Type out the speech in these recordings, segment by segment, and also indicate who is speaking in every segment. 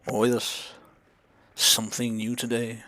Speaker 1: Oh, there's something new today.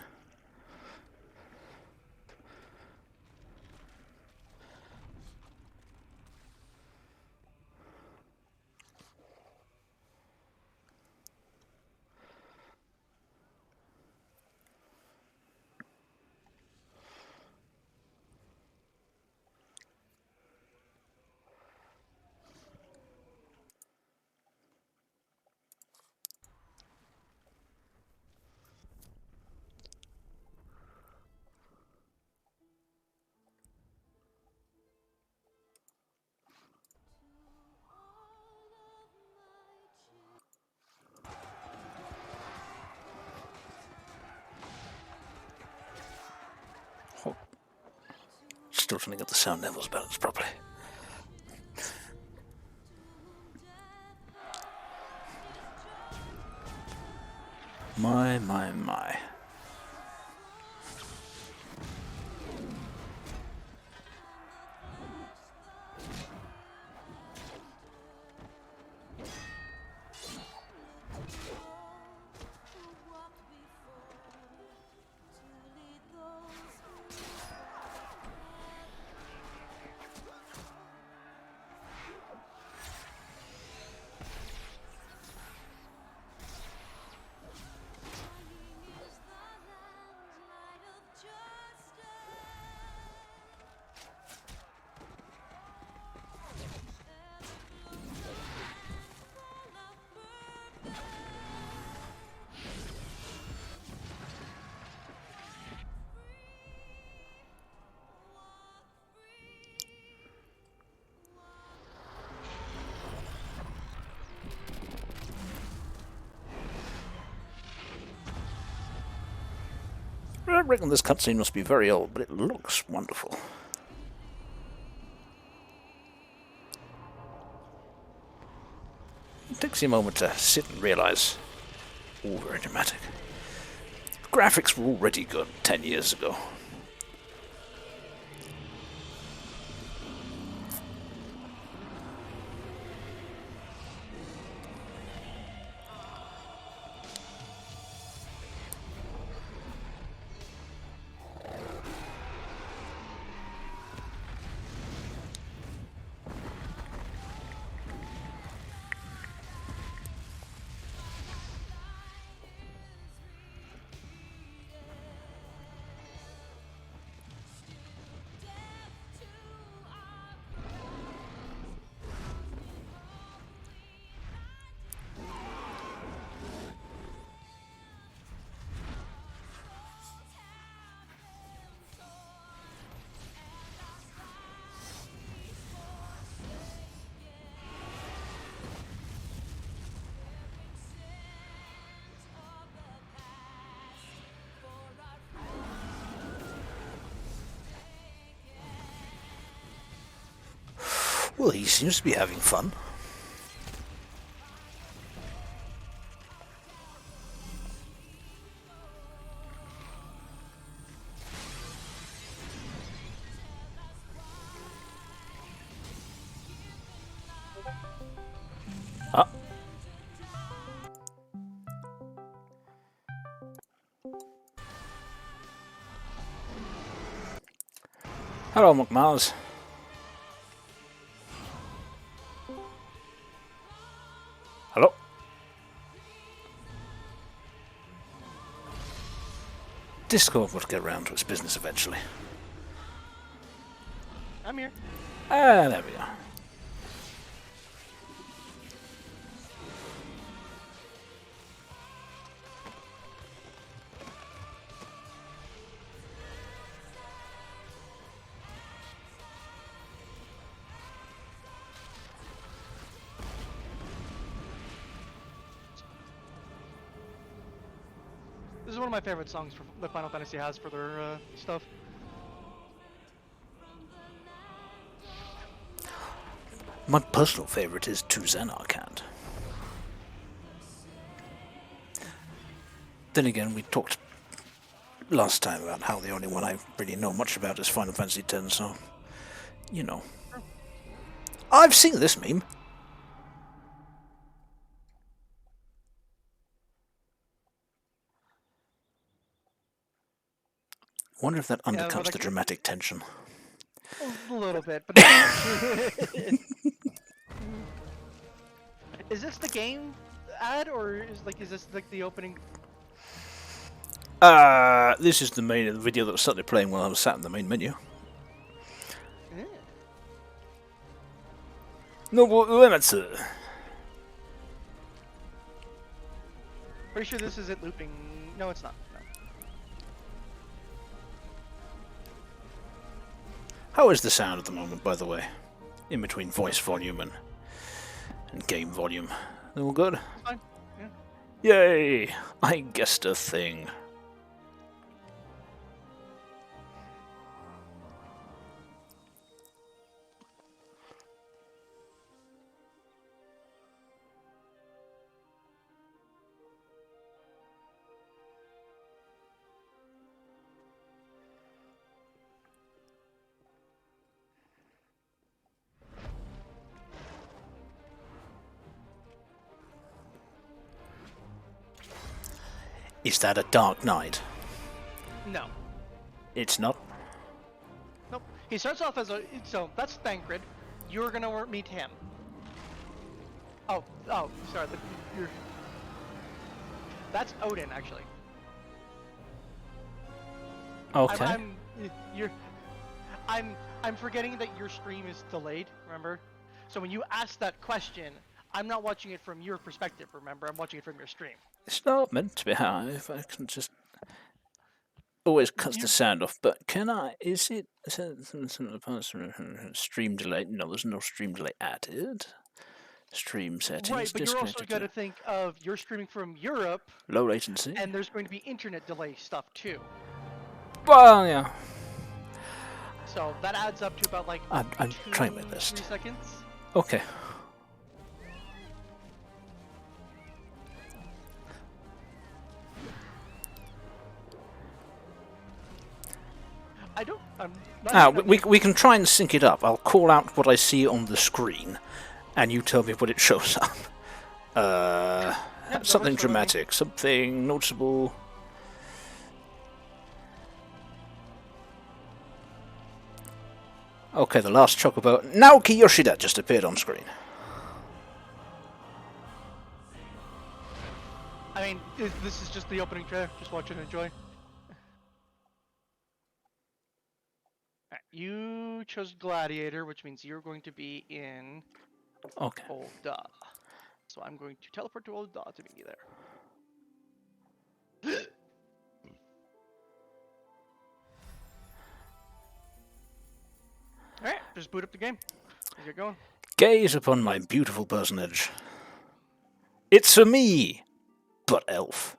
Speaker 1: Still trying to get the sound levels balanced properly. My. I reckon this cutscene must be very old, but it looks wonderful. It takes you a moment to sit and realise. All very dramatic. Graphics were already good 10 years ago. Well, he seems to be having fun. Ah. Hello, McMars. Hello? Discord will get around to its business eventually.
Speaker 2: I'm here.
Speaker 1: Ah, there we are.
Speaker 2: This is one of my favorite songs that Final Fantasy has for their stuff.
Speaker 1: My personal favourite is To Xanarkand. Then again, we talked last time about how the only one I really know much about is Final Fantasy X, so, you know. I've seen this meme. Wonder if that undercuts the dramatic tension.
Speaker 2: A little bit, but is this the game ad, or is this like the opening?
Speaker 1: This is the main video that was suddenly playing while I was sat in the main menu.
Speaker 2: Yeah.
Speaker 1: Noble Uematsu.
Speaker 2: Pretty sure this is it looping. No, it's not. No.
Speaker 1: How is the sound at the moment, by the way? In between voice volume and game volume. All good?
Speaker 2: It's fine. Yeah.
Speaker 1: Yay! I guessed a thing. Is that a Dark Knight?
Speaker 2: No.
Speaker 1: It's not.
Speaker 2: Nope. He starts off as a... So, that's Thancred. You're gonna meet him. Oh, sorry. You're... That's Odin, actually.
Speaker 1: Okay.
Speaker 2: I'm forgetting that your stream is delayed, remember? So when you ask that question, I'm not watching it from your perspective, remember? I'm watching it from your stream.
Speaker 1: It's not meant to be high. If I can just always cuts the sound off. But can I? Is it stream delay? No, there's no stream delay added. Stream settings.
Speaker 2: Right, but you're also got to think of you're streaming from Europe.
Speaker 1: Low latency.
Speaker 2: And there's going to be internet delay stuff too.
Speaker 1: Well, yeah.
Speaker 2: So that adds up to about like
Speaker 1: I'm trying my best.
Speaker 2: 3 seconds.
Speaker 1: Okay. We can try and sync it up. I'll call out what I see on the screen, and you tell me what it shows up. Something dramatic, something noticeable. Okay, the last chocobo. Naoki Yoshida just appeared on screen.
Speaker 2: I mean, this is just the opening trailer. Just watch and enjoy. Right, you chose Gladiator, which means you're going to be in Olda. So I'm going to teleport to Olda to be there. Alright, just boot up the game. Let's get going.
Speaker 1: Gaze upon my beautiful personage. It's for me, but elf.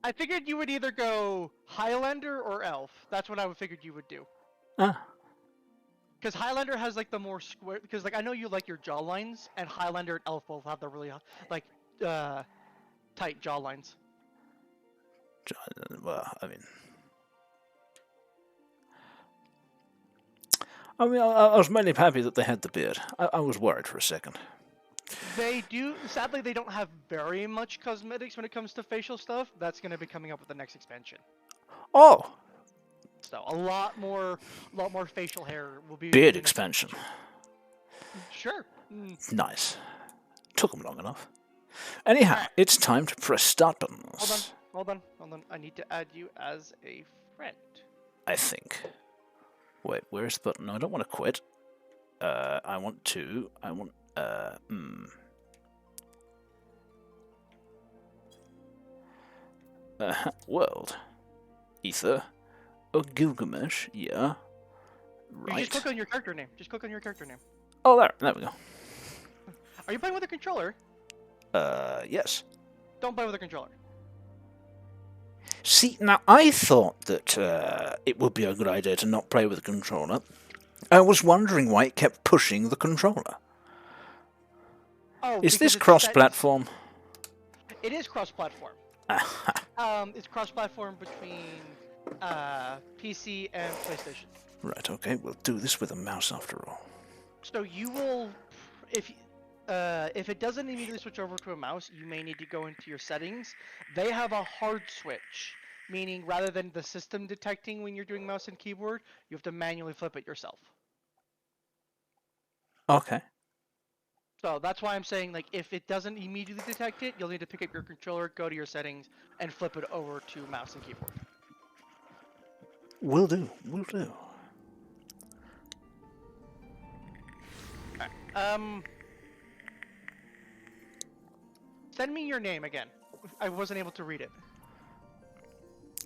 Speaker 2: I figured you would either go Highlander or Elf. That's what I figured you would do. Because Highlander has like the more square. Because like I know you like your jawlines, and Highlander and Elf both have the really like tight jawlines.
Speaker 1: Well, I was mainly happy that they had the beard. I was worried for a second.
Speaker 2: They do. Sadly, they don't have very much cosmetics when it comes to facial stuff. That's going to be coming up with the next expansion.
Speaker 1: Oh.
Speaker 2: So a lot more facial hair will be.
Speaker 1: Beard expansion.
Speaker 2: Sure.
Speaker 1: Nice. Took them long enough. Anyhow, it's time to press start buttons.
Speaker 2: Hold on. I need to add you as a friend.
Speaker 1: I think. Wait, where's the button? No, I don't want to quit. World. Ether. Gilgamesh, yeah. Right.
Speaker 2: You just click on your character name.
Speaker 1: Oh, there we go.
Speaker 2: Are you playing with a controller?
Speaker 1: Yes.
Speaker 2: Don't play with a controller.
Speaker 1: See, now I thought that it would be a good idea to not play with a controller. I was wondering why it kept pushing the controller.
Speaker 2: Oh,
Speaker 1: is this cross-platform?
Speaker 2: It is cross-platform. It's cross-platform between PC and PlayStation.
Speaker 1: Right. Okay. We'll do this with a mouse after all.
Speaker 2: So you will, if it doesn't immediately switch over to a mouse, you may need to go into your settings. They have a hard switch, meaning rather than the system detecting when you're doing mouse and keyboard, you have to manually flip it yourself.
Speaker 1: Okay.
Speaker 2: So that's why I'm saying, like, if it doesn't immediately detect it, you'll need to pick up your controller, go to your settings, and flip it over to mouse and keyboard.
Speaker 1: Will do.
Speaker 2: Alright. Send me your name again. I wasn't able to read it.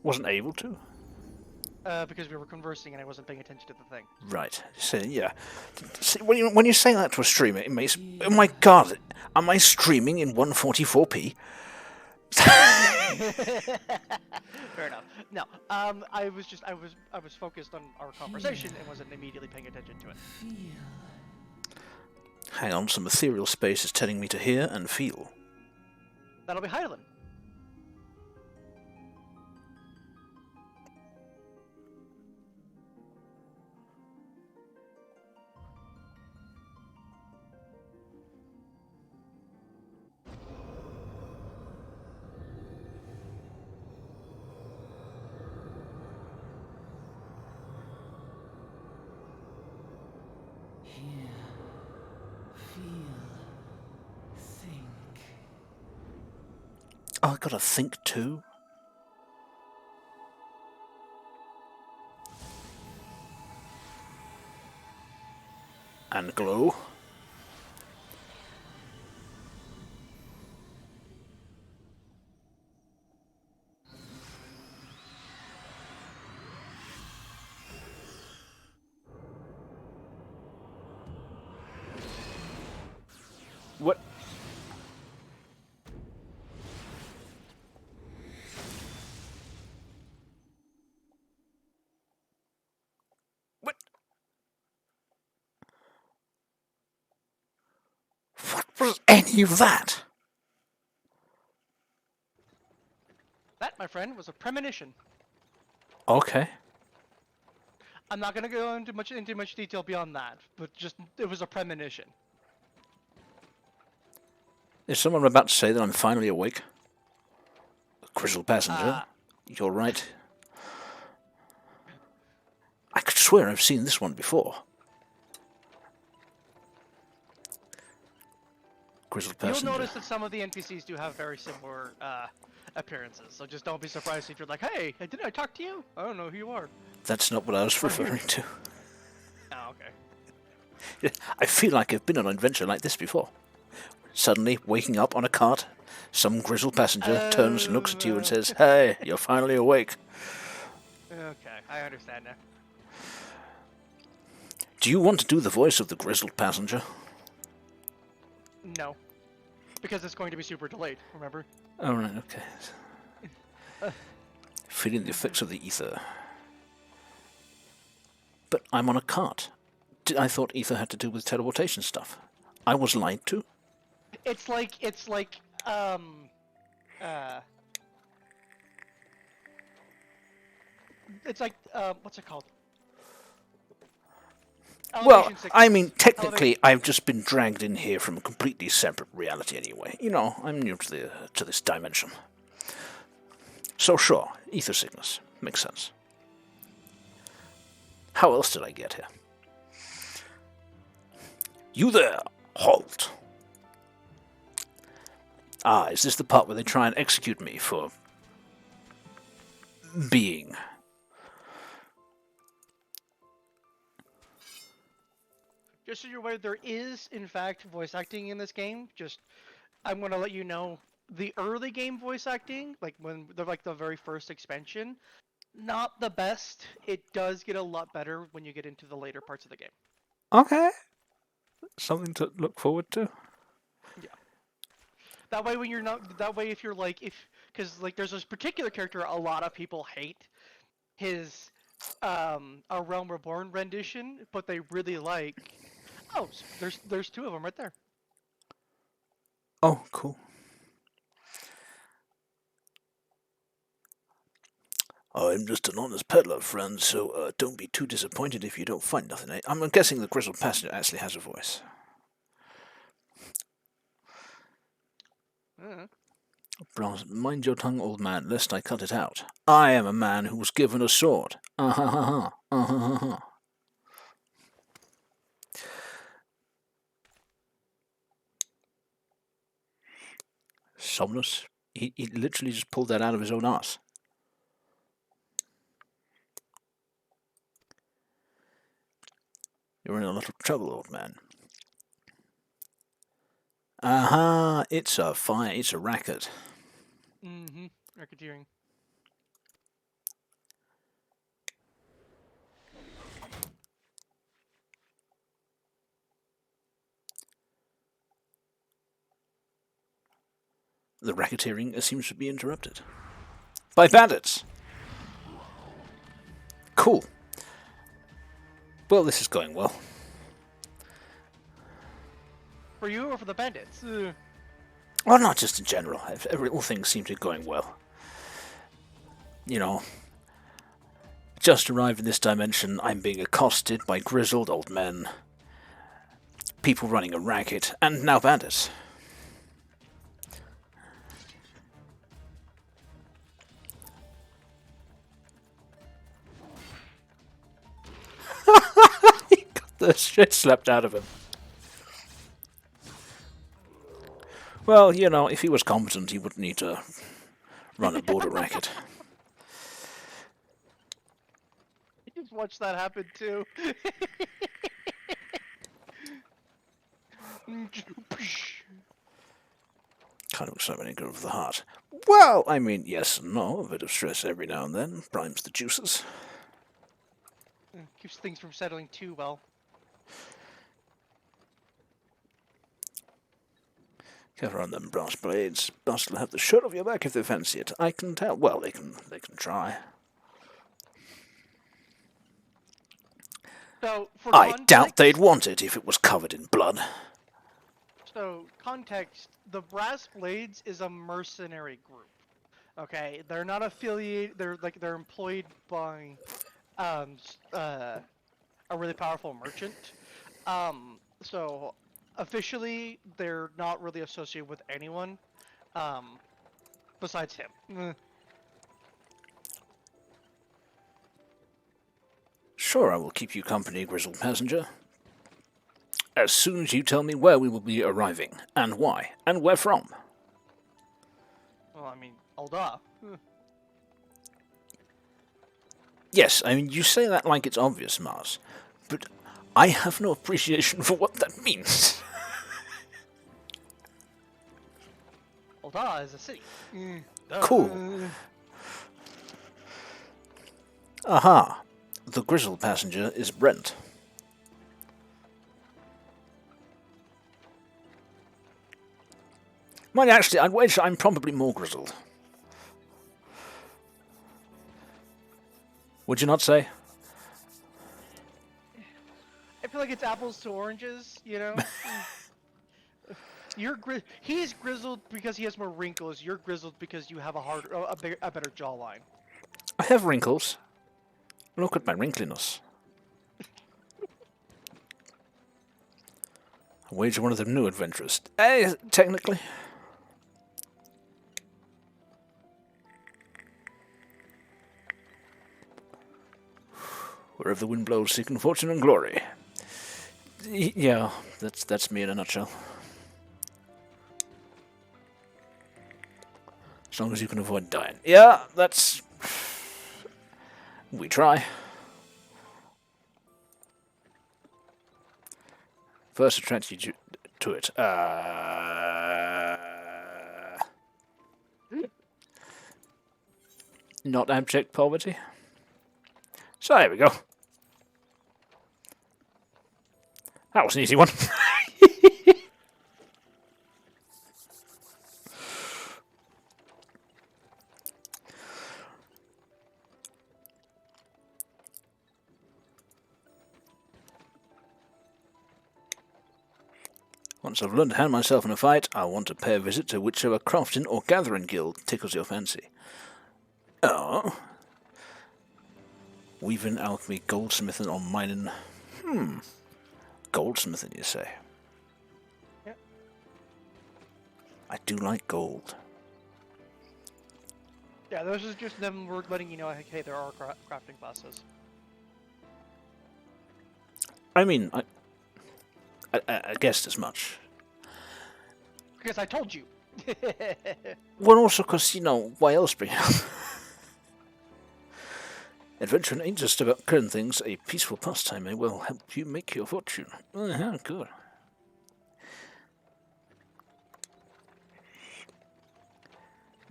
Speaker 1: Wasn't able to?
Speaker 2: Because we were conversing and I wasn't paying attention to the thing.
Speaker 1: Right. So, yeah. See, when you say that to a streamer, it makes... Oh my god! Am I streaming in 144p?
Speaker 2: Fair enough. No. I was focused on our conversation and wasn't immediately paying attention to it.
Speaker 1: Hang on, some ethereal space is telling me to hear and feel.
Speaker 2: That'll be Hydaelyn.
Speaker 1: Oh, I gotta think too. And glow. What? What? What was any of that?
Speaker 2: That, my friend, was a premonition.
Speaker 1: Okay.
Speaker 2: I'm not gonna go into much detail beyond that, but just it was a premonition.
Speaker 1: Is someone about to say that I'm finally awake? Crystal Passenger? You're right. I could swear I've seen this one before. Crystal Passenger.
Speaker 2: You'll notice that some of the NPCs do have very similar appearances, so just don't be surprised if you're like, hey, didn't I talk to you? I don't know who you are.
Speaker 1: That's not what I was referring to.
Speaker 2: Oh, okay.
Speaker 1: I feel like I've been on an adventure like this before. Suddenly, waking up on a cart, some grizzled passenger turns and looks at you and says, hey, you're finally awake.
Speaker 2: Okay, I understand now.
Speaker 1: Do you want to do the voice of the grizzled passenger?
Speaker 2: No. Because it's going to be super delayed, remember?
Speaker 1: Oh, right, okay. Feeling the effects of the ether. But I'm on a cart. I thought ether had to do with teleportation stuff. I was lied to.
Speaker 2: It's like, what's it called?
Speaker 1: Well,
Speaker 2: Elevation sickness.
Speaker 1: I mean, technically, I've just been dragged in here from a completely separate reality anyway. You know, I'm new to this dimension. So sure, ether sickness. Makes sense. How else did I get here? You there! Halt! Ah, is this the part where they try and execute me for being?
Speaker 2: Just so you're aware, there is, in fact, voice acting in this game. Just, I'm going to let you know, the early game voice acting, like when they're like the very first expansion, not the best. It does get a lot better when you get into the later parts of the game.
Speaker 1: Okay. Something to look forward to.
Speaker 2: Yeah. That way, when you're not, that way if you're like, because like there's this particular character a lot of people hate, his, A Realm Reborn rendition, but they really like. Oh, there's two of them right there.
Speaker 1: Oh, cool. I'm just an honest peddler, friend, so don't be too disappointed if you don't find nothing. I'm guessing the Grizzled Passenger actually has a voice. Mind your tongue, old man, lest I cut it out. I am a man who was given a sword. Somnus? He literally just pulled that out of his own ass. You're in a lot of trouble, old man. Aha, it's a fire, it's a racket.
Speaker 2: Mm-hmm. Racketeering.
Speaker 1: The racketeering seems to be interrupted. By bandits! Cool. Well, this is going well.
Speaker 2: For you or for the bandits?
Speaker 1: Well, not just in general. All things seem to be going well. You know, just arrived in this dimension, I'm being accosted by grizzled old men, people running a racket, and now bandits. He got the shit slapped out of him. Well, you know, if he was competent, he wouldn't need to run a border racket.
Speaker 2: I just watched that happen too.
Speaker 1: Kind of something good for the heart. Well, I mean, yes and no. A bit of stress every now and then primes the juices.
Speaker 2: Keeps things from settling too well.
Speaker 1: Cover on them brass blades. Boss will have the shirt off your back if they fancy it. I can tell. Well, they can try.
Speaker 2: So, for
Speaker 1: I
Speaker 2: context,
Speaker 1: doubt they'd want it if it was covered in blood.
Speaker 2: So, context, the Brass Blades is a mercenary group. Okay, they're not affiliated, they're employed by a really powerful merchant. So officially they're not really associated with anyone besides him.
Speaker 1: Sure, I will keep you company, grizzled passenger. As soon as you tell me where we will be arriving, and why, and where from.
Speaker 2: Well, I mean, Alda.
Speaker 1: Yes, I mean, you say that like it's obvious, Mars, but I have no appreciation for what that means.
Speaker 2: Alda is a city.
Speaker 1: Cool. Aha. The grizzled passenger is Brent. Mind you, actually, I'd wager I'm probably more grizzled. Would you not say?
Speaker 2: I feel like it's apples to oranges, you know? He's grizzled because he has more wrinkles. You're grizzled because you have a better jawline.
Speaker 1: I have wrinkles. Look at my wrinkliness. I wager one of them new adventurers. Technically. Wherever the wind blows, seeking fortune and glory. Yeah, that's me in a nutshell. As long as you can avoid dying. Yeah, that's... We try. First attract you to it. Not abject poverty. So there we go. That was an easy one. Once I've learned to handle myself in a fight, I want to pay a visit to whichever crafting or gathering guild tickles your fancy. Oh. Weaving, alchemy, goldsmithing, or mining. Goldsmithing, you say?
Speaker 2: Yep.
Speaker 1: I do like gold.
Speaker 2: Yeah, this is just them letting you know, like, hey, there are crafting classes.
Speaker 1: I mean, I guessed as much.
Speaker 2: Because I told you.
Speaker 1: Well, also because, you know, why else bring it up? Adventuring ain't just about killing things. A peaceful pastime may well help you make your fortune. Good.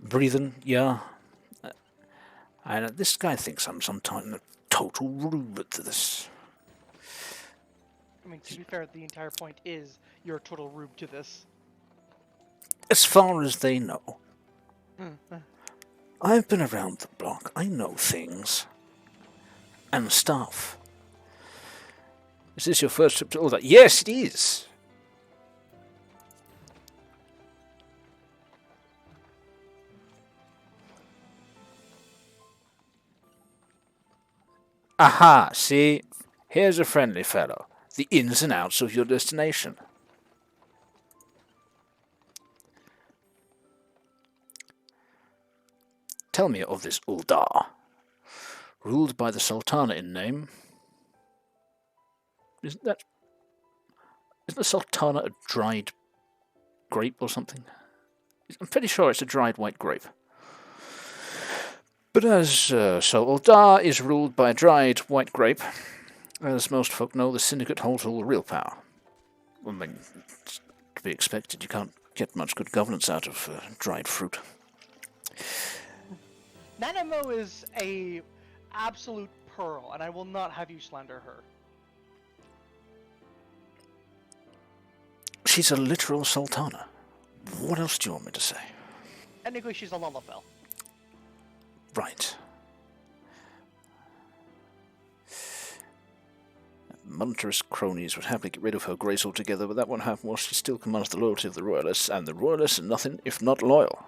Speaker 1: Breathing, yeah. This guy thinks I'm sometimes a total rube to this.
Speaker 2: I mean, to be fair, the entire point is you're a total rube to this.
Speaker 1: As far as they know. I've been around the block. I know things. And stuff. Is this your first trip to all that? Yes, it is. Aha, see? Here's a friendly fellow. The ins and outs of your destination. Tell me of this Uldar. Ruled by the Sultana in name. Isn't that... Isn't the sultana a dried grape or something? I'm pretty sure it's a dried white grape. But as so Uldar is ruled by a dried white grape, as most folk know, the syndicate holds all the real power. I mean, it's to be expected. You can't get much good governance out of dried fruit.
Speaker 2: Nanamo is a absolute pearl, and I will not have you slander her.
Speaker 1: She's a literal sultana. What else do you want me to say?
Speaker 2: Technically, she's a Lullafell.
Speaker 1: Right. Monetarist cronies would happily get rid of her grace altogether, but that won't happen while she still commands the loyalty of the Royalists, and the Royalists are nothing if not loyal.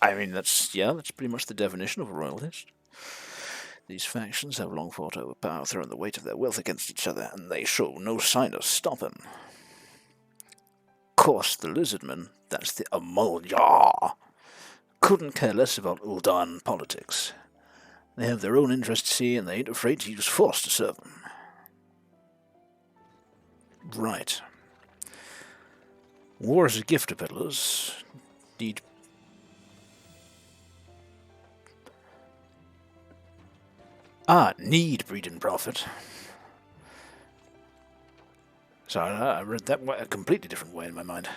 Speaker 1: I mean, that's pretty much the definition of a Royalist. These factions have long fought over power, throwing the weight of their wealth against each other, and they show no sign of stopping. Of course, the Lizardmen, that's the Amolya, couldn't care less about Uldan politics. They have their own interests here, and they ain't afraid to use force to serve them. Right. War is a gift to peddlers. Need breed and profit. So I read that a completely different way in my mind.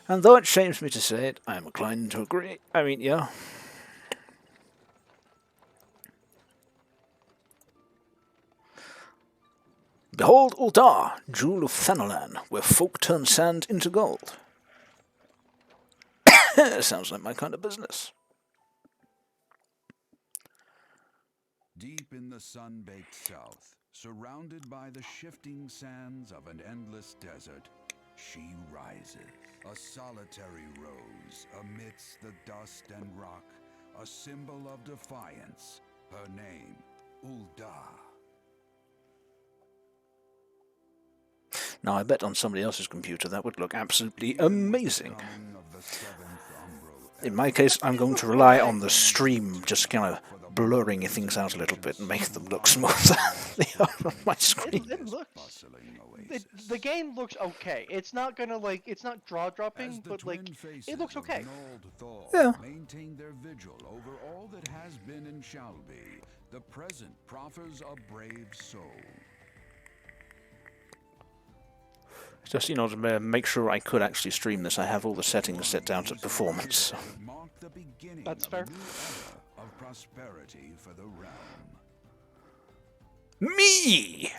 Speaker 1: And though it shames me to say it, I am inclined to agree. I mean, yeah. Behold Uldar, jewel of Thanalan, where folk turn sand into gold. Sounds like my kind of business.
Speaker 3: Deep in the sun-baked south, surrounded by the shifting sands of an endless desert, she rises. A solitary rose amidst the dust and rock, a symbol of defiance. Her name, Uldar.
Speaker 1: Now, I bet on somebody else's computer that would look absolutely amazing. In my case, I'm going to rely on the stream just kind of blurring things out a little bit and making them look smoother than they are on my screen.
Speaker 2: The game looks okay. It's not gonna it's not draw-dropping, but it looks okay.
Speaker 1: Yeah.
Speaker 3: Maintain their vigil over all that has been and shall be. The present proffers a brave soul.
Speaker 1: Just, to make sure I could actually stream this, I have all the settings set down to performance.
Speaker 2: That's fair.
Speaker 3: Of prosperity for the realm.
Speaker 1: Me!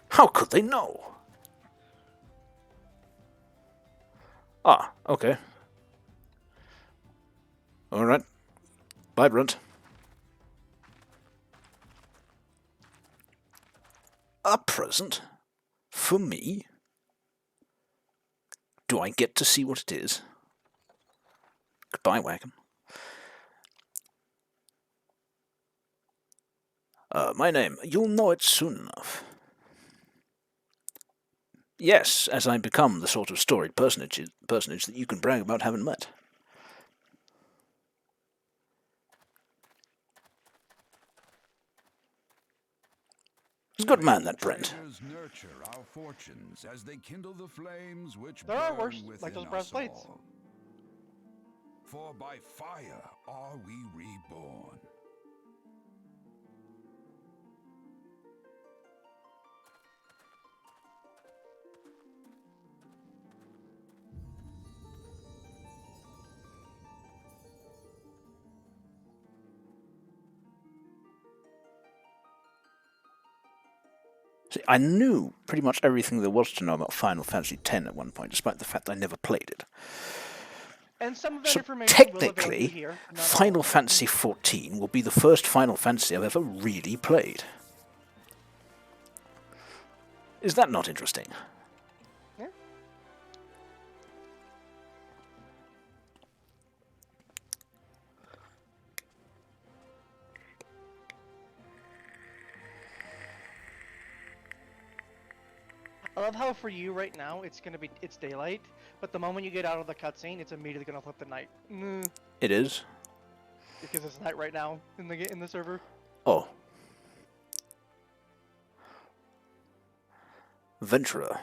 Speaker 1: How could they know? Ah, okay. Alright. Bye, Brunt. A present? For me? Do I get to see what it is? Goodbye, Wagon. My name, you'll know it soon enough. Yes, as I become the sort of storied personage that you can brag about having met. He's a good man, that Brent.
Speaker 3: Nurture our fortunes as they kindle the flames which
Speaker 2: there are
Speaker 3: burn
Speaker 2: worse, like
Speaker 3: within
Speaker 2: those brass
Speaker 3: us
Speaker 2: plates.
Speaker 3: all. For by fire are we reborn.
Speaker 1: See, I knew pretty much everything there was to know about Final Fantasy X at one point, despite the fact I never played it.
Speaker 2: And some of that
Speaker 1: So
Speaker 2: information will avail
Speaker 1: technically,
Speaker 2: you here.
Speaker 1: Final Fantasy XIV will be the first Final Fantasy I've ever really played. Is that not interesting?
Speaker 2: Yeah. I love how for you right now it's daylight, but the moment you get out of the cutscene, it's immediately gonna flip to night.
Speaker 1: It is.
Speaker 2: Because it's night right now in the server.
Speaker 1: Oh. Venturer.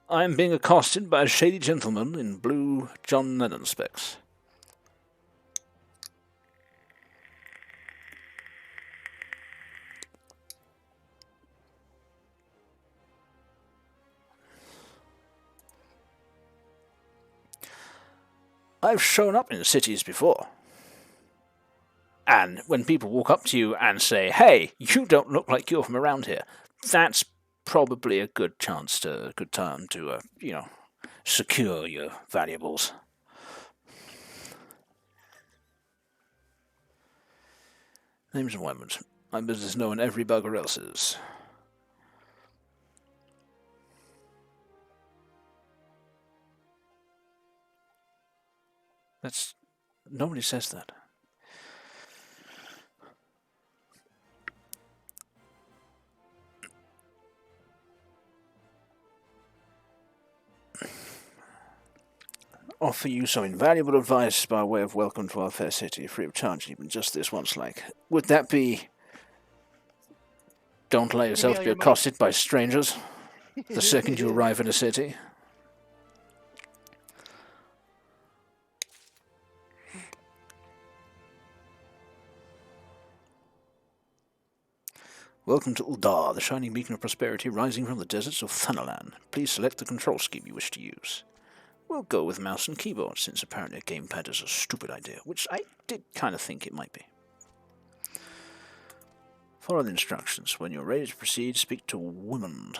Speaker 1: I am being accosted by a shady gentleman in blue John Lennon specs. I've shown up in cities before. And when people walk up to you and say, hey, you don't look like you're from around here, that's probably a good time to, secure your valuables. Names and appointments. My business knowing every bugger else's. Nobody says that. Offer you some invaluable advice by way of welcome to our fair city, free of charge, even just this once like. Would that be... Don't allow yourself to be accosted by strangers the second you arrive in a city? Welcome to Uldar, the shining beacon of prosperity rising from the deserts of Thanalan. Please select the control scheme you wish to use. We'll go with mouse and keyboard, since apparently a gamepad is a stupid idea, which I did kind of think it might be. Follow the instructions. When you're ready to proceed, speak to Woman.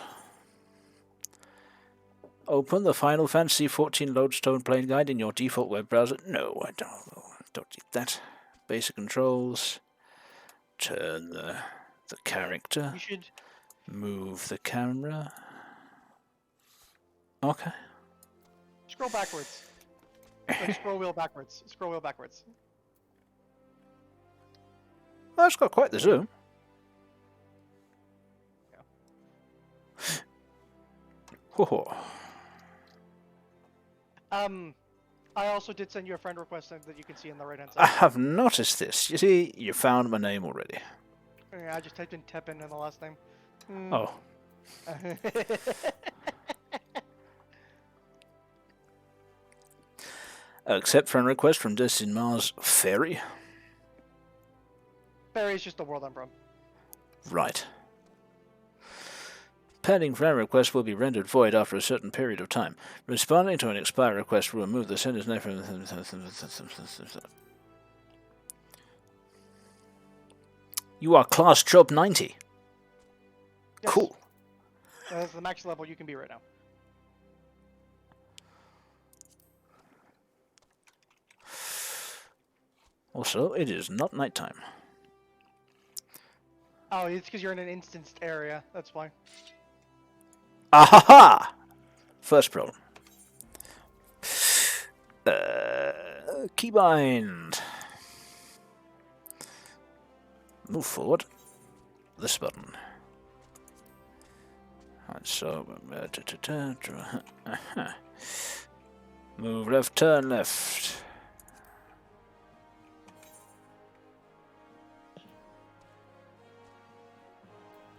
Speaker 1: Open the Final Fantasy XIV Lodestone Plane Guide in your default web browser. No, I don't need that. Basic controls. Turn the character.
Speaker 2: You should
Speaker 1: move the camera. Okay.
Speaker 2: Scroll backwards. Like scroll wheel backwards. Scroll wheel backwards.
Speaker 1: Well, it's got quite the zoom.
Speaker 2: Yeah. I also did send you a friend request that you can see on the right hand side.
Speaker 1: I have noticed this. You see, you found my name already.
Speaker 2: Yeah, I just typed in Tepin in the last name.
Speaker 1: Oh. Accept friend request from Destin Mars Fairy.
Speaker 2: Fairy is just the world I'm from.
Speaker 1: Right. Pending friend request will be rendered void after a certain period of time. Responding to an expired request will remove the sender's name from... You are class job 90.
Speaker 2: Yes.
Speaker 1: Cool.
Speaker 2: That's the max level you can be right now.
Speaker 1: Also, it is not nighttime.
Speaker 2: Oh, it's because you're in an instanced area. That's why.
Speaker 1: Ahaha! First problem. Keybind. Move forward. This button. Right, so... Move left, turn left.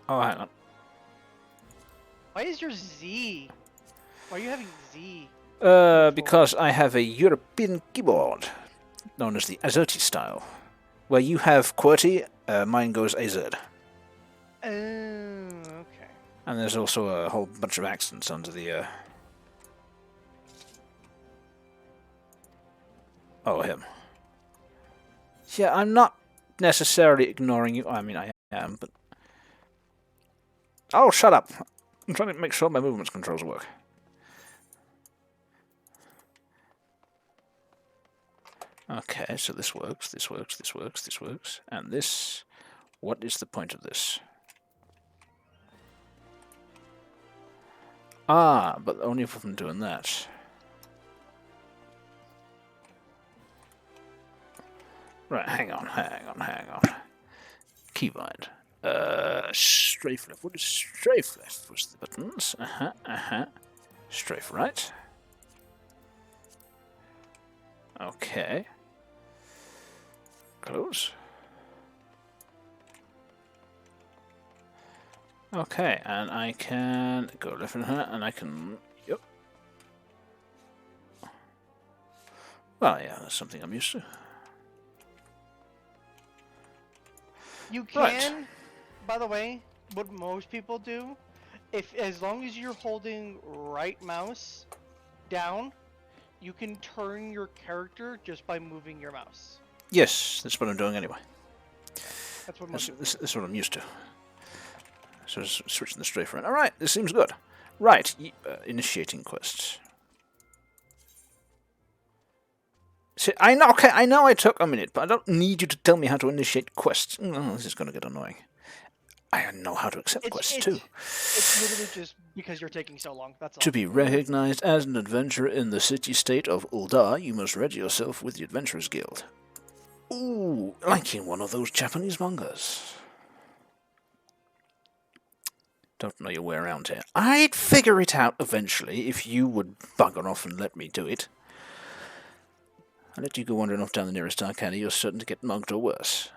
Speaker 1: Oh, hang on.
Speaker 2: Why is your Z? Why are you having Z?
Speaker 1: Because I have a European keyboard, known as the AZERTY style. Where you have QWERTY, mine goes AZ.
Speaker 2: Oh, okay.
Speaker 1: And there's also a whole bunch of accents under the, Oh, him. Yeah, I'm not necessarily ignoring you. I mean, I am, but... Oh, shut up! I'm trying to make sure my movements controls work. Okay, so this works, this works, this works, this works. And this... What is the point of this? Ah, but only if I'm doing that. Right, hang on. Keybind. Strafe left. What is strafe left? Push the buttons. Strafe right. Okay. Close. Okay, and I can go left and her, and I can. Yep. Well, yeah, that's something I'm used to.
Speaker 2: You
Speaker 1: Right.
Speaker 2: can, by the way, what most people do, as long as you're holding right mouse down, you can turn your character just by moving your mouse.
Speaker 1: Yes, that's what I'm doing anyway.
Speaker 2: That's what most people do.
Speaker 1: That's what I'm used to. So switching the strafe around. All right, this seems good. Right, initiating quests. See, I know. Okay, I know I took a minute, but I don't need you to tell me how to initiate quests. Oh, this is going to get annoying. I know how to accept quests too.
Speaker 2: It's literally just because you're taking so long. That's all.
Speaker 1: To be recognized as an adventurer in the city-state of Uldar, you must register yourself with the Adventurers Guild. Ooh, like in one of those Japanese mangas. Don't know your way around here. I'd figure it out eventually if you would bugger off and let me do it. I let you go wandering off down the nearest arcade, you're certain to get mugged or worse.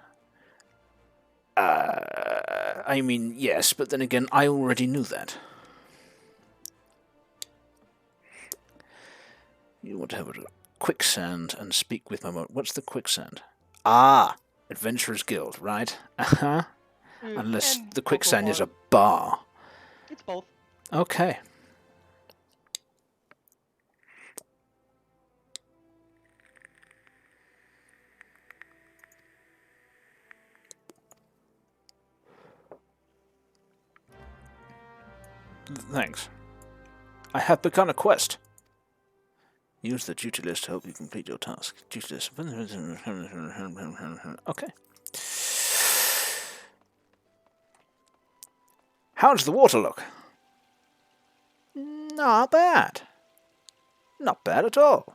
Speaker 1: I mean, yes, but then again, I already knew that. You want to have a quicksand and speak with my... What's the quicksand? Ah, Adventurers Guild, right? Uh-huh. Unless the quicksand is a bar.
Speaker 2: It's both.
Speaker 1: Okay. Thanks. I have begun a quest. Use the duty list to help you complete your task. Duty list. Okay. How does the water look? Not bad. Not bad at all.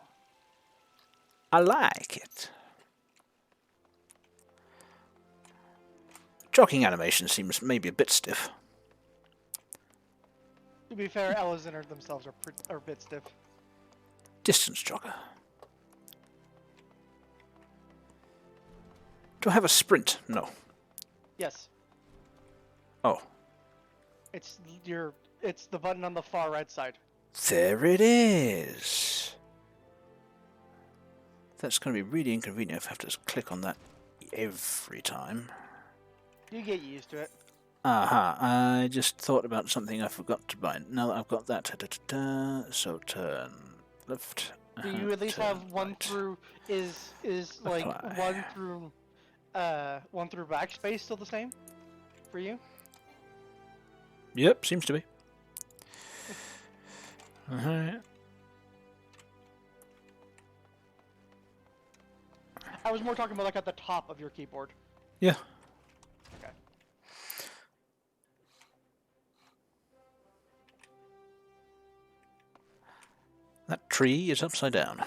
Speaker 1: I like it. Jogging animation seems maybe a bit stiff.
Speaker 2: To be fair, Eleander themselves are a bit stiff.
Speaker 1: Distance jogger. Do I have a sprint? No.
Speaker 2: Yes.
Speaker 1: Oh.
Speaker 2: It's the button on the far right side.
Speaker 1: There it is. That's going to be really inconvenient if I have to click on that every time.
Speaker 2: You get used to it.
Speaker 1: Aha, I just thought about something I forgot to buy. Now that I've got that, so turn left.
Speaker 2: Do you at least have one
Speaker 1: right.
Speaker 2: through is like
Speaker 1: Apply.
Speaker 2: one through backspace still the same for you?
Speaker 1: Yep, seems to be. Alright.
Speaker 2: I was more talking about like at the top of your keyboard.
Speaker 1: Yeah.
Speaker 2: Okay.
Speaker 1: That tree is upside down.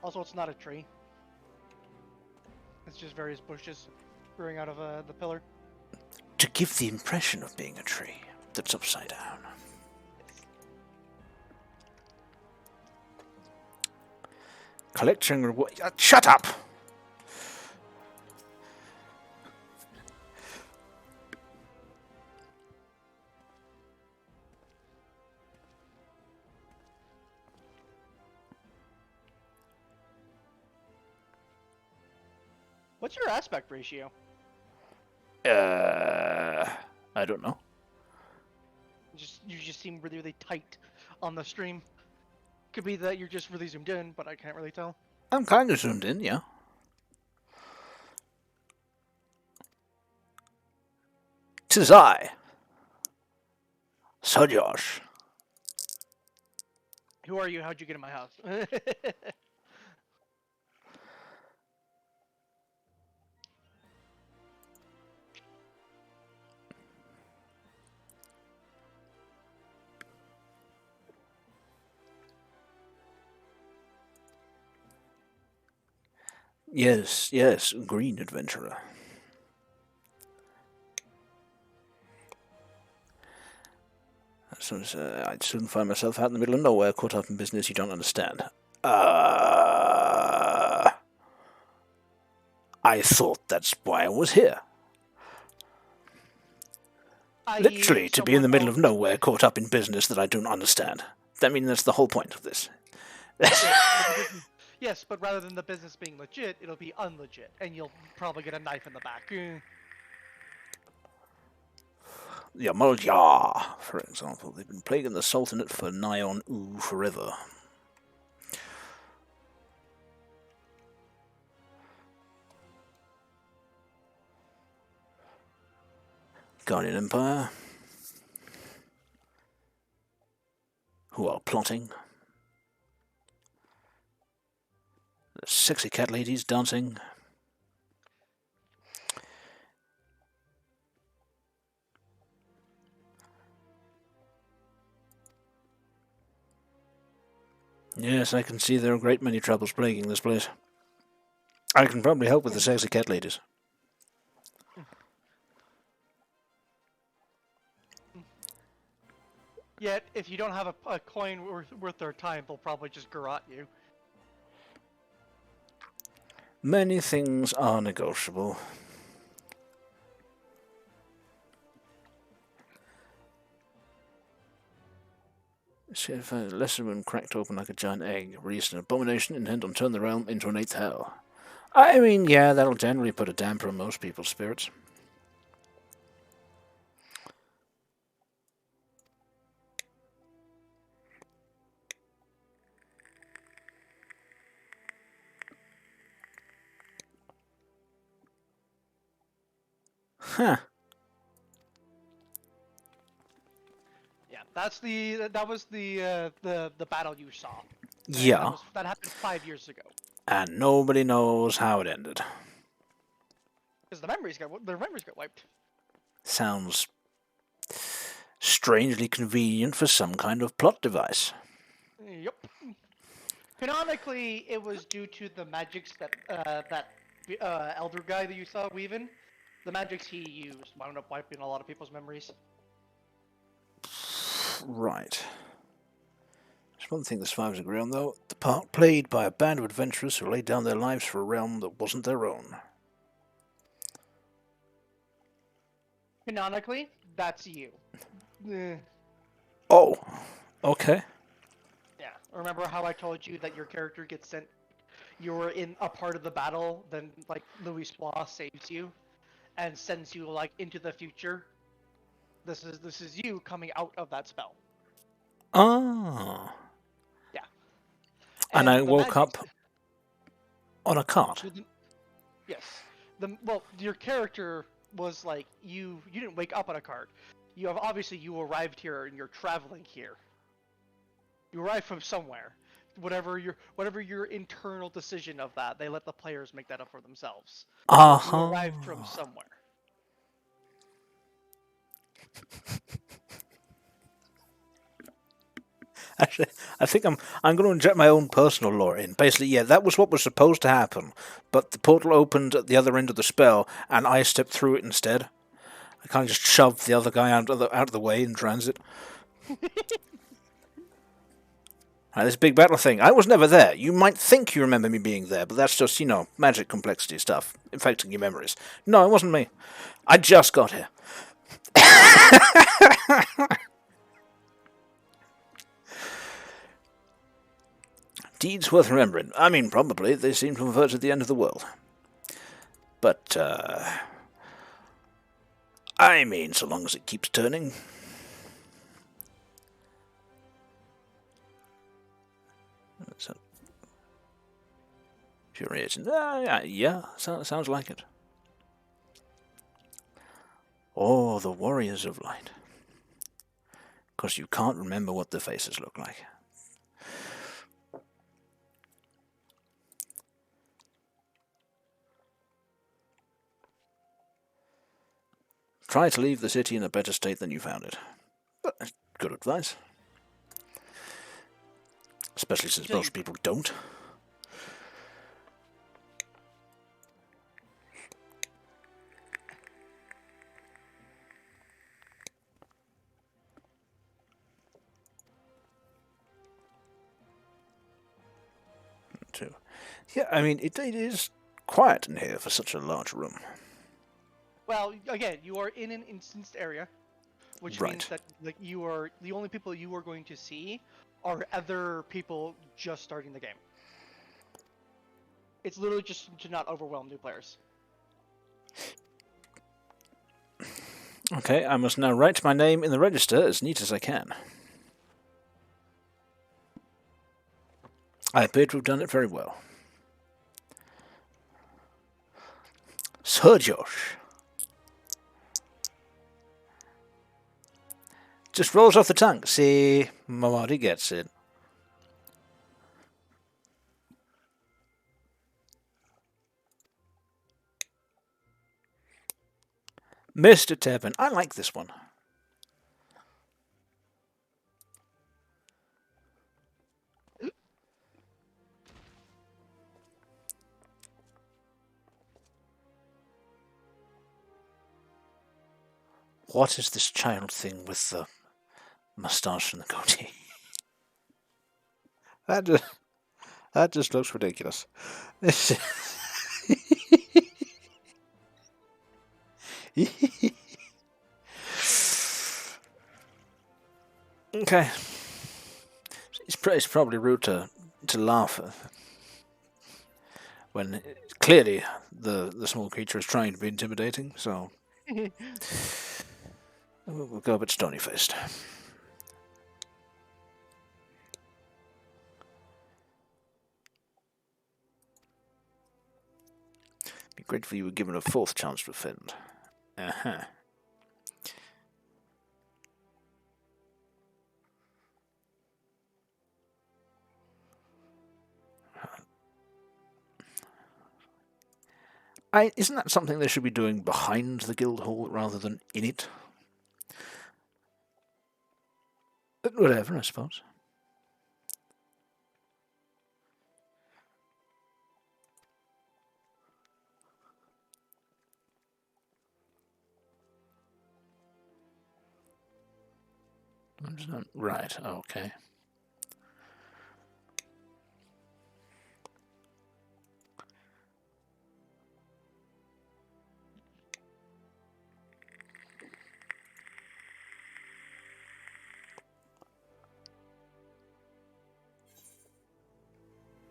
Speaker 2: Also, it's not a tree. It's just various bushes growing out of the pillar.
Speaker 1: To give the impression of being a tree that's upside down. Collecting reward. Shut up!
Speaker 2: What's your aspect ratio?
Speaker 1: I don't know.
Speaker 2: You just seem really, really tight on the stream. Could be that you're just really zoomed in, but I can't really tell.
Speaker 1: I'm kind of zoomed in, yeah. Tis I, Sir Josh.
Speaker 2: Who are you? How'd you get in my house?
Speaker 1: Yes, yes, green adventurer. So I'd soon find myself out in the middle of nowhere, caught up in business you don't understand. I thought that's why I was here. Literally, to be in the middle of nowhere, caught up in business that I don't understand. I mean, that's the whole point of this.
Speaker 2: Yes, but rather than the business being legit, it'll be unlegit, and you'll probably get a knife in the back.
Speaker 1: The Amalya, for example, they've been plaguing the Sultanate for nigh on forever. Guardian Empire, who are plotting. The sexy cat ladies dancing. Yes, I can see there are a great many troubles plaguing this place. I can probably help with the sexy cat ladies.
Speaker 2: Yet, if you don't have a coin worth their time, they'll probably just garrote you.
Speaker 1: Many things are negotiable. If a lesser moon cracked open like a giant egg, released an abomination intent on turn the realm into an eighth hell. I mean, yeah, that'll generally put a damper on most people's spirits. Huh.
Speaker 2: Yeah, that was the battle you saw.
Speaker 1: Yeah.
Speaker 2: That happened 5 years ago.
Speaker 1: And nobody knows how it ended.
Speaker 2: Because the memories got wiped.
Speaker 1: Sounds strangely convenient for some kind of plot device.
Speaker 2: Yep. Canonically, it was due to the magics that elder guy that you saw weaving. The magics he used wound up wiping a lot of people's memories.
Speaker 1: Right. There's one thing the survivors agree on, though. The part played by a band of adventurers who laid down their lives for a realm that wasn't their own.
Speaker 2: Canonically, that's you.
Speaker 1: Oh, okay.
Speaker 2: Yeah. Remember how I told you that your character gets sent? You were in a part of the battle, then like Louis Soir saves you, and sends you like into the future. This is you coming out of that spell.
Speaker 1: Ah.
Speaker 2: Yeah.
Speaker 1: And I woke up on a cart.
Speaker 2: Yes. Your character was like you didn't wake up on a cart. You arrived here and you're traveling here. You arrived from somewhere. Whatever your internal decision of that, they let the players make that up for themselves. You arrived from somewhere.
Speaker 1: Actually, I think I'm going to inject my own personal lore in. Basically, yeah, that was what was supposed to happen, but the portal opened at the other end of the spell, and I stepped through it instead. I kind of just shoved the other guy out of the way in transit. This big battle thing. I was never there. You might think you remember me being there, but that's just, magic complexity stuff, infecting your memories. No, it wasn't me. I just got here. Deeds worth remembering. I mean, probably. They seem to have averted the end of the world. But, I mean, so long as it keeps turning. Infuriating. Yeah, sounds like it. Oh, the Warriors of Light. Because you can't remember what the faces look like. Try to leave the city in a better state than you found it. But good advice. Especially since most people don't. too. Yeah, I mean, it is quiet in here for such a large room.
Speaker 2: Well, again, you are in an instanced area, which means that like you are the only people you are going to see are other people just starting the game. It's literally just to not overwhelm new players.
Speaker 1: Okay, I must now write my name in the register as neat as I can. I appear to have done it very well. Sir Josh. Just rolls off the tongue. See, Mamadi gets it. Mr. Tevin. I like this one. What is this child thing with the moustache and the goatee? That just looks ridiculous. Okay. It's probably rude to laugh when clearly the small creature is trying to be intimidating, so we'll go a bit stony-faced. Be grateful you were given a fourth chance to offend. Uh-huh. Isn't that something they should be doing behind the guild hall rather than in it? But whatever, I suppose. Right, okay.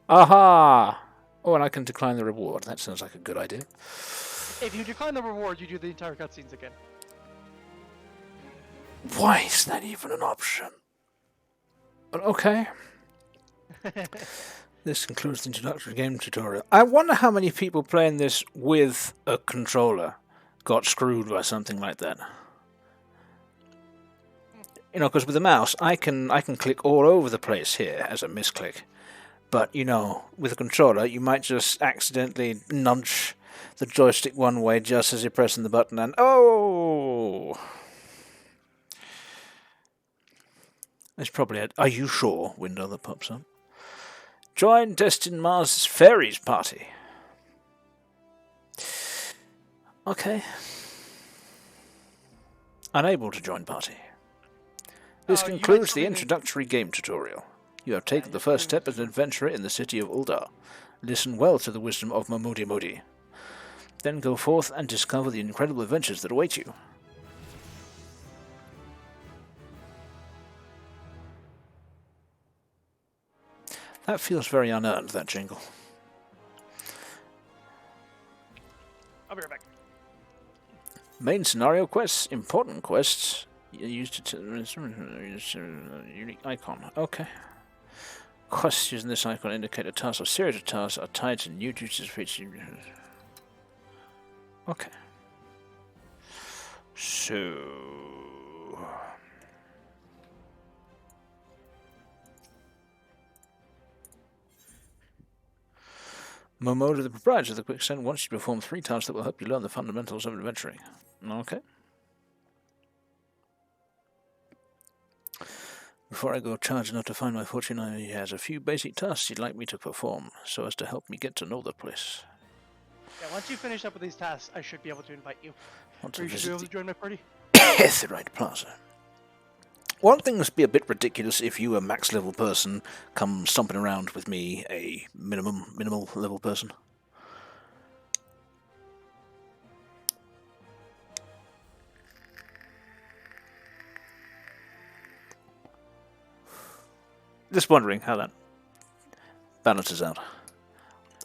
Speaker 1: Aha! Oh, and I can decline the reward. That sounds like a good idea.
Speaker 2: If you decline the reward, you do the entire cutscenes again.
Speaker 1: Why is that even an option? But okay. This concludes the introductory game tutorial. I wonder how many people playing this with a controller got screwed by something like that. You know, because with the mouse, I can click all over the place here as a misclick. But, you know, with a controller, you might just accidentally nudge the joystick one way just as you're pressing the button and... Oh! There's probably a "Are you sure?" window that pops up. Join Destin Mars' Fairies party. Okay. Unable to join party. This concludes the introductory game tutorial. You have taken the first step as an adventurer in the city of Uldar. Listen well to the wisdom of Mamudi Modi. Then go forth and discover the incredible adventures that await you. That feels very unearned, that jingle.
Speaker 2: I'll be right back.
Speaker 1: Main scenario quests, important quests. Used to unique icon. Okay. Quests using this icon indicate a task or series of tasks are tied to new duties featured. Okay. So. Momoda, the proprietor of the Quicksand, wants you to perform 3 tasks that will help you learn the fundamentals of adventuring. Okay. Before I go charging out to find my fortune, he has a few basic tasks he'd like me to perform, so as to help me get to know the place.
Speaker 2: Yeah, once you finish up with these tasks, I should be able to invite you.
Speaker 1: Want
Speaker 2: Or you should be able to join my party.
Speaker 1: Etherite Plaza. One thing would be a bit ridiculous if you, a max level person, come stomping around with me, a minimal level person. Just wondering how that balances out.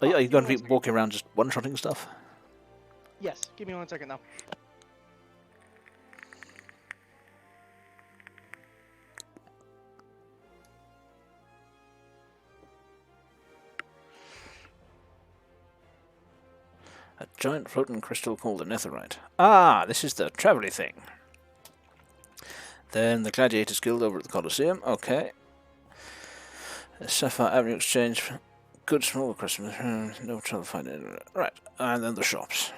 Speaker 1: Are you going to be walking around just one-shotting stuff?
Speaker 2: Yes. Give me 1 second, though.
Speaker 1: A giant floating crystal called a netherite. Ah, this is the travelly thing. Then the Gladiators Guild over at the Colosseum. Okay. The Sapphire Avenue Exchange. Good small Christmas. No trouble finding it. Right. And then the shops.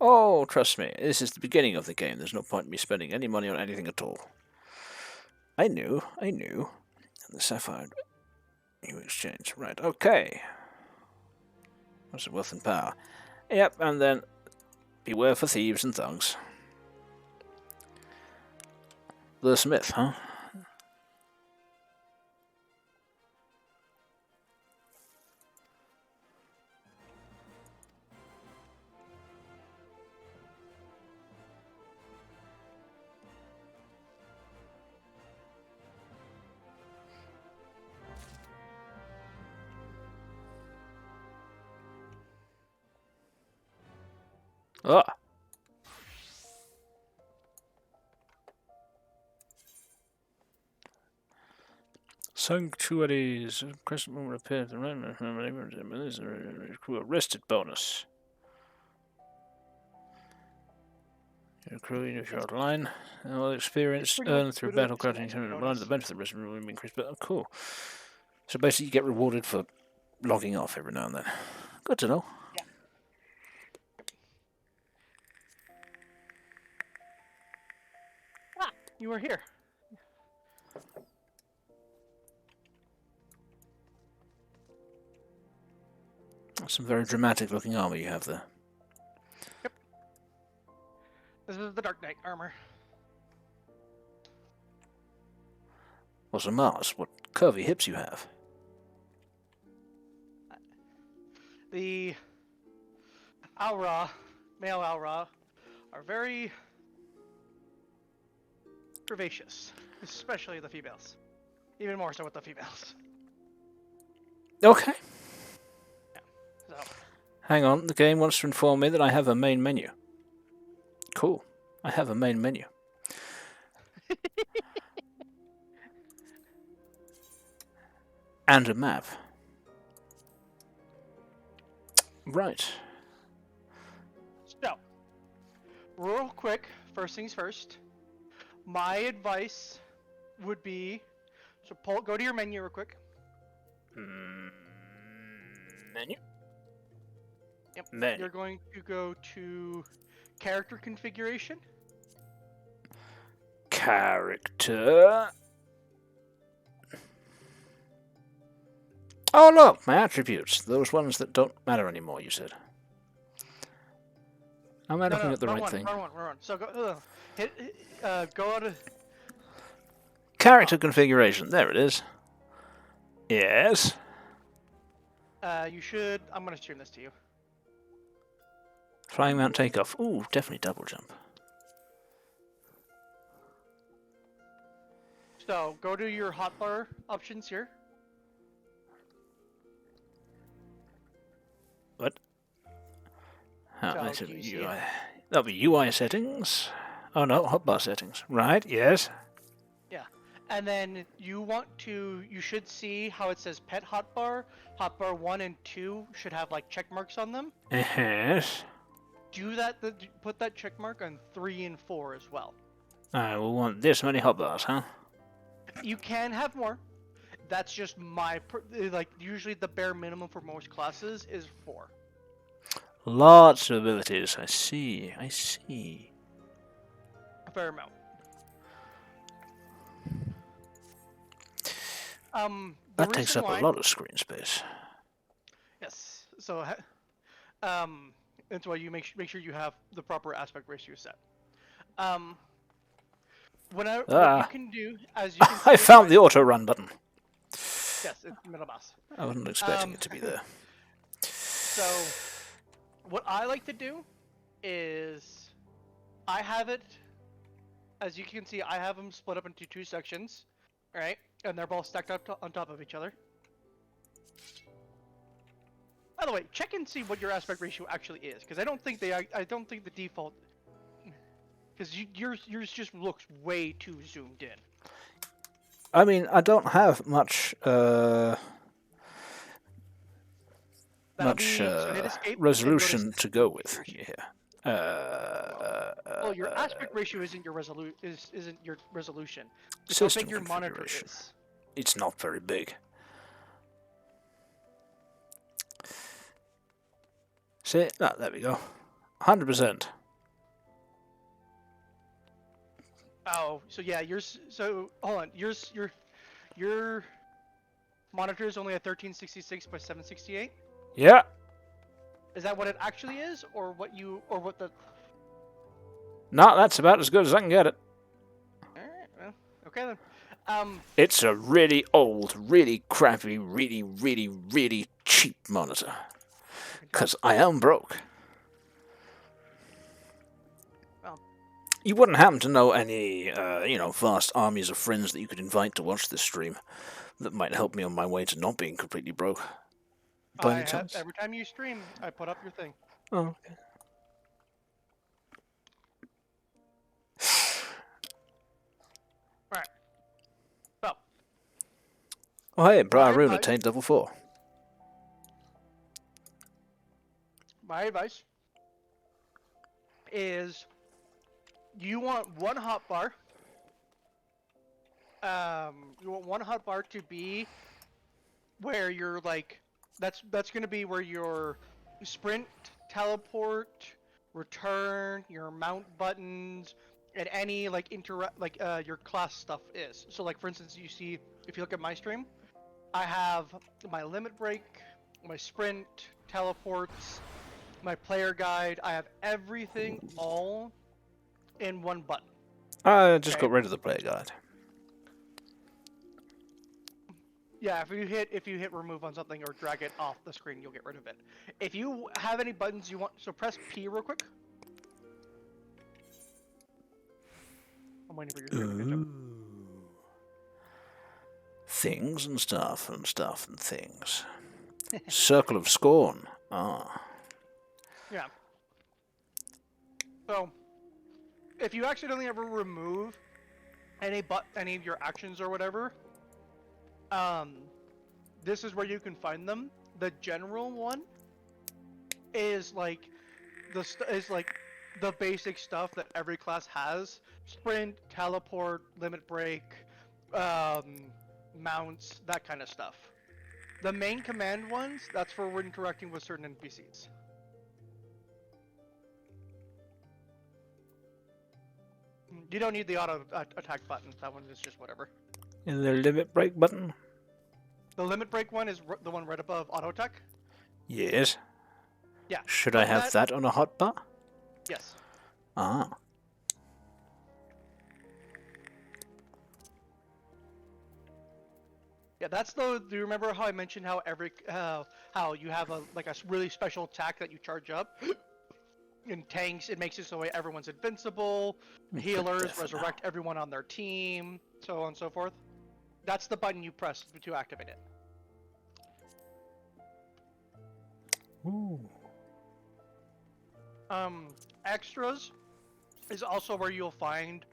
Speaker 1: Oh, trust me. This is the beginning of the game. There's no point in me spending any money on anything at all. I knew. The Sapphire New Exchange. Right, okay. What's it wealth and power? Yep, and then beware for thieves and thugs. The Smith, huh? Ah. Sanctuaries. Crescent Moon repair the crew arrested bonus. Your crew in your short line. All experience earned through battle crafting line the benefit of the rest will be increased. But cool. So basically you get rewarded for logging off every now and then. Good to know.
Speaker 2: Yeah. Ah, you were here.
Speaker 1: Some very dramatic looking armor you have there.
Speaker 2: Yep. This is the Dark Knight armor.
Speaker 1: What's a Mars? What curvy hips you have.
Speaker 2: The Aura, male Aura, are very curvaceous, especially the females. Even more so with the females.
Speaker 1: Okay.
Speaker 2: So.
Speaker 1: Hang on, the game wants to inform me that I have a main menu. Cool. I have a main menu. And a map. Right.
Speaker 2: So, real quick, first things first. My advice would be, so go to your menu real quick.
Speaker 1: Menu?
Speaker 2: Yep.
Speaker 1: Menu.
Speaker 2: You're going to go to character configuration.
Speaker 1: Character. Oh look, my attributes. Those ones that don't matter anymore, you said. Am I looking at the right thing?
Speaker 2: Wrong one. So go, go to...
Speaker 1: Character configuration. There it is. Yes.
Speaker 2: You should... I'm going to stream this to you.
Speaker 1: Flying mount takeoff. Ooh, definitely double jump.
Speaker 2: So, go to your hotbar options here.
Speaker 1: What?
Speaker 2: So,
Speaker 1: UI. That'll be UI settings. Oh no, hotbar settings. Right, yes.
Speaker 2: Yeah. And then you should see how it says pet hotbar. Hotbar 1 and 2 should have like check marks on them.
Speaker 1: Yes.
Speaker 2: Do that, put that check mark on 3 and 4 as well.
Speaker 1: I will want this many hotbars, huh?
Speaker 2: You can have more. That's just usually the bare minimum for most classes is 4.
Speaker 1: Lots of abilities. I see.
Speaker 2: A fair amount.
Speaker 1: That takes up a lot of screen space.
Speaker 2: Yes. So, That's why you make sure you have the proper aspect ratio set. Um, what you
Speaker 1: Ah,
Speaker 2: can do, as you can see
Speaker 1: I
Speaker 2: with
Speaker 1: found
Speaker 2: my
Speaker 1: the auto run button.
Speaker 2: yes, it's middle mouse.
Speaker 1: I wasn't expecting
Speaker 2: Um,
Speaker 1: it to be there.
Speaker 2: so what I like to do is I have it, as you can see, I have them split up into two sections, right? And they're both stacked up on top of each other. By the way, check and see what your aspect ratio actually is, because I don't think the default, because yours just looks way too zoomed in.
Speaker 1: I mean, I don't have much
Speaker 2: That'll be so hit escape and go to.
Speaker 1: resolution to go with here.
Speaker 2: Well, your aspect ratio isn't your isn't your resolution. It's how
Speaker 1: System
Speaker 2: big your monitor
Speaker 1: configuration.
Speaker 2: is.
Speaker 1: It's not very big. See? Ah, there we go. 100%.
Speaker 2: Oh, so yeah, yours. So hold on, your monitor is only a 1366 by 768.
Speaker 1: Yeah.
Speaker 2: Is that what it actually is, or what the?
Speaker 1: No, that's about as good as I can get it.
Speaker 2: Alright, well, okay then.
Speaker 1: It's a really old, really crappy, really, really, really cheap monitor. Because I am broke.
Speaker 2: Well,
Speaker 1: You wouldn't happen to know any, vast armies of friends that you could invite to watch this stream that might help me on my way to not being completely broke? By any chance?
Speaker 2: every time you stream, I put up your thing.
Speaker 1: Oh, okay.
Speaker 2: Alright. Well.
Speaker 1: Oh, hey, Briar
Speaker 2: My
Speaker 1: Rune
Speaker 2: advice-
Speaker 1: attained level 4.
Speaker 2: My advice is you want one hotbar. You want one hotbar to be where you're like that's gonna be where your sprint, teleport, return, your mount buttons, and any like your class stuff is. So like for instance, you see if you look at my stream, I have my limit break, my sprint, teleports, my player guide. I have everything all in one button.
Speaker 1: I just
Speaker 2: Okay.
Speaker 1: got rid of the player guide.
Speaker 2: Yeah, if you hit remove on something or drag it off the screen, you'll get rid of it. If you have any buttons you want, so press P real quick. I'm waiting for your screen to catch up.
Speaker 1: Things and stuff and stuff and things. Circle of Scorn. Ah.
Speaker 2: Yeah. So, if you accidentally ever remove any of your actions or whatever, this is where you can find them. The general one is like the basic stuff that every class has: sprint, teleport, limit break, mounts, that kind of stuff. The main command ones, that's for when interacting with certain NPCs. You don't need the auto attack button. That one is just whatever.
Speaker 1: And the limit break button?
Speaker 2: The limit break one is the one right above auto attack.
Speaker 1: Yes.
Speaker 2: Yeah.
Speaker 1: Should I have that on a hotbar?
Speaker 2: Yes.
Speaker 1: Ah.
Speaker 2: Yeah, that's the. Do you remember how I mentioned how how you have a really special attack that you charge up? In tanks, it makes it so everyone's invincible. Healers resurrect everyone on their team, so on and so forth. That's the button you press to activate it.
Speaker 1: Ooh.
Speaker 2: Extras is also where you'll find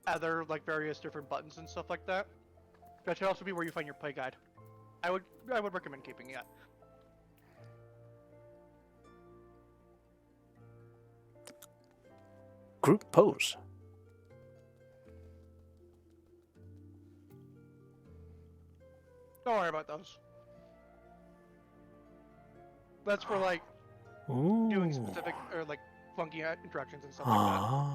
Speaker 2: other various different buttons and stuff like that. That should also be where you find your play guide. I would recommend keeping it.
Speaker 1: Group pose.
Speaker 2: Don't worry about those. That's for
Speaker 1: Ooh.
Speaker 2: doing specific or funky interactions and stuff like that.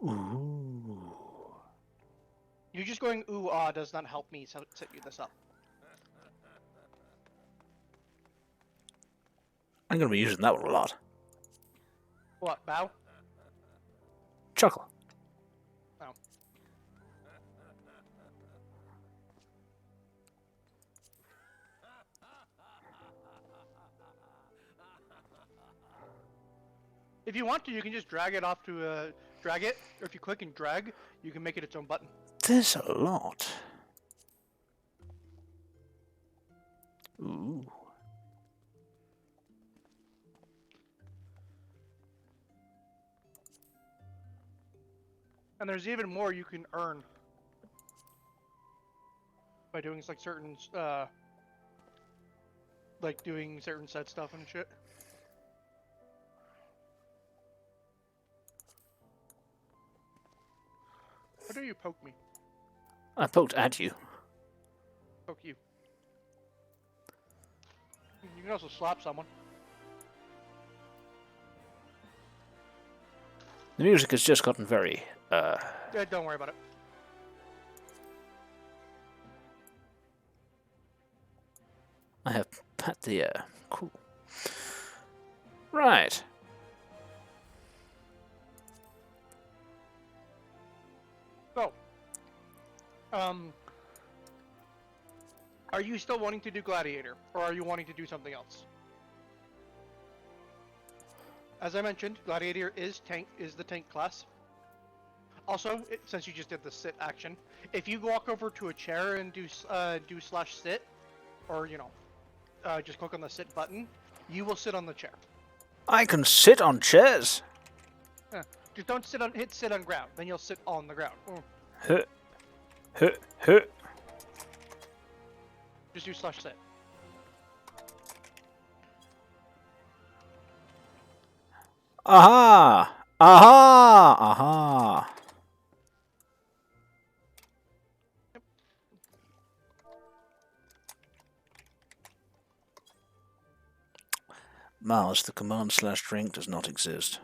Speaker 1: Ooh.
Speaker 2: You just going ooh ah does not help me set you this up.
Speaker 1: I'm going to be using that one a lot.
Speaker 2: What, bow?
Speaker 1: Chuckle.
Speaker 2: Oh. If you want to, you can just drag it off to drag it, or if you click and drag, you can make it its own button.
Speaker 1: There's a lot. Ooh.
Speaker 2: And there's even more you can earn by doing like certain, like doing certain set stuff and shit. How do you poke me?
Speaker 1: I poked at you.
Speaker 2: Poke you. You can also slap someone.
Speaker 1: The music has just gotten very,
Speaker 2: Yeah, don't worry about it.
Speaker 1: I have pat the air. Cool. Right.
Speaker 2: So, are you still wanting to do Gladiator, or are you wanting to do something else? As I mentioned, Gladiator is the tank class. Also, since you just did the sit action, if you walk over to a chair and do /sit, or just click on the sit button, you will sit on the chair.
Speaker 1: I can sit on chairs.
Speaker 2: Just don't hit sit on ground, then you'll sit on the ground.
Speaker 1: Huh. Huh. Huh.
Speaker 2: Just do /sit.
Speaker 1: Aha! Aha! Aha! Mouse, the command /drink does not exist.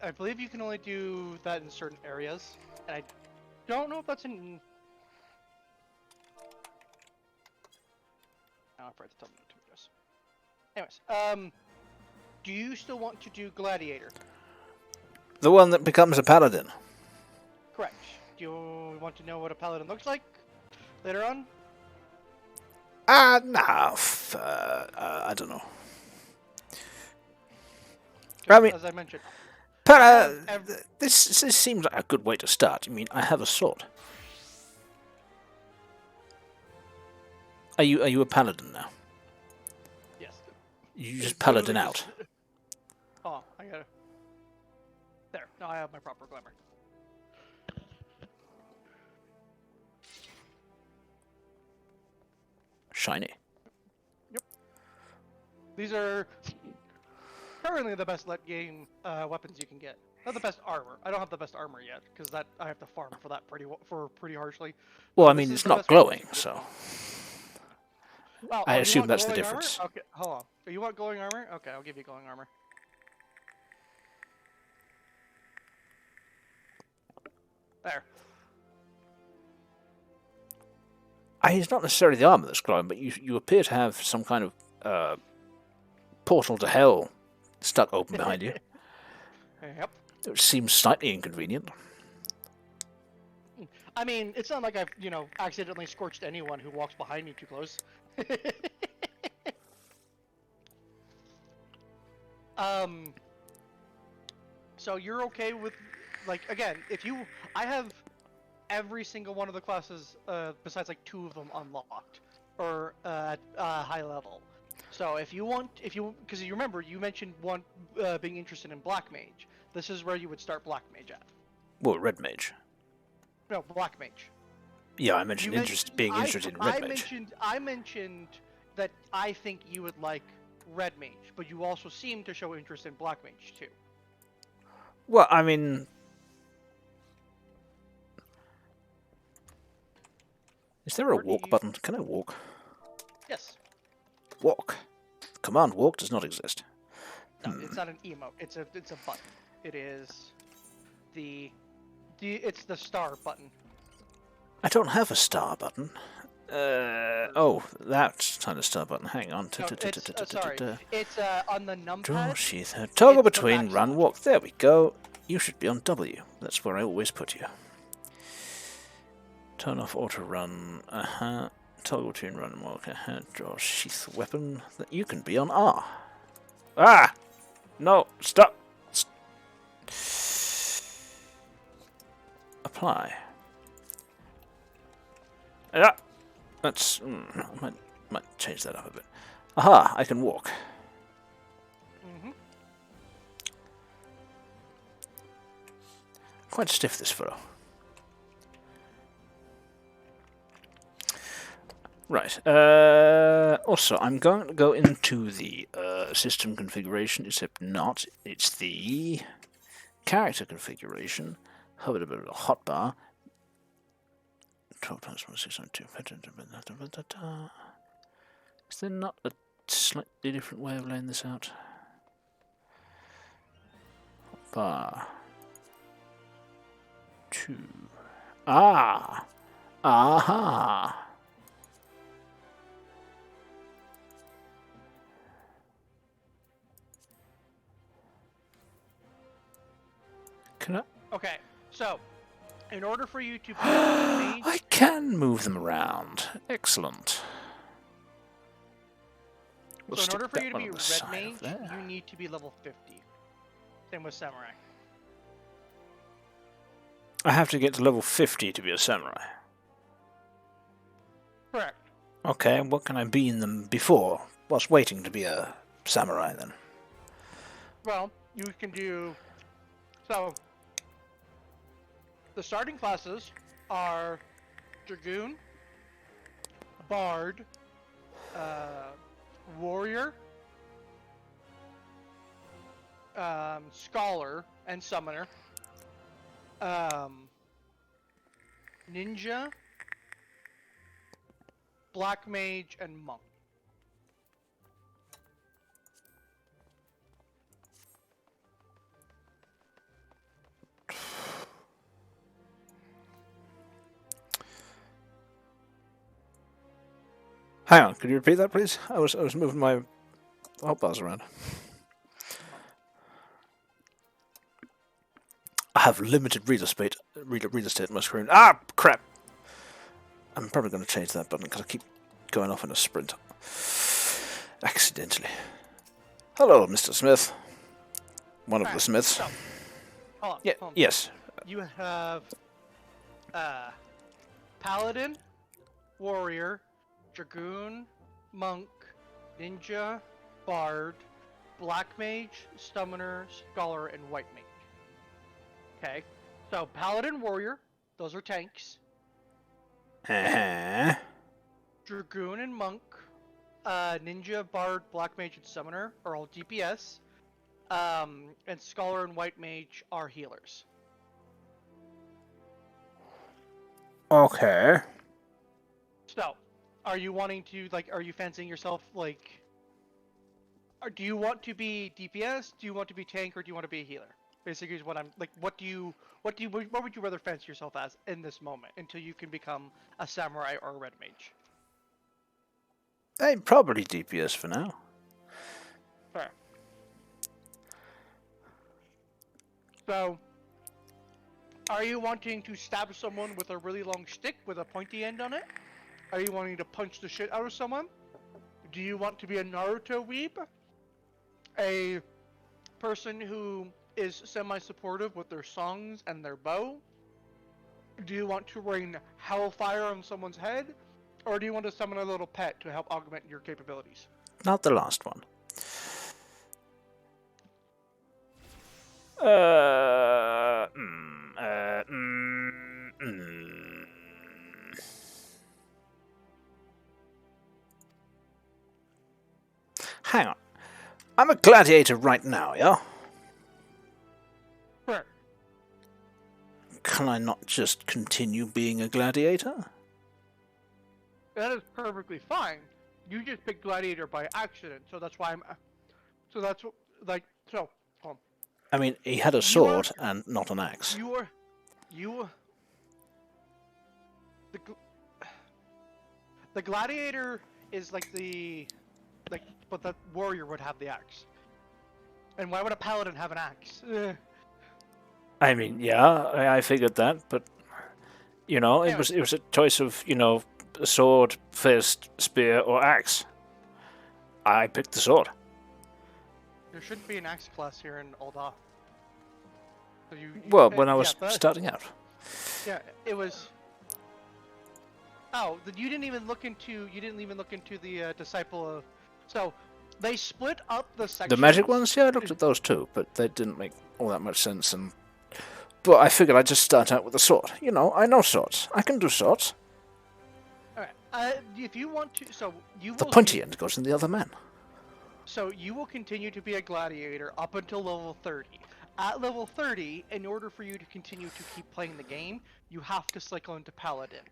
Speaker 2: I believe you can only do that in certain areas, and I don't know if that's in. Oh, I forgot to tell me what it is. Anyways, do you still want to do Gladiator?
Speaker 1: The one that becomes a paladin.
Speaker 2: Correct. Do you want to know what a paladin looks like later on?
Speaker 1: No. I don't know. I mean,
Speaker 2: as I mentioned,
Speaker 1: this seems like a good way to start. I mean, I have a sword. Are you a paladin now?
Speaker 2: Yes.
Speaker 1: You just paladin out.
Speaker 2: Oh, I gotta. There. No, I have my proper glamour.
Speaker 1: Shiny.
Speaker 2: Yep. These are currently the best let game weapons you can get. Not the best armor. I don't have the best armor yet because that I have to farm for that pretty harshly.
Speaker 1: Well, I mean, it's not glowing, so.
Speaker 2: Well,
Speaker 1: I assume that's the
Speaker 2: glowing
Speaker 1: difference.
Speaker 2: Armor? Okay, hold on. You want glowing armor? Okay, I'll give you glowing armor. There.
Speaker 1: It's not necessarily the armor that's glowing, but you appear to have some kind of portal to hell stuck open behind you.
Speaker 2: Yep.
Speaker 1: Which seems slightly inconvenient.
Speaker 2: I mean, it's not like I've, accidentally scorched anyone who walks behind me too close. So you're okay with, again, I have every single one of the classes, besides 2 of them unlocked, or at high level. So because you remember, you mentioned being interested in Black Mage. This is where you would start Black Mage at.
Speaker 1: Well, Red Mage.
Speaker 2: No, Black Mage.
Speaker 1: Yeah, I mentioned being interested in Red Mage.
Speaker 2: I mentioned that I think you would like Red Mage, but you also seem to show interest in Black Mage too.
Speaker 1: Well, I mean, is there a walk button? Can I walk?
Speaker 2: Yes.
Speaker 1: Walk. Command walk does not exist.
Speaker 2: No, it's not an emote. It's a button. It is the It's the star button.
Speaker 1: I don't have a star button. Oh, that kind of star button. Hang on.
Speaker 2: No, it's sorry. It's on the numpad.
Speaker 1: Draw sheath. Toggle
Speaker 2: it's the
Speaker 1: between run,
Speaker 2: backslash.
Speaker 1: walk. There we go. You should be on W. That's where I always put you. Turn off auto run. Toggle between run and walk. Draw sheath weapon. You can be on R. Ah! No, stop. Apply. Yeah. That's. I might change that up a bit. Aha! I can walk. Quite stiff, this fellow. Right. Also, I'm going to go into the system configuration, except not. It's the character configuration. Hover a bit of a hotbar. 12 plus 1602. Is there not a slightly different way of laying this out? Hotbar. 2. Ah! Aha! Can I?
Speaker 2: Okay, so in order for you to be a mage,
Speaker 1: I can move them around. Excellent. We'll
Speaker 2: so in
Speaker 1: stick
Speaker 2: order for
Speaker 1: that
Speaker 2: you to
Speaker 1: one
Speaker 2: be
Speaker 1: on
Speaker 2: a
Speaker 1: the
Speaker 2: red
Speaker 1: side
Speaker 2: mage,
Speaker 1: of there.
Speaker 2: you need to be level 50. Same with samurai.
Speaker 1: I have to get to level 50 to be a samurai.
Speaker 2: Correct.
Speaker 1: Okay, what can I be in them before? Whilst waiting to be a samurai then?
Speaker 2: Well, you can do. So, the starting classes are Dragoon, Bard, Warrior, Scholar, and Summoner, Ninja, Black Mage, and Monk.
Speaker 1: Hang on, could you repeat that, please? I was moving my hotbars around. I have limited reader estate on my screen. Ah, crap! I'm probably going to change that button because I keep going off in a sprint. Accidentally. Hello, Mr. Smith. One of the Smiths.
Speaker 2: So, hold on,
Speaker 1: Yeah.
Speaker 2: hold on.
Speaker 1: Yes.
Speaker 2: You have Paladin, Warrior, Dragoon, Monk, Ninja, Bard, Black Mage, Summoner, Scholar, and White Mage. Okay, so Paladin, Warrior, those are tanks.
Speaker 1: Uh-huh.
Speaker 2: Dragoon and Monk, Ninja, Bard, Black Mage, and Summoner are all DPS. And Scholar and White Mage are healers.
Speaker 1: Okay.
Speaker 2: So, are you wanting to, like, are you fancying yourself, like, or do you want to be DPS, do you want to be tank, or do you want to be a healer? Basically is what I'm, like, what would you rather fancy yourself as in this moment, until you can become a samurai or a red mage?
Speaker 1: I'm probably DPS for now.
Speaker 2: Fair. So, are you wanting to stab someone with a really long stick with a pointy end on it? Are you wanting to punch the shit out of someone? Do you want to be a Naruto weeb? A person who is semi-supportive with their songs and their bow? Do you want to rain hellfire on someone's head? Or do you want to summon a little pet to help augment your capabilities?
Speaker 1: Not the last one. Hang on. I'm a gladiator right now, yeah?
Speaker 2: Sure.
Speaker 1: Can I not just continue being a gladiator?
Speaker 2: That is perfectly fine. You just picked gladiator by accident, so that's why I'm... So that's, like, so...
Speaker 1: I mean, he had a sword and not an axe.
Speaker 2: You are... You the gladiator is like but the warrior would have the axe. And why would a paladin have an axe?
Speaker 1: I mean, yeah, I figured that, but you know, it was a choice of, you know, sword, fist, spear, or axe. I picked the sword.
Speaker 2: There shouldn't be an axe class here in Ul'dah. So
Speaker 1: well, when I was starting out.
Speaker 2: Yeah, it was. Oh, you didn't even look into the disciple of. So, they split up the sections.
Speaker 1: The magic ones, yeah, I looked at those too, but they didn't make all that much sense. But I figured I'd just start out with a sword. You know, I know swords. I can do swords.
Speaker 2: All right. If you want to, so you.
Speaker 1: The pointy end goes in the other man.
Speaker 2: So you will continue to be a gladiator up until level 30. At level 30, in order for you to continue to keep playing the game, you have to cycle into paladin.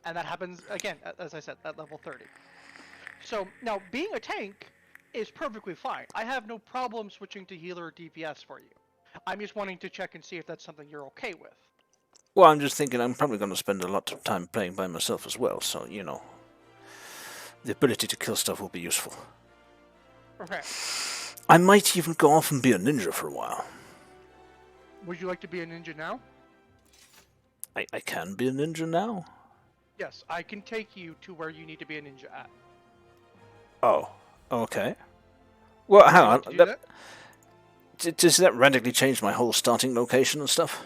Speaker 2: And that happens, again, as I said, at level 30. So, now, being a tank is perfectly fine. I have no problem switching to healer or DPS for you. I'm just wanting to check and see if that's something you're okay with.
Speaker 1: Well, I'm just thinking I'm probably going to spend a lot of time playing by myself as well, so, you know, the ability to kill stuff will be useful.
Speaker 2: Okay.
Speaker 1: I might even go off and be a ninja for a while.
Speaker 2: Would you like to be a ninja now?
Speaker 1: I can be a ninja now?
Speaker 2: Yes, I can take you to where you need to be a ninja at.
Speaker 1: Oh, okay. Well, hang on. Does that radically change my whole starting location and stuff?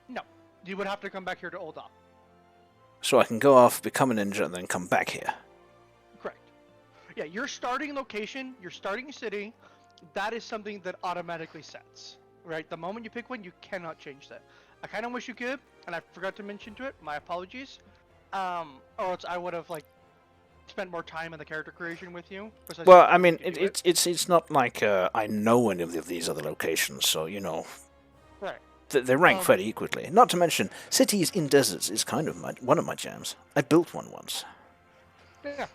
Speaker 2: No. You would have to come back here to Ul'dah.
Speaker 1: So I can go off, become a ninja, and then come back here?
Speaker 2: Correct. Yeah, your starting location, your starting city, that is something that automatically sets. Right? The moment you pick one, you cannot change that. I kind of wish you could, and I forgot to mention to it. My apologies. Or else I would have, like, spent more time in the character creation with you.
Speaker 1: Well, I mean, it's not like I know any of these other locations, so, you know.
Speaker 2: Right.
Speaker 1: They rank fairly equally. Not to mention, cities in deserts is kind of one of my jams. I built one once.
Speaker 2: Yeah.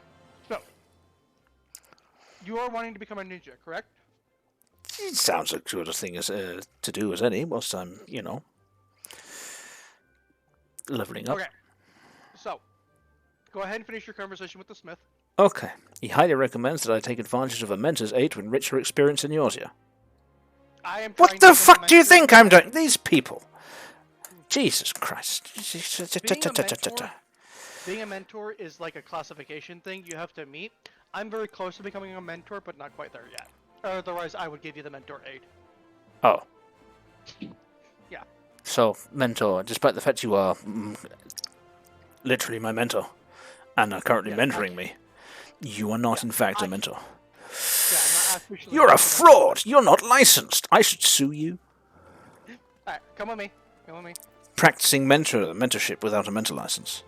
Speaker 2: So, you are wanting to become a ninja, correct?
Speaker 1: It sounds as good a thing as to do as any, whilst I'm, you know, leveling up.
Speaker 2: Okay. So, go ahead and finish your conversation with the smith.
Speaker 1: Okay. He highly recommends that I take advantage of a mentor's aid to enrich her experience in Eorzea. What the fuck do you think I'm doing? These people. Jesus Christ.
Speaker 2: Being a mentor is like a classification thing you have to meet. I'm very close to becoming a mentor, but not quite there yet. Otherwise, I would give you the mentor aid.
Speaker 1: Oh.
Speaker 2: Yeah.
Speaker 1: So, mentor, despite the fact you are literally my mentor, and are currently mentoring me, you are not in fact a mentor.
Speaker 2: Yeah, I'm not
Speaker 1: You're a fraud! You're not licensed! I should sue you.
Speaker 2: Alright, come with me. Come with me.
Speaker 1: Practicing mentorship without a mentor license.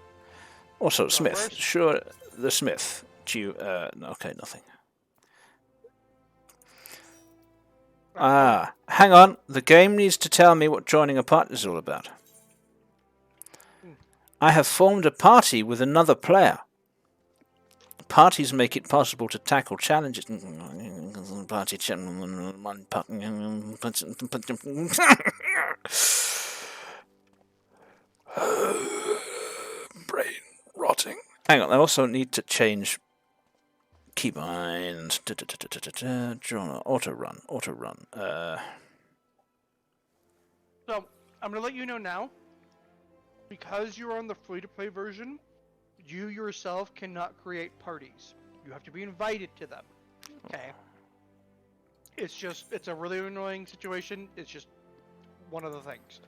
Speaker 1: Also, Smith. Sure, the Smith. Okay, nothing. Hang on. The game needs to tell me what joining a party is all about. I have formed a party with another player. Parties make it possible to tackle challenges. Party brain rotting. Hang on, I also need to change keybind. Auto run.
Speaker 2: So, I'm gonna let you know now. Because you're on the free-to-play version, you yourself cannot create parties. You have to be invited to them. Okay. It's a really annoying situation. It's just one of the things.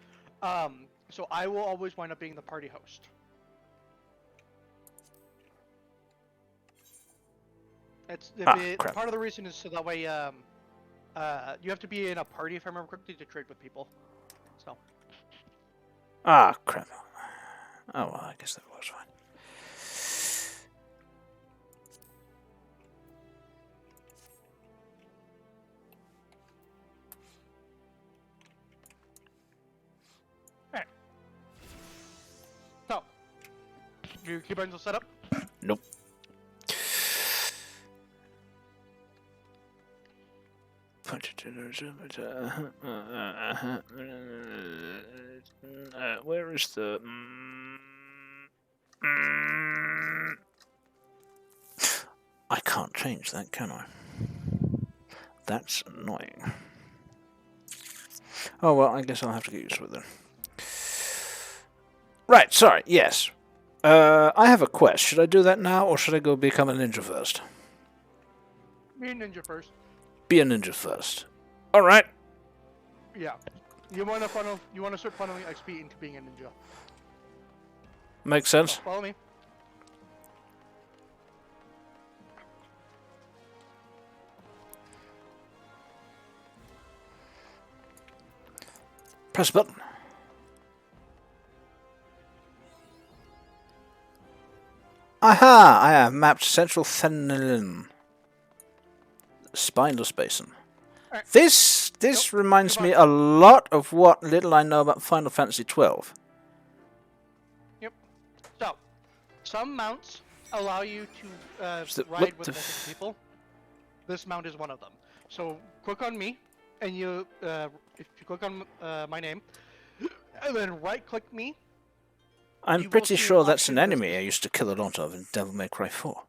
Speaker 2: So I will always wind up being the party host. Part of the reason is so that way, you have to be in a party, if I remember correctly, to trade with people. So.
Speaker 1: Ah, crap. Oh, well, I guess that was fine.
Speaker 2: Alright. So, your keybinds all set up?
Speaker 1: Nope. Punch it. Where is the... I can't change that, can I? That's annoying. Oh, well, I guess I'll have to get used to it then. Right, sorry, yes. I have a quest. Should I do that now, or should I go become a ninja first?
Speaker 2: Be a ninja first.
Speaker 1: Be a ninja first. Alright.
Speaker 2: Yeah. You want to start funneling XP into being a ninja.
Speaker 1: Makes sense.
Speaker 2: So follow me.
Speaker 1: Press a button. Aha! I have mapped Central Fenelin. Spineless Basin.
Speaker 2: Right.
Speaker 1: This reminds me a lot of what little I know about Final Fantasy XII.
Speaker 2: Yep. So, some mounts allow you to ride with multiple people. This mount is one of them. So, click on me, and you, if you click on my name, and then right-click me.
Speaker 1: I'm pretty sure that's an enemy I used to kill a lot of in Devil May Cry 4.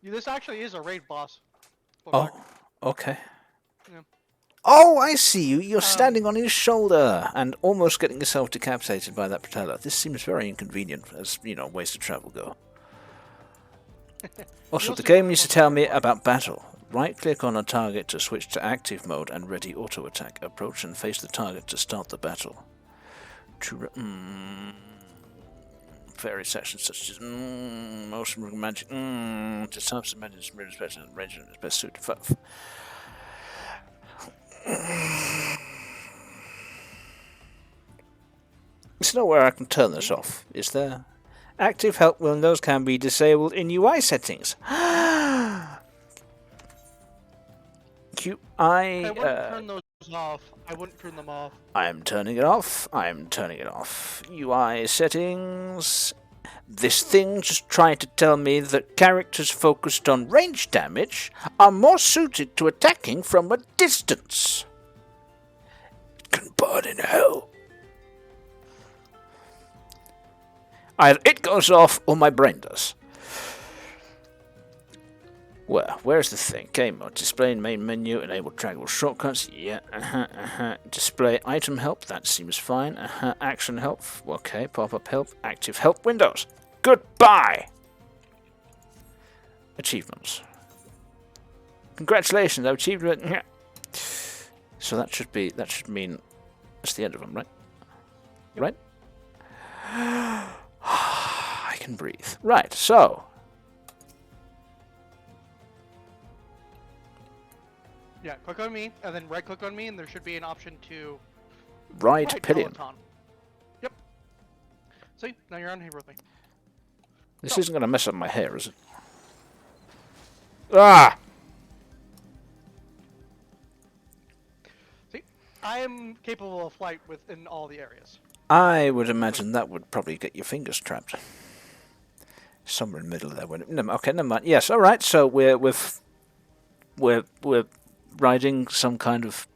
Speaker 2: This actually is a raid boss.
Speaker 1: Oh, okay.
Speaker 2: Yeah.
Speaker 1: Oh, I see you. You're standing on his shoulder and almost getting yourself decapitated by that propeller. This seems very inconvenient as, ways to travel go. Also, the game used to tell me about battle. Right-click on a target to switch to active mode and ready auto-attack. Approach and face the target to start the battle. Fairy sections such as motion magic. Just types of magic is better than range and is best suited for. There's nowhere I can turn this off, is there? Active help windows can be disabled in UI settings.
Speaker 2: I wouldn't turn those off. I wouldn't turn them off.
Speaker 1: I'm turning it off. I'm turning it off. UI settings. This thing just trying to tell me that characters focused on range damage are more suited to attacking from a distance. It can burn in hell. Either it goes off or my brain does. Well, where's the thing? Game mode. Display in main menu. Enable trackable shortcuts. Yeah. Display item help. That seems fine. Action help. Okay. Pop-up help. Active help windows. Goodbye. Achievements. Congratulations. I've achieved it. So that should mean that's the end of them, right?
Speaker 2: Yep.
Speaker 1: Right? I can breathe. Right. So.
Speaker 2: Yeah, click on me, and then right-click on me, and there should be an option to...
Speaker 1: Ride Pillion.
Speaker 2: Peloton. Yep. See? Now you're on here with me.
Speaker 1: This isn't going to mess up my hair, is it? Ah!
Speaker 2: See? I am capable of flight within all the areas.
Speaker 1: I would imagine that would probably get your fingers trapped. Somewhere in the middle there. Okay, never mind. Yes, all right. So we're riding some kind of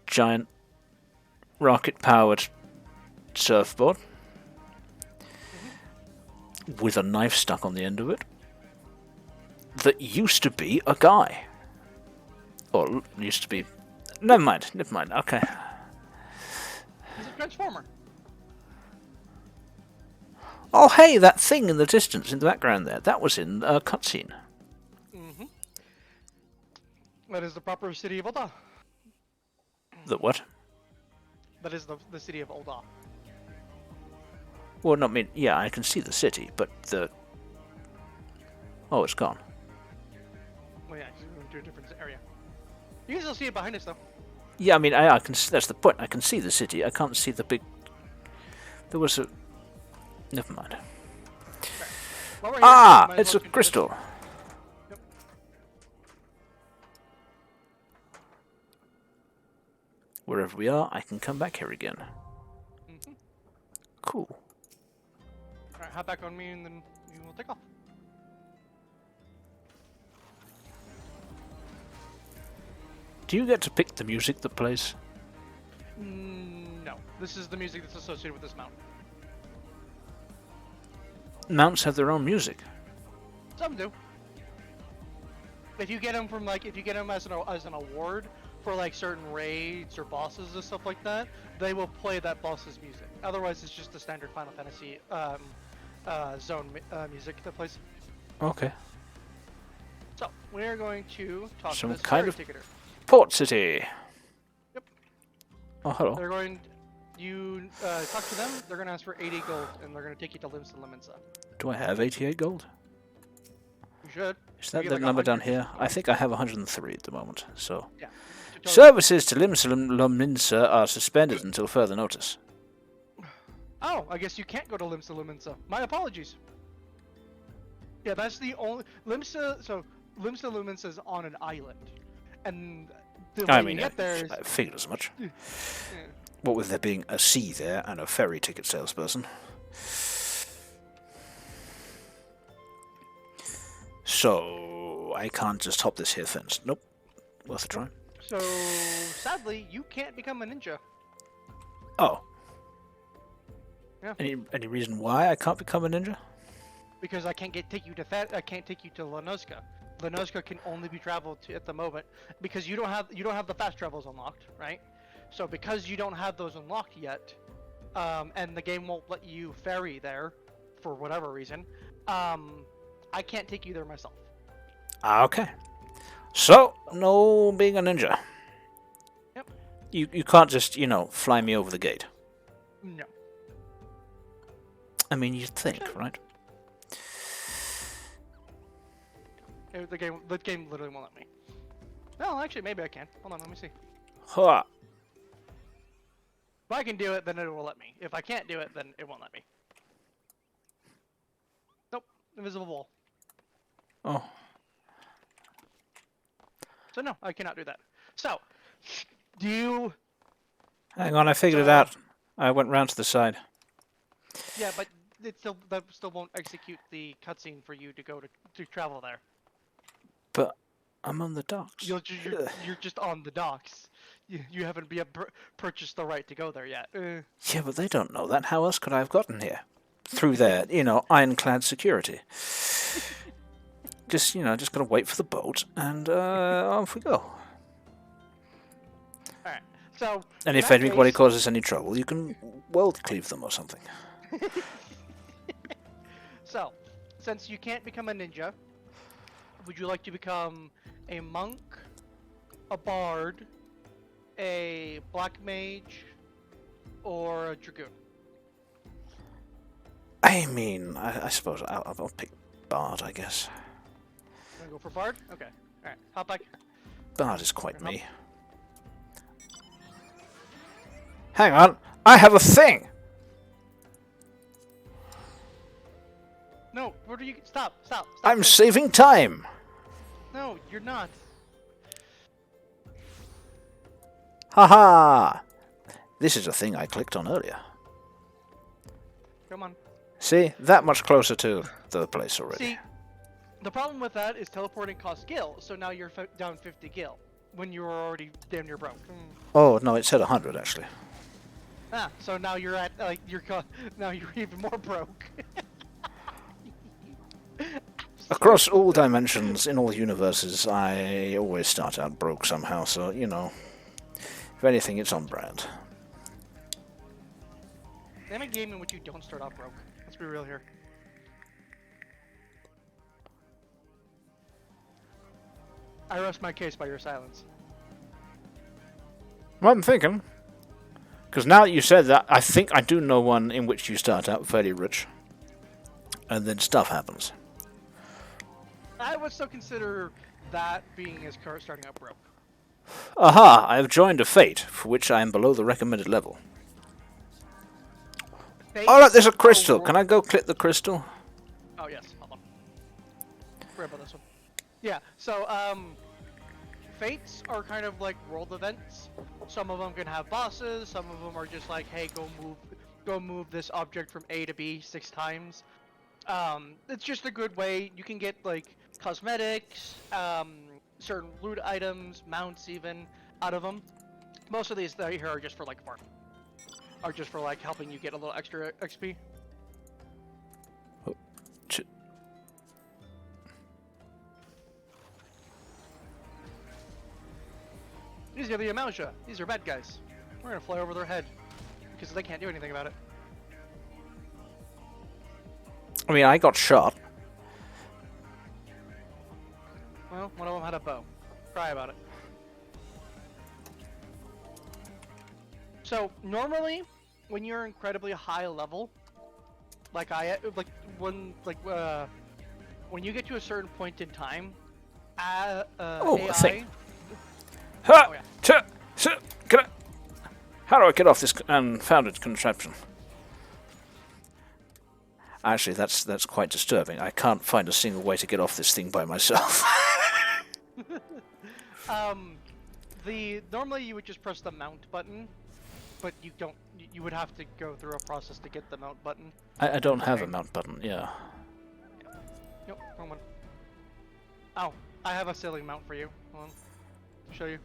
Speaker 1: giant rocket-powered surfboard with a knife stuck on the end of it that used to be a guy. Or used to be... Never mind, okay.
Speaker 2: He's a transformer.
Speaker 1: Oh, hey, that thing in the distance, in the background there, that was in a cutscene.
Speaker 2: Mm-hmm. That is the proper city of Ul'dah.
Speaker 1: The what?
Speaker 2: That is the city of Ul'dah.
Speaker 1: Well, no, I mean, yeah, I can see the city, but the... Oh, it's gone.
Speaker 2: Well, yeah, it's going to a different area. You can still see it behind us, though.
Speaker 1: Yeah, I mean, I can. That's the point. I can see the city. I can't see the big... There was a... Never mind.
Speaker 2: Well,
Speaker 1: Ah, it's a crystal.
Speaker 2: Yep.
Speaker 1: Wherever we are, I can come back here again.
Speaker 2: Mm-hmm.
Speaker 1: Cool.
Speaker 2: Alright, hop back on me and then we will take off.
Speaker 1: Do you get to pick the music that plays?
Speaker 2: No. This is the music that's associated with this mount.
Speaker 1: Mounts have their own music.
Speaker 2: Some do. If you get them from like, if you get them as an award for like certain raids or bosses and stuff like that, they will play that boss's music. Otherwise, it's just the standard Final Fantasy zone music that plays.
Speaker 1: Okay.
Speaker 2: So we're going to talk to
Speaker 1: Some
Speaker 2: this
Speaker 1: kind of
Speaker 2: ticketer.
Speaker 1: port city.
Speaker 2: Yep.
Speaker 1: Oh, hello.
Speaker 2: They're going. You talk to them. They're going to ask for 80 gold, and they're going to take you to Limsa Limensa.
Speaker 1: Do I have 88 gold?
Speaker 2: You should.
Speaker 1: Is that
Speaker 2: You
Speaker 1: the
Speaker 2: get like
Speaker 1: number down
Speaker 2: 100.
Speaker 1: here? I think I have 103 at the moment. So
Speaker 2: Yeah.
Speaker 1: services to Limsa are suspended until further notice.
Speaker 2: Oh, I guess you can't go to Limsa Limensa. My apologies. Yeah, that's the only Limsa. So Limsa Limensa is on an island, and the way
Speaker 1: I
Speaker 2: you
Speaker 1: mean,
Speaker 2: get there is.
Speaker 1: I figured as much.
Speaker 2: Yeah.
Speaker 1: What with there being a sea there and a ferry ticket salesperson. So I can't just hop this here fence. Nope. Worth a try.
Speaker 2: So sadly, you can't become a ninja.
Speaker 1: Oh.
Speaker 2: Yeah.
Speaker 1: Any reason why I can't become a ninja?
Speaker 2: Because I can't take you to I can't take you to Lenoska. Lenoska can only be traveled to at the moment because you don't have the fast travels unlocked, right? So because you don't have those unlocked yet, and the game won't let you ferry there for whatever reason, I can't take you there myself.
Speaker 1: Okay. So, no being a ninja.
Speaker 2: Yep.
Speaker 1: You can't just, fly me over the gate.
Speaker 2: No.
Speaker 1: I mean, you'd think, right?
Speaker 2: The game literally won't let me. No, actually, maybe I can. Hold on, let me see.
Speaker 1: Huh.
Speaker 2: If I can do it, then it will let me. If I can't do it, then it won't let me. Nope, invisible wall.
Speaker 1: Oh.
Speaker 2: So no, I cannot do that. So, do you...
Speaker 1: Hang on, I figured it out. I went round to the side.
Speaker 2: Yeah, but that still won't execute the cutscene for you to go to travel there.
Speaker 1: But I'm on the docks.
Speaker 2: You're just on the docks. You haven't purchased the right to go there yet.
Speaker 1: Yeah, but they don't know that. How else could I have gotten here? Through their, ironclad security. Just gotta wait for the boat, and off we go.
Speaker 2: Alright, so...
Speaker 1: And if anybody causes any trouble, you can world cleave them or something.
Speaker 2: So, since you can't become a ninja, would you like to become a monk, a bard, a black mage, or a dragoon?
Speaker 1: I mean, I suppose I'll pick bard, I guess.
Speaker 2: Gonna go for bard? Okay. Alright, hop back.
Speaker 1: Bard is quite me. Hang on, I have a thing!
Speaker 2: No, where do you... Stop.
Speaker 1: I'm saving time!
Speaker 2: No, you're not.
Speaker 1: Haha! This is a thing I clicked on earlier.
Speaker 2: Come on.
Speaker 1: See? That much closer to the place already.
Speaker 2: See, the problem with that is teleporting costs gil, so now you're down 50 gil when you were already damn near broke.
Speaker 1: Oh, no, it said 100, actually.
Speaker 2: Ah, so now you're at, now you're even more broke.
Speaker 1: Across all dimensions, in all universes, I always start out broke somehow, so, if anything, it's on brand.
Speaker 2: Name a game in which you don't start off broke. Let's be real here. I rest my case by your silence.
Speaker 1: Well, I'm thinking, because now that you said that, I think I do know one in which you start out fairly rich, and then stuff happens.
Speaker 2: I would still consider that being as starting out broke.
Speaker 1: Aha! I have joined a fate, for which I am below the recommended level. Oh look, there's a crystal! Can I go click the crystal?
Speaker 2: Oh yes, hold on. Forgot about this one. Yeah, so fates are kind of like world events. Some of them can have bosses, some of them are just like, hey, go move this object from A to B 6 times. It's just a good way. You can get like cosmetics, certain loot items, mounts even, out of them. Most of these here are just for like farm. Are just for like helping you get a little extra XP.
Speaker 1: Oh,
Speaker 2: These are the Amalja. These are bad guys. We're gonna fly over their head because they can't do anything about it.
Speaker 1: I mean, I got shot.
Speaker 2: Well, one of them had a bow. Cry about it. So normally, when you're incredibly high level, like when you get to a certain point in time,
Speaker 1: Oh,
Speaker 2: AI.
Speaker 1: a thing. Ha!
Speaker 2: Oh, yeah.
Speaker 1: Can I... How do I get off this unfounded contraption? Actually, that's quite disturbing. I can't find a single way to get off this thing by myself.
Speaker 2: Normally you would just press the mount button, but you don't. You would have to go through a process to get the mount button.
Speaker 1: I don't have a mount button. Yeah.
Speaker 2: Nope, wrong one. Oh, I have a silly mount for you. Hold on, show you.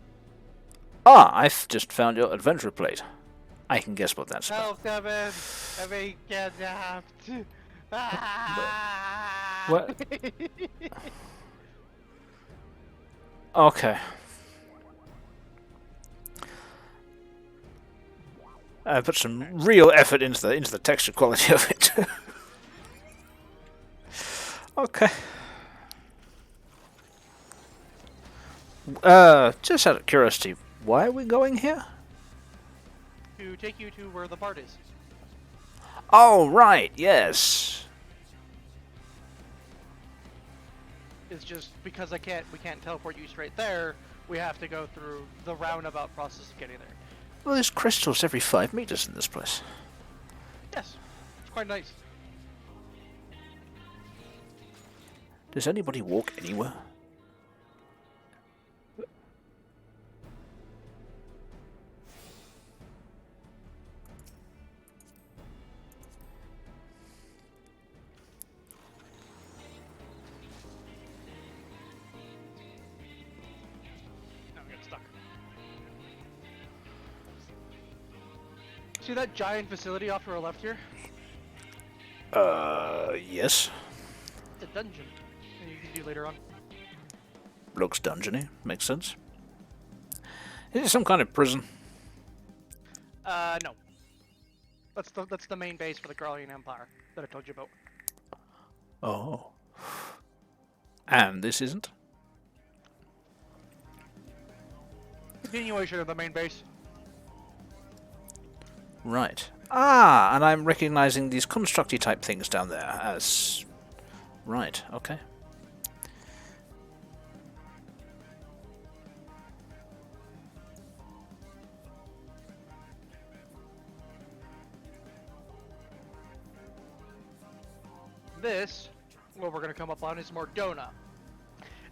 Speaker 1: Ah, I've just found your adventure plate. I can guess what that's about.
Speaker 2: Help, Devin! I'm being kidnapped.
Speaker 1: What? Okay. I put some real effort into the texture quality of it. Okay. Just out of curiosity, why are we going here?
Speaker 2: To take you to where the Bard is.
Speaker 1: Oh, right, yes.
Speaker 2: It's just because we can't teleport you straight there. We have to go through the roundabout process of getting there.
Speaker 1: Well, there's crystals every 5 meters in this place.
Speaker 2: Yes, it's quite nice.
Speaker 1: Does anybody walk anywhere?
Speaker 2: See that giant facility off to our left here?
Speaker 1: Yes.
Speaker 2: It's a dungeon that you can do later on.
Speaker 1: Looks dungeony. Makes sense. Is it some kind of prison?
Speaker 2: No. That's the main base for the Garlean Empire that I told you about.
Speaker 1: Oh. And this isn't?
Speaker 2: Continuation of the main base.
Speaker 1: Right. Ah, and I'm recognizing these constructy type things down there as... Right, okay.
Speaker 2: This, what we're going to come up on, is Mordona.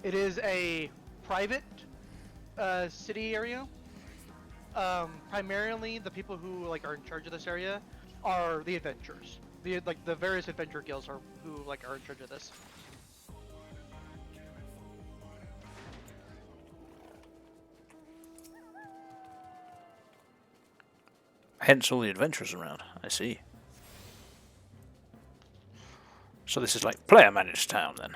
Speaker 2: It is a private city area. Primarily, the people who are in charge of this area are the adventurers. The various adventure guilds are in charge of this.
Speaker 1: Hence all the adventurers around. I see. So this is like player-managed town, then?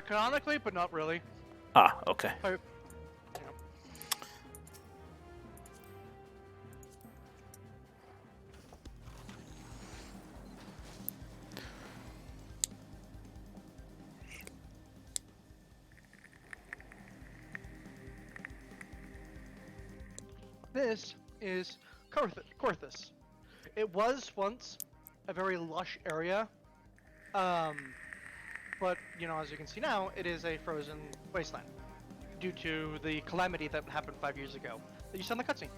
Speaker 2: Canonically, but not really.
Speaker 1: Ah, okay.
Speaker 2: This is Corthus. It was once a very lush area, but as you can see now, it is a frozen wasteland due to the calamity that happened 5 years ago that you saw in the cutscene.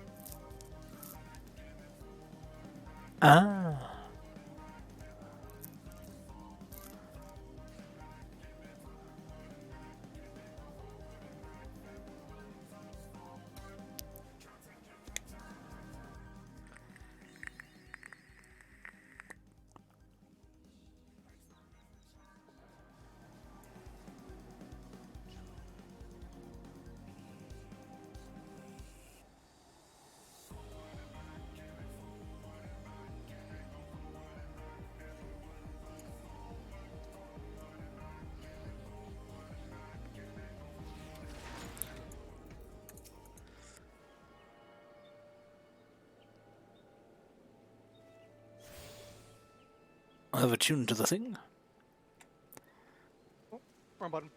Speaker 1: Ah. have attuned to the thing.
Speaker 2: Oh, wrong button.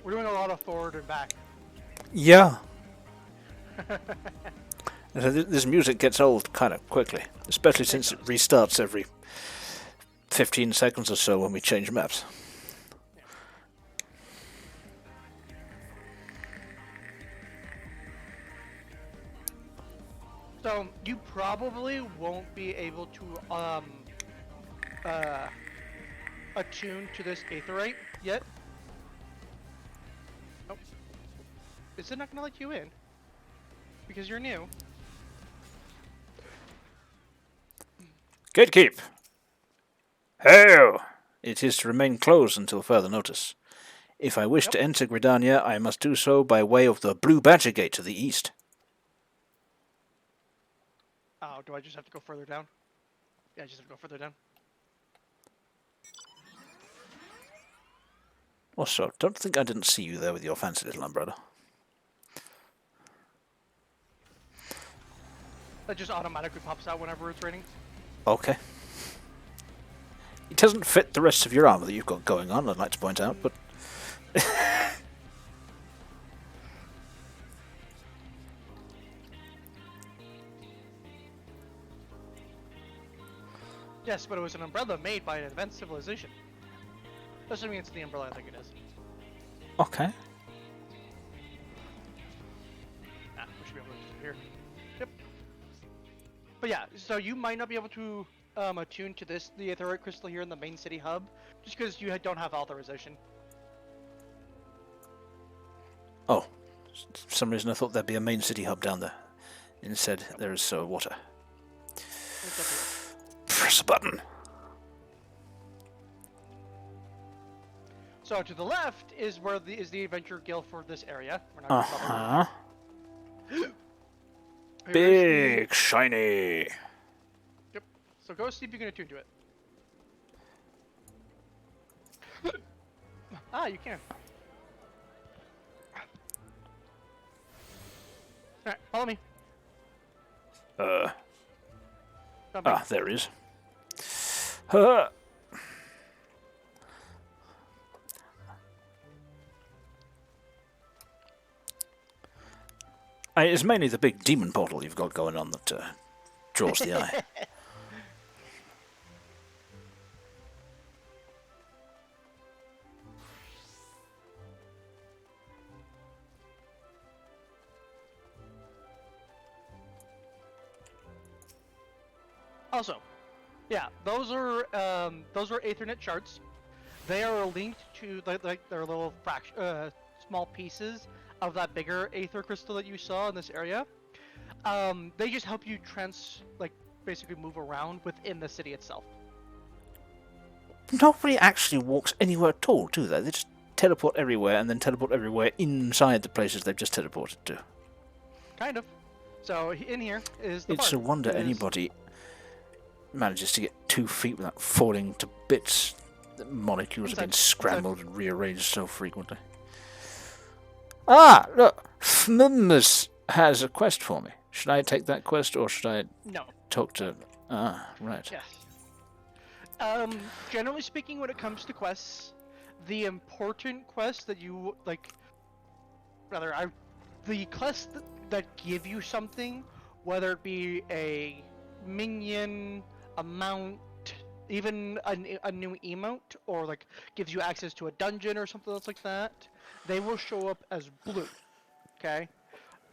Speaker 2: We're doing a lot of forward and back.
Speaker 1: Yeah. This music gets old kind of quickly, especially since it restarts every 15 seconds or so when we change maps.
Speaker 2: So you probably won't be able to attune to this aetheryte yet. Oh, is it not gonna let you in? Because you're new.
Speaker 1: Gatekeep! Hail! It is to remain closed until further notice. If I wish to enter Gridania, I must do so by way of the Blue Badger Gate to the east.
Speaker 2: Oh, do I just have to go further down? Yeah, I just have to go further down.
Speaker 1: Also, don't think I didn't see you there with your fancy little umbrella.
Speaker 2: That just automatically pops out whenever it's raining.
Speaker 1: Okay. It doesn't fit the rest of your armor that you've got going on, I'd like to point out, but...
Speaker 2: Yes, but it was an umbrella made by an advanced civilization. Doesn't mean it's the umbrella I think it is.
Speaker 1: Okay.
Speaker 2: We should be able to just here. Yep. But yeah, so you might not be able to attune to the aetheryte crystal here in the main city hub, just because you don't have authorization.
Speaker 1: Oh. For some reason I thought there'd be a main city hub down there. Instead, there is water. Press a button.
Speaker 2: So to the left is where is the adventure guild for this area.
Speaker 1: Big, shiny.
Speaker 2: Yep. So go see if you can attune to it. You can. Alright, follow me.
Speaker 1: There is. It's mainly the big demon portal you've got going on that draws the eye.
Speaker 2: Also, yeah, those are Ethernet charts. They are linked to like their little small pieces of that bigger aether crystal that you saw in this area. They just help you basically move around within the city itself.
Speaker 1: Nobody actually walks anywhere at all, do they? They just teleport everywhere and then teleport everywhere inside the places they've just teleported to.
Speaker 2: Kind of. So in here is the
Speaker 1: It's a wonder anybody manages to get 2 feet without falling to bits. The molecules have been scrambled and rearranged so frequently. Ah, look! Fmms has a quest for me. Should I take that quest or should I talk to... Ah, right.
Speaker 2: Yes. Generally speaking, when it comes to quests, the important quests that you, the quests that give you something, whether it be a minion, a mount, even a new emote, or gives you access to a dungeon or something else like that, they will show up as blue. Okay?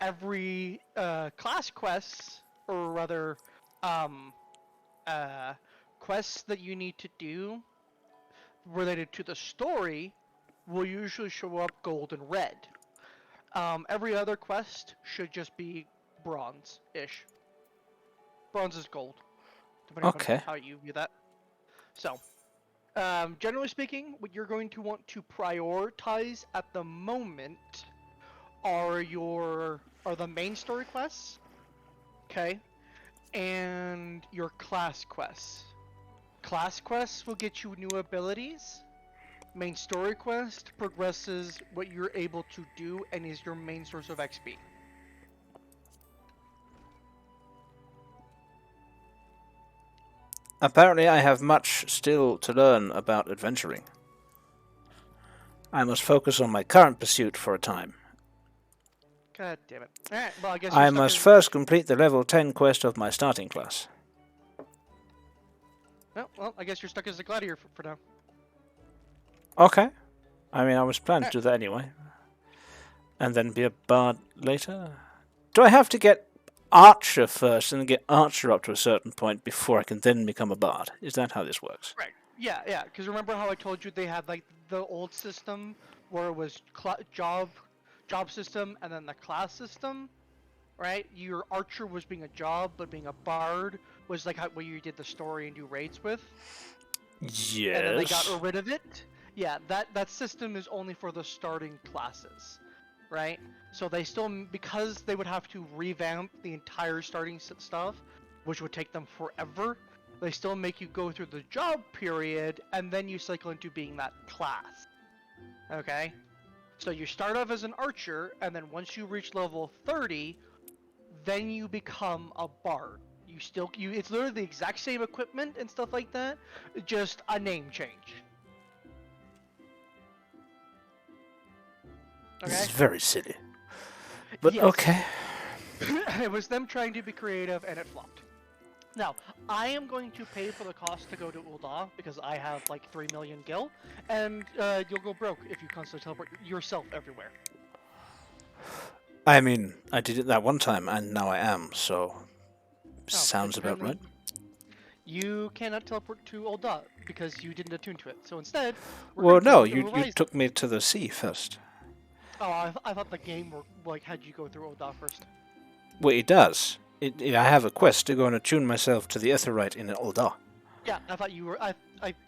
Speaker 2: Every class quests, or rather, quests that you need to do related to the story will usually show up gold and red. Every other quest should just be bronze-ish. Bronze is gold, depending on how you view that. So, generally speaking, what you're going to want to prioritize at the moment are the main story quests. Okay, and your class quests. Class quests will get you new abilities. Main story quest progresses what you're able to do and is your main source of XP.
Speaker 1: Apparently I have much still to learn about adventuring. I must focus on my current pursuit for a time.
Speaker 2: God damn it. Alright, well I guess
Speaker 1: I must first complete the level 10 quest of my starting class.
Speaker 2: Oh, well, I guess you're stuck as a gladiator for now.
Speaker 1: Okay. I mean, I was planning to do that anyway. And then be a bard later? Do I have to get archer first and get archer up to a certain point before I can then become a bard? Is that how this works?
Speaker 2: Right. Yeah, because remember how I told you they had like the old system where it was job system and then the class system, right? Your archer was being a job, but being a bard was like where you did the story and do raids with.
Speaker 1: Yes.
Speaker 2: And then they got rid of it. Yeah, that system is only for the starting classes, right? So they still, because they would have to revamp the entire starting stuff, which would take them forever, they still make you go through the job period and then you cycle into being that class. Okay? So you start off as an archer, and then once you reach level 30, then you become a bard. It's literally the exact same equipment and stuff like that, just a name change. Okay?
Speaker 1: This is very silly. But
Speaker 2: yes.
Speaker 1: okay.
Speaker 2: It was them trying to be creative, and it flopped. Now, I am going to pay for the cost to go to Ul'dah, because I have like 3 million gil, and you'll go broke if you constantly teleport yourself everywhere.
Speaker 1: I mean, I did it that one time, and now I am, so... sounds about right.
Speaker 2: You cannot teleport to Ul'dah, because you didn't attune to it. So instead...
Speaker 1: Well, no, you took me to the sea first.
Speaker 2: Oh, I thought the game had you go through Ul'dah first.
Speaker 1: Well, it does. I have a quest to go and attune myself to the Aetheryte in Ul'dah.
Speaker 2: Yeah, I thought you were. I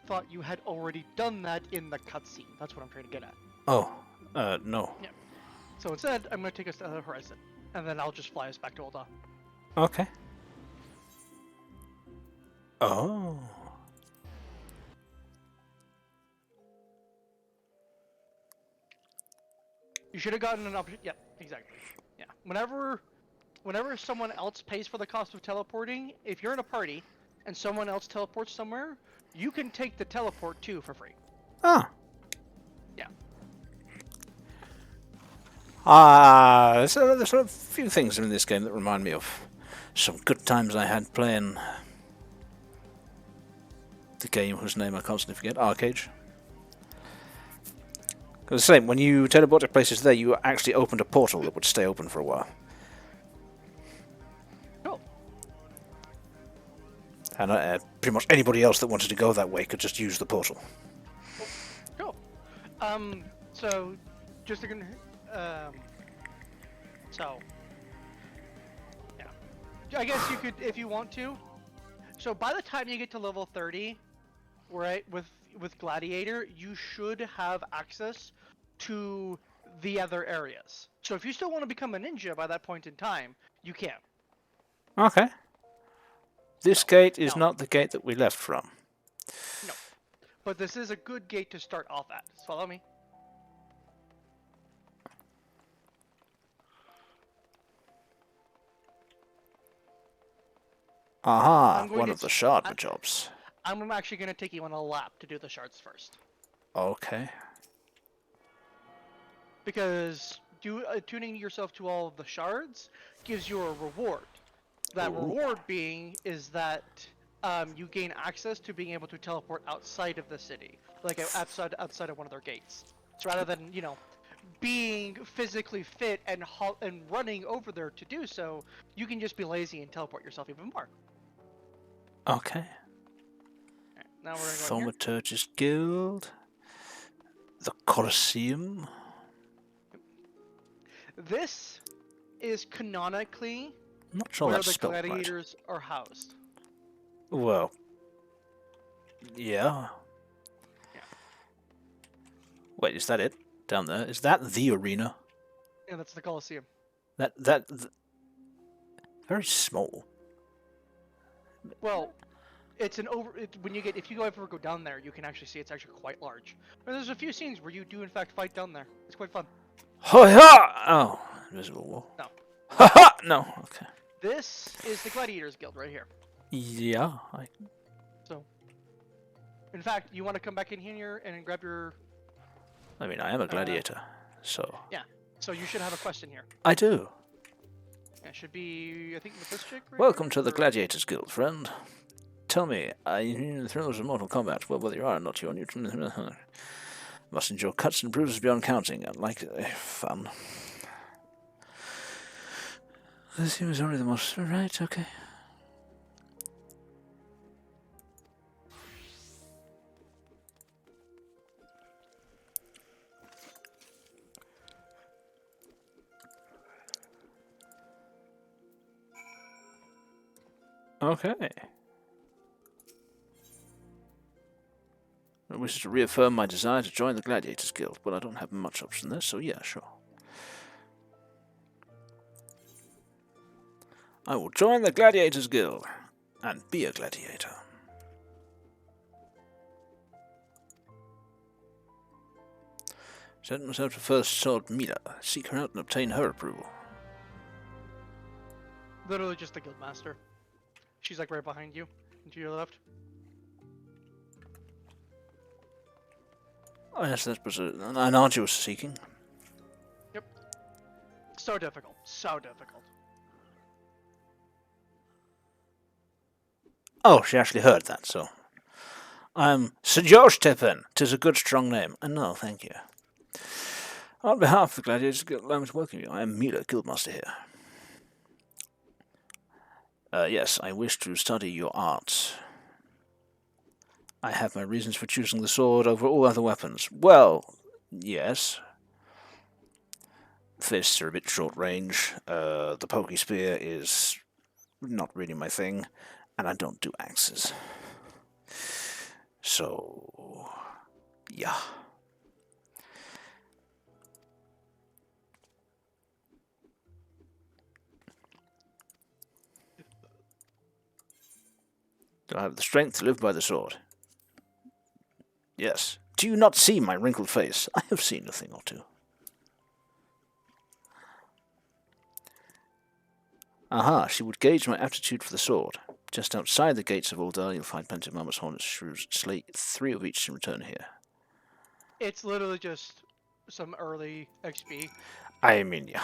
Speaker 2: thought you had already done that in the cutscene. That's what I'm trying to get at.
Speaker 1: Oh, no.
Speaker 2: Yeah. So instead, I'm going to take us to the horizon, and then I'll just fly us back to Ul'dah.
Speaker 1: Okay. Oh.
Speaker 2: You should have gotten an option. Yep, exactly. Yeah. Whenever someone else pays for the cost of teleporting, if you're in a party and someone else teleports somewhere, you can take the teleport too for free.
Speaker 1: Ah.
Speaker 2: Yeah.
Speaker 1: There's a few things in this game that remind me of some good times I had playing the game whose name I constantly forget, Arcade. Because the same, when you teleport to places there, you actually opened a portal that would stay open for a while.
Speaker 2: Cool.
Speaker 1: And pretty much anybody else that wanted to go that way could just use the portal.
Speaker 2: Cool. So, just to so, yeah. I guess you could, if you want to. So by the time you get to level 30, right, with Gladiator, you should have access to the other areas. So if you still want to become a ninja by that point in time, you can.
Speaker 1: Okay. This gate is not the gate that we left from.
Speaker 2: No. But this is a good gate to start off at. So follow me.
Speaker 1: Aha, one of the shard jobs.
Speaker 2: I'm actually going to take you on a lap to do the shards first.
Speaker 1: Okay.
Speaker 2: Because tuning yourself to all of the shards gives you a reward. That reward is that you gain access to being able to teleport outside of the city, like outside of one of their gates. So rather than being physically fit and running over there to do so, you can just be lazy and teleport yourself even more.
Speaker 1: Okay.
Speaker 2: Right, now we're going to go
Speaker 1: Thaumaturgist Guild. The Colosseum.
Speaker 2: This is canonically
Speaker 1: I'm not sure
Speaker 2: where
Speaker 1: that's
Speaker 2: the
Speaker 1: spelled
Speaker 2: gladiators are housed.
Speaker 1: Well, yeah. Wait, is that it? Down there? Is that the arena?
Speaker 2: Yeah, that's the Colosseum.
Speaker 1: That very small.
Speaker 2: Well, it's an over. When you get, if you ever go down there, you can actually see it's actually quite large. And there's a few scenes where you do in fact fight down there. It's quite fun.
Speaker 1: Ha! Oh, invisible wall.
Speaker 2: No.
Speaker 1: Ha ha! No. Okay.
Speaker 2: This is the Gladiators Guild right here.
Speaker 1: Yeah.
Speaker 2: So, in fact, you want to come back in here and grab your.
Speaker 1: I mean, I am a gladiator, so.
Speaker 2: Yeah. So you should have a quest in here.
Speaker 1: I do.
Speaker 2: Yeah, it should be, I think, with this chick. Right
Speaker 1: Welcome
Speaker 2: here,
Speaker 1: to the
Speaker 2: or-
Speaker 1: Gladiators Guild, friend. Tell me, are you in the thrills of mortal combat? Well, whether you are or not, you are new to... Must endure cuts and bruises beyond counting. Unlike fun. This seems only the most... Right, okay. Okay. I wish to reaffirm my desire to join the Gladiators Guild. Well, I don't have much option there, so yeah, sure. I will join the Gladiators Guild and be a gladiator. Send myself to First Sword Mila. Seek her out and obtain her approval.
Speaker 2: Literally just the guild master. She's like right behind you, and to your left.
Speaker 1: Oh yes, that was an arduous seeking.
Speaker 2: Yep. So difficult. So difficult.
Speaker 1: Oh, she actually heard that, so... I'm Sir George Tippin. 'Tis a good, strong name. No, thank you. On behalf of the Gladiators Guild, allow me to welcome you. I am Mila, Guildmaster here. Yes, I wish to study your arts. I have my reasons for choosing the sword over all other weapons. Well, yes. Fists are a bit short range. The pokey spear is not really my thing. And I don't do axes. So, yeah. Do I have the strength to live by the sword? Yes. Do you not see my wrinkled face? I have seen a thing or two. Aha, she would gauge my aptitude for the sword. Just outside the gates of Uldar, you'll find plenty of mammoths, hornets, shrews. Slay 3 of each and return here.
Speaker 2: It's literally just some early XP.
Speaker 1: I mean, yeah,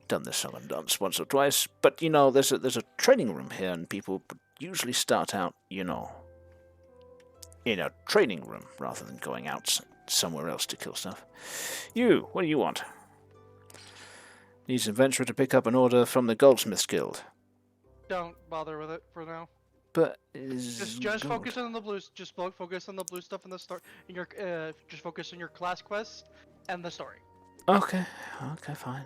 Speaker 1: done this song and dance once or twice, but you know, there's a training room here, and people usually start out, you know, in a training room rather than going out somewhere else to kill stuff. You, what do you want? Needs an adventurer to pick up an order from the Goldsmiths Guild.
Speaker 2: Don't bother with it for now.
Speaker 1: But
Speaker 2: Just focus on the blues. Just focus on the blue stuff in the story. In your just focus on your class quests and the story.
Speaker 1: Okay, fine.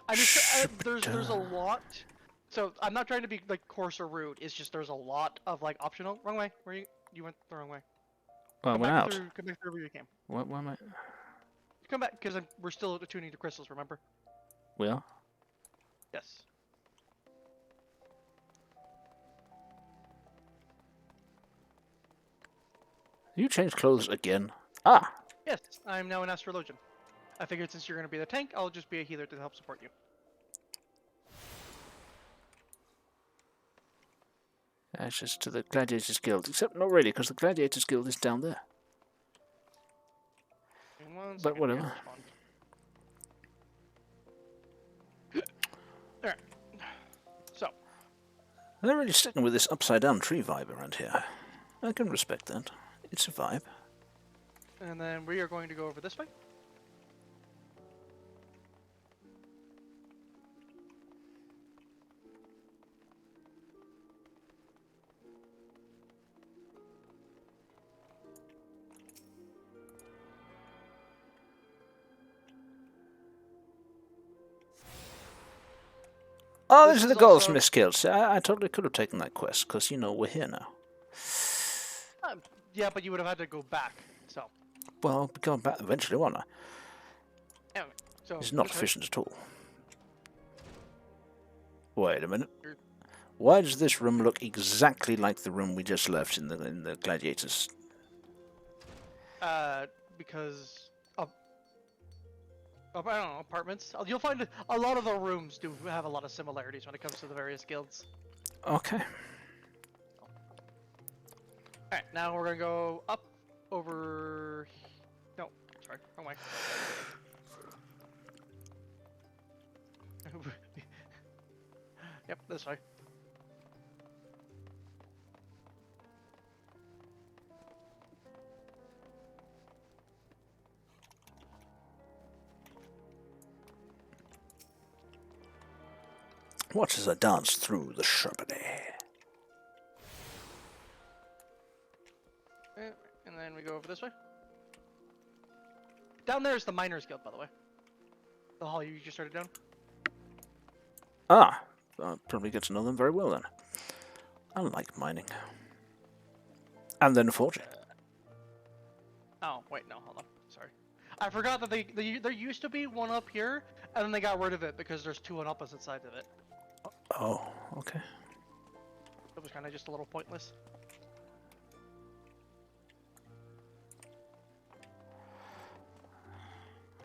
Speaker 2: I just there's a lot. So I'm not trying to be like coarse or rude. It's just there's a lot of like optional. Wrong way. Where you went the wrong way.
Speaker 1: Well, I went out.
Speaker 2: Come back through where you came.
Speaker 1: What am I?
Speaker 2: Come back because we're still attuning to crystals. Remember?
Speaker 1: We are?
Speaker 2: Yes.
Speaker 1: You changed clothes again? Ah!
Speaker 2: Yes, I'm now an astrologian. I figured since you're going to be the tank, I'll just be a healer to help support you.
Speaker 1: Access to the Gladiators Guild. Except not really, because the Gladiators Guild is down there. But whatever.
Speaker 2: Alright. So.
Speaker 1: They're really sticking with this upside-down tree vibe around here. I can respect that. It's a vibe.
Speaker 2: And then we are going to go over this way.
Speaker 1: Oh,
Speaker 2: This
Speaker 1: this is
Speaker 2: is
Speaker 1: the
Speaker 2: also-
Speaker 1: Goldsmiths Guild. See, I totally could have taken that quest, because, you know, we're here now.
Speaker 2: Yeah, but you would have had to go back. So.
Speaker 1: Well, I'll be going back eventually, won't I?
Speaker 2: Anyway, so.
Speaker 1: It's not
Speaker 2: this way.
Speaker 1: efficient at all. Wait a minute. Why does this room look exactly like the room we just left in the gladiators?
Speaker 2: Because I don't know, apartments. You'll find a lot of the rooms do have a lot of similarities when it comes to the various guilds.
Speaker 1: Okay.
Speaker 2: Alright, now we're gonna go up over. No, sorry, wrong way. Yep, this way.
Speaker 1: Watch as I dance through the shrubbery.
Speaker 2: And then we go over this way. Down there is the Miners Guild, by the way. The hall you just started down.
Speaker 1: Ah, I'll probably get to know them very well then. I like mining. And then forging.
Speaker 2: Oh, wait, no, hold on. Sorry. I forgot that there used to be one up here, and then they got rid of it because there's two on opposite sides of it.
Speaker 1: Oh, okay.
Speaker 2: It was kind of just a little pointless.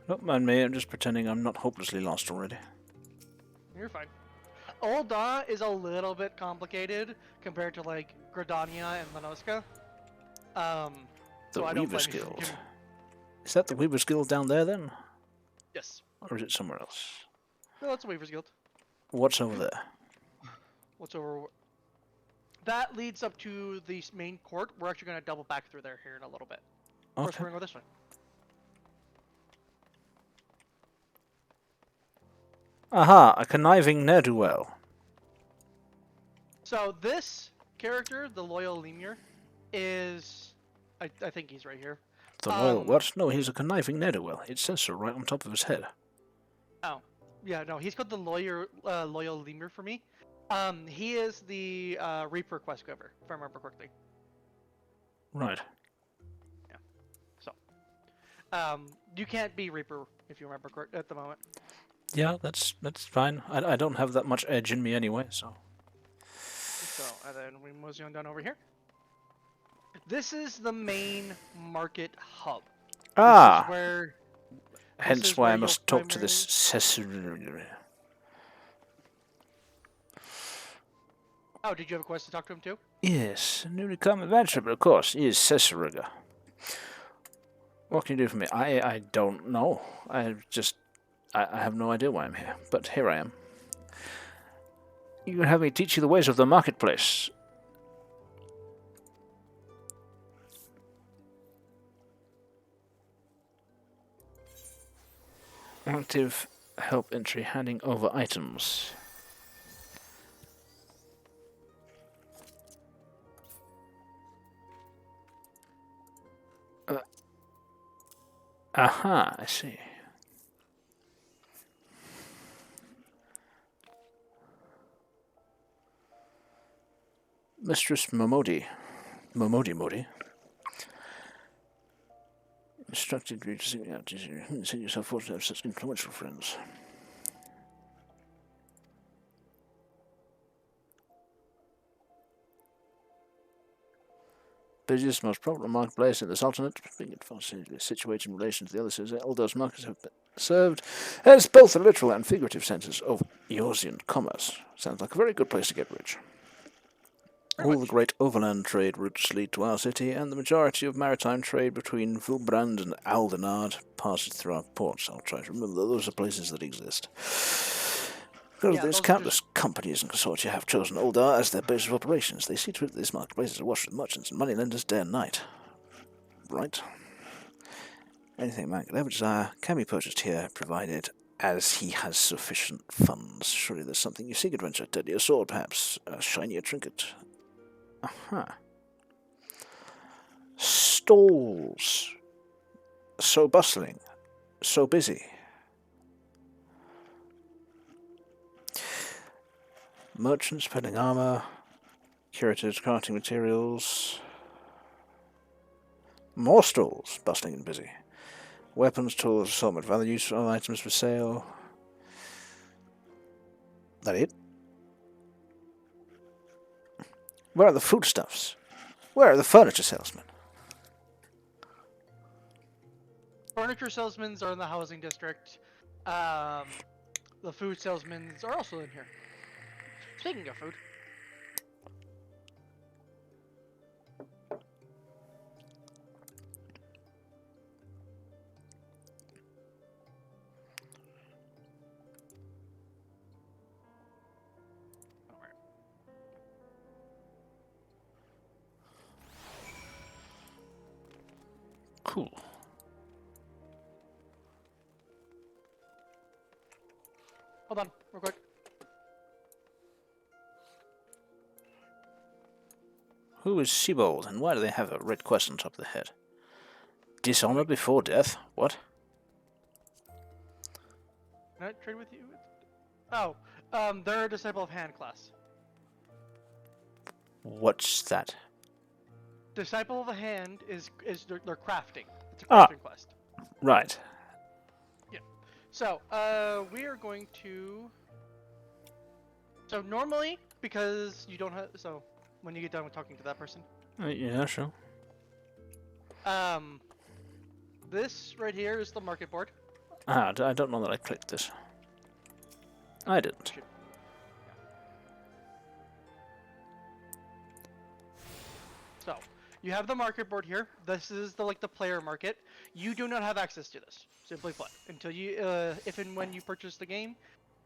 Speaker 1: Don't mind me, I'm just pretending I'm not hopelessly lost already.
Speaker 2: You're fine. Ul'dah is a little bit complicated compared to like Gridania and Lanoska.
Speaker 1: The
Speaker 2: so I don't
Speaker 1: Weaver's
Speaker 2: plan to
Speaker 1: Guild.
Speaker 2: give-
Speaker 1: Is that the Weaver's Guild down there then?
Speaker 2: Yes.
Speaker 1: Or is it somewhere else?
Speaker 2: No, that's Weaver's Guild.
Speaker 1: What's over there?
Speaker 2: What's over? That leads up to the main court. We're actually going to double back through there here in a little bit. First,
Speaker 1: Okay.
Speaker 2: we're going to go this way.
Speaker 1: Aha, a conniving ne'er-do-well.
Speaker 2: So this character, the Loyal Lemur, is... I think he's right here.
Speaker 1: The royal what? No, he's a conniving ne'er-do-well. It says so right on top of his head.
Speaker 2: Oh. Yeah, no, he's called the Loyal Lemur for me. He is the Reaper quest giver, if I remember correctly.
Speaker 1: Right.
Speaker 2: Yeah. So, you can't be Reaper if you remember correct at the moment.
Speaker 1: Yeah, that's fine. I don't have that much edge in me anyway, so...
Speaker 2: So, and then we mosey on down over here. This is the main market hub.
Speaker 1: Ah!
Speaker 2: This is where,
Speaker 1: Hence why I must talk to this Cesar...
Speaker 2: Oh, did you have a quest to talk to him too?
Speaker 1: Yes, a newly come adventurer, but of course, he is Cesariga. What can you do for me? I don't know. I have no idea why I'm here, but here I am. You can have me teach you the ways of the marketplace. Active help entry, handing over items. Aha, I see. Mistress Momodi. Modi. Instructed you to seek me out. Consider yourself fortunate to have such influential friends. Busiest, most popular marketplace in the Sultanate, being advantageously situated in relation to the other cities, all those markets have been served as both the literal and figurative centres of Eorzean commerce. Sounds like a very good place to get rich. All the great overland trade routes lead to our city, and the majority of maritime trade between Vulbrand and Aldenard passes through our ports. I'll try to remember those are places that exist. Because
Speaker 2: Yeah,
Speaker 1: there's
Speaker 2: those are
Speaker 1: countless companies and consortia have chosen Ul'dah as their base of operations. They see to it that this marketplace is awash with merchants and moneylenders day and night. Right. Anything a man could ever desire can be purchased here, provided as he has sufficient funds. Surely there's something you seek, adventure. Deadlier sword, perhaps. A shinier trinket. Aha. Stalls. So bustling. So busy. Merchants peddling armor. Curators crafting materials. More stalls. Bustling and busy. Weapons, tools, assortment of other useful items for sale. That it? Where are the foodstuffs? Where are the furniture salesmen?
Speaker 2: Furniture salesmen are in the housing district. The food salesmen are also in here. Speaking of food. Alright.
Speaker 1: Cool.
Speaker 2: Hold on, real quick.
Speaker 1: Who is Siebold, and why do they have a red quest on top of the head? Dishonor before death? What?
Speaker 2: Can I trade with you? Oh, they're a disciple of hand class.
Speaker 1: What's that?
Speaker 2: Disciple of the hand is they're crafting. It's a
Speaker 1: Ah.
Speaker 2: crafting quest.
Speaker 1: Right.
Speaker 2: So, we are going to. So normally, because you don't have, so when you get done with talking to that person,
Speaker 1: Yeah, sure.
Speaker 2: this right here is the market board.
Speaker 1: Ah, I don't know that I clicked this. I didn't.
Speaker 2: Should- So, you have the market board here. This is the player market. You do not have access to this. Simply put, until you, if and when you purchase the game,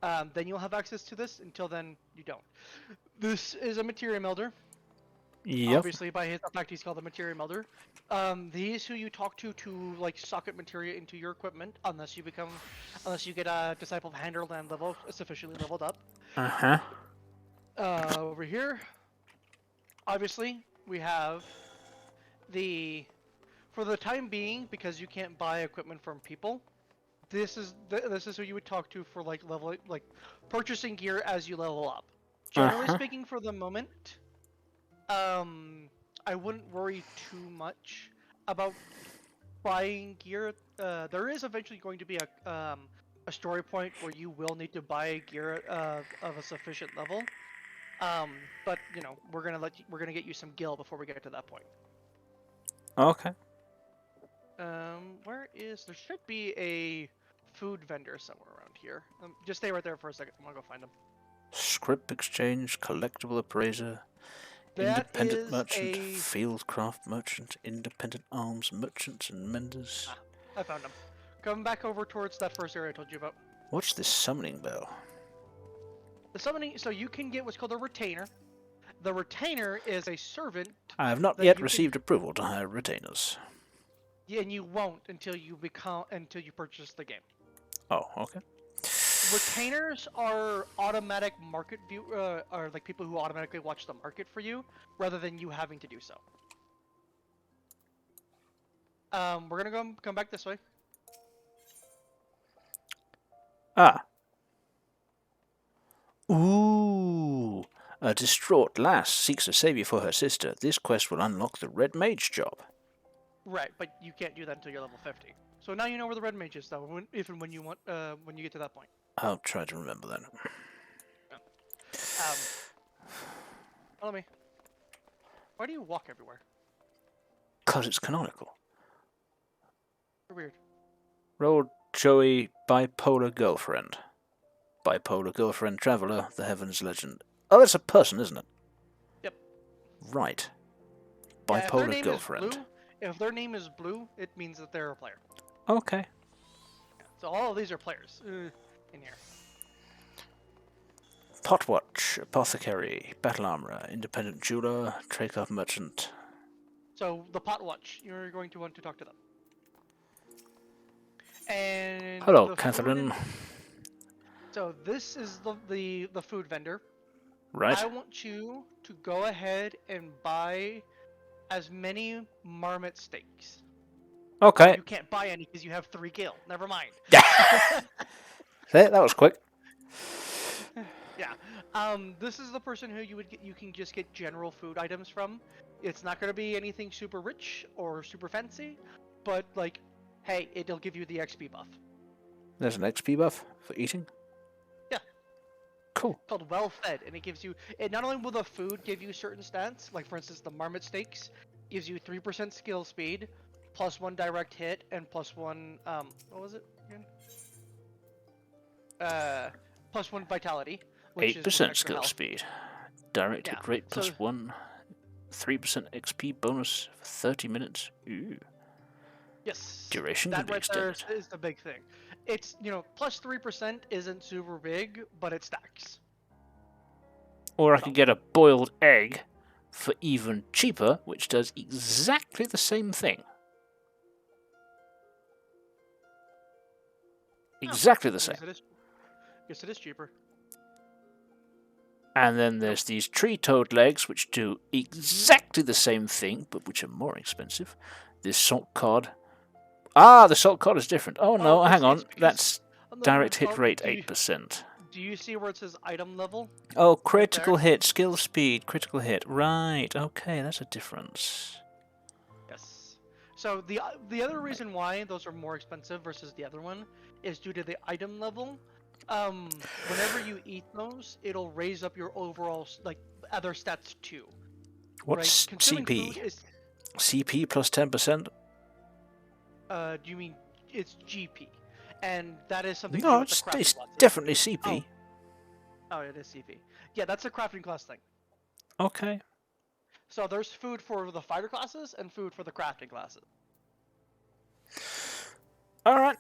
Speaker 2: then you'll have access to this. Until then, you don't. This is a materia melder.
Speaker 1: Yep.
Speaker 2: Obviously, by his fact, he's called a materia melder. These who you talk to like socket materia into your equipment, unless you get a disciple of handler land level sufficiently leveled up.
Speaker 1: Uh-huh.
Speaker 2: Over here, obviously, we have for the time being, because you can't buy equipment from people, this is who you would talk to for purchasing gear as you level up. Generally speaking, for the moment, I wouldn't worry too much about buying gear. There is eventually going to be a story point where you will need to buy gear of a sufficient level. But you know, we're gonna get you some gil before we get to that point.
Speaker 1: Okay.
Speaker 2: There should be a food vendor somewhere around here. Just stay right there for a second. I'm gonna go find him.
Speaker 1: Script exchange, collectible appraiser, independent merchant, fieldcraft merchant, independent arms merchants and menders.
Speaker 2: I found him. Come back over towards that first area I told you about.
Speaker 1: What's this summoning bell?
Speaker 2: The summoning, so you can get what's called a retainer. The retainer is a servant.
Speaker 1: I have not yet received approval to hire retainers.
Speaker 2: Yeah, and you won't until you purchase the game.
Speaker 1: Oh, okay.
Speaker 2: Retainers are automatic market view, are like people who automatically watch the market for you, rather than you having to do so. We're gonna come back this way.
Speaker 1: Ah. Ooh. A distraught lass seeks a savior for her sister. This quest will unlock the Red Mage job.
Speaker 2: Right, but you can't do that until you're level 50. So now you know where the Red Mage is, though, if and when you want, when you get to that point.
Speaker 1: I'll try to remember that.
Speaker 2: Follow me. Why do you walk everywhere?
Speaker 1: 'Cause it's canonical.
Speaker 2: You're weird.
Speaker 1: Roll Joey Bipolar Girlfriend. Bipolar Girlfriend Traveler, the Heavens Legend. Oh, that's a person, isn't it?
Speaker 2: Yep.
Speaker 1: Right.
Speaker 2: Yeah, if their
Speaker 1: Bipolar
Speaker 2: name
Speaker 1: Girlfriend.
Speaker 2: is blue, if their name is blue, it means that they're a player.
Speaker 1: Okay.
Speaker 2: So all of these are players in here.
Speaker 1: Potwatch, Apothecary, Battle Armorer, Independent Jeweler, Tradecraft Merchant.
Speaker 2: So the Potwatch, you're going to want to talk to them. And
Speaker 1: Hello, Catherine.
Speaker 2: So this is the food vendor.
Speaker 1: Right.
Speaker 2: I want you to go ahead and buy as many marmot steaks.
Speaker 1: Okay.
Speaker 2: You can't buy any because you have 3 gil. Never mind.
Speaker 1: Yeah. That was quick.
Speaker 2: Yeah. This is the person who you can just get general food items from. It's not going to be anything super rich or super fancy, but like, hey, it'll give you the XP buff.
Speaker 1: There's an XP buff for eating?
Speaker 2: Yeah.
Speaker 1: Cool.
Speaker 2: called Well Fed, and it gives you. It not only will the food give you certain stats, like for instance the marmot steaks gives you 3% skill speed, +1 direct hit, and +1 what was it again? +1 vitality, which is with
Speaker 1: 8%
Speaker 2: extra
Speaker 1: skill
Speaker 2: health.
Speaker 1: speed. Direct
Speaker 2: Yeah.
Speaker 1: hit rate
Speaker 2: So
Speaker 1: +1. 3% XP bonus for 30 minutes. Ooh.
Speaker 2: yes,
Speaker 1: Duration
Speaker 2: that
Speaker 1: can be
Speaker 2: right there
Speaker 1: extended.
Speaker 2: is the big thing. It's +3% isn't super big, but it stacks.
Speaker 1: Or I could get a boiled egg for even cheaper, which does exactly the same thing. Exactly the same.
Speaker 2: Guess it is cheaper.
Speaker 1: And then there's these tree toad legs, which do exactly the same thing, but which are more expensive. This salt cod. Ah, the salt cod is different. Oh no, hang on. That's direct hit rate 8%.
Speaker 2: Do you see where it says item level?
Speaker 1: Oh, critical hit, skill speed, critical hit. Right, okay, that's a difference.
Speaker 2: Yes. So the other reason why those are more expensive versus the other one is due to the item level. Whenever you eat those, it'll raise up your overall like other stats too.
Speaker 1: What's
Speaker 2: right?
Speaker 1: CP? CP plus 10%?
Speaker 2: Do you mean it's GP? And that is something to do
Speaker 1: No,
Speaker 2: with the crafting
Speaker 1: it's
Speaker 2: classes.
Speaker 1: definitely CP.
Speaker 2: Oh, it is CP. Yeah, that's a crafting class thing.
Speaker 1: Okay.
Speaker 2: So there's food for the fighter classes and food for the crafting classes.
Speaker 1: Alright.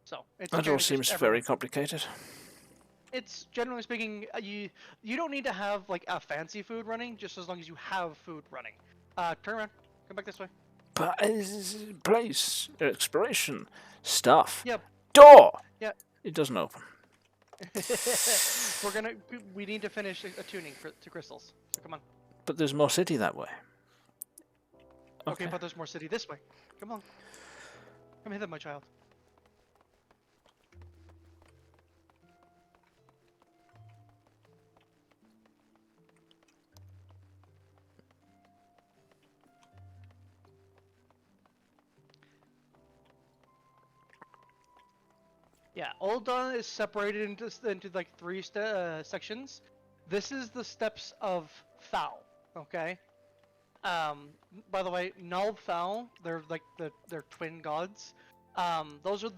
Speaker 2: So
Speaker 1: that all seems very complicated.
Speaker 2: It's generally speaking, you don't need to have like a fancy food running, just as long as you have food running. Turn around, come back this way.
Speaker 1: Place, exploration, stuff.
Speaker 2: Yep.
Speaker 1: Door.
Speaker 2: Yeah.
Speaker 1: It doesn't open.
Speaker 2: We need to finish attuning to crystals. So come on.
Speaker 1: But there's more city that way.
Speaker 2: Okay, but there's more city this way. Come on. Come hither, my child. Yeah, Old Dawn is separated into like 3 sections. This is the steps of Foul. Okay. By the way, Null Foul, they're like they're twin gods. Those are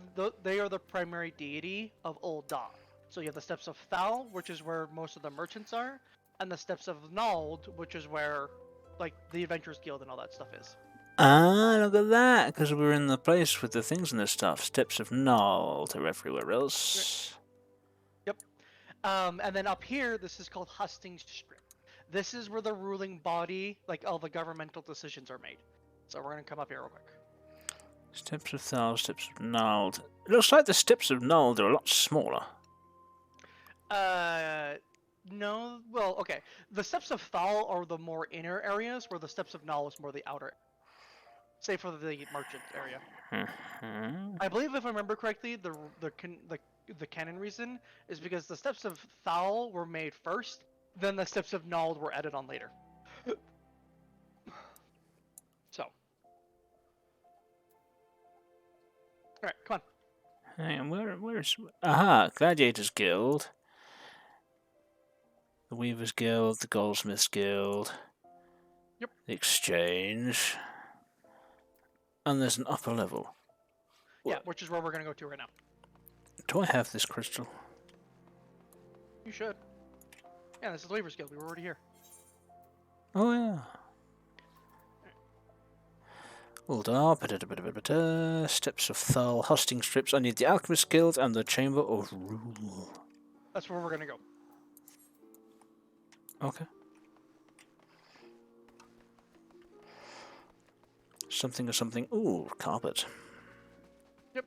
Speaker 2: they are the primary deity of Old Dawn. So you have the steps of Foul, which is where most of the merchants are, and the steps of Nald, which is where like the Adventurers Guild and all that stuff is.
Speaker 1: Ah, look at that! Because we're in the place with the things and the stuff. Steps of Null to everywhere else.
Speaker 2: Yep. And then up here, this is called Hustings Strip. This is where the ruling body, like all the governmental decisions are made. So we're gonna come up here real quick.
Speaker 1: Steps of Thal, Steps of Nald. It looks like the Steps of Nald are a lot smaller.
Speaker 2: No. Well, okay. The Steps of Thal are the more inner areas, where the Steps of Null is more the outer. Say for the merchant area. I believe, if I remember correctly, the canon reason is because the Steps of Thal were made first, then the Steps of Nald were added on later. So. Alright, come on.
Speaker 1: Hang on, where's... Aha, Gladiators Guild. The Weavers Guild, the Goldsmiths Guild.
Speaker 2: Yep.
Speaker 1: The Exchange. And there's an upper level.
Speaker 2: Yeah, which is where we're gonna go to right now.
Speaker 1: Do I have this crystal?
Speaker 2: You should. Yeah, this is the Weavers Guild. We were already here.
Speaker 1: Oh, yeah. Steps of Thal, Husting Strips. I need the Alchemist Guild and the Chamber of Rule.
Speaker 2: That's where we're gonna go.
Speaker 1: Okay. Something or something. Ooh, carpet.
Speaker 2: Yep.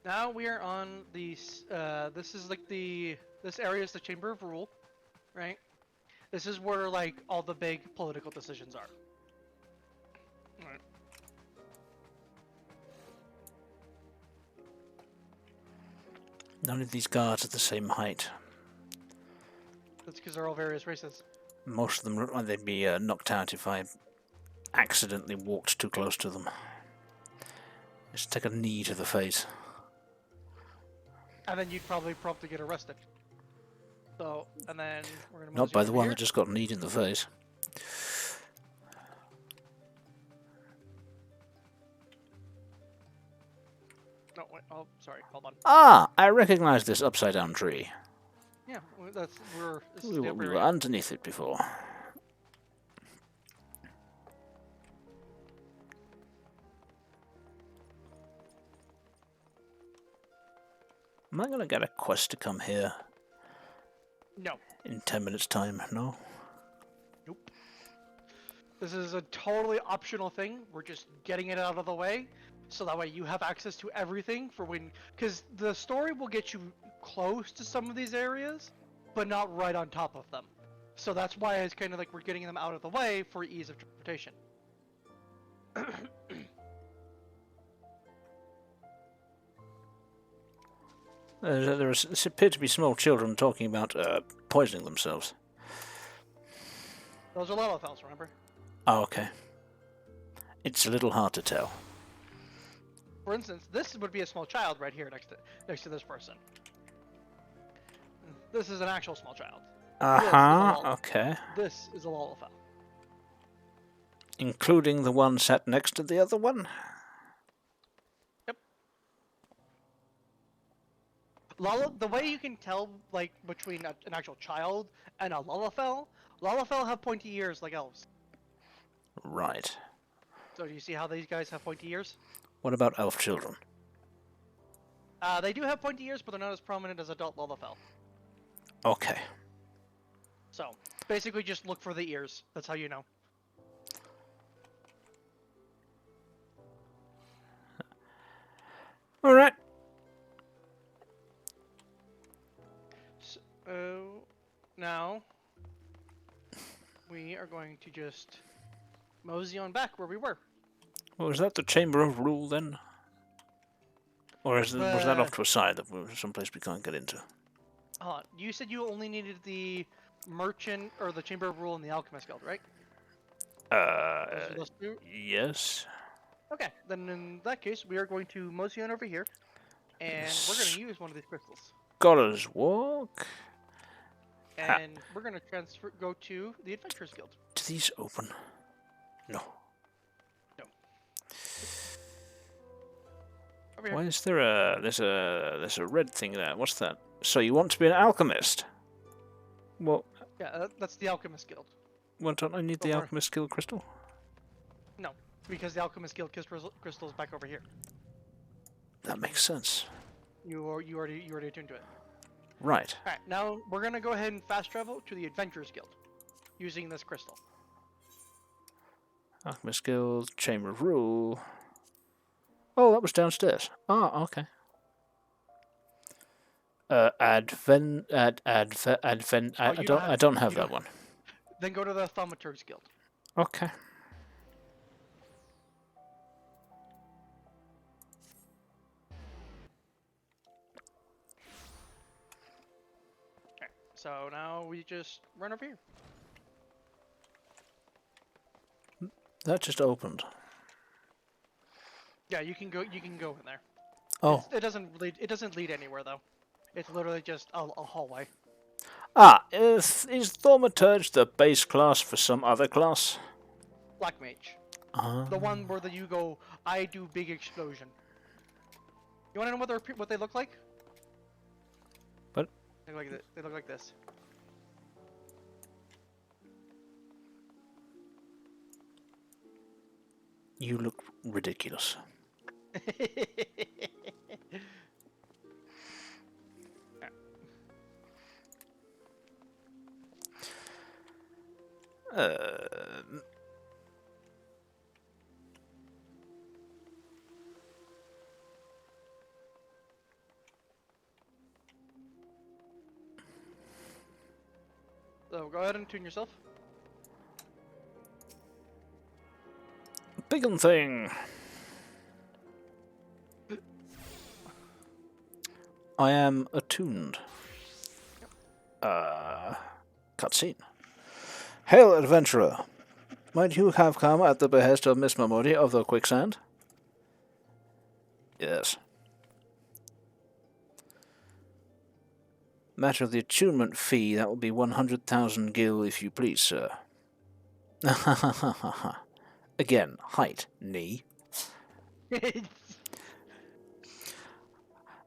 Speaker 2: Now we are on the. This is like this area is the Chamber of Rule, right? This is where like all the big political decisions are. All right.
Speaker 1: None of these guards are the same height.
Speaker 2: That's because they're all various races.
Speaker 1: Most of them look like they'd be knocked out if I accidentally walked too close to them. Just take a knee to the face.
Speaker 2: And then you'd probably promptly get arrested. So, and then we're gonna
Speaker 1: Not by the one
Speaker 2: here.
Speaker 1: that just got kneed in the face.
Speaker 2: No, wait, oh, sorry, hold on.
Speaker 1: Ah, I recognize this upside-down tree.
Speaker 2: Yeah, that's this is
Speaker 1: We
Speaker 2: the
Speaker 1: were
Speaker 2: upper area.
Speaker 1: underneath it before. Am I gonna get a quest to come here
Speaker 2: No,
Speaker 1: in 10 minutes' time? No?
Speaker 2: nope. This is a totally optional thing. We're just getting it out of the way, so that way you have access to everything for when, because the story will get you close to some of these areas, but not right on top of them. So that's why it's kind of like we're getting them out of the way for ease of transportation.
Speaker 1: There appear to be small children talking about poisoning themselves.
Speaker 2: Those are Lalafels, remember?
Speaker 1: Oh, okay. It's a little hard to tell.
Speaker 2: For instance, this would be a small child right here next to this person. This is an actual small child.
Speaker 1: Okay.
Speaker 2: This is a Lalafell.
Speaker 1: Including the one sat next to the other one?
Speaker 2: Yep. The way you can tell, like, between an actual child and a Lalafell have pointy ears like elves.
Speaker 1: Right.
Speaker 2: So do you see how these guys have pointy ears?
Speaker 1: What about elf children?
Speaker 2: They do have pointy ears, but they're not as prominent as adult Lalafell.
Speaker 1: Okay.
Speaker 2: So, basically just look for the ears. That's how you know.
Speaker 1: Alright.
Speaker 2: So, now, we are going to just mosey on back where we were.
Speaker 1: Well, is that the Chamber of Rule then? Or was that off to a side that was someplace we can't get into?
Speaker 2: Hold on. You said you only needed the Merchant, or the Chamber of Rule and the Alchemist Guild, right? Those two?
Speaker 1: Yes.
Speaker 2: Okay, then in that case, we are going to mosey on over here, and we're going to use one of these crystals.
Speaker 1: Scholars Walk.
Speaker 2: And we're going to go to the Adventurers Guild.
Speaker 1: Do these open? No.
Speaker 2: No. Over here.
Speaker 1: Why is there there's a red thing there? What's that? So you want to be an alchemist? Well,
Speaker 2: Yeah, that's the Alchemist Guild.
Speaker 1: well, don't I need the alchemist skill crystal?
Speaker 2: No, because the Alchemist Guild crystal is back over here.
Speaker 1: That makes sense.
Speaker 2: You already attuned to it.
Speaker 1: Right.
Speaker 2: All right, now we're gonna go ahead and fast travel to the Adventurers Guild, using this crystal.
Speaker 1: Alchemist Guild, Chamber of Rule. Oh, that was downstairs. Ah, okay. I don't have that one.
Speaker 2: Then go to the Thaumaturgs Guild.
Speaker 1: Okay.
Speaker 2: Okay, so now we just run over here.
Speaker 1: That just opened.
Speaker 2: Yeah, you can go in there.
Speaker 1: Oh.
Speaker 2: It doesn't lead anywhere though. It's literally just a hallway.
Speaker 1: Ah, is Thaumaturge the base class for some other class?
Speaker 2: Black Mage. The one where you go, I do big explosion. You want to know what they look like?
Speaker 1: What?
Speaker 2: They look like this.
Speaker 1: You look ridiculous.
Speaker 2: So go ahead and tune yourself.
Speaker 1: Big un thing. I am attuned. Cutscene. Hail, adventurer! Might you have come at the behest of Miss Mamori of the Quicksand? Yes. Matter of the attunement fee, that will be 100,000 gil, if you please, sir. Again, height, knee.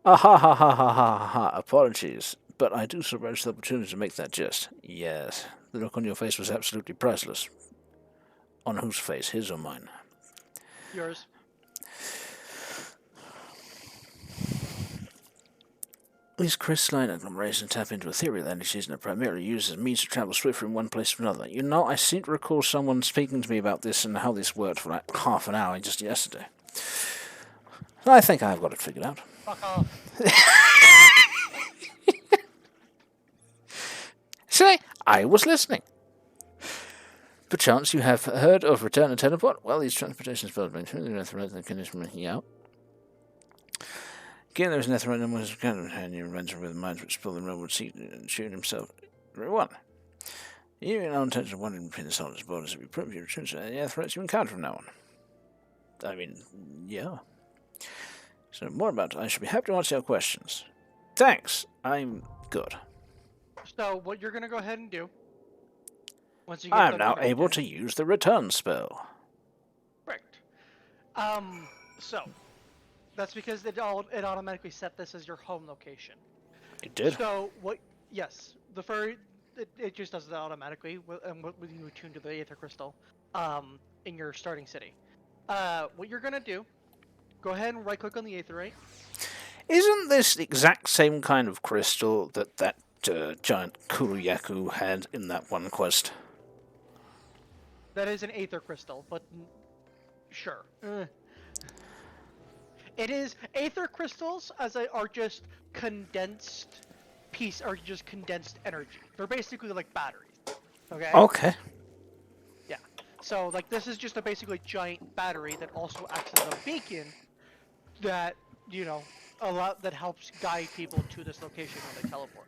Speaker 1: Apologies, but I do so relish the opportunity to make that jest. Yes, the look on your face was absolutely priceless. On whose face, his or mine?
Speaker 2: Yours.
Speaker 1: These crystalline agglomerations tap into ethereal energies and are primarily used as means to travel swiftly from one place to another. You know, I seem to recall someone speaking to me about this and how this worked for like half an hour just yesterday. I think I've got it figured out.
Speaker 2: Fuck off.
Speaker 1: See, I was listening. Perchance you have heard of return and teleport? Well, these transportation spells bring through the netherite and condition making out. Again, there is netherite and was kind of hand you inventor with minds which spill the realm would seek and shoot himself. Everyone. You have no intention of wandering between the soldiers' borders if you prove your return to any threats you encounter from now on. I mean, yeah. So more about it. I shall be happy to answer your questions. Thanks. I'm good.
Speaker 2: So what you're gonna go ahead and do? Once you
Speaker 1: I am now able to use the return spell.
Speaker 2: Correct. So that's because it automatically set this as your home location.
Speaker 1: It did.
Speaker 2: So what? Yes, the furry. It just does that automatically when you attune to the Aether Crystal, in your starting city. What you're gonna do? Go ahead and right-click on the Aetherite.
Speaker 1: Isn't this the exact same kind of crystal that giant Kuruyaku had in that one quest?
Speaker 2: That is an Aether Crystal, but sure. It is Aether Crystals are just condensed condensed energy. They're basically like batteries. Okay.
Speaker 1: Okay.
Speaker 2: Yeah. So like this is just a basically giant battery that also acts as a beacon that that helps guide people to this location when they teleport.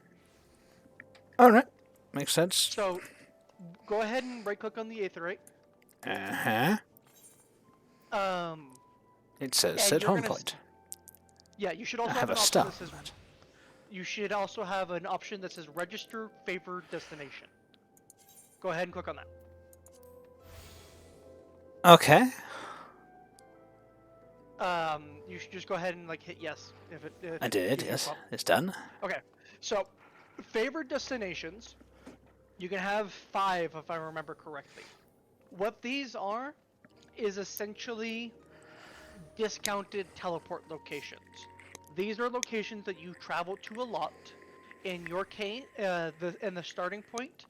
Speaker 1: All right. Makes sense.
Speaker 2: So go ahead and right-click on the Aetherite.
Speaker 1: It says set home point.
Speaker 2: Yeah, you should also
Speaker 1: have
Speaker 2: have an
Speaker 1: a
Speaker 2: option
Speaker 1: star.
Speaker 2: that says. You should also have an option that says register favored destination. Go ahead and click on that.
Speaker 1: Okay.
Speaker 2: You should just go ahead and like hit yes if
Speaker 1: I did. Yes, it's done.
Speaker 2: Okay. So, favored destinations. You can have 5 if I remember correctly. What these are is essentially discounted teleport locations. These are locations that you travel to a lot. In your case, in the starting point,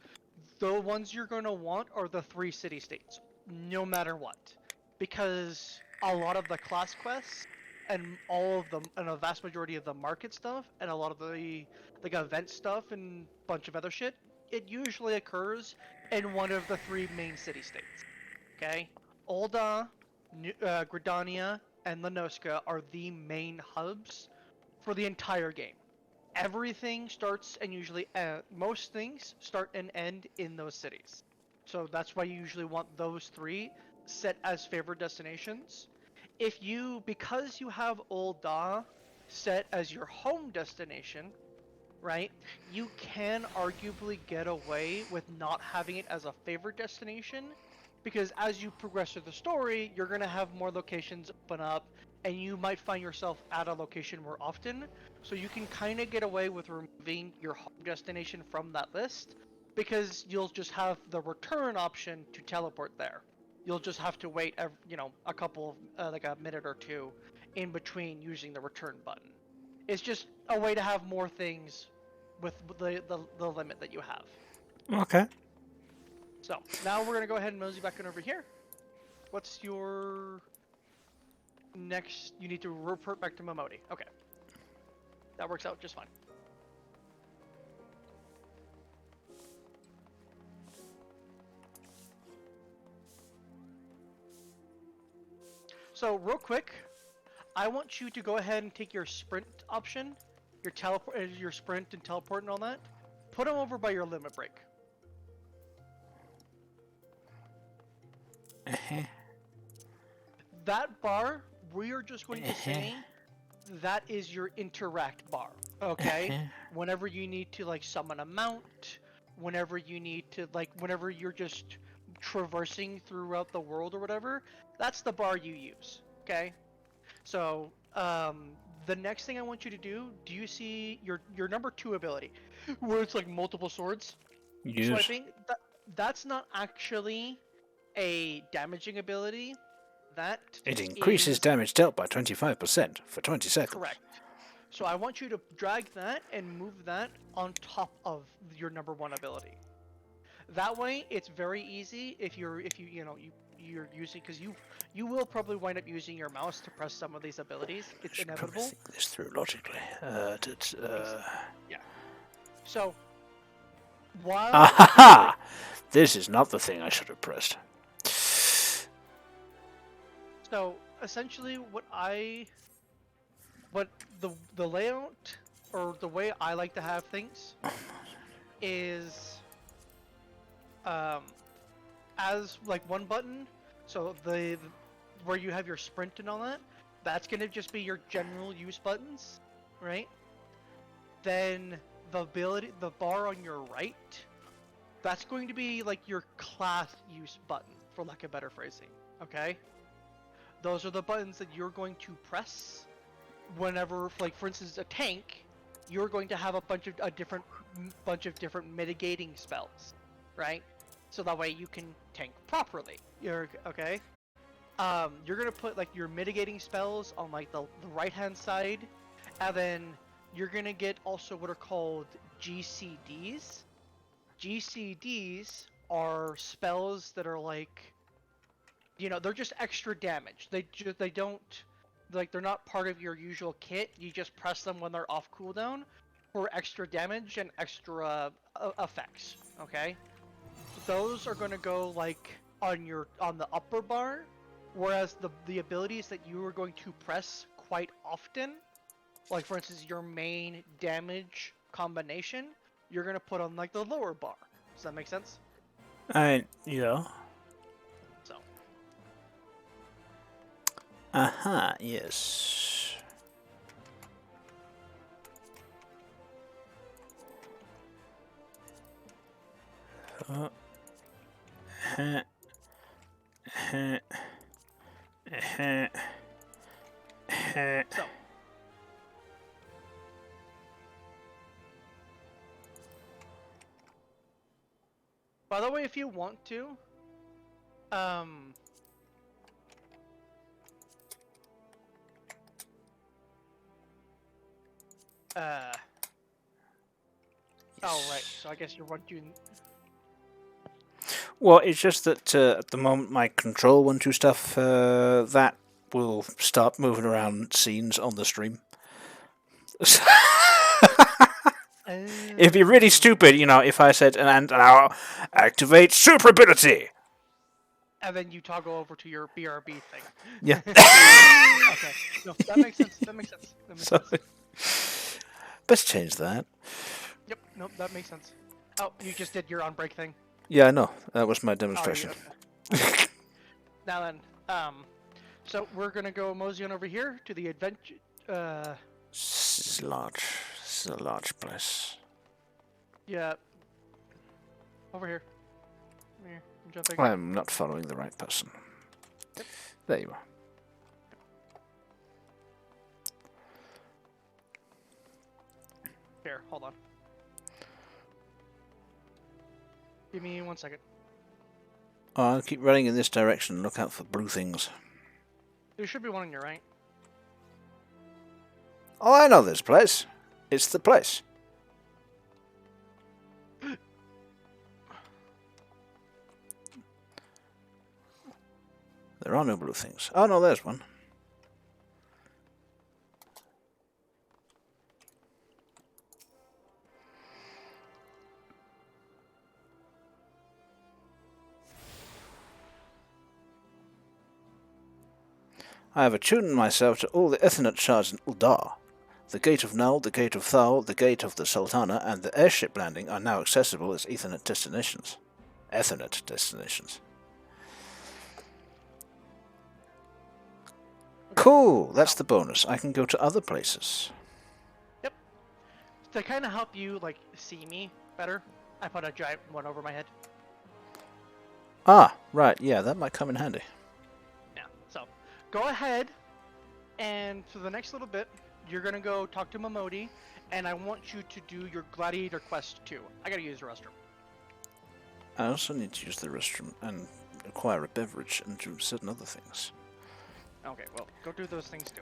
Speaker 2: the ones you're going to want are the 3 city-states, no matter what. Because a lot of the class quests, and a vast majority of the market stuff, and a lot of the like event stuff and bunch of other shit, it usually occurs in one of the 3 main city-states. Okay? Ul'dah, Gridania, and Lenoska are the main hubs for the entire game. Everything starts and usually most things start and end in those cities. So that's why you usually want those 3 set as favored destinations. Because you have Ul'dah set as your home destination, right? You can arguably get away with not having it as a favored destination, because as you progress through the story, you're going to have more locations open up, and you might find yourself at a location more often, so you can kind of get away with removing your home destination from that list, because you'll just have the return option to teleport there. You'll just have to wait, a couple of, like a minute or 2 in between using the return button. It's just a way to have more things with the limit that you have.
Speaker 1: Okay.
Speaker 2: So, now we're going to go ahead and mosey back in over here. What's your next? You need to revert back to Momodi. Okay. That works out just fine. So, real quick, I want you to go ahead and take your sprint option, your sprint and teleport and all that, put them over by your limit break. That bar, we are just going to say that is your interact bar. Okay. Whenever you need to like summon a mount, whenever you need to like, whenever you're just traversing throughout the world or whatever, that's the bar you use. Okay. So the next thing I want you to do you see your number 2 ability, where it's like multiple swords
Speaker 1: Yes.
Speaker 2: swiping? That's not actually a damaging ability. That
Speaker 1: It increases
Speaker 2: is
Speaker 1: damage dealt by 25% for 20 seconds.
Speaker 2: correct. So I want you to drag that and move that on top of your number 1 ability. That way, it's very easy if you're using, because you will probably wind up using your mouse to press some of these abilities. It's
Speaker 1: Should probably
Speaker 2: inevitable.
Speaker 1: think this through logically.
Speaker 2: Yeah. So while
Speaker 1: Aha! This is not the thing I should have pressed.
Speaker 2: so essentially what the layout, or the way I like to have things, is as like one button. So the where you have your sprint and all that, that's gonna just be your general use buttons, right? Then the bar on your right, that's going to be like your class use button, for lack of better phrasing. Okay, those are the buttons that you're going to press whenever, like for instance, a tank, you're going to have a bunch of different mitigating spells, right? So that way you can tank properly. You're okay. You're gonna put like your mitigating spells on like the right hand side, and then you're gonna get also what are called GCDs. GCDs are spells that are like, they're just extra damage. They don't, like, they're not part of your usual kit. You just press them when they're off cooldown for extra damage and extra effects. Okay, those are gonna go like on the upper bar, whereas the abilities that you are going to press quite often, like for instance your main damage combination, you're gonna put on like the lower bar. Does that make sense?
Speaker 1: Yeah.
Speaker 2: So
Speaker 1: Aha, yes.
Speaker 2: so by the way, if you want to, oh right, so I guess you're wanting.
Speaker 1: Well, it's just that at the moment my control 1-2 stuff, that will start moving around scenes on the stream. It'd be really stupid, if I said, and now activate super ability.
Speaker 2: And then you toggle over to your BRB thing.
Speaker 1: Yeah.
Speaker 2: Okay. No, that makes sense. That makes sense.
Speaker 1: sense. Let's change that.
Speaker 2: Yep. Nope. That makes sense. Oh, you just did your on break thing.
Speaker 1: Yeah, I know. That was my demonstration.
Speaker 2: Okay. Now then, so we're gonna go mosey on over here to the adventure.
Speaker 1: This is large. This is a large place.
Speaker 2: Yeah. Over here. Here, I'm jumping.
Speaker 1: I'm not following the right person.
Speaker 2: Yep.
Speaker 1: There you are.
Speaker 2: Here, hold on. Give me 1 second.
Speaker 1: Oh, I'll keep running in this direction. Look out for blue things.
Speaker 2: There should be one on your right.
Speaker 1: Oh, I know this place. It's the place. There are no blue things. Oh, no, there's one. I have attuned myself to all the Ethernet shards in Uldar. The Gate of Null, the Gate of Thal, the Gate of the Sultana, and the airship landing are now accessible as Ethernet destinations. Ethernet destinations. Cool, that's the bonus. I can go to other places.
Speaker 2: Yep. To kind of help you, like, see me better, I put a giant one over my head.
Speaker 1: Ah, right, yeah, that might come in handy.
Speaker 2: Yeah, so go ahead, and for the next little bit, you're gonna go talk to Momodi, and I want you to do your Gladiator Quest 2. I gotta use the restroom.
Speaker 1: I also need to use the restroom and acquire a beverage and do certain other things.
Speaker 2: Okay, well, go do those things too.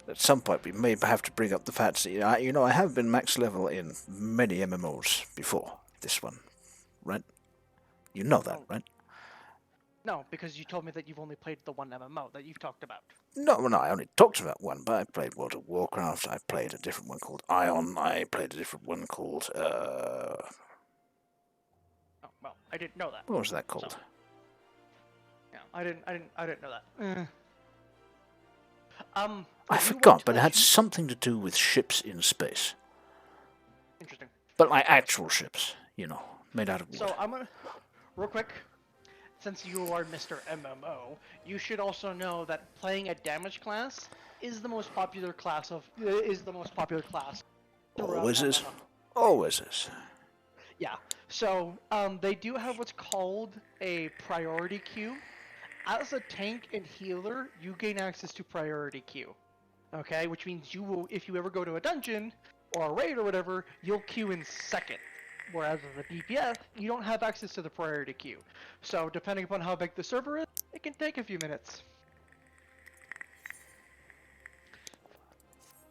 Speaker 1: At some point, we may have to bring up the fact that, you know, I have been max level in many MMOs before this one, right? You know that, right?
Speaker 2: No, because you told me that you've only played the one MMO that you've talked about.
Speaker 1: No, well, no, I only talked about one, but I played World of Warcraft, I played a different one called Ion, I played a different one called,
Speaker 2: Oh, well, I didn't know that.
Speaker 1: what was that called?
Speaker 2: So, yeah, I didn't know that.
Speaker 1: I forgot, but it had something to do with ships in space.
Speaker 2: Interesting.
Speaker 1: But like actual ships, you know, made out of wood.
Speaker 2: So I'm gonna, real quick, since you are Mr. MMO, you should also know that playing a damage class is the most popular class
Speaker 1: Always is. Always is.
Speaker 2: Yeah. So they do have what's called a priority queue. As a tank and healer, you gain access to priority queue. Okay, which means you will, if you ever go to a dungeon or a raid or whatever, you'll queue in second. Whereas as a DPS, you don't have access to the priority queue. So depending upon how big the server is, it can take a few minutes.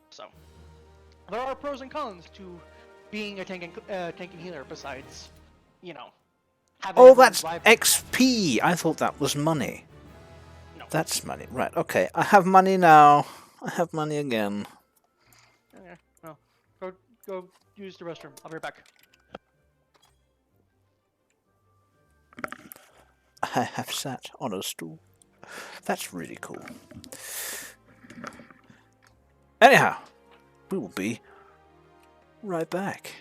Speaker 2: So there are pros and cons to being a tank and healer. Besides, you know, having
Speaker 1: Oh, that's
Speaker 2: rival.
Speaker 1: XP! I thought that was money.
Speaker 2: No.
Speaker 1: That's money. Right, okay. I have money now. I have money again.
Speaker 2: Okay, well, go use the restroom. I'll be right back.
Speaker 1: I have sat on a stool. That's really cool. Anyhow, we will be right back.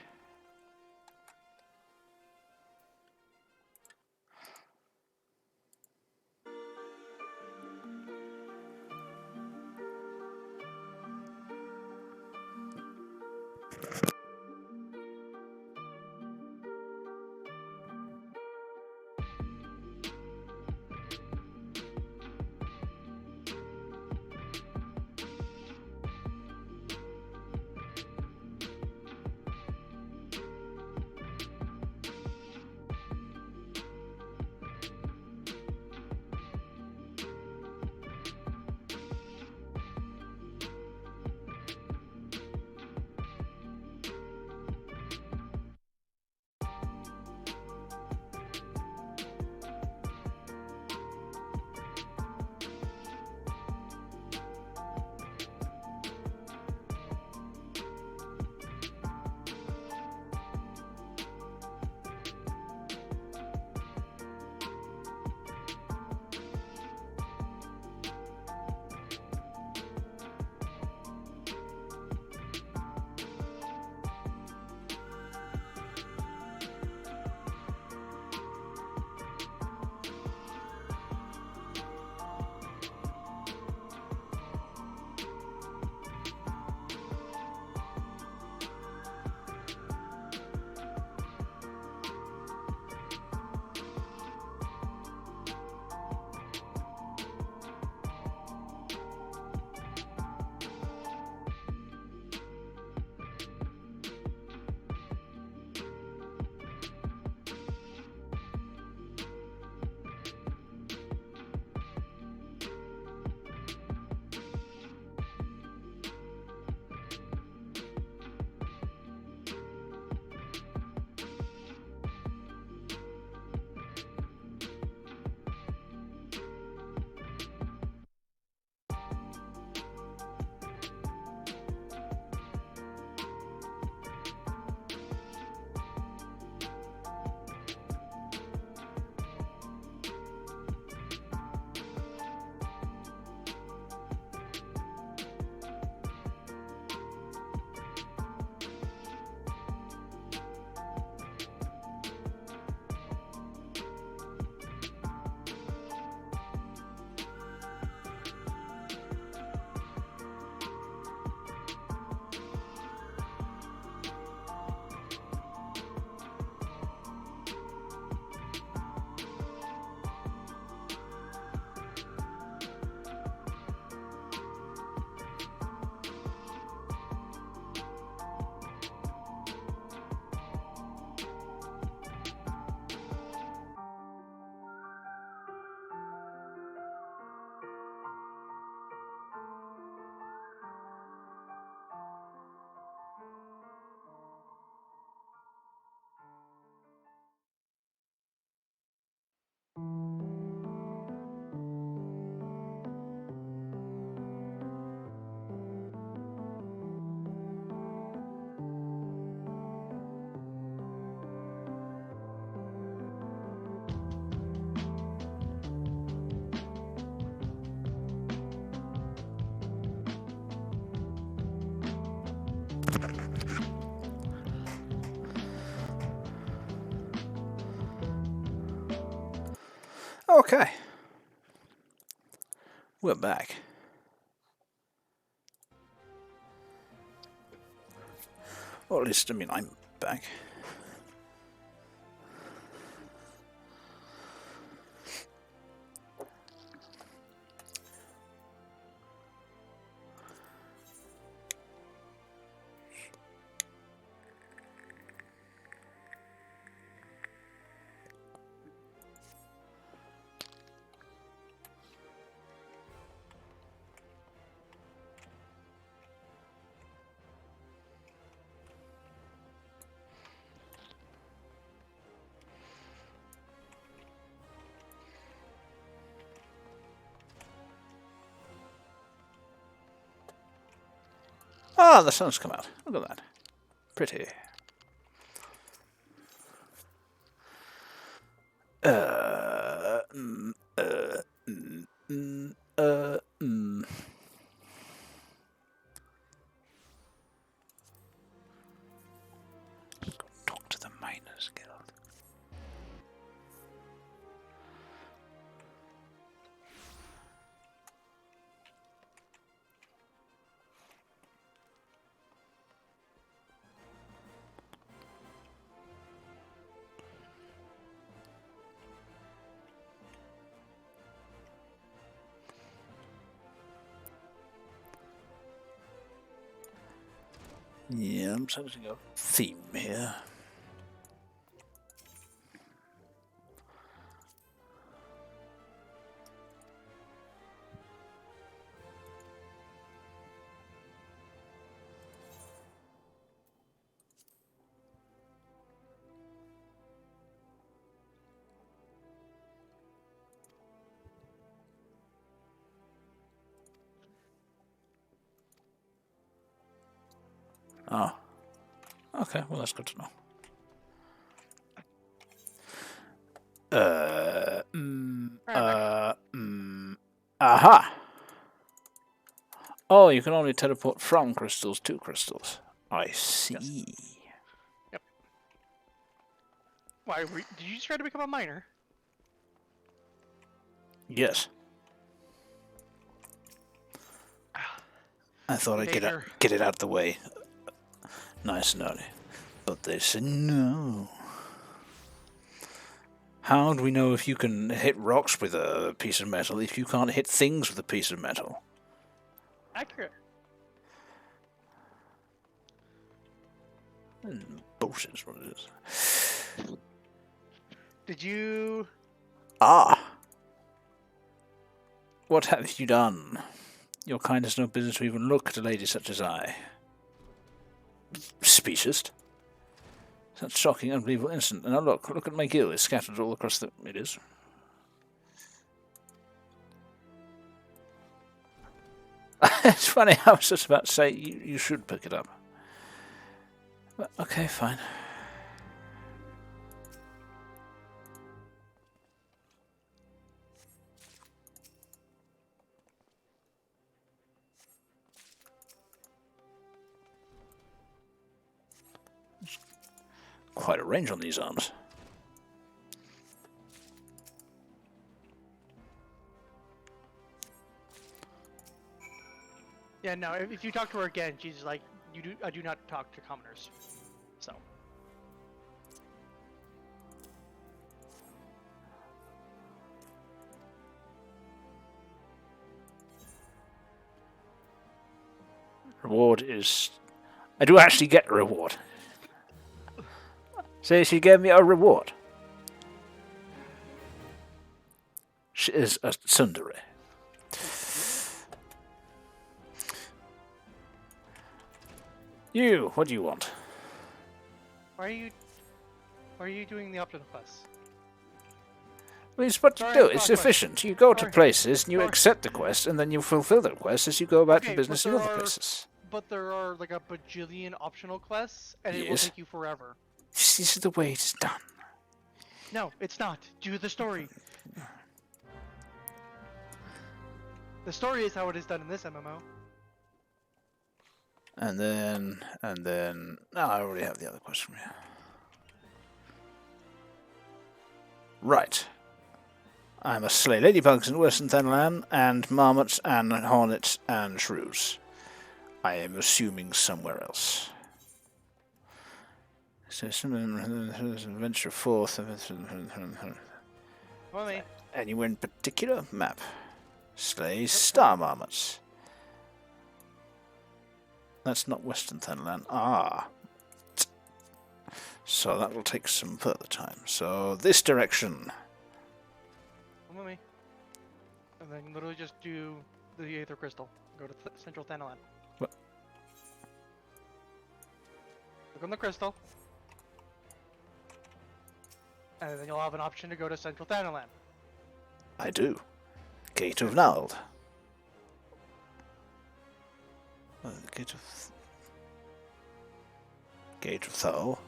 Speaker 1: Okay. We're back. Or at least, I mean, I'm back. Ah, the sun's come out. Look at that. Pretty. Mm, mm, mm. Talk to the Miners Guild. Yeah, I'm sensing a theme here. Oh. Okay, well that's good to know. Aha! Oh, you can only teleport from crystals to crystals. I see.
Speaker 2: Yes. Yep. Why, did you try to become a miner?
Speaker 1: Yes. I thought I'd get it out of the way. Nice and early. But they said no. How do we know if you can hit rocks with a piece of metal if you can't hit things with a piece of metal?
Speaker 2: Accurate.
Speaker 1: Bullshit is what it is.
Speaker 2: Did you...
Speaker 1: Ah! What have you done? Your kind has no business to even look at a lady such as I. Speciest. Such shocking, unbelievable incident. And now look at my gill. It's scattered all across the... It is. It's funny, I was just about to say you should pick it up. But, okay, fine. Quite a range on these arms.
Speaker 2: Yeah, no, if you talk to her again, she's like, I do not talk to commoners. So.
Speaker 1: Reward is... I do actually get a reward. So she gave me a reward. She is a tsundere. You, what do you want?
Speaker 2: Why are you doing the optional quest?
Speaker 1: Well, it's what you do. It's efficient. You go to places and you accept the quest, and then you fulfill the quest as you go about your business in other places.
Speaker 2: But there are like a bajillion optional quests, and it will take you forever.
Speaker 1: This is the way it's done.
Speaker 2: No, it's not. Do the story. The story is how it is done in this MMO.
Speaker 1: And then... Oh, I already have the other quest from you. Right. I must slay ladybugs in Western Thanalan, and marmots, and hornets, and shrews. I am assuming somewhere else. So, venture forth.
Speaker 2: Mommy.
Speaker 1: Anywhere in particular? Map. Slay star marmots. That's not Western Thanalan. Ah. So that will take some further time. So this direction.
Speaker 2: Mommy. And then literally just do the Aether Crystal. Go to Central Thanalan.
Speaker 1: What?
Speaker 2: Look on the crystal. And then you'll have an option to go to Central Thanalan.
Speaker 1: I do. Gate of Nald. Gate of Thal.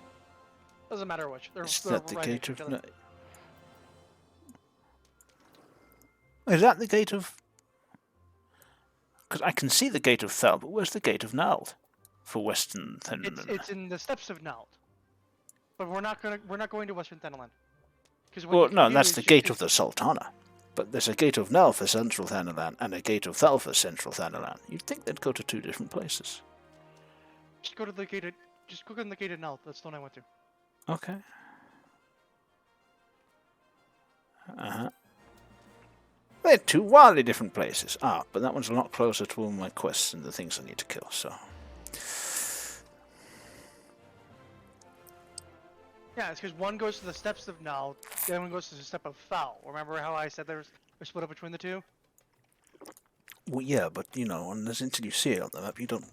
Speaker 2: Doesn't matter which.
Speaker 1: Is
Speaker 2: they're
Speaker 1: that the
Speaker 2: right
Speaker 1: gate
Speaker 2: next to
Speaker 1: of...
Speaker 2: each other.
Speaker 1: Is that the gate of... Because I can see the gate of Thal, but where's the gate of Nald? For Western Thanalan.
Speaker 2: It's in the steppes of Nald. But we're not going to Western Thanalan.
Speaker 1: Well, no, that's the gate of the Sultana. But there's a gate of Nal for Central Thanalan and a gate of Thal for Central Thanalan. You'd think they'd go to two different places.
Speaker 2: Just go to the gate of... Just click on the gate of Nald. That's the one I went to.
Speaker 1: Okay. They're two wildly different places. Ah, but that one's a lot closer to all my quests and the things I need to kill, so...
Speaker 2: Yeah, it's because one goes to the steppes of Nald, the other one goes to the step of Thal. Remember how I said they're split up between the two?
Speaker 1: Well, yeah, but, you know, until you see it on the map, you don't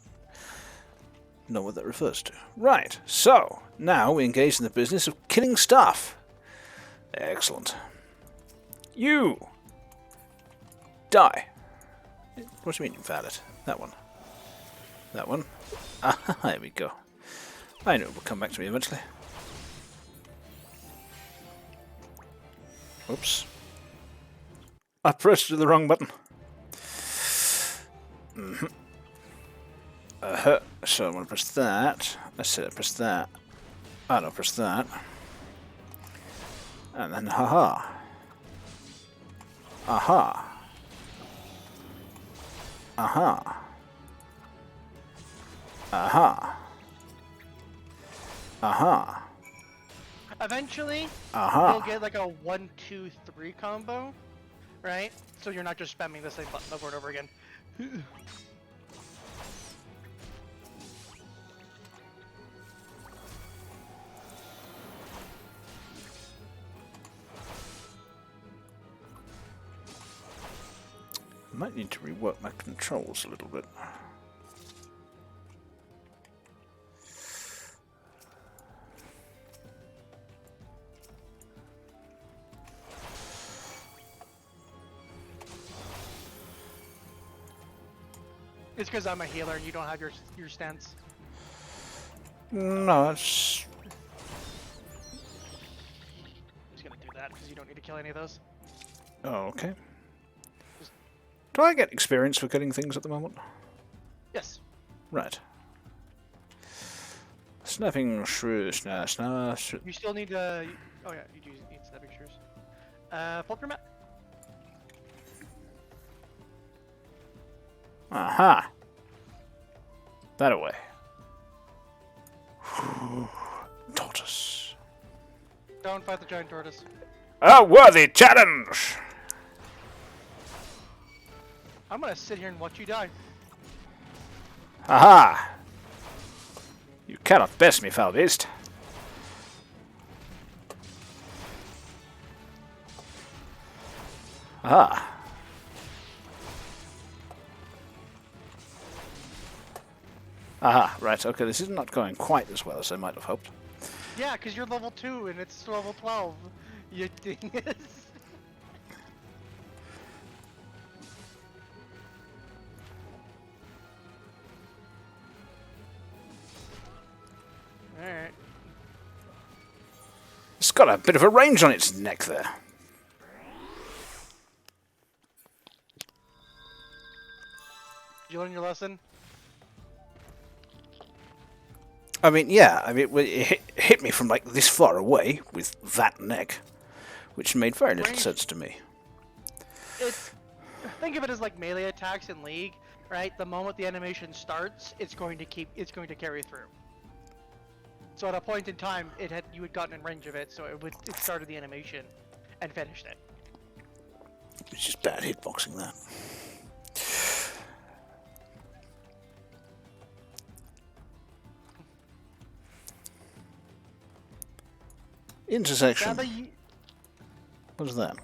Speaker 1: know what that refers to. Right, so, now we engage in the business of killing stuff. Excellent. You! Die. What do you mean you found it? That one. That one. Ah, there we go. I know it will come back to me eventually. Oops. I pressed the wrong button. So I'm going to press that. Let's see, press that. I don't press that. And then haha. Aha. Aha. Aha. Aha.
Speaker 2: Eventually,
Speaker 1: Aha.
Speaker 2: you'll get like a 1, 2, 3 combo, right? So you're not just spamming the same button over and over again.
Speaker 1: I might need to rework my controls a little bit.
Speaker 2: It's because I'm a healer and you don't have your stance.
Speaker 1: No, it's...
Speaker 2: I'm just gonna do that because you don't need to kill any of those.
Speaker 1: Oh, okay. Do I get experience for getting things at the moment?
Speaker 2: Yes.
Speaker 1: Right. Snapping shrew,
Speaker 2: You still need oh yeah, you do need snapping shrews. Pull up your map.
Speaker 1: Aha! That away. Tortoise.
Speaker 2: Don't fight the giant tortoise.
Speaker 1: A worthy challenge!
Speaker 2: I'm gonna sit here and watch you die.
Speaker 1: Aha! You cannot best me, foul beast. Aha! Aha, right, okay, this is not going quite as well as I might have hoped.
Speaker 2: Yeah, because you're level 2 and it's level 12. You dingus. Alright.
Speaker 1: It's got a bit of a range on its neck there.
Speaker 2: Did you learn your lesson?
Speaker 1: I mean, yeah, I mean, it hit me from like this far away with that neck, which made very little sense to me.
Speaker 2: it's think of it as like melee attacks in League, right? The moment the animation starts, it's going to carry through. So at a point in time, you had gotten in range of it, so it started the animation and finished it.
Speaker 1: It's just bad hitboxing that. Intersection. What is that?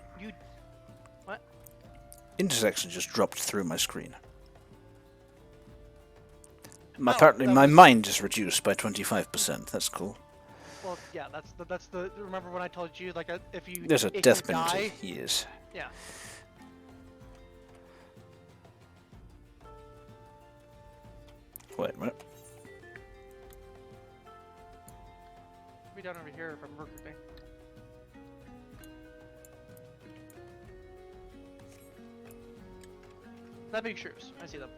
Speaker 2: What?
Speaker 1: Intersection just dropped through my screen. Apparently my mind is reduced by 25%. That's cool.
Speaker 2: Well, yeah, that's the. Remember when I told you, like, if you
Speaker 1: There's a
Speaker 2: if
Speaker 1: death
Speaker 2: you die,
Speaker 1: penalty. Yes.
Speaker 2: Yeah.
Speaker 1: Wait a minute.
Speaker 2: Be down over here from recruiting. That big shoes. I see them.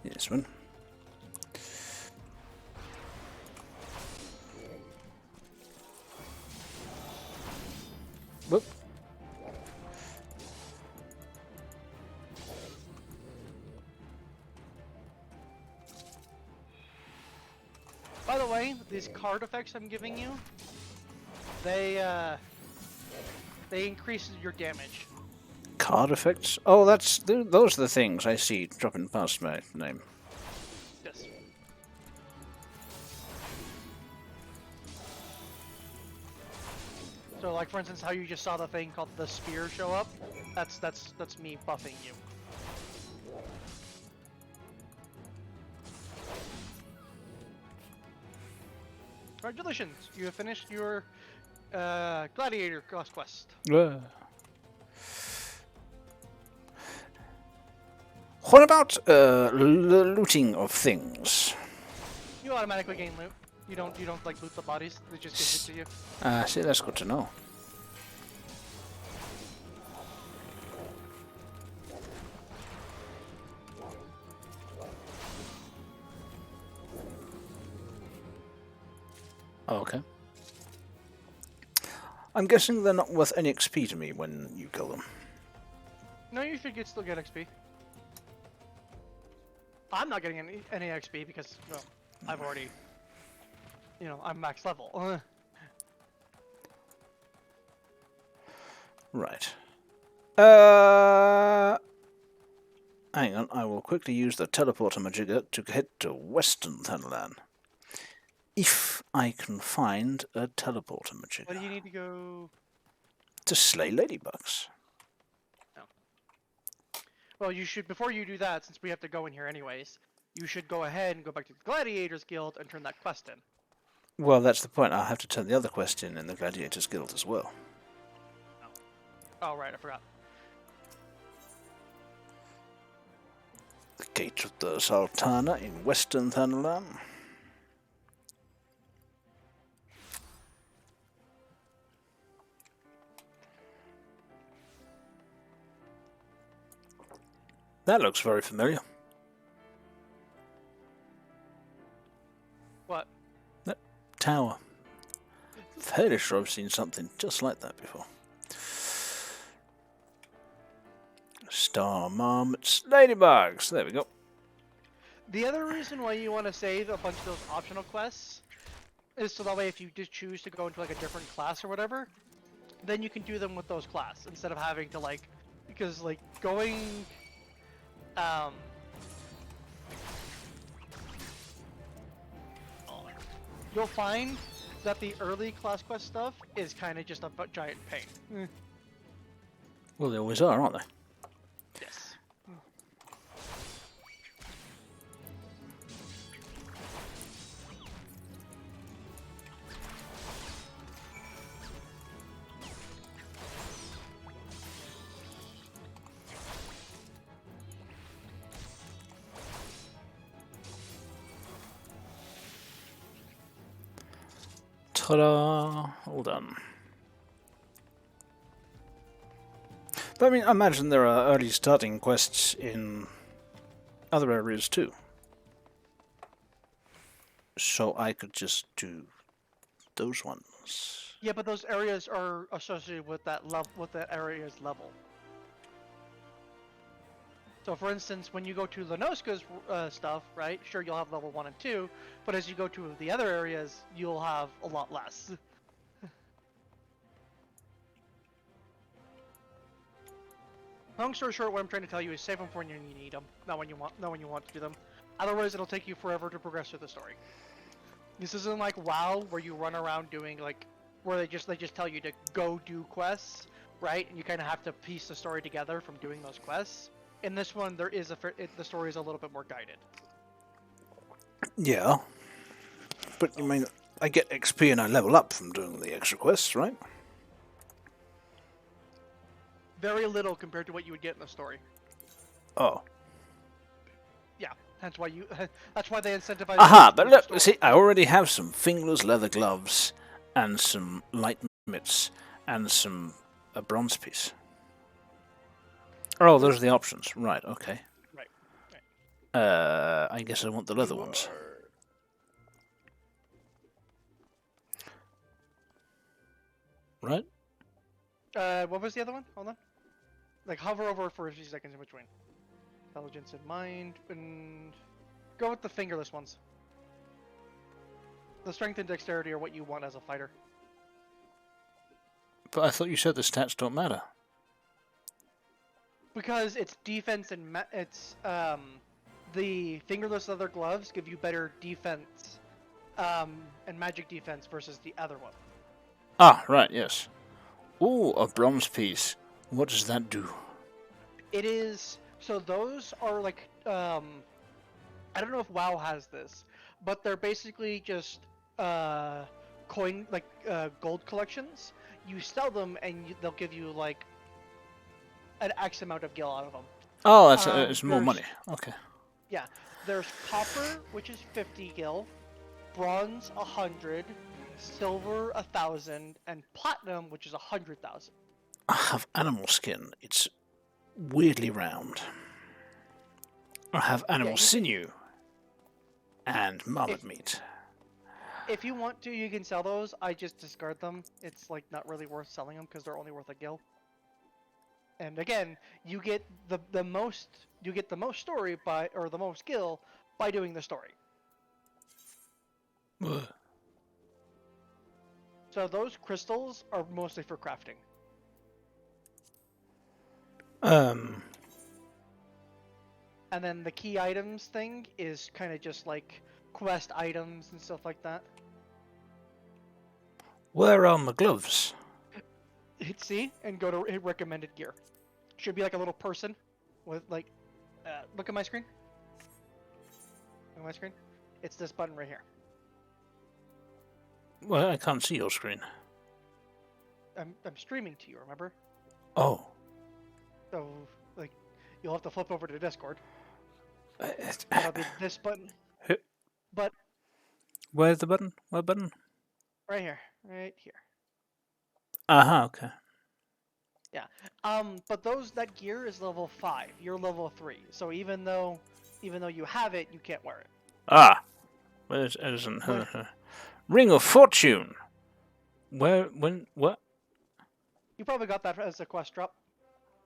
Speaker 1: This one. Whoop.
Speaker 2: By the way, these card effects I'm giving you, they increase your damage.
Speaker 1: Card effects? Oh, those are the things I see dropping past my name.
Speaker 2: Yes. So, like for instance, how you just saw the thing called the spear show up? That's me buffing you. Congratulations, you have finished your gladiator quest.
Speaker 1: What about the looting of things?
Speaker 2: You automatically gain loot. You don't like loot the bodies. They just give it to you.
Speaker 1: See, that's good to know. Oh, okay. I'm guessing they're not worth any XP to me when you kill them.
Speaker 2: No, you should still get XP. I'm not getting any XP because, well, I've already, I'm max level.
Speaker 1: Right. Hang on, I will quickly use the teleporter majigger to head to Western Thunderland. If I can find a teleporter majigger.
Speaker 2: What do you need to go?
Speaker 1: To slay ladybugs.
Speaker 2: No. Well, you should, before you do that, since we have to go in here anyways, you should go ahead and go back to the Gladiators Guild and turn that quest in.
Speaker 1: Well, that's the point. I'll have to turn the other quest in the Gladiators Guild as well.
Speaker 2: Oh, right, I forgot.
Speaker 1: The Gate of the Sultana in Western Thunderland. That looks very familiar.
Speaker 2: What?
Speaker 1: That tower. Fairly sure I've seen something just like that before. Star marmots, ladybugs. There we go.
Speaker 2: The other reason why you want to save a bunch of those optional quests is so that way if you just choose to go into like a different class or whatever, then you can do them with those class instead of having to because going you'll find that the early class quest stuff is kind of just a giant pain.
Speaker 1: Well, they always are, aren't they?
Speaker 2: Yes.
Speaker 1: Ta-da! All done. But I mean, I imagine there are early starting quests in other areas too. So I could just do those ones.
Speaker 2: Yeah, but those areas are associated with that area's level. So, for instance, when you go to Lenoska's stuff, right? Sure, you'll have level 1 and 2, but as you go to the other areas, you'll have a lot less. Long story short, what I'm trying to tell you is save them for when you need them, not when you want to do them. Otherwise, it'll take you forever to progress through the story. This isn't like WoW, where you run around doing where they just tell you to go do quests, right? And you kind of have to piece the story together from doing those quests. In this one, the story is a little bit more guided.
Speaker 1: Yeah. But you mean, I get XP and I level up from doing the extra quests, right?
Speaker 2: Very little compared to what you would get in the story.
Speaker 1: Oh.
Speaker 2: Yeah, that's why they incentivize.
Speaker 1: Aha, but look, see, I already have some fingerless leather gloves, and some light mitts, and some a bronze piece. Oh, those are the options. Right, okay.
Speaker 2: Right.
Speaker 1: I guess I want the leather ones. Right?
Speaker 2: What was the other one? Hold on. Like, hover over for a few seconds in between. Intelligence and mind, and go with the fingerless ones. The strength and dexterity are what you want as a fighter.
Speaker 1: But I thought you said the stats don't matter.
Speaker 2: Because it's defense and the fingerless leather gloves give you better defense, and magic defense versus the other one.
Speaker 1: Ah, right, yes. Ooh, a bronze piece. What does that do?
Speaker 2: It is, so those are like, I don't know if WoW has this, but they're basically just gold collections. You sell them and they'll give you like an X amount of gil out of them.
Speaker 1: Oh, it's more money. Okay.
Speaker 2: Yeah, there's copper, which is 50 gil, bronze 100, silver 1,000, and platinum, which is 100,000.
Speaker 1: I have animal skin. It's weirdly round. I have animal sinew and marmot meat.
Speaker 2: If you want to, you can sell those. I just discard them. It's like not really worth selling them because they're only worth a gil. And again, you get the most story or the most gil by doing the story. So those crystals are mostly for crafting. And then the key items thing is kind of just like quest items and stuff like that.
Speaker 1: Where are my gloves?
Speaker 2: Hit C and go to hit recommended gear. Should be like a little person with like, look at my screen. Look at my screen. It's this button right here.
Speaker 1: Well, I can't see your screen.
Speaker 2: I'm streaming to you, remember?
Speaker 1: Oh.
Speaker 2: So, like, you'll have to flip over to Discord. That'll be this button. But
Speaker 1: where's the button? What button?
Speaker 2: Right here. Right here.
Speaker 1: Okay.
Speaker 2: Yeah. But that gear is level 5. You're level 3. So even though you have it, you can't wear it.
Speaker 1: Well, it isn't. Ring of Fortune. Where? When? What?
Speaker 2: You probably got that as a quest drop.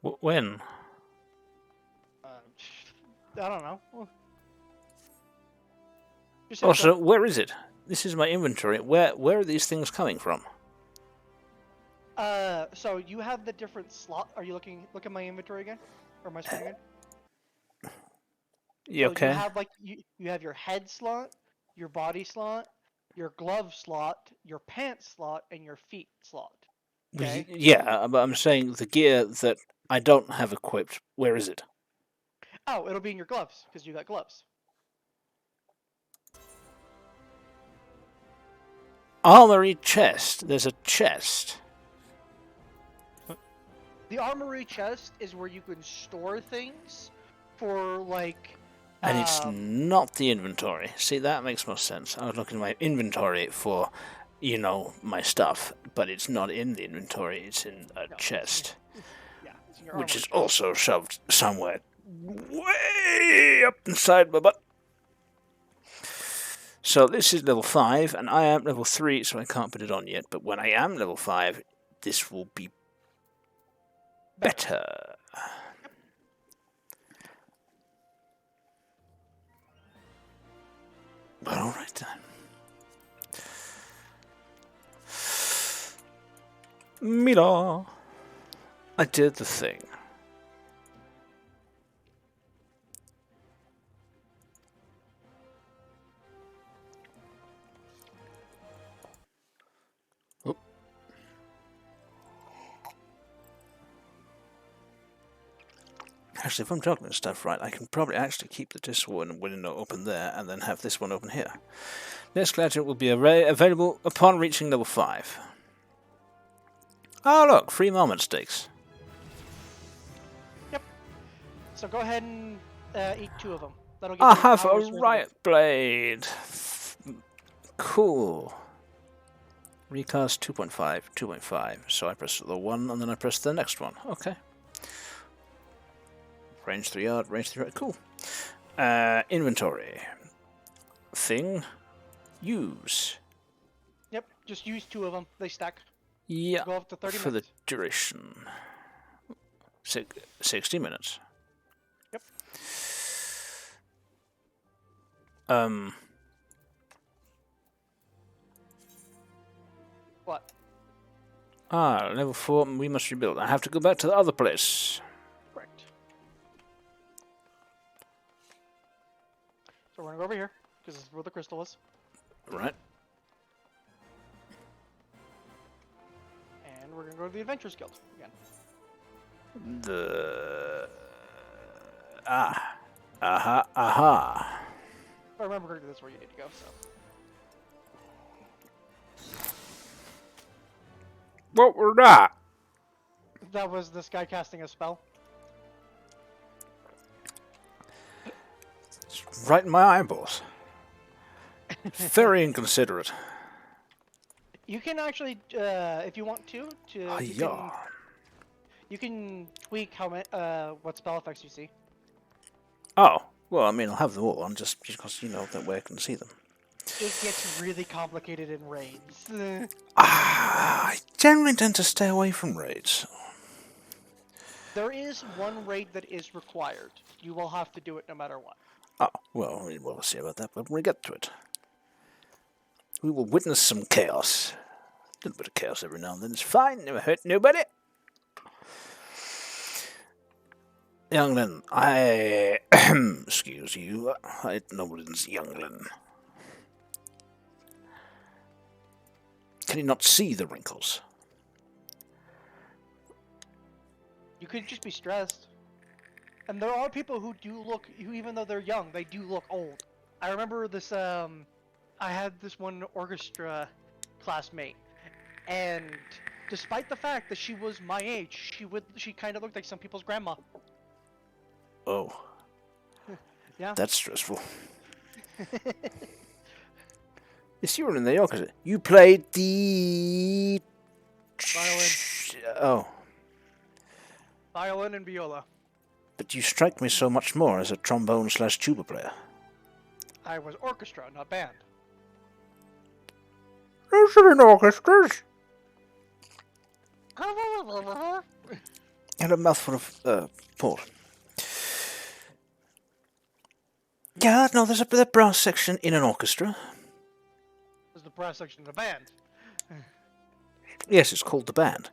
Speaker 1: When?
Speaker 2: I don't know.
Speaker 1: Also, where is it? This is my inventory. Where are these things coming from?
Speaker 2: So you have the different slot. Are you look at my inventory again, or my screen again?
Speaker 1: Yeah, okay.
Speaker 2: You have like you have your head slot, your body slot, your glove slot, your pants slot, and your feet slot. Okay?
Speaker 1: Yeah, but I'm saying the gear that I don't have equipped. Where is it?
Speaker 2: Oh, it'll be in your gloves because you got gloves.
Speaker 1: Armory chest. There's a chest.
Speaker 2: The armory chest is where you can store things for like.
Speaker 1: And it's not the inventory. See, that makes more sense. I was looking at my inventory for, my stuff, but it's not in the inventory. It's in a chest,
Speaker 2: it's in your
Speaker 1: which is
Speaker 2: chest.
Speaker 1: also shoved somewhere way up inside my butt. So this is level 5, and I am level 3, so I can't put it on yet. But when I am level 5, this will be better. But alright then. Mila! I did the thing. Oop. Actually, if I'm juggling stuff right, I can probably actually keep this one window open there and then have this one open here. Next gadget will be available upon reaching level 5. Oh look, free moment stakes.
Speaker 2: Yep. So go ahead and eat 2 of them. That'll get
Speaker 1: I
Speaker 2: you
Speaker 1: have a
Speaker 2: hours worth of
Speaker 1: riot blade. Cool. Recast 2.5, 2.5. So I press the 1 and then I press the next one. Okay. Range 3 yard, range 3 yard. Cool. Inventory. Thing. Use.
Speaker 2: Yep, just use 2 of them. They stack.
Speaker 1: Yeah.
Speaker 2: Go up to 30
Speaker 1: For
Speaker 2: minutes.
Speaker 1: the duration. 60 minutes.
Speaker 2: Yep. What?
Speaker 1: Level 4, we must rebuild. I have to go back to the other place.
Speaker 2: Correct. So we're gonna go over here, because this is where the crystal is.
Speaker 1: Right.
Speaker 2: And we're gonna go to the Adventurers Guild again.
Speaker 1: Aha.
Speaker 2: If I remember correctly, that's where you need to go, so.
Speaker 1: What was that?
Speaker 2: That was this guy casting a spell.
Speaker 1: It's right in my eyeballs. Very inconsiderate.
Speaker 2: You can actually, if you want to
Speaker 1: Yeah.
Speaker 2: you can tweak how what spell effects you see.
Speaker 1: Oh, well, I mean, I'll have them all on just because, you know, that way I can see them.
Speaker 2: It gets really complicated in raids.
Speaker 1: I generally tend to stay away from raids.
Speaker 2: There is one raid that is required. You will have to do it no matter what.
Speaker 1: Oh, well, we'll see about that when we get to it. We will witness some chaos. A little bit of chaos every now and then. It's fine, never hurt nobody. Younglin, I... excuse you. Nobody's younglin. Can you not see the wrinkles?
Speaker 2: You could just be stressed. And there are people who do look, who even though they're young, they do look old. I remember this, I had this one orchestra classmate, and despite the fact that she was my age, she kind of looked like some people's grandma.
Speaker 1: Oh.
Speaker 2: Yeah.
Speaker 1: That's stressful. Yes, you were in the orchestra. You played the...
Speaker 2: Violin.
Speaker 1: Oh.
Speaker 2: Violin and viola.
Speaker 1: But you strike me so much more as a trombone/tuba player.
Speaker 2: I was orchestra, not band.
Speaker 1: Those are in orchestras. And a mouthful of port. Yeah, no, there's a brass section in an orchestra.
Speaker 2: There's the brass section of the band.
Speaker 1: Yes, it's called the band.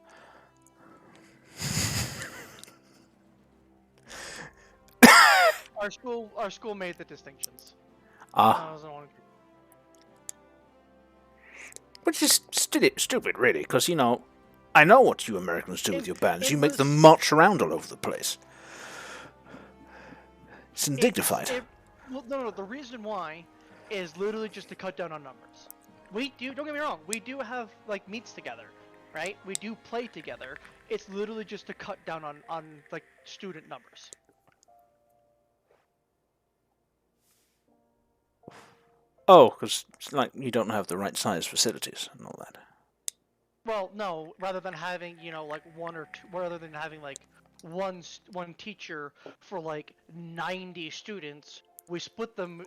Speaker 2: Our school made the distinctions.
Speaker 1: Ah. Which is stupid, really, because, you know, I know what you Americans do with your bands. You make them march around all over the place. It's undignified.
Speaker 2: Well, no, the reason why is literally just to cut down on numbers. Don't get me wrong, we do have, like, meets together, right? We do play together. It's literally just to cut down on like, student numbers.
Speaker 1: Oh, because, like, you don't have the right size facilities and all that.
Speaker 2: Well, no, rather than having, you know, like, one or two, rather than having, like, one teacher for, like, 90 students, we split them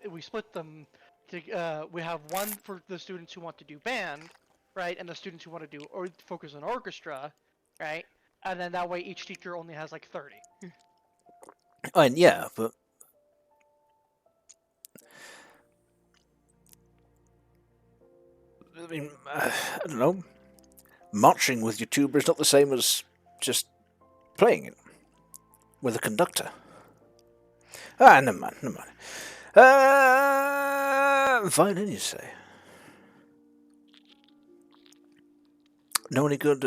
Speaker 2: We have one for the students who want to do band, right, and the students who want to do or focus on orchestra, right, and then that way each teacher only has like 30.
Speaker 1: And yeah, but I mean, I don't know. Marching with your tuba is not the same as just playing it with a conductor. Ah, never mind, never mind. Violin, you say? Know any good,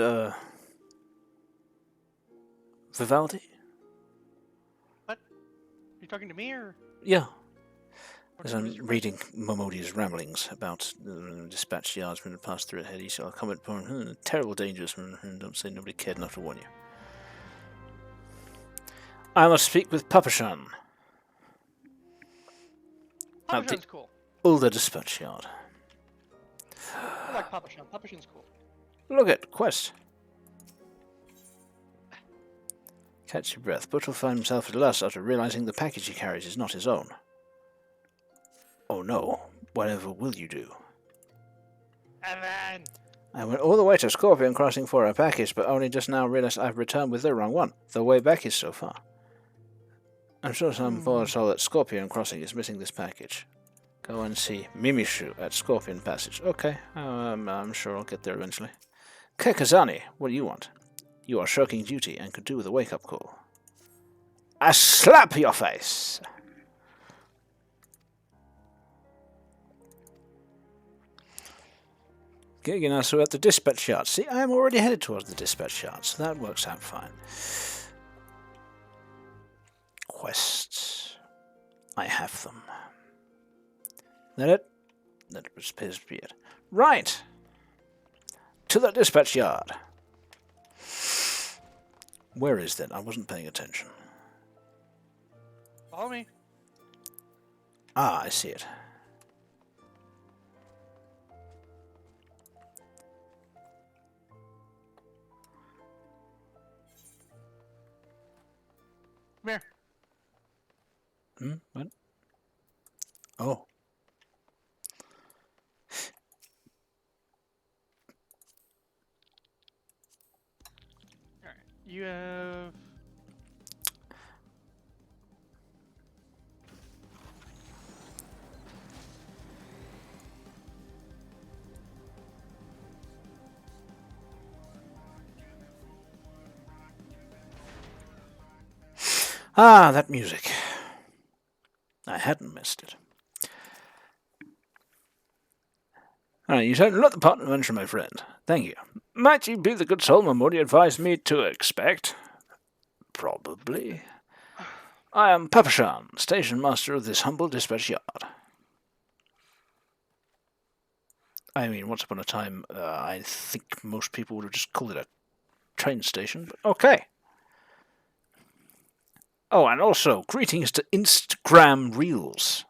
Speaker 1: Vivaldi?
Speaker 2: What? You talking to me or?
Speaker 1: Yeah. As
Speaker 2: What
Speaker 1: I'm
Speaker 2: is your
Speaker 1: reading Momodi's ramblings about dispatch yards when it passed through ahead, he shall comment upon terrible dangers and don't say nobody cared enough to warn you. I must speak with Papashan.
Speaker 2: Papashan's cool.
Speaker 1: Ulder dispatch yard.
Speaker 2: I like Papashan. Papashan's cool.
Speaker 1: Look at quest. Catch your breath. Butch will find himself at last after realizing the package he carries is not his own. Oh no, whatever will you do?
Speaker 2: Evan!
Speaker 1: I went all the way to Scorpion Crossing for a package, but only just now realized I've returned with the wrong one. The way back is so far. I'm sure some poor soul at Scorpion Crossing is missing this package. Go and see Mimishu at Scorpion Passage. Okay, I'm sure I'll get there eventually. Kekazani, what do you want? You are shirking duty and could do with a wake-up call. I slap your face! Giginasu at the dispatch yard. See, I am already headed towards the dispatch yard, so that works out fine. Quests. I have them. That it? That appears to be it. Right! To the dispatch yard. Where is that? I wasn't paying attention.
Speaker 2: Follow me.
Speaker 1: Ah, I see it.
Speaker 2: Come here.
Speaker 1: What? Oh.
Speaker 2: Alright. You have...
Speaker 1: Ah, that music. I hadn't missed it. Alright, you certainly look the part to mention, my friend. Thank you. Might you be the good soul Mamori advised me to expect? Probably. I am Papashan, station master of this humble dispatch yard. I mean, once upon a time, I think most people would have just called it a train station, but okay. Oh, and also, greetings to Instagram Reels.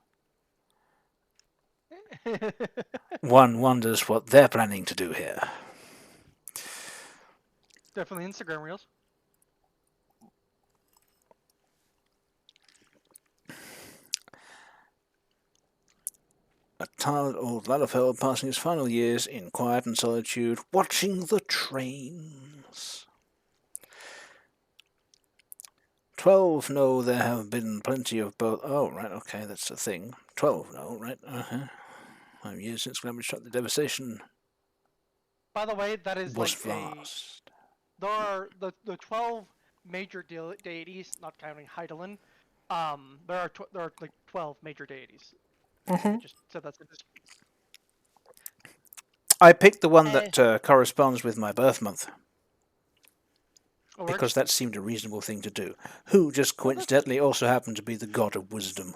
Speaker 1: One wonders what they're planning to do here.
Speaker 2: Definitely Instagram Reels.
Speaker 1: A tired old Lalafell passing his final years in quiet and solitude, watching the trains. 12 know there have been plenty of both. Oh, right, okay, that's the thing. 12 know, right? 5 years since Glamour struck the devastation.
Speaker 2: By the way, that is
Speaker 1: Was
Speaker 2: like
Speaker 1: vast.
Speaker 2: There are the 12 major deities, not counting Heidelin. There are like 12 major deities. Just said that's
Speaker 1: I picked the one that corresponds with my birth month. Because that seemed a reasonable thing to do. Who just coincidentally also happened to be the god of wisdom.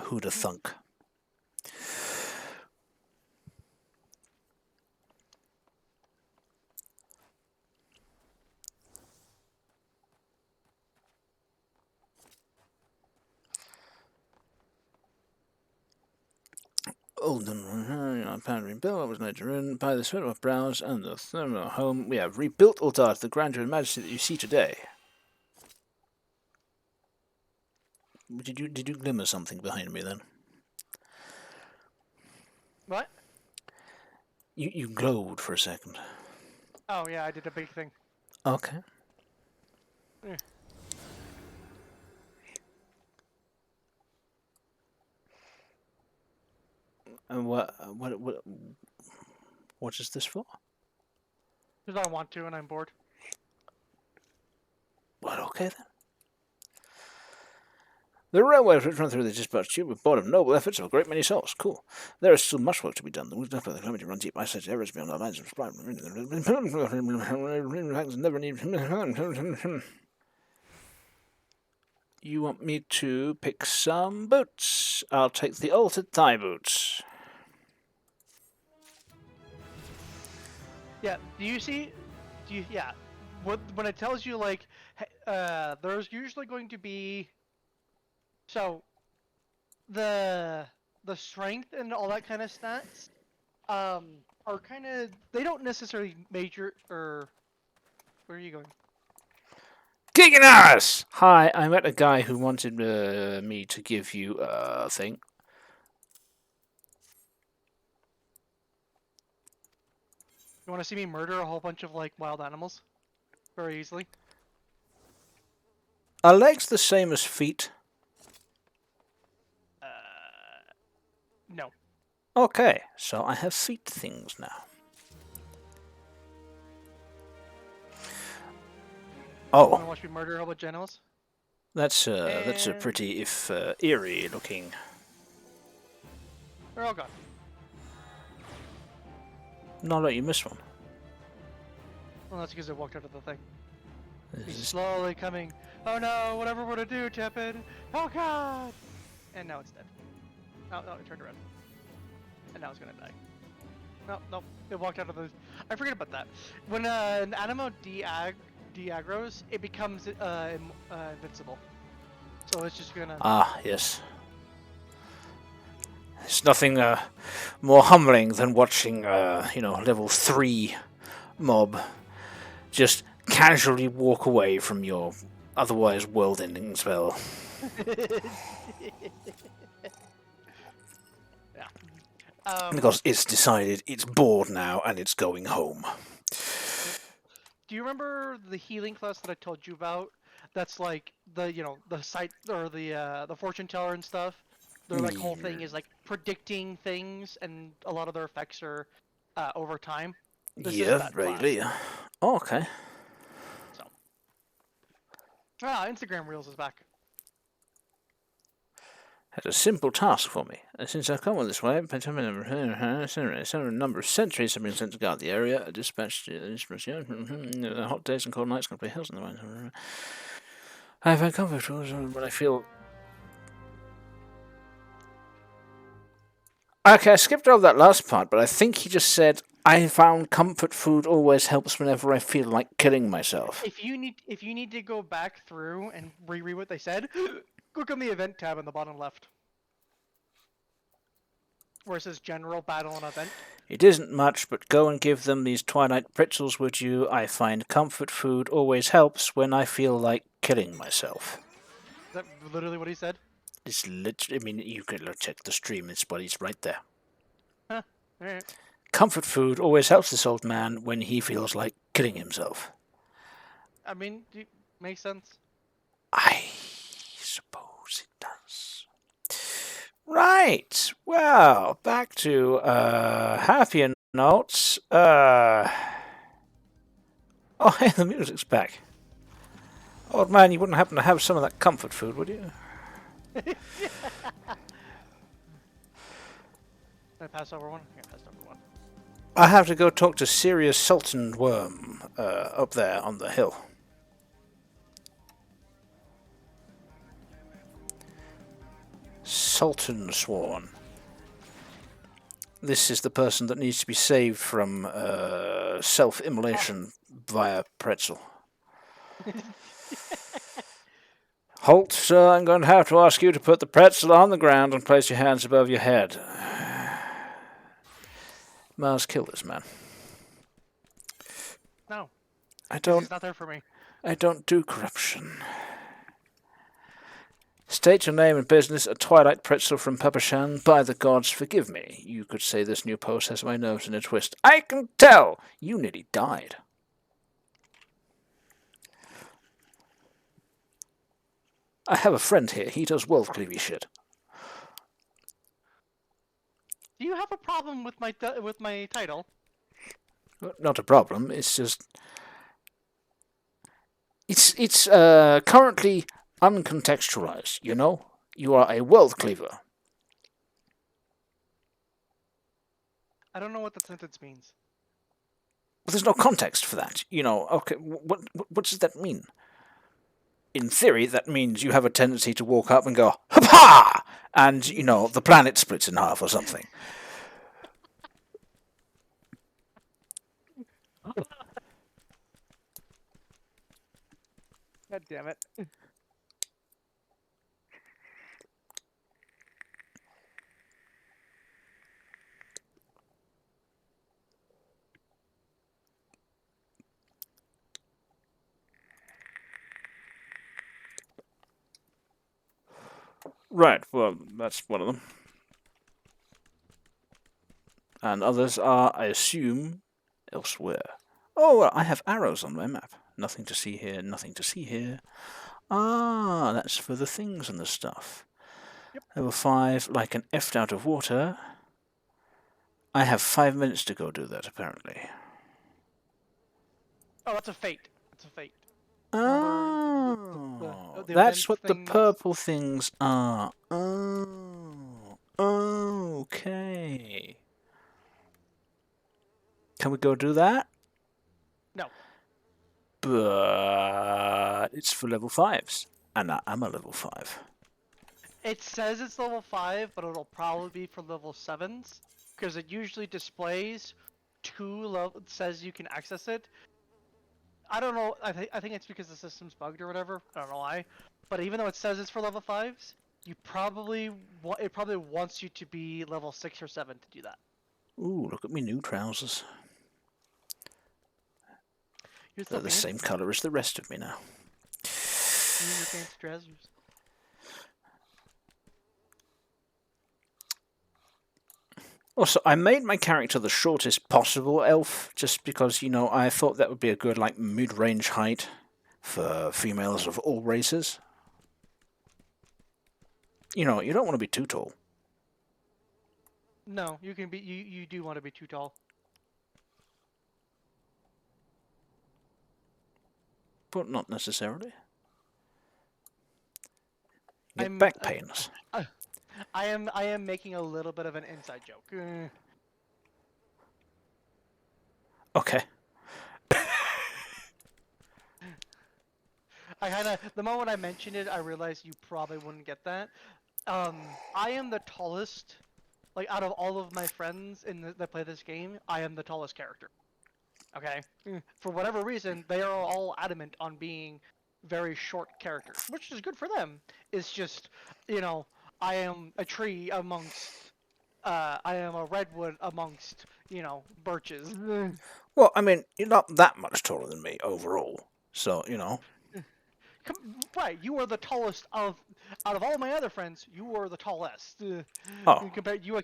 Speaker 1: Who'd have thunk? Olden, pound rebuilt, I was made to ruin by the sweat of brows and the thermal home. We have rebuilt Ultar to the grandeur and majesty that you see today. Did you glimmer something behind me then?
Speaker 2: What?
Speaker 1: You glowed for a second.
Speaker 2: Oh yeah, I did a big thing.
Speaker 1: Okay.
Speaker 2: Eh.
Speaker 1: And what is this for?
Speaker 2: Because I want to, and I'm bored.
Speaker 1: Well, okay then. The railways which run through the dispatch tube were born of noble efforts of a great many souls. Cool. There is still much work to be done. The wisdom of the community run deep. I said errors beyond our minds of supply. Never need. You want me to pick some boots? I'll take the altered thigh boots.
Speaker 2: Yeah. Do you see? Yeah. When it tells you like, there's usually going to be. So, the strength and all that kind of stats, are kind of, they don't necessarily major or. Where are you going?
Speaker 1: Kicking ass! Hi, I met a guy who wanted me to give you a thing.
Speaker 2: You want to see me murder a whole bunch of like wild animals, very easily?
Speaker 1: Are legs the same as feet?
Speaker 2: No.
Speaker 1: Okay, so I have feet things now.
Speaker 2: You want
Speaker 1: Oh,
Speaker 2: to watch me murder a whole bunch of animals?
Speaker 1: that's a
Speaker 2: And
Speaker 1: pretty, if eerie looking.
Speaker 2: they're all gone.
Speaker 1: No, look, you missed one.
Speaker 2: Well, that's because I walked out of the thing.
Speaker 1: This
Speaker 2: He's
Speaker 1: is-
Speaker 2: slowly coming. Oh no, whatever we're gonna do, Tepid. Oh god! And now it's dead. Oh, no, it turned around. And now it's gonna die. No, it walked out of the... I forget about that. When an animal de-aggros, it becomes invincible. So it's just gonna...
Speaker 1: Ah, yes. There's nothing more humbling than watching, level 3 mob just casually walk away from your otherwise world-ending spell.
Speaker 2: Yeah.
Speaker 1: Because it's decided it's bored now and it's going home.
Speaker 2: Do you remember the healing class that I told you about? That's like the sight or the fortune teller and stuff. Their like whole thing is like predicting things, and a lot of their effects are over time. This is that
Speaker 1: really.
Speaker 2: class.
Speaker 1: Oh, okay.
Speaker 2: So, Instagram Reels is back.
Speaker 1: Had a simple task for me. Since I've come all this way, a number of sentries have been sent to guard the area. Dispatched hot days and cold nights can play hills in the mind. I've had comfort when I feel. Okay, I skipped over that last part, but I think he just said, I found comfort food always helps whenever I feel like killing myself.
Speaker 2: If you need to go back through and reread what they said, click on the event tab on the bottom left, where it says General Battle and Event.
Speaker 1: It isn't much, but go and give them these twilight pretzels, would you? I find comfort food always helps when I feel like killing myself.
Speaker 2: Is that literally what he said?
Speaker 1: It's literally, I mean, you can check the stream, it's right there.
Speaker 2: Huh. Alright.
Speaker 1: Comfort food always helps this old man when he feels like killing himself.
Speaker 2: I mean, makes sense.
Speaker 1: I suppose it does. Right. Well, back to happier notes. Oh, hey, the music's back. Old man, you wouldn't happen to have some of that comfort food, would you?
Speaker 2: Did I pass over one? Yeah, I passed over one.
Speaker 1: I have to go talk to Sirius Sultan Worm up there on the hill. Sultan Sworn. This is the person that needs to be saved from self-immolation via pretzel. Halt, sir, I'm going to have to ask you to put the pretzel on the ground and place your hands above your head. Mars, kill this man.
Speaker 2: No.
Speaker 1: I don't.
Speaker 2: He's not there for me.
Speaker 1: I don't do corruption. State your name and business, a Twilight pretzel from Papa Shan. By the gods, forgive me. You could say this new post has my nerves in a twist. I can tell! You nearly died. I have a friend here. He does world cleavy shit.
Speaker 2: Do you have a problem with my title?
Speaker 1: Not a problem. It's just it's currently uncontextualized. You know, you are a world cleaver.
Speaker 2: I don't know what that sentence means.
Speaker 1: Well, there's no context for that. You know, okay, what does that mean? In theory, that means you have a tendency to walk up and go, ha! And, you know, the planet splits in half or something.
Speaker 2: God damn it.
Speaker 1: Right, well, that's one of them. And others are, I assume, elsewhere. Oh, well, I have arrows on my map. Nothing to see here, nothing to see here. Ah, that's for the things and the stuff.
Speaker 2: Yep.
Speaker 1: Level 5, like an effed out of water. I have 5 minutes to go do that, apparently.
Speaker 2: Oh, that's a fate. That's a fate.
Speaker 1: Oh,
Speaker 2: the
Speaker 1: that's what the
Speaker 2: things...
Speaker 1: purple things are. Oh, okay. Can we go do that?
Speaker 2: No.
Speaker 1: But it's for level 5s, and I am a level 5.
Speaker 2: It says it's level 5, but it'll probably be for level 7s, because it usually displays 2 level. It says you can access it. I don't know. I think it's because the system's bugged or whatever. I don't know why. But even though it says it's for level 5s, you probably it probably wants you to be level 6 or 7 to do that.
Speaker 1: Ooh, look at me new trousers. They're the same colour as the rest of me now.
Speaker 2: Your fancy trousers.
Speaker 1: Also, I made my character the shortest possible elf, just because, you know, I thought that would be a good, like, mid-range height for females of all races. You know, you don't want to be too tall.
Speaker 2: No, you can be. You do want to be too tall.
Speaker 1: But not necessarily. You get back pains.
Speaker 2: I am making a little bit of an inside joke.
Speaker 1: Okay.
Speaker 2: The moment I mentioned it, I realized you probably wouldn't get that. I am the tallest, like out of all of my friends that play this game, I am the tallest character. Okay? For whatever reason, they are all adamant on being very short characters, which is good for them. It's just, you know, I am a tree amongst, I am a redwood amongst, you know, birches.
Speaker 1: Well, I mean, you're not that much taller than me overall, so, you know.
Speaker 2: Right, you are the tallest out of all my other friends. You are the tallest.
Speaker 1: Oh.
Speaker 2: Compared you.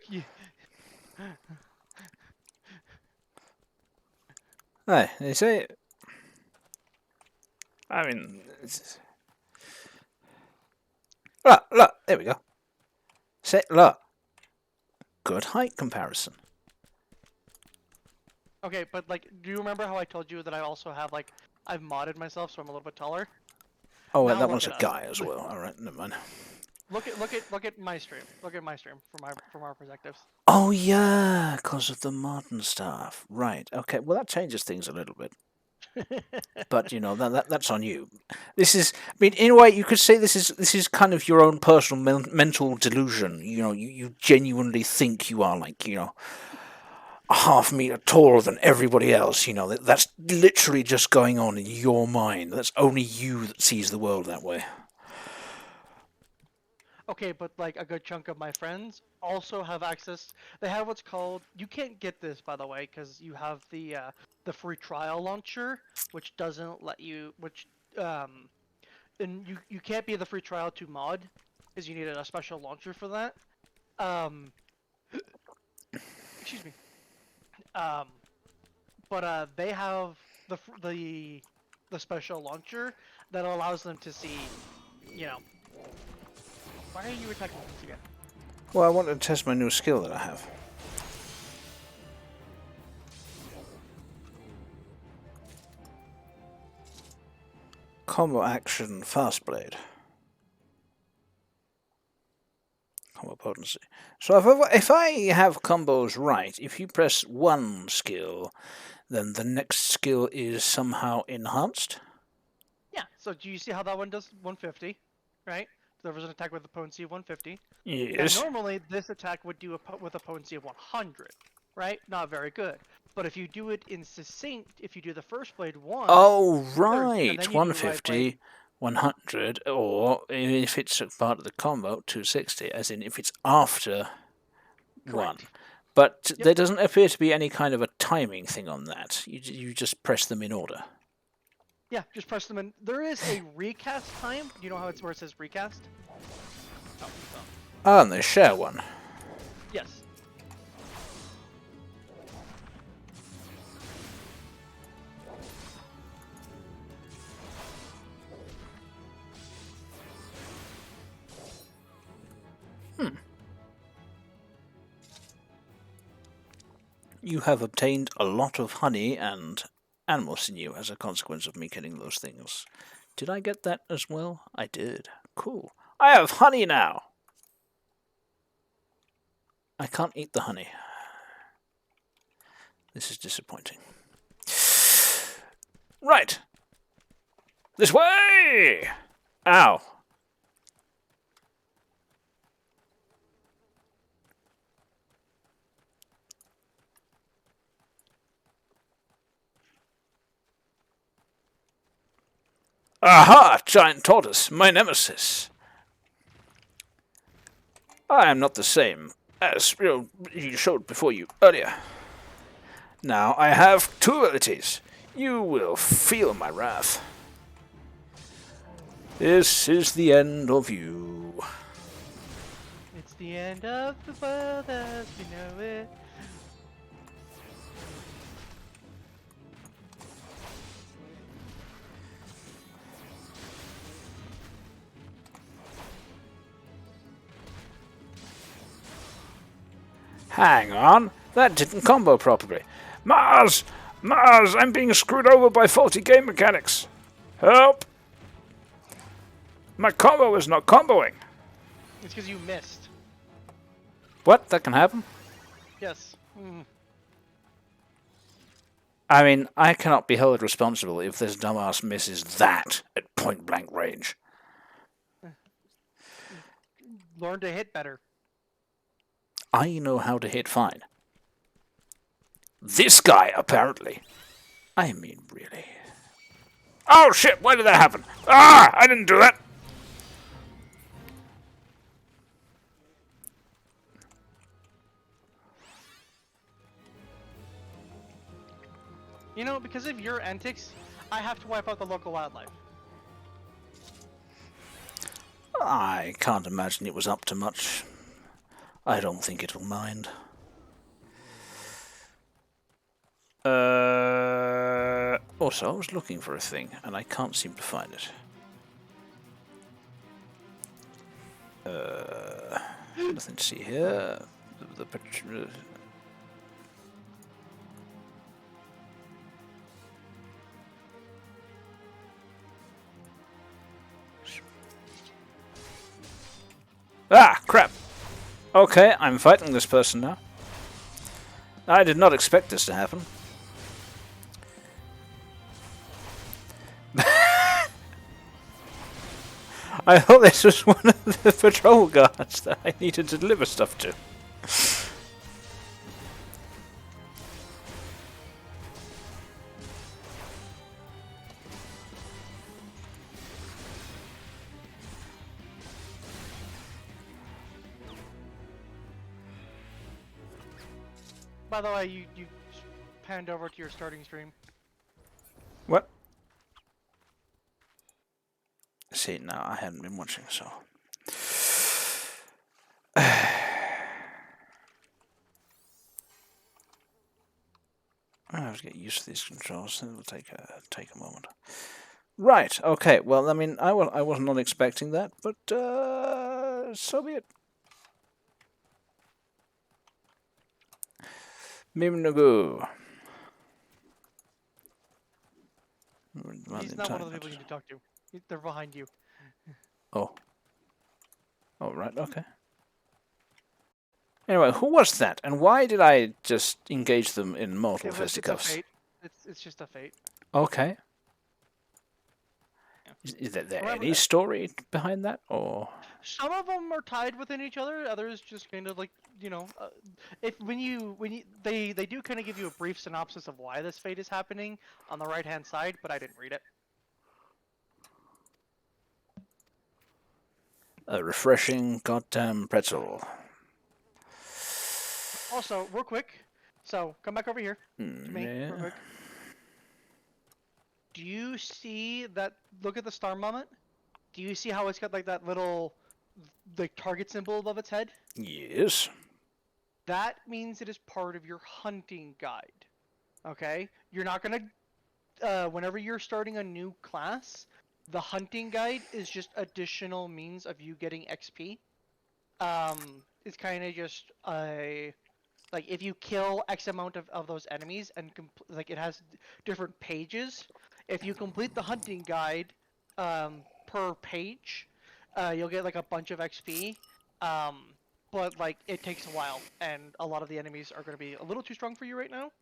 Speaker 1: Hey, they say. I mean, look, there we go. Say, look. Good height comparison.
Speaker 2: Okay, but like, do you remember how I told you that I also have like I've modded myself so I'm a little bit taller?
Speaker 1: Oh, well,
Speaker 2: Now
Speaker 1: that
Speaker 2: look
Speaker 1: one's
Speaker 2: at
Speaker 1: a
Speaker 2: us.
Speaker 1: guy as well. All right, never mind.
Speaker 2: Look at my stream. Look at my stream from our perspectives.
Speaker 1: Oh yeah, because of the modern stuff. Right. Okay. Well, that changes things a little bit. But you know that's on you. This is, I mean, in a way, you could say this is kind of your own personal mental delusion. You know, you genuinely think you are, like, you know, a half meter taller than everybody else. You know, that's literally just going on in your mind. That's only you that sees the world that way.
Speaker 2: Okay, but like a good chunk of my friends also have access. They have what's called. You can't get this, by the way, because you have the free trial launcher, which doesn't let you. And you can't be the free trial to mod. is you needed a special launcher for that. Excuse me. But they have the special launcher that allows them to see, you know. Why are you attacking once again?
Speaker 1: Well, I want to test my new skill that I have. Combo action fast blade. Combo potency. So if I have combos right, if you press one skill, then the next skill is somehow enhanced?
Speaker 2: Yeah, so do you see how that one does 150, right? There was an attack with a potency of 150.
Speaker 1: Yes.
Speaker 2: And normally, this attack would do with a potency of 100, right? Not very good. But if you do it in succinct, if you do the first blade once...
Speaker 1: Oh,
Speaker 2: and
Speaker 1: right!
Speaker 2: then you do
Speaker 1: 150,
Speaker 2: right blade,
Speaker 1: 100, or if it's a part of the combo, 260, as in if it's after one.
Speaker 2: correct.
Speaker 1: But
Speaker 2: Yep.
Speaker 1: there doesn't appear to be any kind of a timing thing on that. You just press them in order.
Speaker 2: Yeah, just press them in. There is a recast time. Do you know how it's where it says recast? Oh.
Speaker 1: Ah, and they share one.
Speaker 2: Yes.
Speaker 1: You have obtained a lot of honey and animal sinew as a consequence of me getting those things. Did I get that as well? I did. Cool. I have honey now! I can't eat the honey. This is disappointing. Right! This way! Ow. Aha! Giant tortoise, my nemesis. I am not the same as you showed before you earlier. Now I have two abilities. You will feel my wrath. This is the end of you.
Speaker 2: It's the end of the world as we know it.
Speaker 1: Hang on, that didn't combo properly. Mars! Mars, I'm being screwed over by faulty game mechanics. Help! My combo is not comboing.
Speaker 2: It's because you missed.
Speaker 1: What? That can happen?
Speaker 2: Yes.
Speaker 1: I mean, I cannot be held responsible if this dumbass misses that at point blank range.
Speaker 2: Learn to hit better.
Speaker 1: I know how to hit fine. This guy, apparently. I mean, really. Oh shit, why did that happen? Ah, I didn't do that!
Speaker 2: You know, because of your antics, I have to wipe out the local wildlife.
Speaker 1: I can't imagine it was up to much. I don't think it'll mind. Also, I was looking for a thing, and I can't seem to find it. Nothing to see here. Ah, crap! Okay, I'm fighting this person now. I did not expect this to happen. I thought this was one of the patrol guards that I needed to deliver stuff to.
Speaker 2: By the way, you panned over to your starting stream.
Speaker 1: What? See, no, I hadn't been watching, so... I have to get used to these controls. It will take a moment. Right. Okay. Well, I mean, I was not expecting that, but so be it. Mimnagu.
Speaker 2: He's not one of the people you need to talk to. They're behind you.
Speaker 1: Oh. Oh, right. Okay. Anyway, who was that, and why did I just engage them in mortal fisticuffs?
Speaker 2: It's a fate. It's just a fate.
Speaker 1: Okay.
Speaker 2: Yeah.
Speaker 1: Is there any story behind that, or?
Speaker 2: Some of them are tied within each other. Others just kind of like, they do kind of give you a brief synopsis of why this fate is happening on the right-hand side, but I didn't read it.
Speaker 1: A refreshing goddamn pretzel.
Speaker 2: Also, real quick, so come back over here to me,
Speaker 1: Yeah.
Speaker 2: real quick. Do you see that? Look at the star moment. Do you see how it's got like that little, like target symbol above its head?
Speaker 1: Yes.
Speaker 2: That means it is part of your hunting guide. Okay, you're not gonna. Whenever you're starting a new class, the hunting guide is just additional means of you getting XP. It's kind of just a. Like, if you kill X amount of those enemies, and like it has different pages. If you complete the hunting guide per page, you'll get like a bunch of XP. But like it takes a while, and a lot of the enemies are going to be a little too strong for you right now.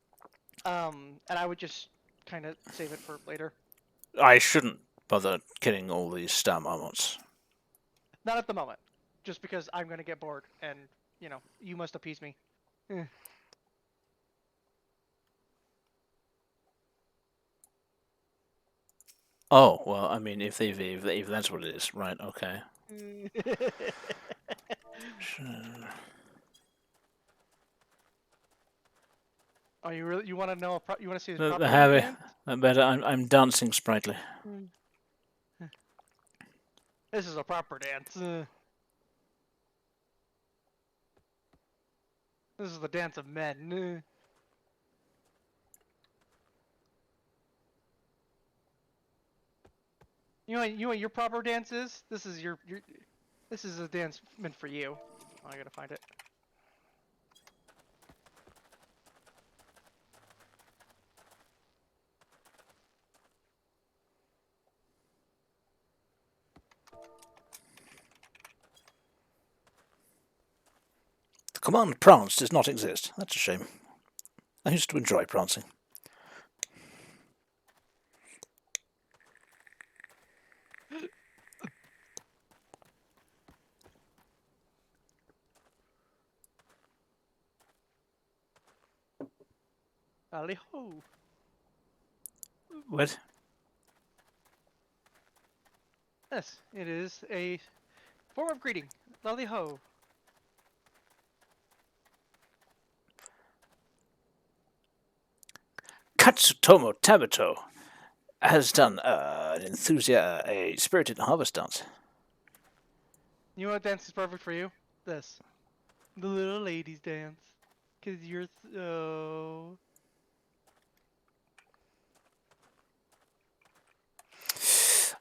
Speaker 2: And I would just kind of save it for later.
Speaker 1: I shouldn't bother killing all these star marmots.
Speaker 2: Not at the moment, just because I'm going to get bored, and you must appease me.
Speaker 1: Oh, well, I mean, if that's what it is, right? Okay. Sure.
Speaker 2: Oh, you want to know? You want to see the
Speaker 1: The
Speaker 2: proper
Speaker 1: heavy.
Speaker 2: dance?
Speaker 1: I better. I'm dancing sprightly.
Speaker 2: This is a proper dance. This is the dance of men. You know what your proper dance is? This is this is a dance meant for you. Oh, I gotta find it.
Speaker 1: The command prance does not exist. That's a shame. I used to enjoy prancing.
Speaker 2: Alley-ho.
Speaker 1: What?
Speaker 2: Yes, it is a form of greeting. Alley-ho.
Speaker 1: Katsutomo Tabito has done a spirited harvest dance.
Speaker 2: You know what dance is perfect for you? This. The little ladies dance. 'Cause you're so...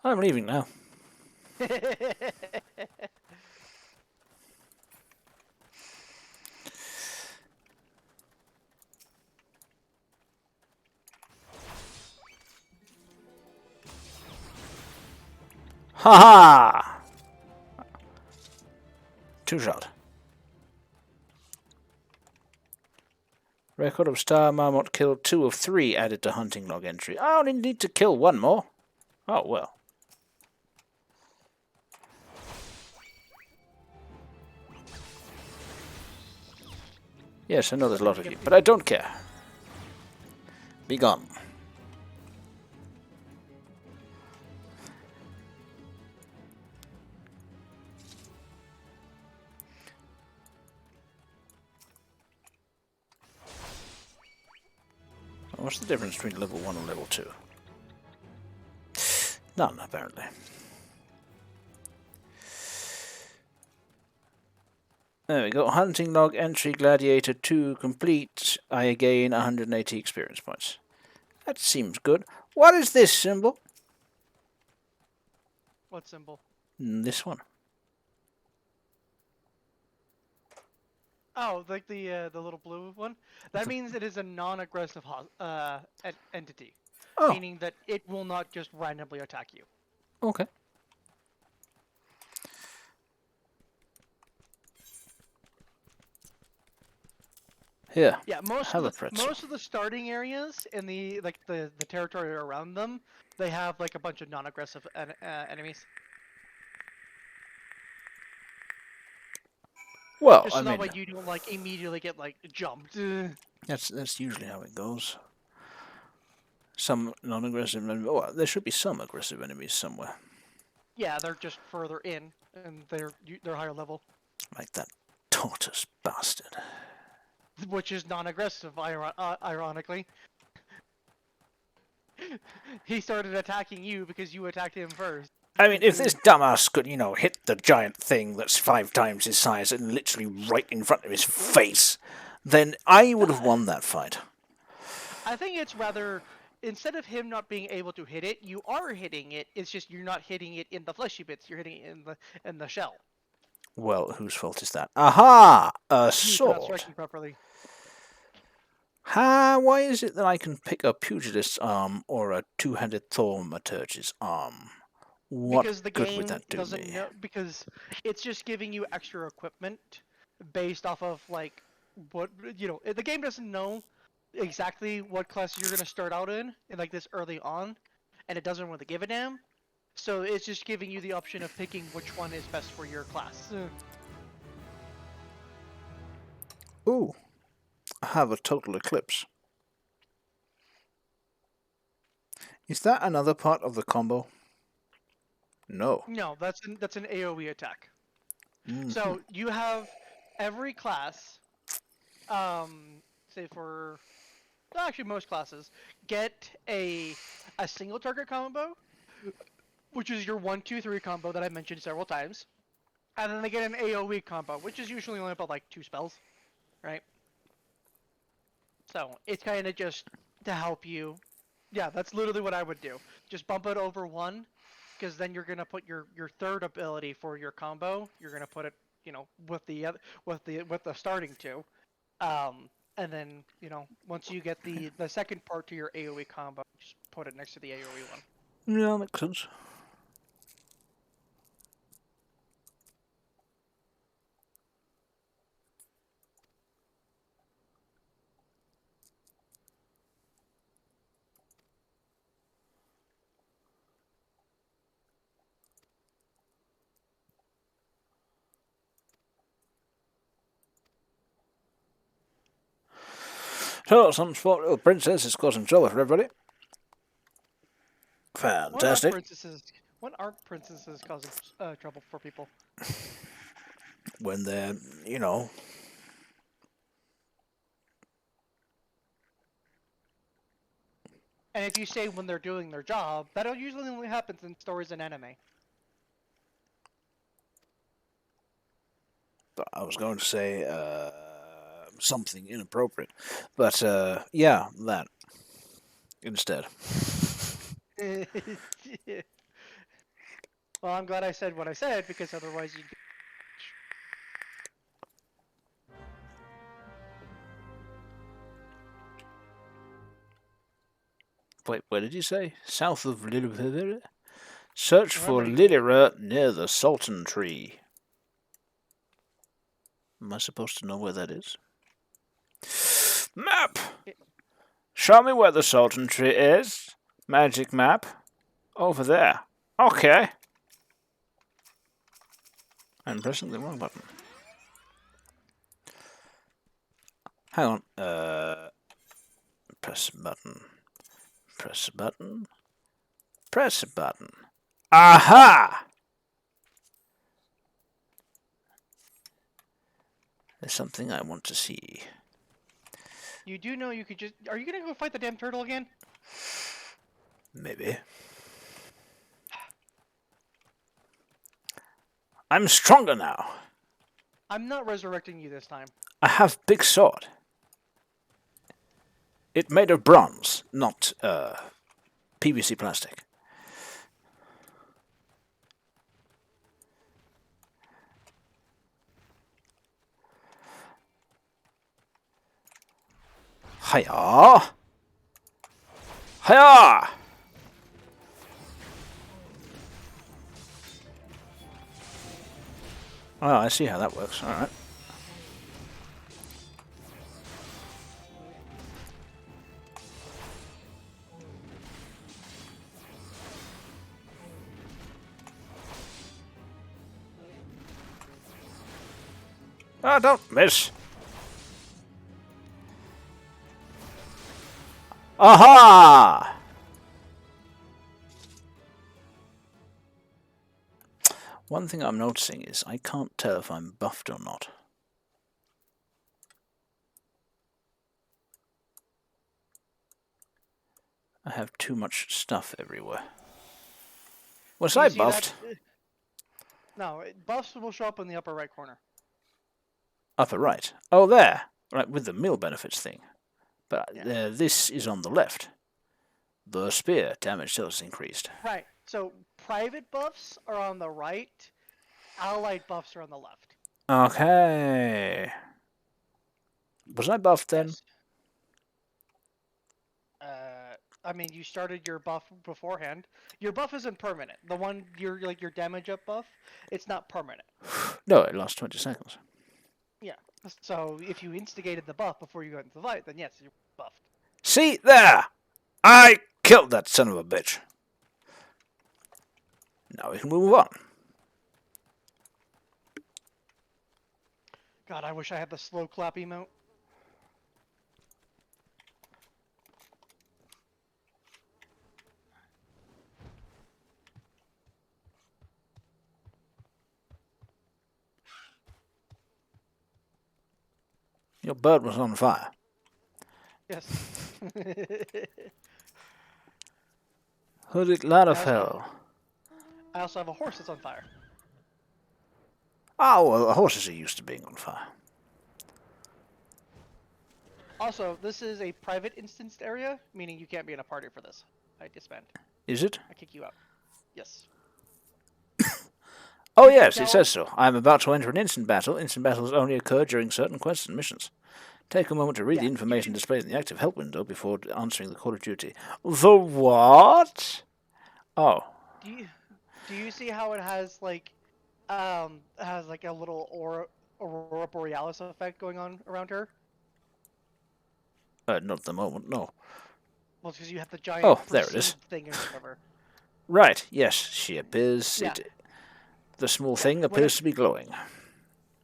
Speaker 1: I'm leaving now. Ha ha! Two shot. Record of Star Marmot killed 2 of 3 added to hunting log entry. I only need to kill 1 more. Oh well. Yes, I know there's a lot of you, but I don't care. Be gone. What's the difference between level 1 and level 2? None, apparently. There we go. Hunting log entry gladiator 2 complete. I gain 180 experience points. That seems good. What is this symbol?
Speaker 2: What symbol?
Speaker 1: This one.
Speaker 2: Oh, like the little blue one. That means it is a non-aggressive entity,
Speaker 1: Oh,
Speaker 2: meaning that it will not just randomly attack you.
Speaker 1: okay. Here,
Speaker 2: Yeah,
Speaker 1: have a pretzel.
Speaker 2: most of the starting areas in the the territory around them, they have like a bunch of non-aggressive enemies.
Speaker 1: Well,
Speaker 2: Just
Speaker 1: I
Speaker 2: so that
Speaker 1: mean,
Speaker 2: way you don't like immediately get like jumped.
Speaker 1: that's usually how it goes. Some non-aggressive enemies. Oh, there should be some aggressive enemies somewhere.
Speaker 2: Yeah, they're just further in, and they're higher level,
Speaker 1: Like that tortoise bastard.
Speaker 2: which is non-aggressive. Ironically, he started attacking you because you attacked him first.
Speaker 1: I mean, if this dumbass could, hit the giant thing that's 5 times his size and literally right in front of his face, then I would have won that fight.
Speaker 2: I think it's rather, instead of him not being able to hit it, you are hitting it. It's just you're not hitting it in the fleshy bits. You're hitting it in the shell.
Speaker 1: Well, whose fault is that? Aha! A
Speaker 2: You for not
Speaker 1: sword.
Speaker 2: striking properly.
Speaker 1: Why is it that I can pick a pugilist's arm or a two-handed thaumaturge's arm? What
Speaker 2: Because the
Speaker 1: good would
Speaker 2: game
Speaker 1: that do
Speaker 2: doesn't
Speaker 1: me?
Speaker 2: know, because it's just giving you extra equipment based off of like what the game doesn't know exactly what class you're gonna start out in like this early on, and it doesn't really give a damn. So it's just giving you the option of picking which one is best for your class.
Speaker 1: Ooh, I have a total eclipse. Is that another part of the combo? No.
Speaker 2: No, that's an AOE attack.
Speaker 1: Mm-hmm.
Speaker 2: So you have every class, say for actually most classes, get a single target combo, which is your 1-2-3 combo that I mentioned several times, and then they get an AOE combo, which is usually only about like 2 spells, right? So it's kind of just to help you. Yeah, that's literally what I would do. Just bump it over 1, because then you're gonna put your third ability for your combo. You're gonna put it, with the starting 2, and then once you get the second part to your AOE combo, just put it next to the AOE one.
Speaker 1: Yeah, makes sense. So, some sport little princess is causing trouble for everybody. Fantastic.
Speaker 2: What aren't princesses causing trouble for people?
Speaker 1: When they're,
Speaker 2: And if you say when they're doing their job, that usually only happens in stories and anime.
Speaker 1: I was going to say something inappropriate, but yeah, that instead.
Speaker 2: Well, I'm glad I said what I said, because otherwise you'd...
Speaker 1: Wait, where did you say? South of Lillywhite? Search for
Speaker 2: Remember,
Speaker 1: Lillywhite near the Sultan Tree. Am I supposed to know where that is? Map! Show me where the Sultan Tree is. Magic map. Over there. Okay. I'm pressing the wrong button. Hang on. Press button. Press button. Press button. Aha! There's something I want to see.
Speaker 2: you do know you could just... Are you gonna go fight the damn turtle again?
Speaker 1: Maybe. I'm stronger now.
Speaker 2: I'm not resurrecting you this time.
Speaker 1: I have big sword. It made of bronze, not PVC plastic. Hiya! Hiya! Oh, I see how that works. Alright. Ah, don't miss. Aha! One thing I'm noticing is I can't tell if I'm buffed or not. I have too much stuff everywhere. Was I buffed?
Speaker 2: No, buffs will show up in the upper right corner.
Speaker 1: Upper right. Oh, there. Right, with the meal benefits thing. But
Speaker 2: Yeah.
Speaker 1: this is on the left. The spear damage still is increased.
Speaker 2: Right. So private buffs are on the right. Allied buffs are on the left.
Speaker 1: Okay. Was I buffed then?
Speaker 2: Yes. I mean, you started your buff beforehand. Your buff isn't permanent. The one your damage up buff, it's not permanent.
Speaker 1: No, it lost 20 seconds.
Speaker 2: Yeah. So if you instigated the buff before you got into the fight, then yes, you're buffed.
Speaker 1: See there! I killed that son of a bitch. Now we can move on.
Speaker 2: God, I wish I had the slow clap emote.
Speaker 1: Your bird was on fire.
Speaker 2: Yes.
Speaker 1: Hooded lad of hell.
Speaker 2: I also have a horse that's on fire.
Speaker 1: Oh, well, the horses are used to being on fire.
Speaker 2: Also, this is a private instanced area, meaning you can't be in a party for this. I disband.
Speaker 1: Is it?
Speaker 2: I kick you out. Yes.
Speaker 1: Oh yes, it says so. I am about to enter an instant battle. Instant battles only occur during certain quests and missions. Take a moment to read the information displayed in the active help window before answering the call of duty. The what? Oh.
Speaker 2: Do you see how it has like a little aurora borealis effect going on around her?
Speaker 1: Not at the moment, no.
Speaker 2: Well, it's because you have the giant
Speaker 1: Oh, there it is.
Speaker 2: thing in front of her.
Speaker 1: Right, yes, she appears.
Speaker 2: Yeah.
Speaker 1: The small thing appears to be glowing.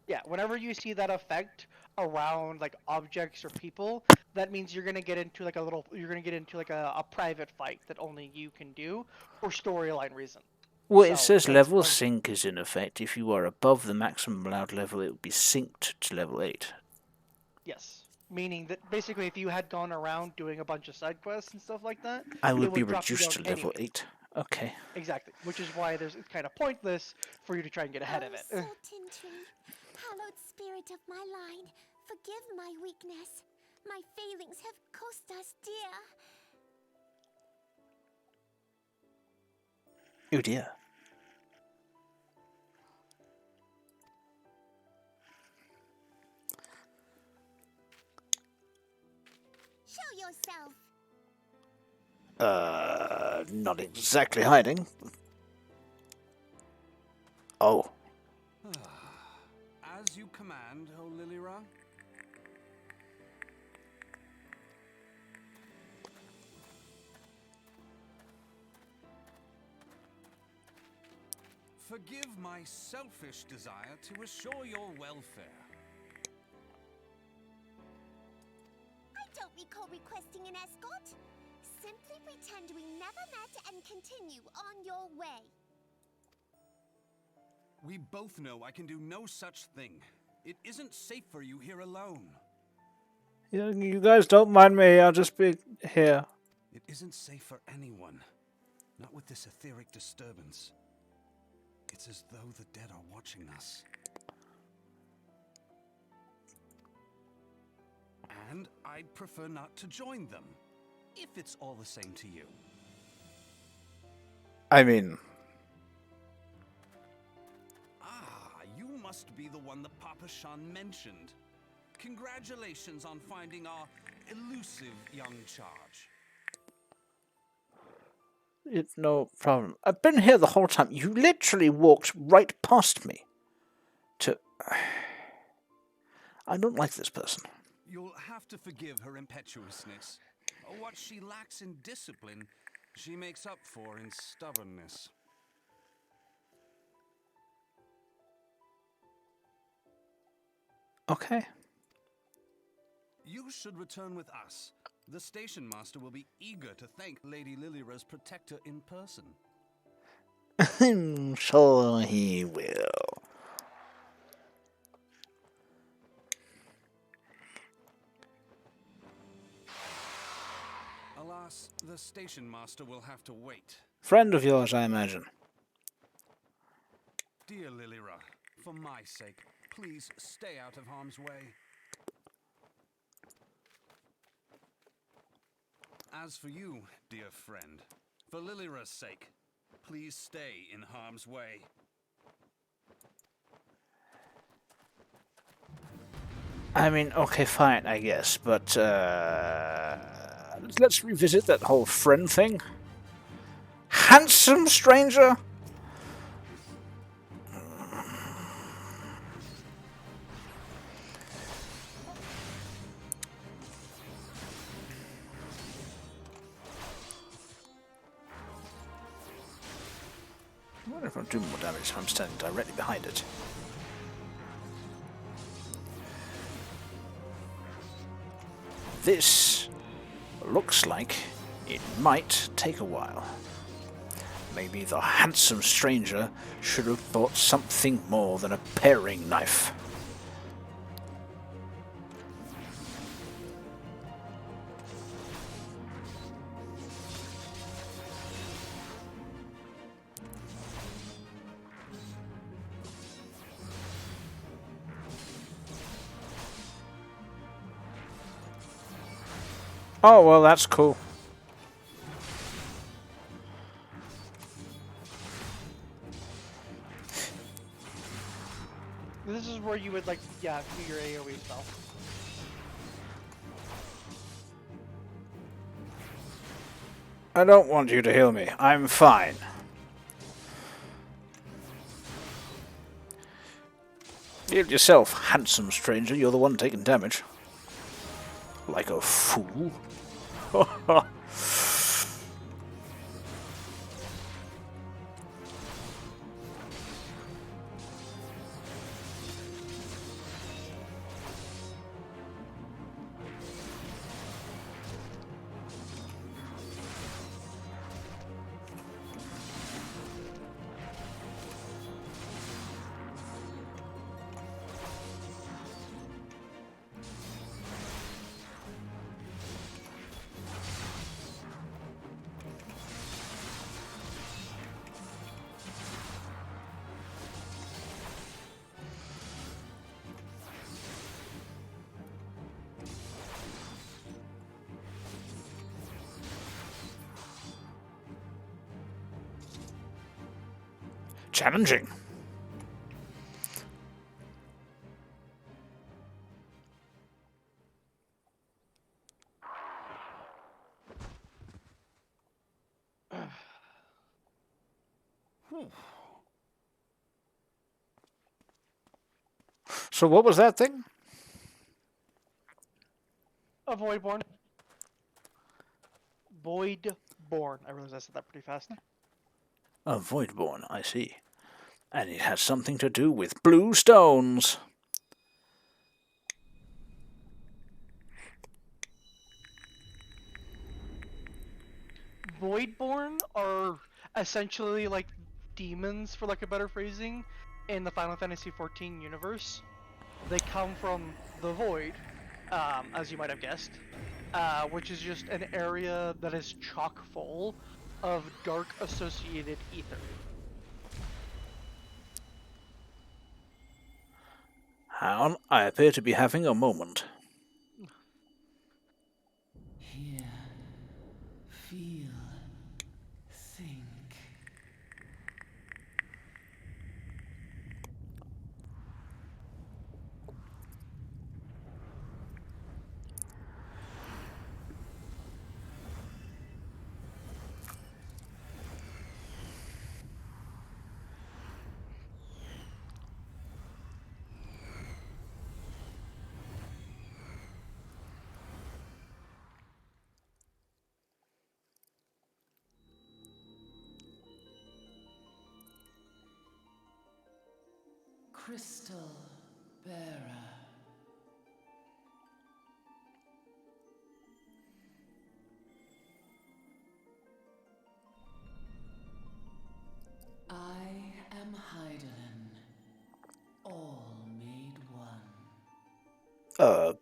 Speaker 2: Yeah, whenever you see that effect around like objects or people, that means you're gonna get into like a private fight that only you can do for storyline reason.
Speaker 1: Well, it says level sync is in effect. If you are above the maximum allowed level, it would be synced to level 8.
Speaker 2: Yes. Meaning that basically if you had gone around doing a bunch of side quests and stuff like that,
Speaker 1: I would be
Speaker 2: drop you
Speaker 1: reduced to
Speaker 2: down
Speaker 1: level
Speaker 2: anyway.
Speaker 1: 8. Okay.
Speaker 2: Exactly. Which is why it's kind of pointless for you to try and get ahead of it.
Speaker 4: Hallowed spirit of my line, forgive my weakness. My failings have cost us dear.
Speaker 1: Oh dear.
Speaker 4: Show yourself.
Speaker 1: Not exactly hiding. Oh.
Speaker 3: As you command, O Lilira. Forgive my selfish desire to assure your welfare.
Speaker 4: I don't recall requesting an escort. Simply pretend we never met and continue on your way.
Speaker 3: We both know I can do no such thing. It isn't safe for you here alone.
Speaker 1: You guys don't mind me, I'll just be here.
Speaker 3: It isn't safe for anyone. Not with this etheric disturbance. It's as though the dead are watching us.
Speaker 5: And I'd prefer not to join them, if it's all the same to you.
Speaker 1: I mean...
Speaker 5: Ah, you must be the one that Papa Shan mentioned. Congratulations on finding our elusive young charge.
Speaker 1: It's no problem. I've been here the whole time. You literally walked right past me. I don't like this person.
Speaker 5: You'll have to forgive her impetuousness. What she lacks in discipline, she makes up for in stubbornness.
Speaker 1: Okay.
Speaker 5: You should return with us. The station master will be eager to thank Lady Lilira's protector in person.
Speaker 1: I'm sure he will.
Speaker 5: Alas, the station master will have to wait.
Speaker 1: Friend of yours, I imagine.
Speaker 5: Dear Lilira, for my sake, please stay out of harm's way. As for you, dear friend, for Lilira's sake, please stay in harm's way.
Speaker 1: I mean, okay, fine, I guess, but let's revisit that whole friend thing. Handsome stranger? I wonder if I'll do more damage if I'm standing directly behind it. This looks like it might take a while. Maybe the handsome stranger should have bought something more than a paring knife. Oh, well, that's cool.
Speaker 2: This is where you would, like, yeah, do your AoE spell.
Speaker 1: I don't want you to heal me. I'm fine. Heal yourself, handsome stranger. You're the one taking damage. Like a fool. Challenging. So what was that thing?
Speaker 2: A Voidborn. Voidborn. I realize I said that pretty fast.
Speaker 1: A Voidborn, I see. And it has something to do with blue stones.
Speaker 2: Voidborn are essentially like demons, for like a better phrasing, in the Final Fantasy XIV universe. They come from the Void, as you might have guessed, which is just an area that is chock full of dark associated ether.
Speaker 1: Hang on, I appear to be having a moment.
Speaker 6: crystal bearer. I am Heidelin, all made one.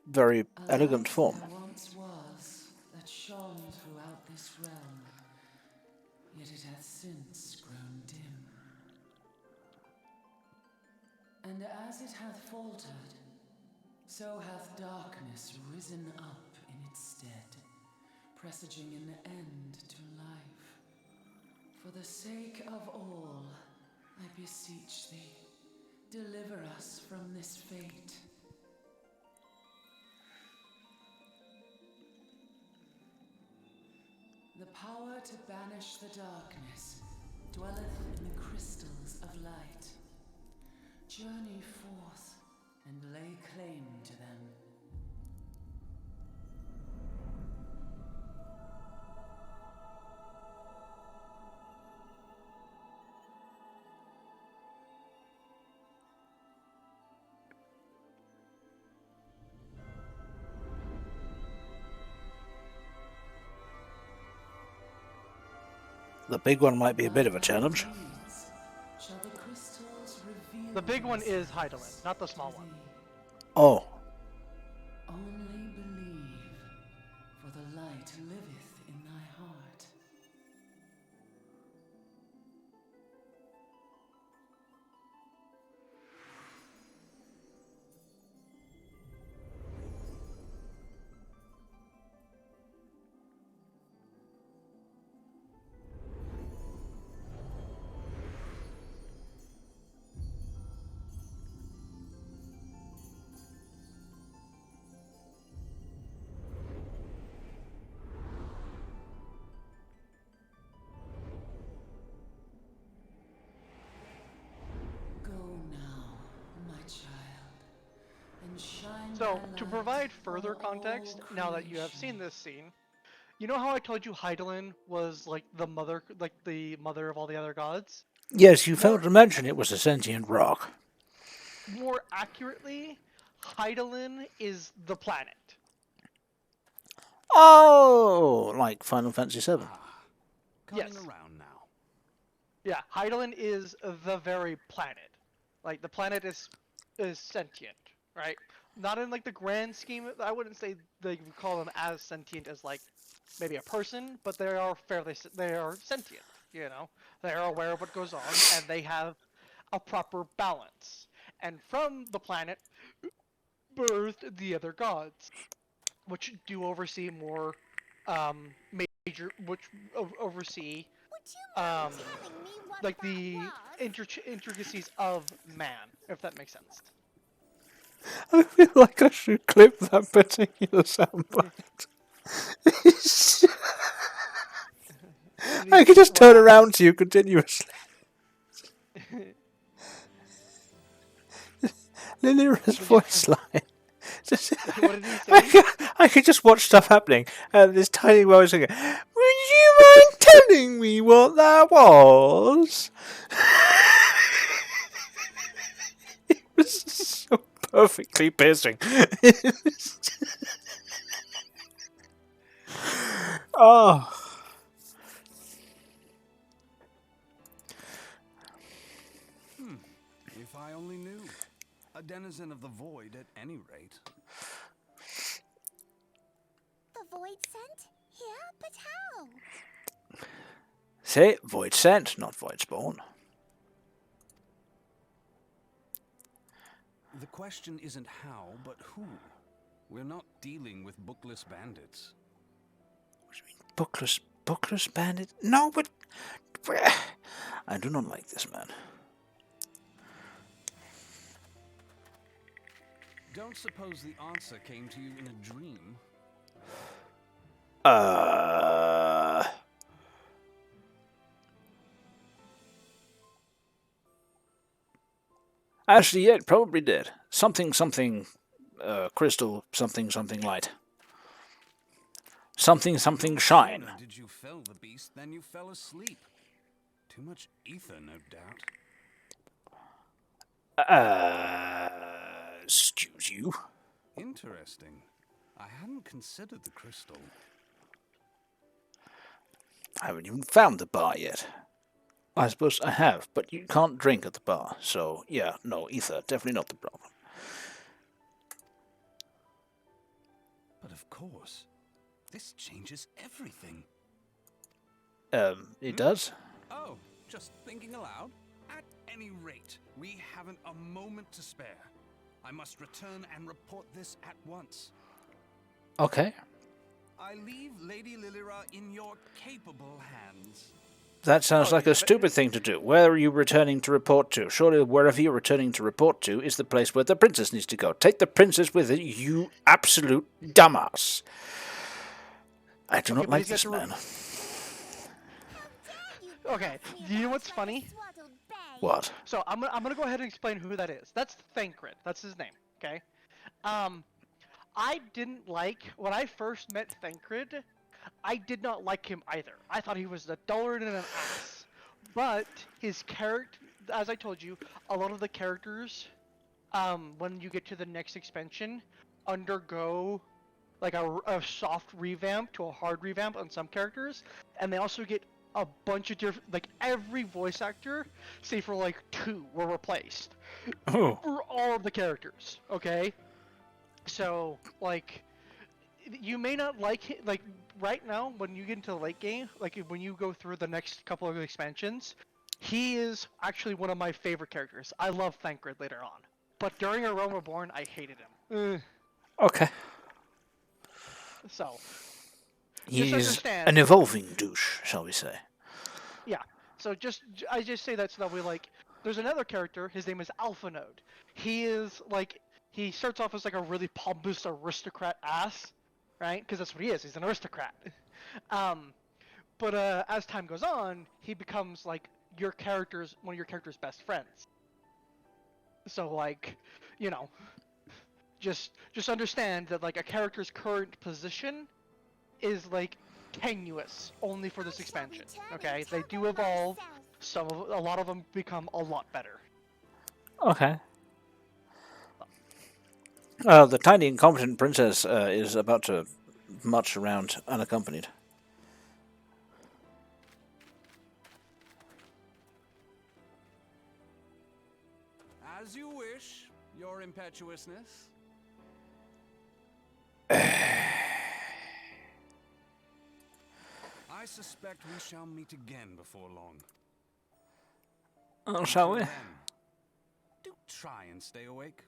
Speaker 1: Very
Speaker 6: A
Speaker 1: elegant
Speaker 6: light
Speaker 1: form.
Speaker 6: there once was that shone throughout this realm, yet it hath since grown dim. And as it hath faltered, so hath darkness risen up in its stead, presaging an end to life. For the sake of all, I beseech thee, deliver us from this fate. The power to banish the darkness dwelleth in the crystals of light. Journey forth and lay claim to them.
Speaker 1: The big one might be a bit of a challenge.
Speaker 6: Shall the crystals reveal
Speaker 2: The big one is
Speaker 6: themselves
Speaker 2: Heidelin, not the small
Speaker 6: to
Speaker 2: one.
Speaker 6: thee?
Speaker 1: Oh,
Speaker 6: Only believe, for the light liveth in thy heart. Go now, my child, and shine
Speaker 2: So,
Speaker 6: thy
Speaker 2: to
Speaker 6: light
Speaker 2: provide further
Speaker 6: o'er all
Speaker 2: context, now that you have seen
Speaker 6: creation.
Speaker 2: this scene, you know how I told you Heidelin was like the mother of all the other gods?
Speaker 1: yes, you failed
Speaker 2: More,
Speaker 1: to mention it was a sentient rock.
Speaker 2: more accurately, Heidelin is the planet.
Speaker 1: Oh, like Final Fantasy VII.
Speaker 5: Coming
Speaker 2: Yes.
Speaker 5: around now.
Speaker 2: Yeah, Heidelin is the very planet. Like the planet is sentient, right? Not in like the grand scheme. I wouldn't say they would call them as sentient as like maybe a person, but they are they are sentient. You know, they are aware of what goes on and they have a proper balance. And from the planet birthed the other gods, which do oversee more major, which oversee
Speaker 4: Would you mind
Speaker 2: um
Speaker 4: telling me what
Speaker 2: like
Speaker 4: that
Speaker 2: the
Speaker 4: was?
Speaker 2: intricacies of man, if that makes sense.
Speaker 1: I feel like I should clip that particular soundbite.
Speaker 2: It
Speaker 1: I
Speaker 2: needs
Speaker 1: could just turn
Speaker 2: well,
Speaker 1: around to you continuously. Lilira's voice line. Just,
Speaker 2: what did he say?
Speaker 1: I could just watch stuff happening, and this tiny voice singing, would you mind telling me what that was? It was so perfectly piercing. Oh.
Speaker 5: If I only knew. A denizen of the void at any rate.
Speaker 4: The void sent? Here? But how?
Speaker 1: See, void sent, not void spawn.
Speaker 5: The question isn't how, but who. We're not dealing with bookless bandits.
Speaker 1: Bookless bandit? No, but I do not like this man.
Speaker 5: Don't suppose the answer came to you in a dream?
Speaker 1: Actually, yeah, it probably did. Something, crystal, something, light. Something,
Speaker 5: No
Speaker 1: shine.
Speaker 5: sooner did you fell the beast, then you fell asleep. Too much ether, no doubt.
Speaker 1: Excuse you?
Speaker 5: Interesting. I hadn't considered the crystal.
Speaker 1: I haven't even found the bar yet. I suppose I have, but you can't drink at the bar, so yeah, no, ether, definitely not the problem.
Speaker 5: But of course, this changes everything.
Speaker 1: It does?
Speaker 5: Oh, just thinking aloud. At any rate, we haven't a moment to spare. I must return and report this at once.
Speaker 1: Okay.
Speaker 5: I leave Lady Lilira in your capable hands.
Speaker 1: That sounds like a stupid thing to do. Where are you returning to report to? Surely wherever you're returning to report to is the place where the princess needs to go. Take the princess with you, you absolute dumbass. I do not like this man.
Speaker 2: Okay, you know what's funny?
Speaker 1: What?
Speaker 2: So I'm gonna go ahead and explain who that is. That's Thancred. That's his name. Okay. I didn't like when I first met Thancred. I did not like him either. I thought he was a dullard and an ass. But his character, as I told you, a lot of the characters, when you get to the next expansion, undergo like a soft revamp to a hard revamp on some characters, and they also get a bunch of different, like every voice actor, save for like 2, were replaced.
Speaker 1: Oh.
Speaker 2: For all of the characters, okay? So, like, you may not like it, like, right now, when you get into the late game, like, when you go through the next couple of expansions, he is actually one of my favorite characters. I love Thancred later on. But during A Realm Reborn, I hated him.
Speaker 1: Okay.
Speaker 2: So,
Speaker 1: He's an evolving douche, shall we say.
Speaker 2: Yeah. So I just say that so that we like. There's another character. His name is Alpha Node. He is like he starts off as like a really pompous aristocrat ass, right? Because that's what he is. He's an aristocrat. But as time goes on, he becomes like one of your character's best friends. So like, you know, just understand that like a character's current position is like tenuous only for this expansion. Okay, they do evolve. A lot of them become a lot better.
Speaker 1: Okay. The tiny incompetent princess is about to march around unaccompanied.
Speaker 5: As you wish, your impetuousness. I suspect we shall meet again before long.
Speaker 1: Oh, shall we?
Speaker 5: Then, do try and stay awake.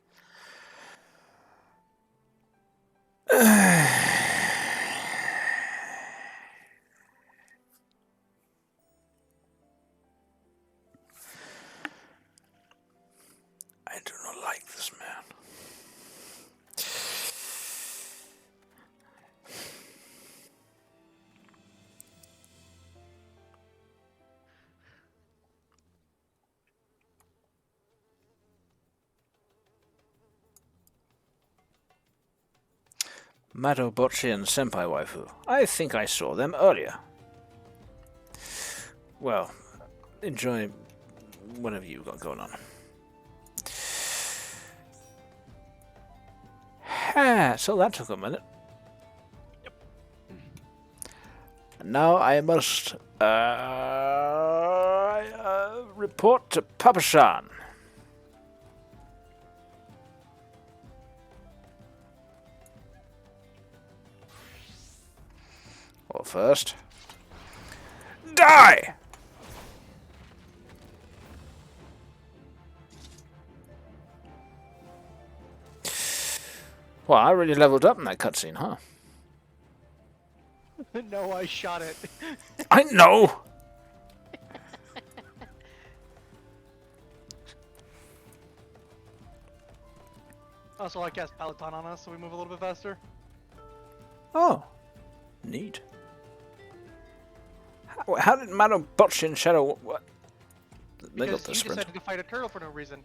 Speaker 1: I do not like this man. Mado Bocci and Senpai Waifu. I think I saw them earlier. Well, enjoy whatever you've got going on. So that took a minute.
Speaker 2: Yep.
Speaker 1: And now I must report to Papa Shan. Well, first, die! Well, I really leveled up in that cutscene, huh?
Speaker 2: No, I shot it.
Speaker 1: I know!
Speaker 2: Also, I cast Peloton on us, so we move a little bit faster.
Speaker 1: Oh, neat. How did Madame Bocci and Shadow... What? They got
Speaker 2: Because
Speaker 1: the
Speaker 2: you
Speaker 1: sprint.
Speaker 2: decided to fight a turtle for no reason.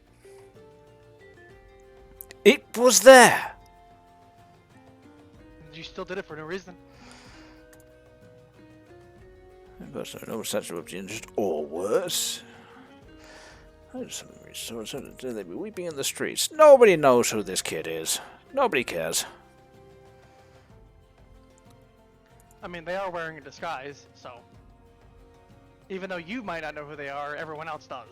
Speaker 1: It was there!
Speaker 2: You still did it for no reason.
Speaker 1: But no such option, just or worse. So they'll be weeping in the streets. Nobody knows who this kid is. Nobody cares.
Speaker 2: I mean, they are wearing a disguise, so... Even though you might not know who they are, everyone else does.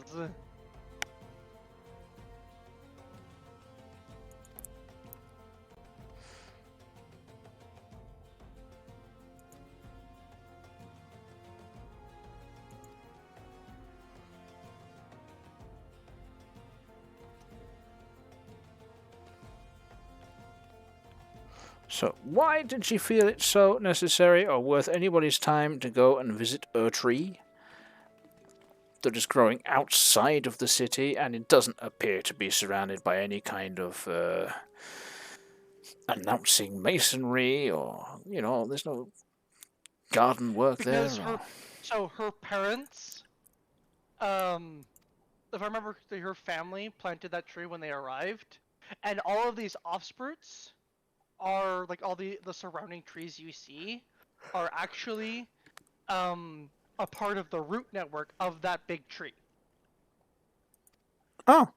Speaker 1: So, why did she feel it so necessary or worth anybody's time to go and visit a tree that is growing outside of the city, and it doesn't appear to be surrounded by any kind of announcing masonry, or, you know, there's no garden work
Speaker 2: because
Speaker 1: there?
Speaker 2: her parents, if I remember, her family planted that tree when they arrived, and all of these offsprouts are, like, all the surrounding trees you see are actually a part of the root network of that big tree.
Speaker 1: Oh.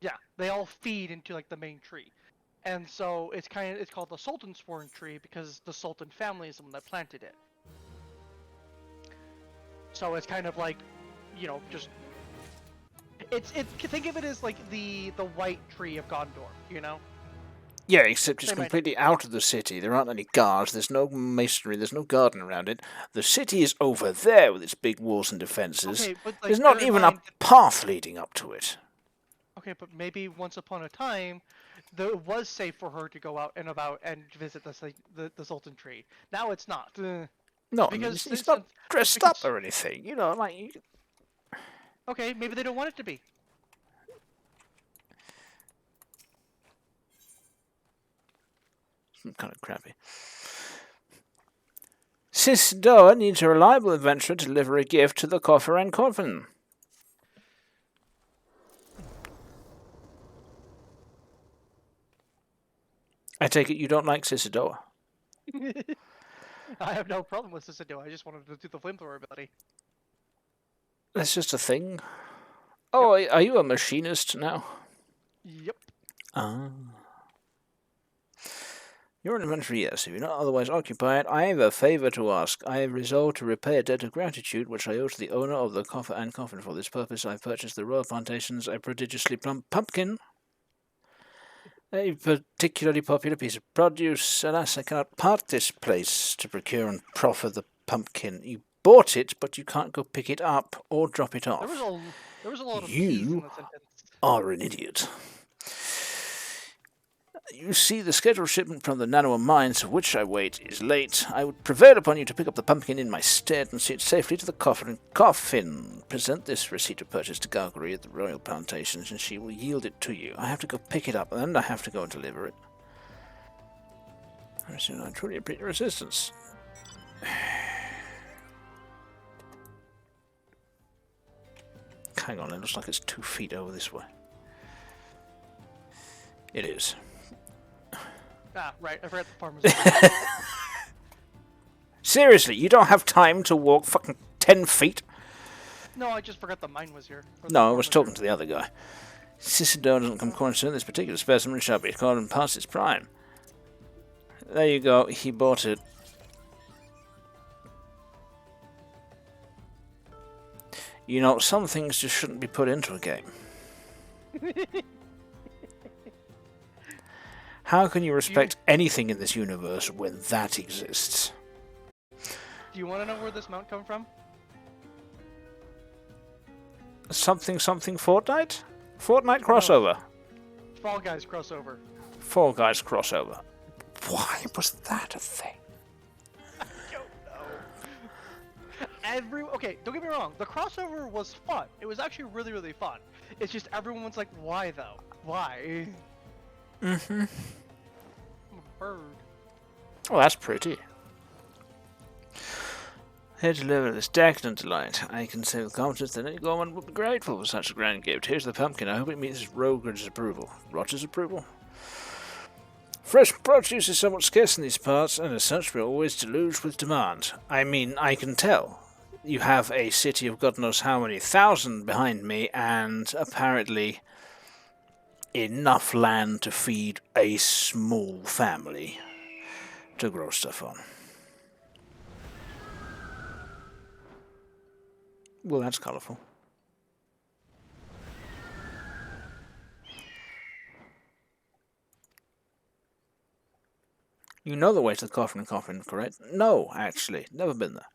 Speaker 2: Yeah, they all feed into, like, the main tree. And so it's called the Sultan Spawn tree because the Sultan family is the one that planted it. So it's kind of like, you know, just think of it as like the white tree of Gondor, you know?
Speaker 1: Yeah, except it's
Speaker 2: They might-
Speaker 1: completely out of the city. There aren't any guards, there's no masonry, there's no garden around it. The city is over there with its big walls and defences.
Speaker 2: Okay, but, like,
Speaker 1: There's not
Speaker 2: bear in
Speaker 1: even
Speaker 2: mind
Speaker 1: a path leading up to it.
Speaker 2: Okay, but maybe once upon a time, it was safe for her to go out and about and visit the Sultan tree. Now it's not.
Speaker 1: No, I mean,
Speaker 2: Because
Speaker 1: it's not dressed
Speaker 2: because-
Speaker 1: up or anything. You know, like...
Speaker 2: Okay, maybe they don't want it to be.
Speaker 1: Kind of crappy. Sis Doa needs a reliable adventurer to deliver a gift to the coffer and coffin. I take it you don't like Sisadoa.
Speaker 2: I have no problem with Cicero. I just wanted to do the flamethrower ability.
Speaker 1: That's just a thing. Oh, are you a machinist now?
Speaker 2: Yep.
Speaker 1: Ah. You're an inventory, yes. If you're not otherwise occupied, I have a favour to ask. I have resolved to repay a debt of gratitude which I owe to the owner of the coffer and coffin. For this purpose, I've purchased the royal plantations a prodigiously plump pumpkin. A particularly popular piece of produce. Alas, I cannot part this place to procure and proffer the pumpkin. You bought it, but you can't go pick it up or drop it off.
Speaker 2: There was a lot of
Speaker 1: You
Speaker 2: P's in the sentence.
Speaker 1: Are an idiot. You see, the scheduled shipment from the Nanoa mines, of which I wait, is late. I would prevail upon you to pick up the pumpkin in my stead and see it safely to the coffin. Present this receipt of purchase to Gargery at the Royal Plantations, and she will yield it to you. I have to go pick it up, and then I have to go and deliver it. I truly appreciate your assistance. Hang on, it looks like it's 2 feet over this way. It is.
Speaker 2: Ah, right. I forgot the farmer's market.
Speaker 1: Seriously, you don't have time to walk fucking 10 feet?
Speaker 2: No, I just forgot the mine was here. Or the
Speaker 1: No, I
Speaker 2: farm
Speaker 1: was talking to the other guy. Cicero doesn't come corner soon. This particular specimen shall be called and past its prime. There you go. He bought it. You know, some things just shouldn't be put into a game. How can you respect anything in this universe when that exists?
Speaker 2: Do you want to know where this mount come from?
Speaker 1: Something Fortnite? Fortnite crossover.
Speaker 2: Fall Guys crossover.
Speaker 1: Fall Guys crossover. Why was that a thing?
Speaker 2: Okay, don't get me wrong. The crossover was fun. It was actually really, really fun. It's just everyone was like, why though? Why?
Speaker 1: Mm-hmm.
Speaker 2: I'm a bird.
Speaker 1: Oh, that's pretty. Here to deliver this decadent delight. I can say with confidence that any gormand would be grateful for such a grand gift. Here's the pumpkin. I hope it meets Roger's approval. Roger's approval? Fresh produce is somewhat scarce in these parts, and as such we are always deluged with demand. I mean, I can tell. you have a city of God knows how many thousand behind me, and apparently enough land to feed a small family to grow stuff on. Well, that's colourful. You know the way to the Coffin, correct? No, actually, never been there.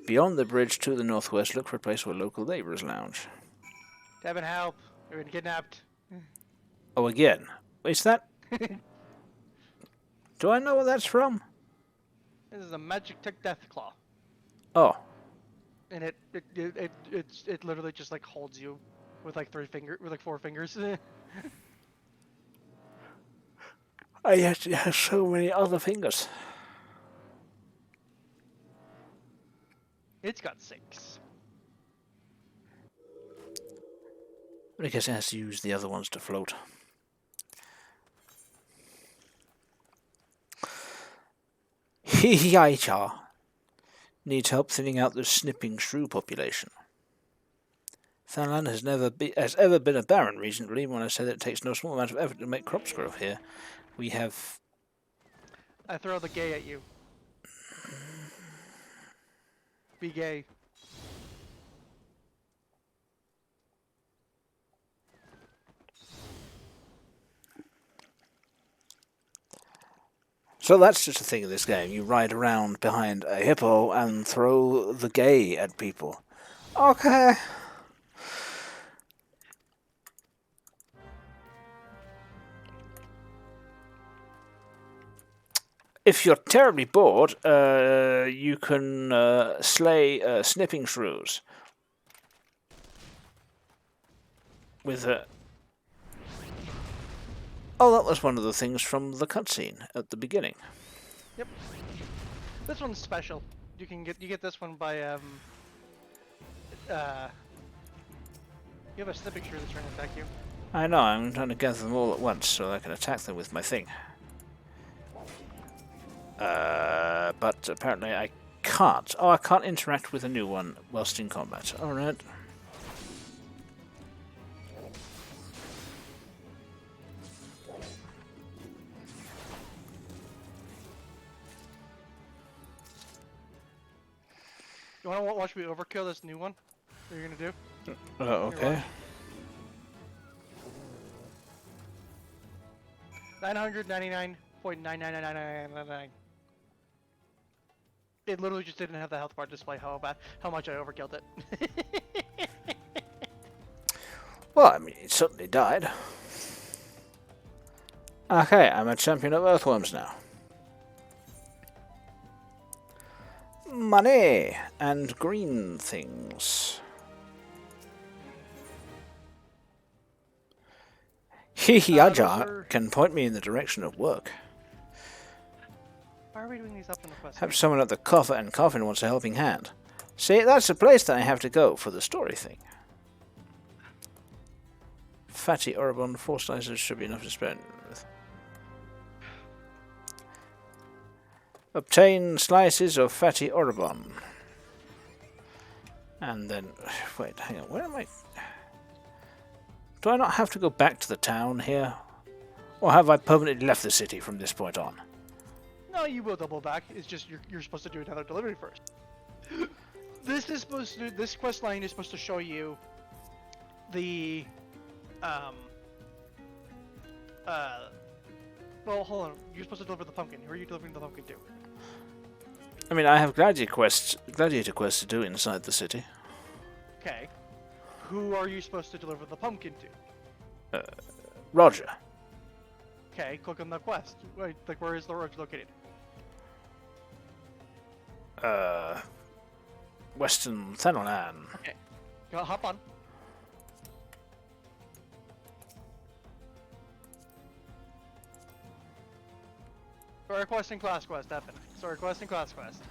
Speaker 1: Beyond the bridge to the northwest, look for a place where local labourers lounge.
Speaker 2: Devin, help! We've been kidnapped.
Speaker 1: Oh, again? Is that... Do I know what that's from?
Speaker 2: This is a magic tech death claw,
Speaker 1: Oh.
Speaker 2: and it literally just like holds you with like four fingers.
Speaker 1: I actually have so many other fingers.
Speaker 2: It's got 6.
Speaker 1: But I guess it has to use the other ones to float. Hihiaicha needs help thinning out the snipping shrew population. Thailand has ever been a barren region, but even when I say that it takes no small amount of effort to make crops grow here, we have...
Speaker 2: I throw the gay at you. Be gay.
Speaker 1: So that's just a thing in this game. You ride around behind a hippo and throw the gay at people. Okay. If you're terribly bored, you can slay snipping shrews with a... Oh, that was one of the things from the cutscene at the beginning.
Speaker 2: Yep. This one's special. You get this one by you have a snipping shrew that's trying to attack you.
Speaker 1: I know, I'm trying to gather them all at once so I can attack them with my thing. But apparently I can't. Oh, I can't interact with a new one whilst in combat. Alright.
Speaker 2: You want to watch me overkill this new one? What are you gonna do?
Speaker 1: Okay.
Speaker 2: 999.9999999. It literally just didn't have the health bar display how much I overkilled it.
Speaker 1: Well, I mean, it certainly died. Okay, I'm a champion of earthworms now. Money and green things. Hihiaja can point me in the direction of work.
Speaker 2: Why are we doing these up in the quest?
Speaker 1: Perhaps someone at the coffin wants a helping hand. See, that's the place that I have to go for the story thing. Fatty Oribon, 4 slices should be enough to spare with. Obtain slices of fatty Oribon. And then, wait, hang on, where am I? Do I not have to go back to the town here? Or have I permanently left the city from this point on?
Speaker 2: No, you will double back. It's just you're supposed to do another delivery first. This quest line is supposed to show you the well, hold on. You're supposed to deliver the pumpkin. Who are you delivering the pumpkin to?
Speaker 1: I mean, I have gladiator quests to do inside the city.
Speaker 2: Okay. Who are you supposed to deliver the pumpkin to?
Speaker 1: Roger.
Speaker 2: Okay, click on the quest. Wait, like, where is the road located?
Speaker 1: Western Thanalan.
Speaker 2: Okay. Go, hop on. Story quest and class quest, Evan. Story quest and class quest.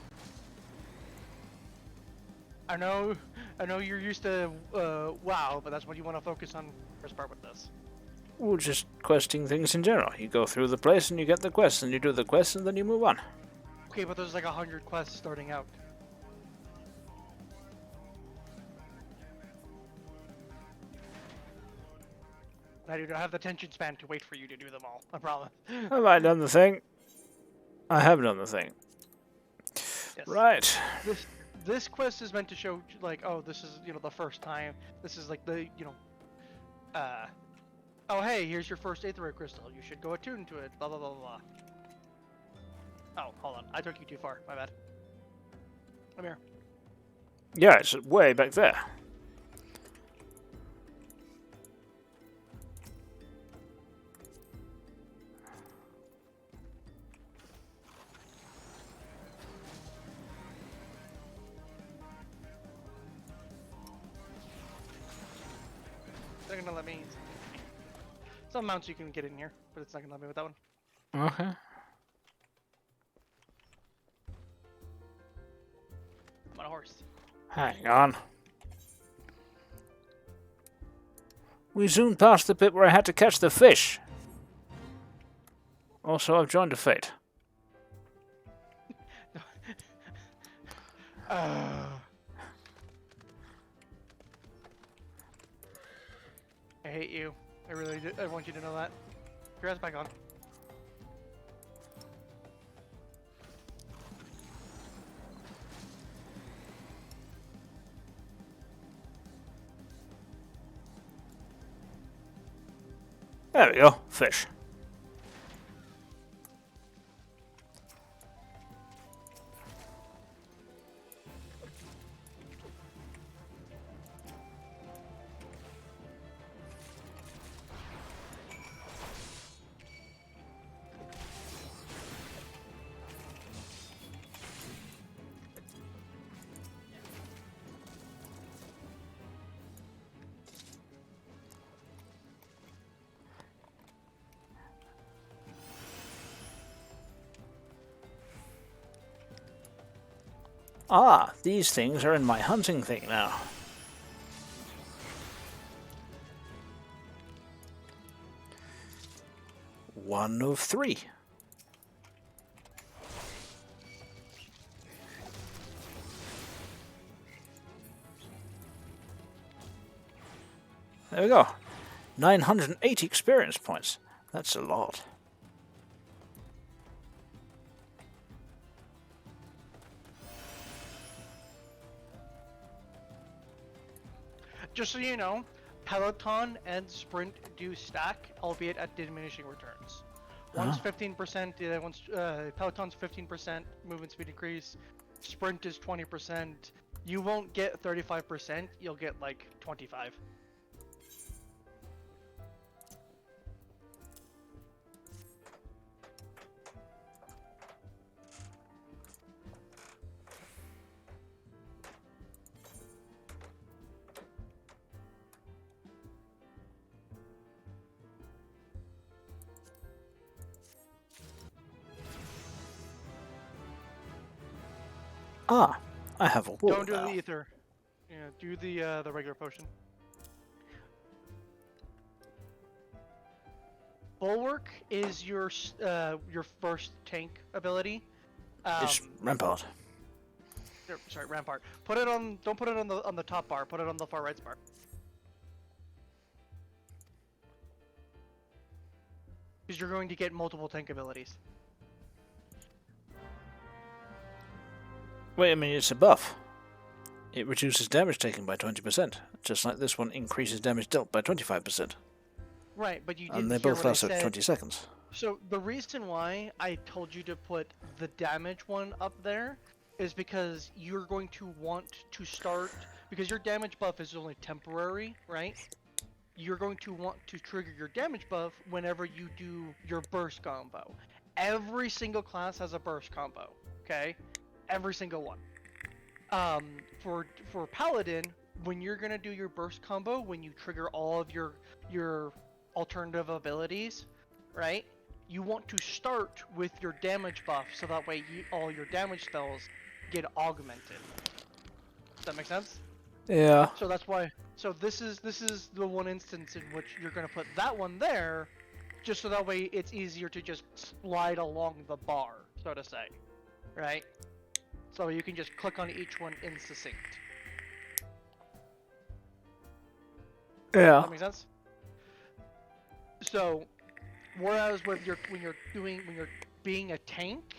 Speaker 2: I know you're used to WoW, but that's what you want to focus on first part with this.
Speaker 1: Well, just questing things in general. You go through the place and you get the quest, and you do the quest, and then you move on.
Speaker 2: Okay, but there's like 100 quests starting out. I do not have the attention span to wait for you to do them all. I promise.
Speaker 1: Have I done the thing? I have done the thing.
Speaker 2: Yes.
Speaker 1: Right.
Speaker 2: This quest is meant to show, like, oh, this is, you know, the first time. This is like the, you know, oh, hey, here's your first Aetherite crystal. You should go attune to it. Blah blah blah blah. Oh, hold on. I took you too far. My bad. Come here.
Speaker 1: Yeah, it's way back there.
Speaker 2: They're gonna let me. Some mounts you can get in here, but it's not gonna let me with that one.
Speaker 1: Okay.
Speaker 2: I'm on a horse.
Speaker 1: Hang on. We zoomed past the bit where I had to catch the fish. Also, I've joined a fate.
Speaker 2: I hate you. I really do. I want you to know that. Your ass back on.
Speaker 1: There we go. Fish. Ah, these things are in my hunting thing now. One of 3. There we go. 980 experience points. That's a lot.
Speaker 2: Just so you know, Peloton and Sprint do stack, albeit at diminishing returns. One's 15%, the other one's Peloton's 15% movement speed increase. Sprint is 20%. You won't get 35%. You'll get like 25.
Speaker 1: Ah, I have a wall
Speaker 2: Don't do
Speaker 1: now.
Speaker 2: the ether. Yeah, do the regular potion. Bulwark is your first tank ability.
Speaker 1: It's Rampart.
Speaker 2: Sorry, Rampart. Put it on. Don't put it on the top bar. Put it on the far right bar. Because you're going to get multiple tank abilities.
Speaker 1: Wait a minute, it's a buff. It reduces damage taken by 20%, just like this one increases damage dealt by 25%.
Speaker 2: Right, but you didn't
Speaker 1: And they
Speaker 2: hear
Speaker 1: both
Speaker 2: what I
Speaker 1: last at
Speaker 2: said.
Speaker 1: 20 seconds.
Speaker 2: So the reason why I told you to put the damage one up there is because you're going to want to start, because your damage buff is only temporary, right? You're going to want to trigger your damage buff whenever you do your burst combo. Every single class has a burst combo, okay? Every single one. For Paladin, when you're gonna do your burst combo, when you trigger all of your alternative abilities, right? You want to start with your damage buff, so that way all your damage spells get augmented. Does that make sense?
Speaker 1: Yeah.
Speaker 2: So that's why. So this is the one instance in which you're gonna put that one there, just so that way it's easier to just slide along the bar, so to say, right? So you can just click on each one in succinct.
Speaker 1: Yeah.
Speaker 2: That make sense? So, whereas when you're being a tank,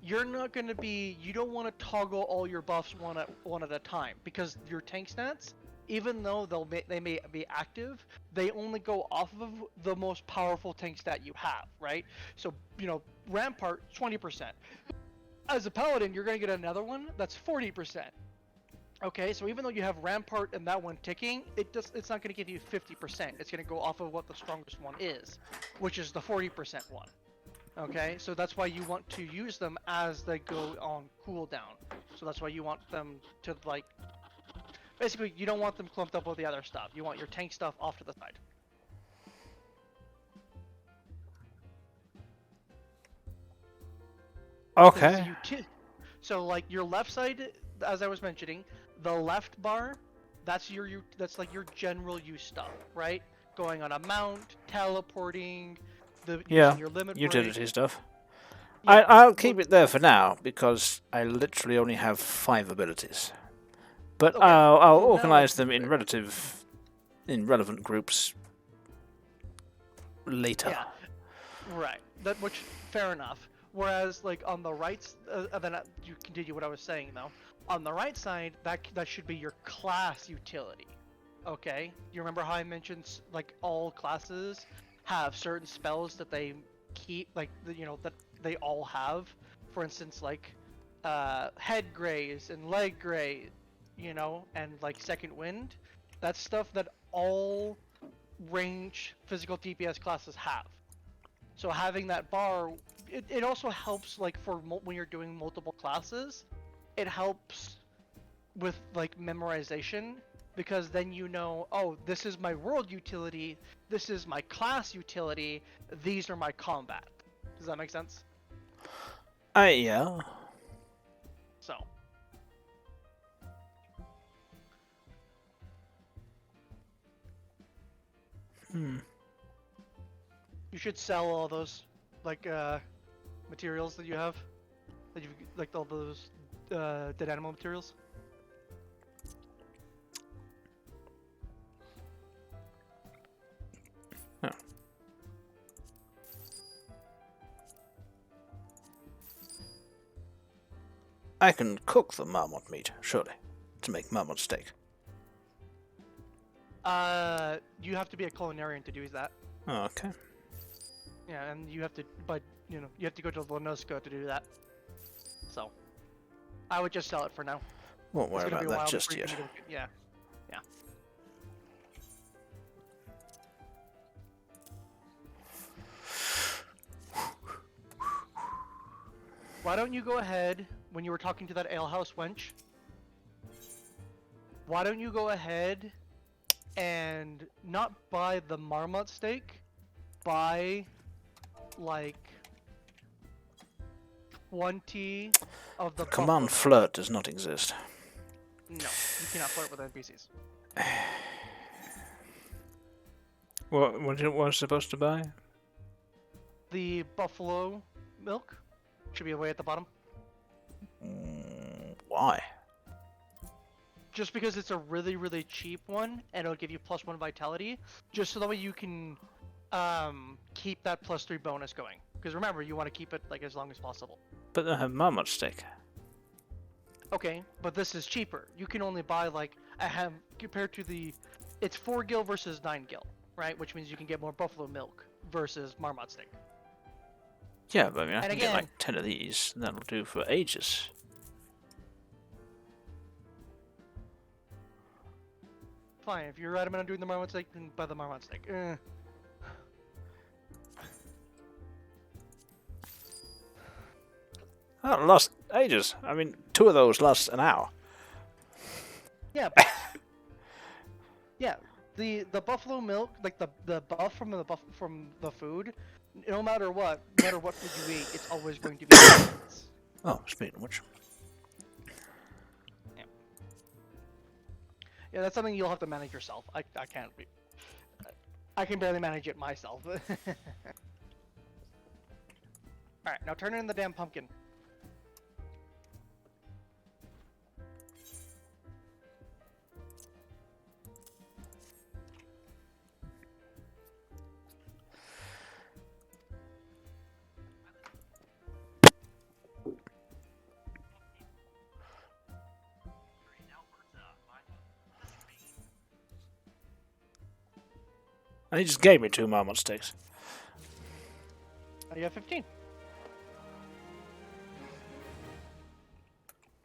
Speaker 2: you're not going to be. You don't want to toggle all your buffs one at a time because your tank stats, even though they may be active, they only go off of the most powerful tank stat you have, right? So Rampart 20%. As a paladin, you're going to get another one that's 40%. Okay, so even though you have Rampart and that one ticking, it's not going to give you 50%. It's going to go off of what the strongest one is, which is the 40% one. Okay, so that's why you want to use them as they go on cooldown. So that's why you want them to, like, basically you don't want them clumped up with the other stuff. You want your tank stuff off to the side.
Speaker 1: Okay.
Speaker 2: So like your left side, as I was mentioning, the left bar, that's like your general use stuff, right? Going on a mount, teleporting, using your limit
Speaker 1: utility
Speaker 2: break.
Speaker 1: stuff.
Speaker 2: Yeah,
Speaker 1: I'll keep it there for now because I literally only have 5 abilities. But
Speaker 2: Okay,
Speaker 1: I'll
Speaker 2: so
Speaker 1: organize
Speaker 2: now-
Speaker 1: them in relevant groups later.
Speaker 2: Yeah, right. Which fair enough. Whereas like on the right, then you continue what I was saying though. On the right side, that should be your class utility. Okay, you remember how I mentioned like all classes have certain spells that they keep, like that they all have. For instance, like head graze and leg graze, and like second wind. That's stuff that all range physical DPS classes have. So having that bar, it also helps like for when you're doing multiple classes. It helps with like memorization because then oh, this is my world utility, this is my class utility, these are my combat. Does that make sense?
Speaker 1: Yeah.
Speaker 2: So. You should sell all those like materials that you have, that you've like all those dead animal materials.
Speaker 1: Oh. I can cook the marmot meat, surely, to make marmot steak.
Speaker 2: You have to be a culinarian to do that.
Speaker 1: Oh, okay.
Speaker 2: Yeah, and you have to, you have to go to Lenoska to do that. So, I would just sell it for now.
Speaker 1: Won't worry about that just yet.
Speaker 2: Yeah. Why don't you go ahead, when you were talking to that alehouse wench, why don't you go ahead and not buy the marmot steak, buy like 20 of the
Speaker 1: Command
Speaker 2: buffalo.
Speaker 1: flirt does not exist.
Speaker 2: No, you cannot flirt with NPCs.
Speaker 1: What was I supposed to buy?
Speaker 2: The buffalo milk should be away at the bottom.
Speaker 1: Why?
Speaker 2: Just because it's a really, really cheap one, and it'll give you +1 vitality, just so that way you can keep that +3 bonus going. Because remember, you want to keep it like as long as possible.
Speaker 1: But I have marmot steak.
Speaker 2: Okay, but this is cheaper. You can only buy like compared to it's 4 gil versus 9 gil, right? Which means you can get more buffalo milk versus marmot steak.
Speaker 1: Yeah, but I mean, I
Speaker 2: And
Speaker 1: can
Speaker 2: again,
Speaker 1: get like 10 of these, and that'll do for ages.
Speaker 2: Fine, if you're adamant on doing the marmot steak, then buy the marmot steak.
Speaker 1: Oh, it lasts ages. I mean, 2 of those last an hour.
Speaker 2: Yeah. Yeah. The buffalo milk, like the buff from the food, no matter what food you eat, it's always going to be.
Speaker 1: Oh, speaking of which.
Speaker 2: Yeah, that's something you'll have to manage yourself. I can't. I can barely manage it myself. All right, now turn in the damn pumpkin.
Speaker 1: And he just gave me 2 marmot sticks.
Speaker 2: You have 15.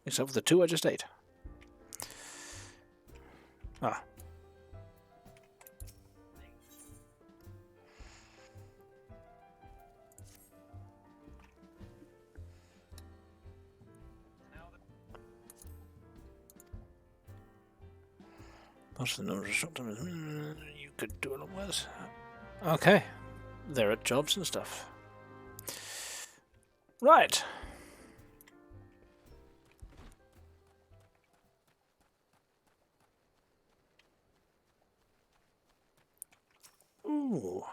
Speaker 1: Except for the 2 I just ate. Ah. Most of the numbers are short term. You could do a lot worse. Okay. They're at jobs and stuff. Right. Ooh.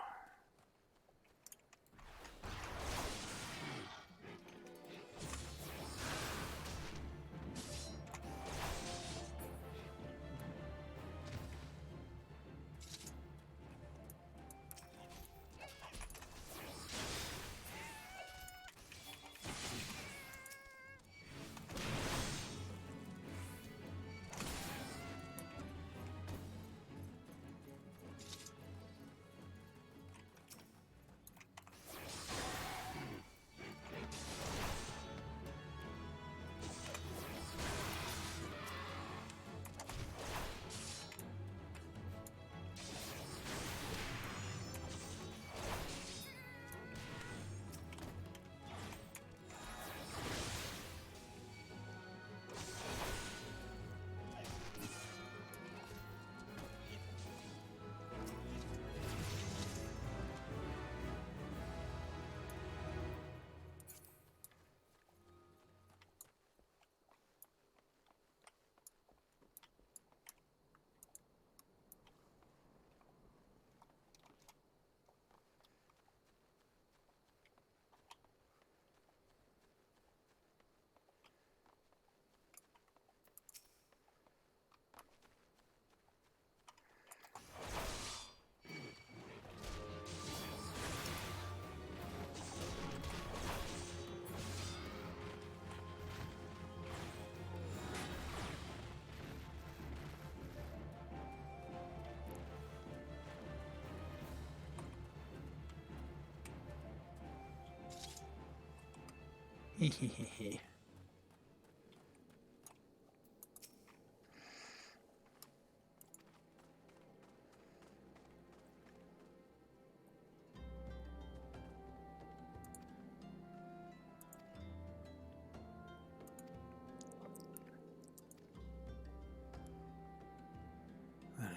Speaker 1: Hehehe.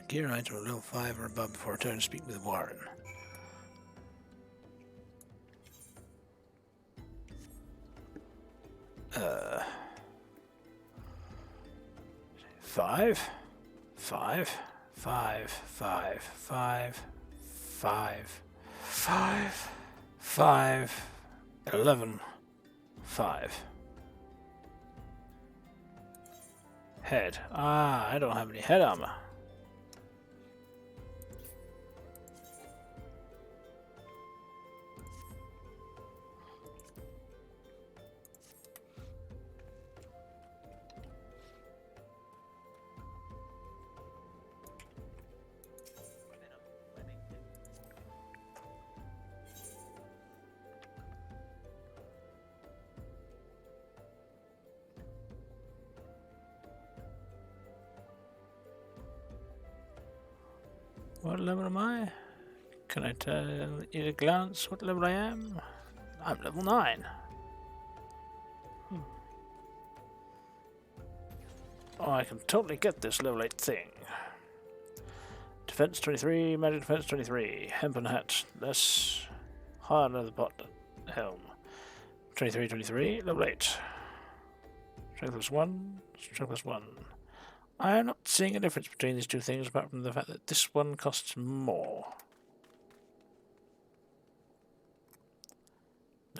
Speaker 1: Gear item of level 5 or above before return to speak with Warren. Five, 11, 5. Head. Ah, I don't have any head armor. What level am I? Can I tell at a glance what level I am? I'm level 9. Oh, I can totally get this level 8 thing. Defense 23, magic defense 23, hempen hat, less hard leather pot helm. 23, 23, level 8. Strength plus 1, strength plus 1. I am not seeing a difference between these two things apart from the fact that this one costs more.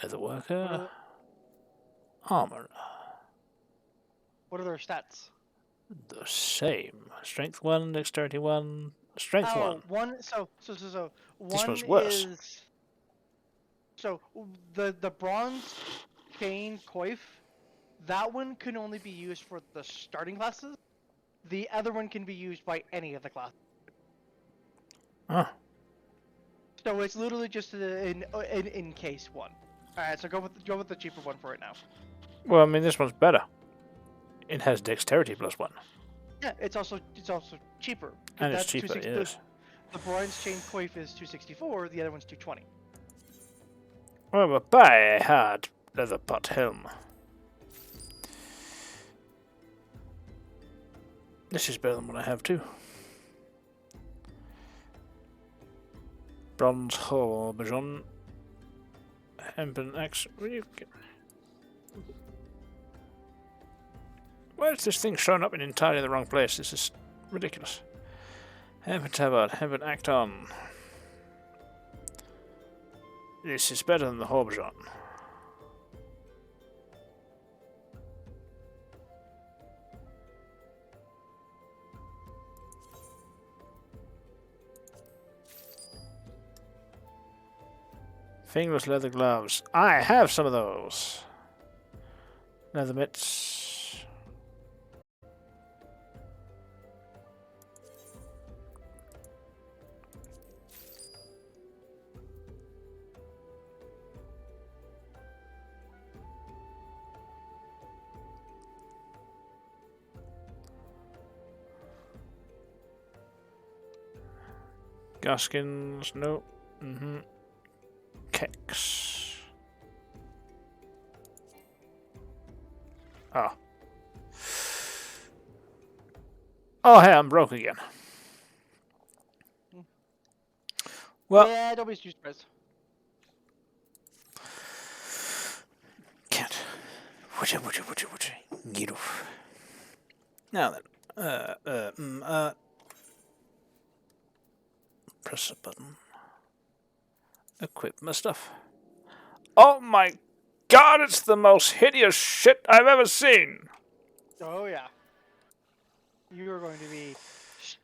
Speaker 1: Leather worker. Armor.
Speaker 2: What are their stats?
Speaker 1: The same. Strength 1, dexterity 1, strength 1.
Speaker 2: One. So
Speaker 1: This
Speaker 2: one
Speaker 1: one's worse.
Speaker 2: is. So the bronze chain coif, that one can only be used for the starting classes. The other one can be used by any of the classes.
Speaker 1: Ah.
Speaker 2: So it's literally just an in case one. All right, so go with the cheaper one for it now.
Speaker 1: Well, I mean, this one's better. It has dexterity +1.
Speaker 2: Yeah, it's also cheaper.
Speaker 1: And it's
Speaker 2: That's
Speaker 1: cheaper,
Speaker 2: 260
Speaker 1: yes.
Speaker 2: The bronze chain coif is 264. The other one's 220.
Speaker 1: Well, but buy a hard leather pot helm. This is better than what I have too. Bronze habergeon. Hempen axe. Why is this thing showing up in entirely the wrong place? This is ridiculous. Hempen tabard, hempen acton. This is better than the habergeon. Fingerless leather gloves. I have some of those. Leather mitts. Guskins, no. Kex. Oh. Oh, hey, I'm broke again. Well,
Speaker 2: Yeah, don't be too stressed.
Speaker 1: Can't. Would you? Get off. Now then. Press a button. Equip my stuff. Oh my god, it's the most hideous shit I've ever seen!
Speaker 2: Oh yeah. You are going to be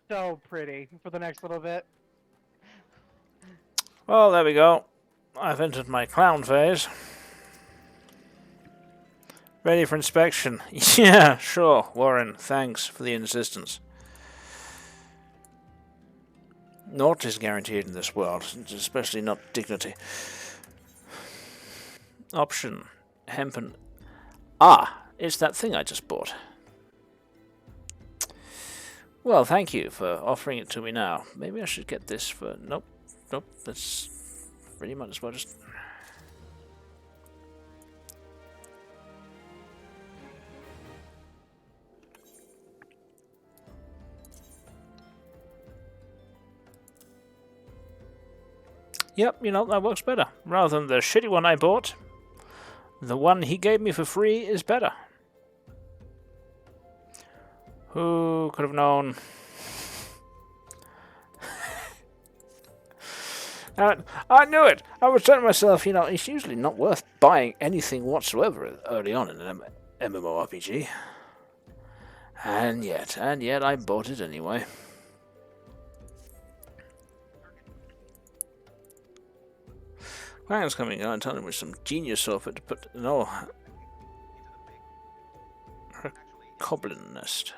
Speaker 2: so pretty for the next little bit.
Speaker 1: Well, there we go. I've entered my clown phase. Ready for inspection. Yeah, sure, Warren. Thanks for the insistence. Naught is guaranteed in this world, especially not dignity. Option. Hempen. Ah, it's that thing I just bought. Well, thank you for offering it to me now. Maybe I should get this for... Nope. That's... Really might as well just... Yep, that works better. Rather than the shitty one I bought, the one he gave me for free is better. Who could have known? I knew it! I was telling myself, it's usually not worth buying anything whatsoever early on in an MMORPG. And yet I bought it anyway. Quang's coming out and telling me some genius of it to put her goblin nest.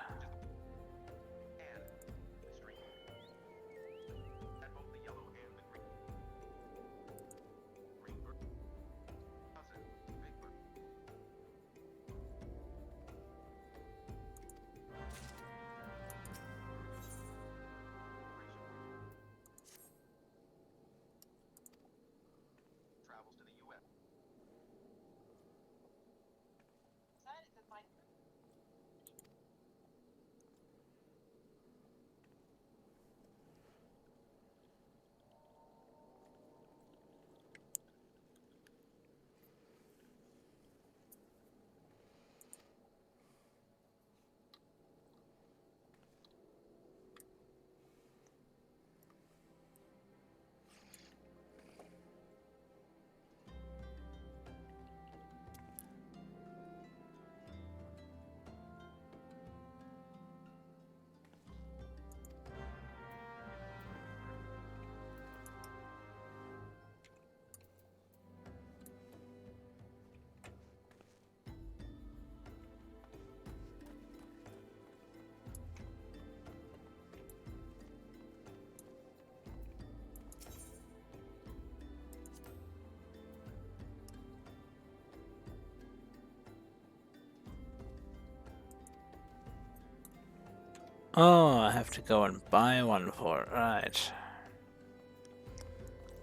Speaker 1: Oh, I have to go and buy one for it. Right.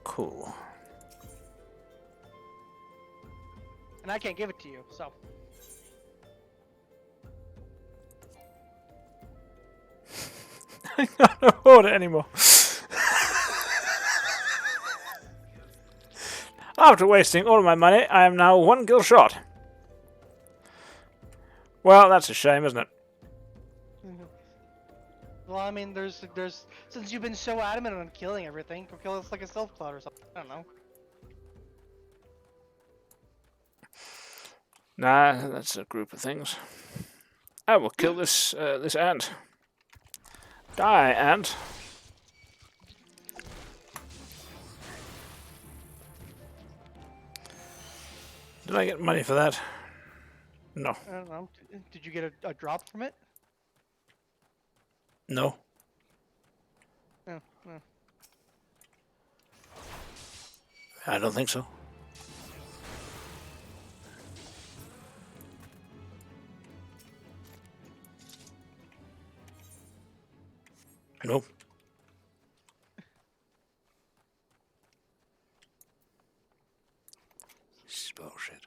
Speaker 1: Cool.
Speaker 2: And I can't give it to you, so.
Speaker 1: I can't afford it anymore. After wasting all of my money, I am now 1 gil short. Well, that's a shame, isn't it?
Speaker 2: Well, I mean, there's since you've been so adamant on killing everything, go kill us like a stealth cloud or something. I don't know.
Speaker 1: Nah, that's a group of things. I will kill this this ant. Die, ant. Did I get money for that? No.
Speaker 2: I don't know. Did you get a drop from it?
Speaker 1: No.
Speaker 2: Oh, oh.
Speaker 1: I don't think so. Nope. This is bullshit.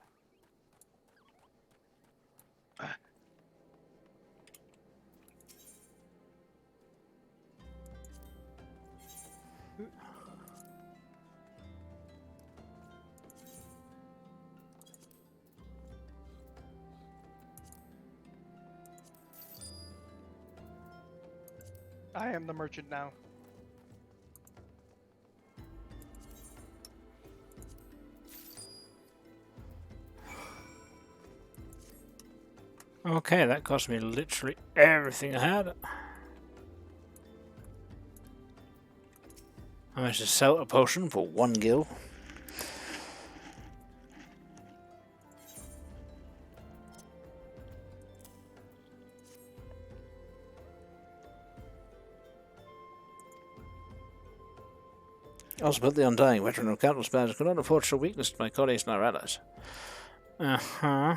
Speaker 2: I am the merchant now.
Speaker 1: Okay, that cost me literally everything I had. I managed to sell a potion for 1 gil. Ultimately, the Undying, veteran of countless battles, could not afford to show weakness to my colleagues and our allies. Uh-huh.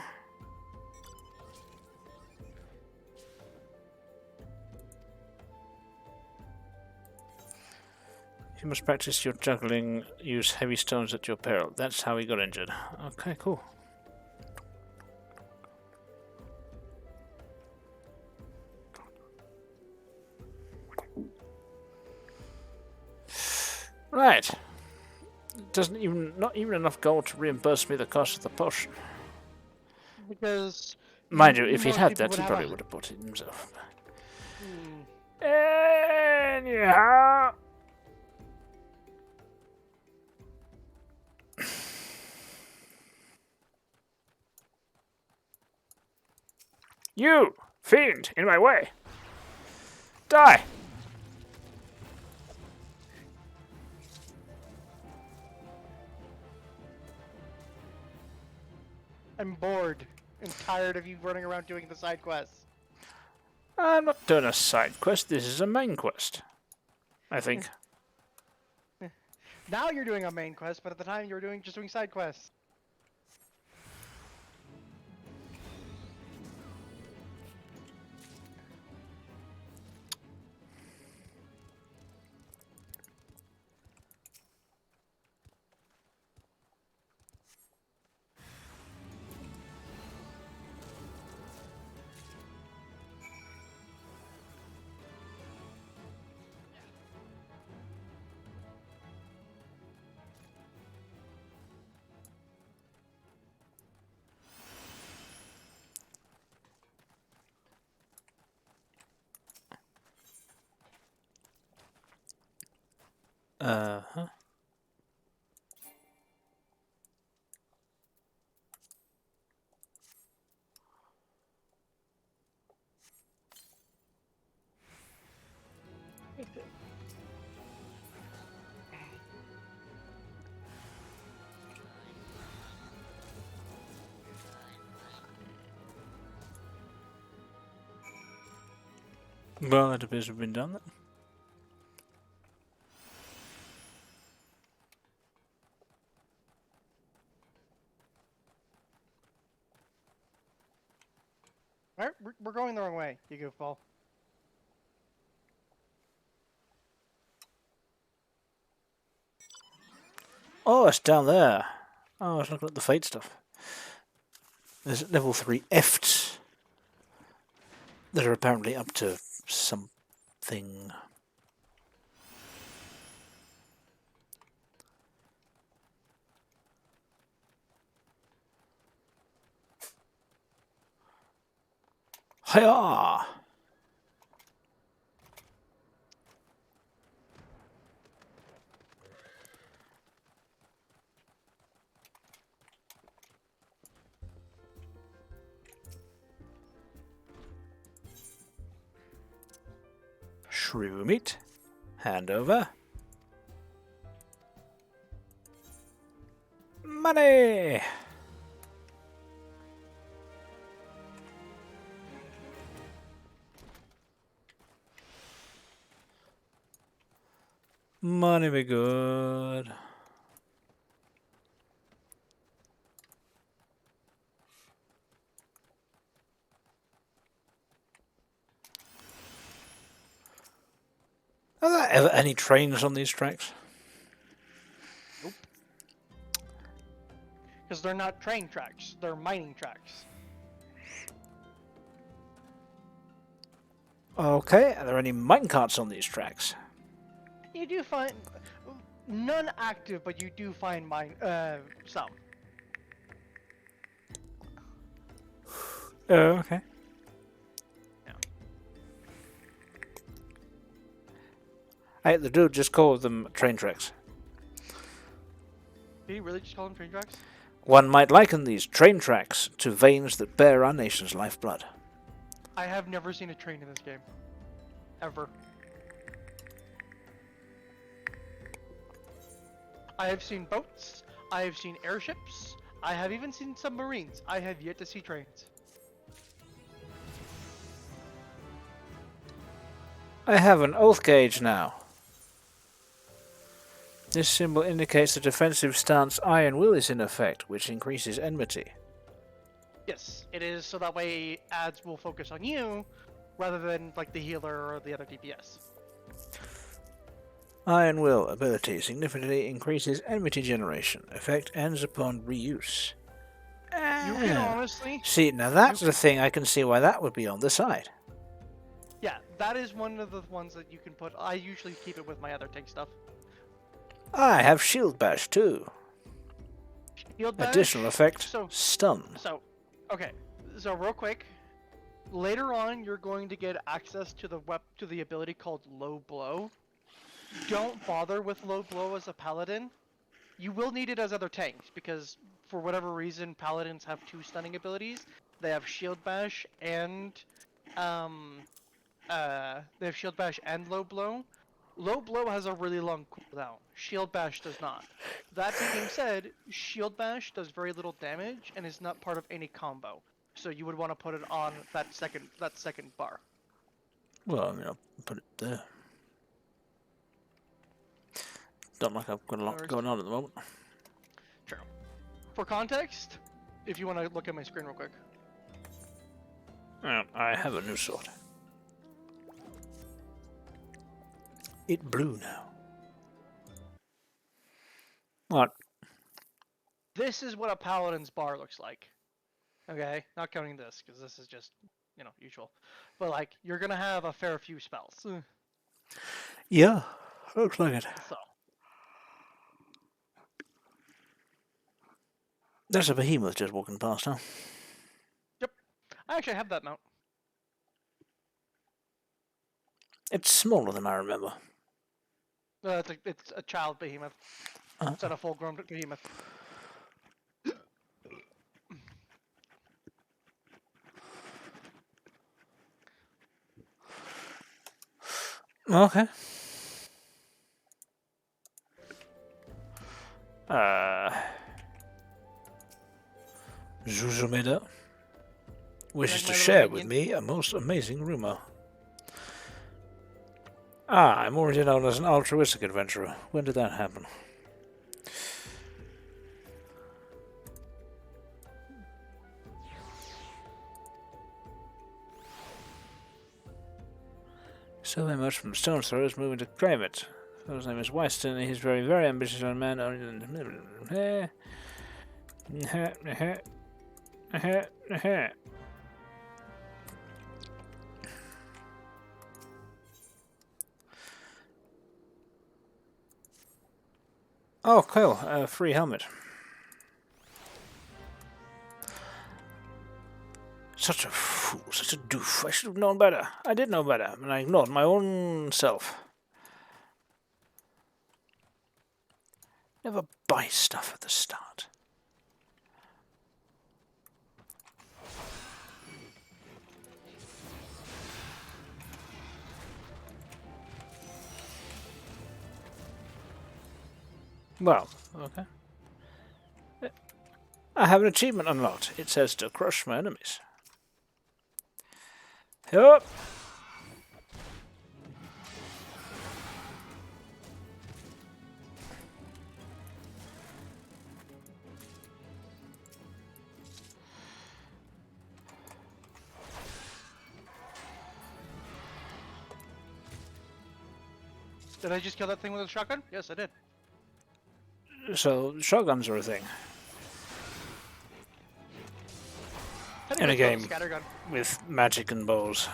Speaker 1: You must practice your juggling, use heavy stones at your peril. That's how he got injured. Okay, cool. Right. Not even enough gold to reimburse me the cost of the potion.
Speaker 2: Because
Speaker 1: Mind you, if he'd
Speaker 2: most
Speaker 1: had
Speaker 2: people
Speaker 1: that, he
Speaker 2: have
Speaker 1: probably
Speaker 2: a-
Speaker 1: would have bought it himself.
Speaker 2: Hmm.
Speaker 1: Anyhow. You, fiend, in my way. Die.
Speaker 2: I'm bored and tired of you running around doing the side quests.
Speaker 1: I'm not doing a side quest. This is a main quest. I think.
Speaker 2: Now you're doing a main quest, but at the time you were just doing side quests.
Speaker 1: Uh-huh. Well, that appears to have been done then.
Speaker 2: Alright, we're going the wrong way, you goofball.
Speaker 1: Oh, it's down there. Oh, I was looking at the fate stuff. There's level 3 efts that are apparently up to something. Hiya! Shrew meat. Hand over. Money! Money be good. Are there ever any trains on these tracks?
Speaker 2: Nope. Because they're not train tracks, they're mining tracks.
Speaker 1: Okay, are there any mine carts on these tracks?
Speaker 2: You do find none active, but you do find some.
Speaker 1: Oh, okay.
Speaker 2: Yeah.
Speaker 1: Hey, the dude just called them train tracks.
Speaker 2: Did you really just call them train tracks?
Speaker 1: One might liken these train tracks to veins that bear our nation's lifeblood.
Speaker 2: I have never seen a train in this game. Ever. I have seen boats, I have seen airships, I have even seen submarines. I have yet to see trains.
Speaker 1: I have an oath gauge now. This symbol indicates the defensive stance Iron Will is in effect, which increases enmity.
Speaker 2: Yes, it is so that way ads will focus on you rather than like the healer or the other DPS.
Speaker 1: Iron Will ability significantly increases enmity generation. Effect ends upon reuse.
Speaker 2: You can honestly...
Speaker 1: See, now that's the thing I can see why that would be on the side.
Speaker 2: Yeah, that is one of the ones that you can put... I usually keep it with my other tank stuff.
Speaker 1: I have Shield Bash too.
Speaker 2: Shield bash.
Speaker 1: Additional effect,
Speaker 2: So,
Speaker 1: Stun.
Speaker 2: okay. So real quick, later on you're going to get access to the ability called Low Blow. Don't bother with Low Blow as a paladin. You will need it as other tanks because for whatever reason paladins have 2 stunning abilities. They have Shield Bash and Low Blow. Low Blow has a really long cooldown. Shield Bash does not. That being said, Shield Bash does very little damage and is not part of any combo. So you would want to put it on that second bar.
Speaker 1: Well, I mean, I'll put it there. Don't like I've got a lot going on at the moment.
Speaker 2: True. For context, if you want to look at my screen real quick.
Speaker 1: I have a new sword. It blew now. What?
Speaker 2: This is what a paladin's bar looks like. Okay, not counting this because this is just, usual. But like, you're gonna have a fair few spells.
Speaker 1: Yeah, looks like it.
Speaker 2: So.
Speaker 1: There's a behemoth just walking past, huh?
Speaker 2: Yep. I actually have that mount.
Speaker 1: It's smaller than I remember.
Speaker 2: It's a child behemoth. It's not a full-grown behemoth.
Speaker 1: Okay. Zuzumeda wishes to share with me a most amazing rumor. I'm already known as an altruistic adventurer. When did that happen? So very much from stone throwers moving to claim it. His name is Weston. He's very, very ambitious young man. Oh, cool. Free helmet. Such a fool, such a doof. I should have known better. I did know better, and I ignored my own self. Never buy stuff at the start. Well, okay. I have an achievement unlocked. It says to crush my enemies. Yup.
Speaker 2: Did I just kill that thing with a shotgun? Yes, I did.
Speaker 1: So, shotguns are a thing.
Speaker 2: I
Speaker 1: In a game
Speaker 2: Scattergun.
Speaker 1: with magic and bows.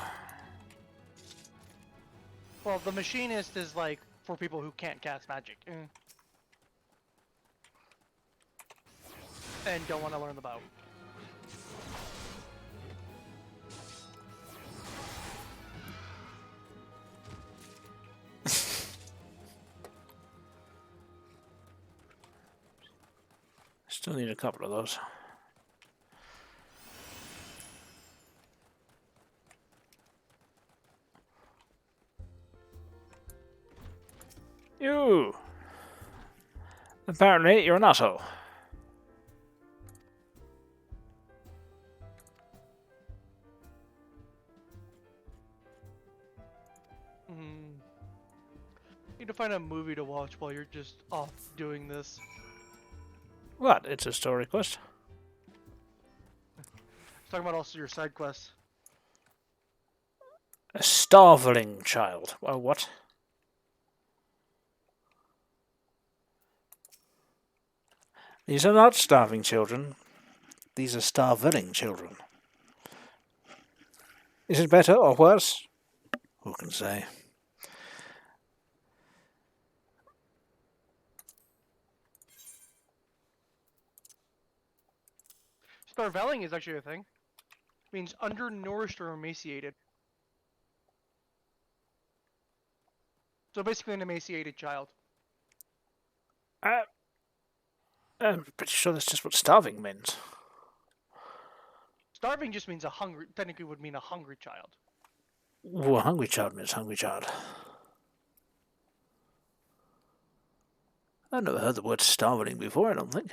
Speaker 2: Well, the machinist is like for people who can't cast magic. And don't want to learn the bow.
Speaker 1: Still need a couple of those. You! Apparently, you're an asshole.
Speaker 2: Need to find a movie to watch while you're just off doing this.
Speaker 1: What? It's a story quest?
Speaker 2: Talking about also your side quests.
Speaker 1: A starveling child. Oh, what? These are not starving children. These are starveling children. Is it better or worse? Who can say?
Speaker 2: Starveling is actually a thing. It means undernourished or emaciated. So basically an emaciated child.
Speaker 1: I'm pretty sure that's just what starving means.
Speaker 2: Starving just means a hungry, technically would mean a hungry child.
Speaker 1: Well, hungry child means hungry child. I've never heard the word starveling before, I don't think.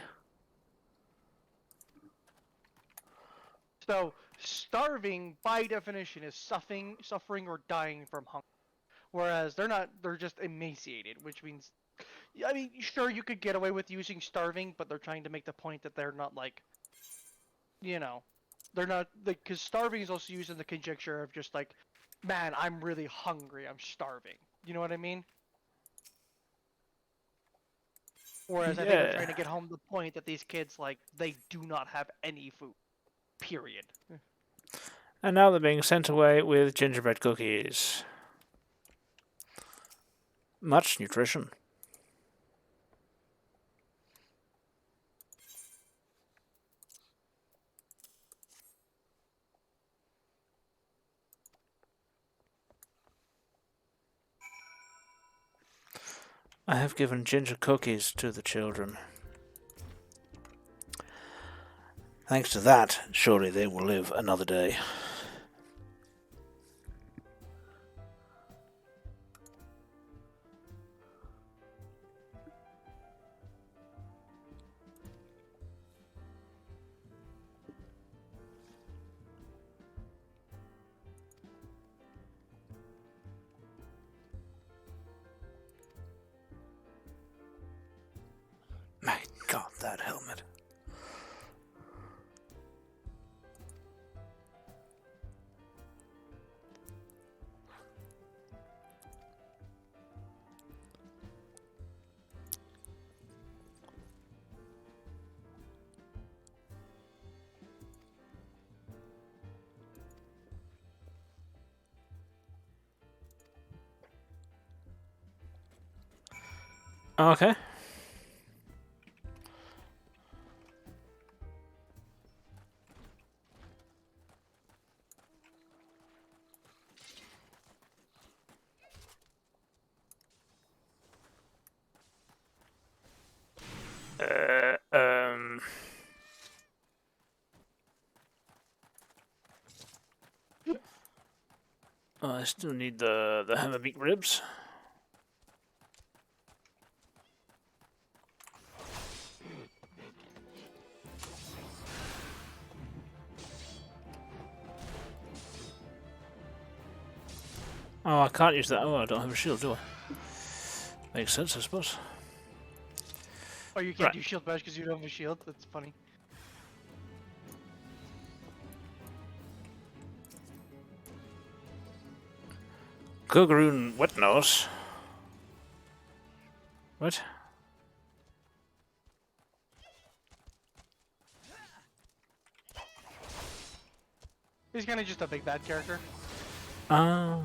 Speaker 2: So, starving, by definition, is suffering or dying from hunger. Whereas they're not, they're just emaciated, which means, I mean, sure, you could get away with using starving, but they're trying to make the point that they're not like, you know, they're not, because starving is also used in the conjecture of just like, man, I'm really hungry, I'm starving. You know what I mean? Whereas I think they're trying to get home the point that these kids, like, they do not have any food. Period.
Speaker 1: And now they're being sent away with gingerbread cookies. Much nutrition. I have given ginger cookies to the children. Thanks to that, surely they will live another day. My God, that helmet. Okay. Uh, um. I still need the hammer meat ribs. Oh, I can't use that. Oh, I don't have a shield, do I? Makes sense, I suppose.
Speaker 2: Oh, you can't
Speaker 1: Right.
Speaker 2: do shield bash because you don't have a shield? That's funny.
Speaker 1: Guggeroon wet nose. What?
Speaker 2: He's kind of just a big bad character.
Speaker 1: Oh.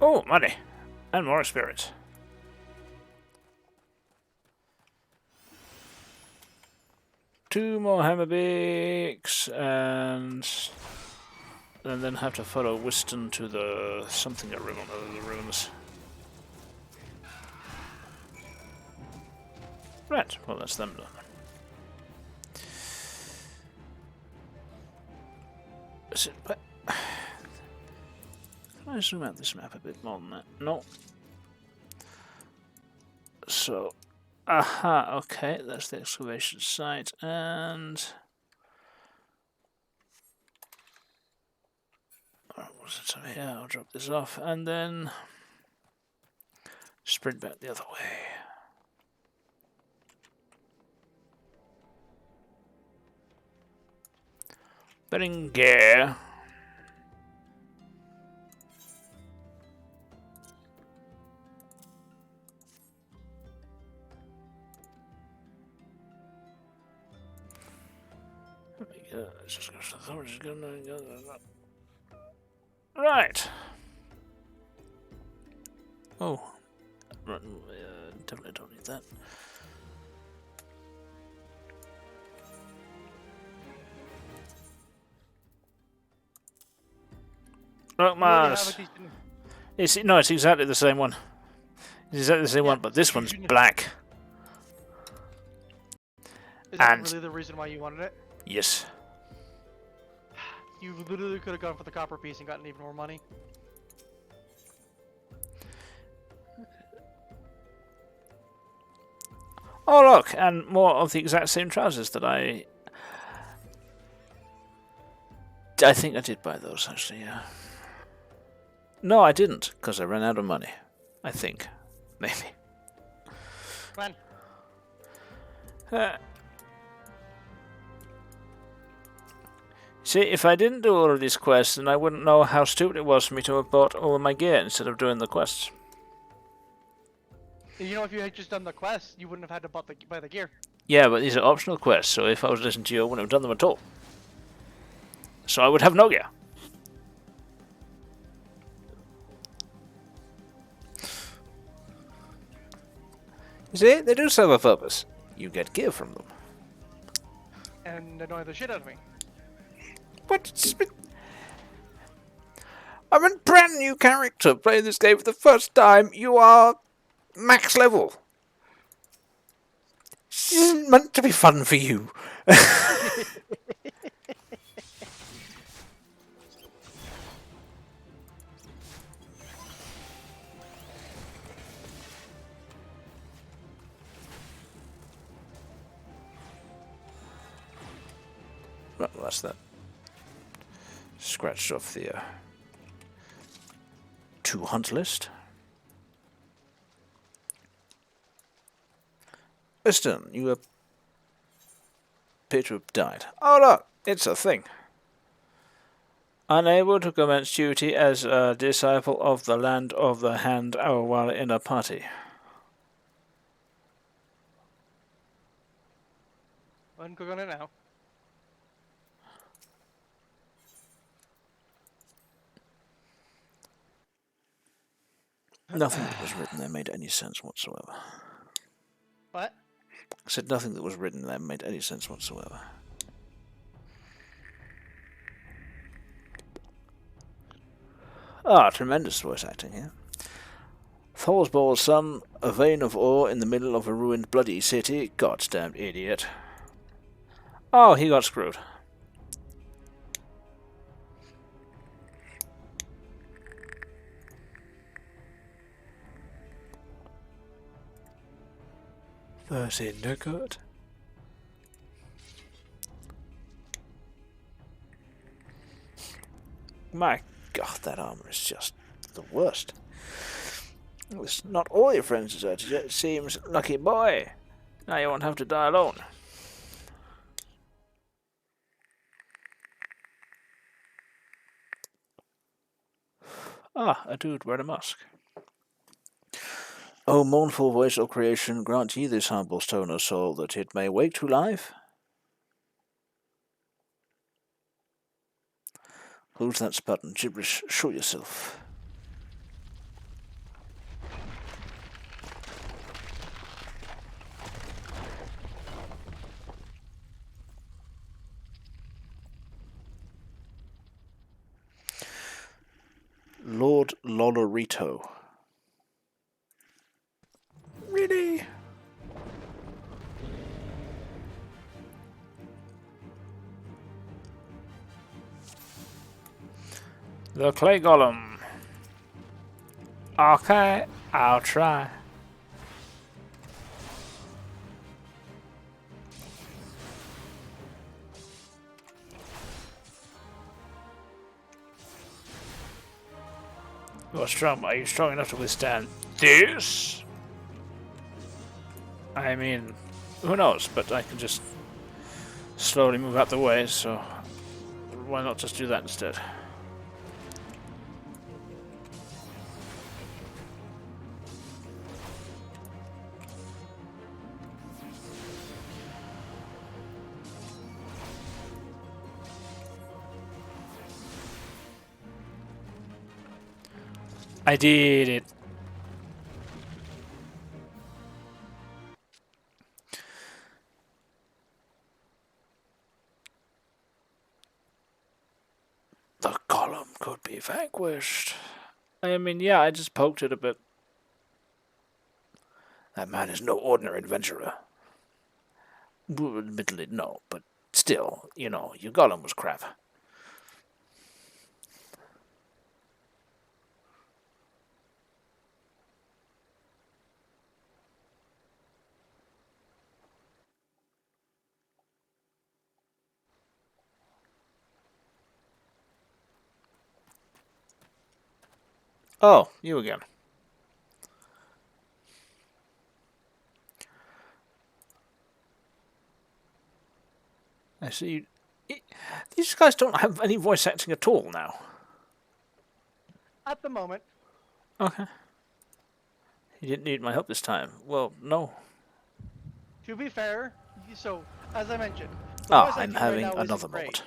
Speaker 1: Oh, money. And more experience. Two more hammer beaks, and then have to follow Whiston to the something room on the rooms. Right, well that's them done. Is it, but can I zoom out this map a bit more than that? No. So, aha, okay, that's the excavation site, and what's it over here? I'll drop this off, and then sprint back the other way. Berengar. Right. Oh, definitely don't need that. Look, Mars. It's exactly the same one. It's exactly the same one, but this one's black.
Speaker 2: Is that really the reason why you wanted it?
Speaker 1: Yes.
Speaker 2: You literally could have gone for the copper piece and gotten even more money.
Speaker 1: Oh look, and more of the exact same trousers that I think I did buy those actually, yeah. No, I didn't, because I ran out of money. I think. Maybe.
Speaker 2: When?
Speaker 1: See, if I didn't do all of these quests, then I wouldn't know how stupid it was for me to have bought all of my gear instead of doing the quests.
Speaker 2: You know, if you had just done the quest, you wouldn't have had to buy the gear.
Speaker 1: Yeah, but these are optional quests, so if I was listening to you, I wouldn't have done them at all. So I would have no gear. You see, they do serve a purpose. You get gear from them.
Speaker 2: And annoy the shit out of me.
Speaker 1: What? I'm a brand new character playing this game for the first time. You are max level. This isn't meant to be fun for you. Well, that's that. Scratched off the to hunt list. Weston, you appear to have died. Oh look, it's a thing. Unable to commence duty as a disciple of the Land of the Hand while in a party.
Speaker 2: Go ahead and click on it now.
Speaker 1: Nothing that was written there made any sense whatsoever.
Speaker 2: What?
Speaker 1: I said nothing that was written there made any sense whatsoever. Ah, tremendous voice acting here. Thorsbor's son, a vein of ore in the middle of a ruined bloody city. Goddamn idiot. Oh, he got screwed. First in the gut. My God, that armor is just the worst. It's not all your friends deserted yet, it seems. Lucky boy. Now you won't have to die alone. Ah, a dude wearing a mask. O mournful voice of creation, grant ye this humble stone of soul, that it may wake to life. Who's that spouting gibberish? Show yourself. Lord Lolorito. Really? The clay golem. Okay, I'll try. You're strong. Are you strong enough to withstand this? I mean, who knows? But I can just slowly move out the way, so why not just do that instead? I did it. The golem could be vanquished. I mean, yeah, I just poked it a bit. That man is no ordinary adventurer. Well, admittedly, no, but still, you know, your golem was crap. Oh, you again. I see. These guys don't have any voice acting at all now.
Speaker 2: At the moment.
Speaker 1: Okay. You didn't need my help this time. Well, no.
Speaker 2: To be fair, so as I mentioned,
Speaker 1: I'm having another moment.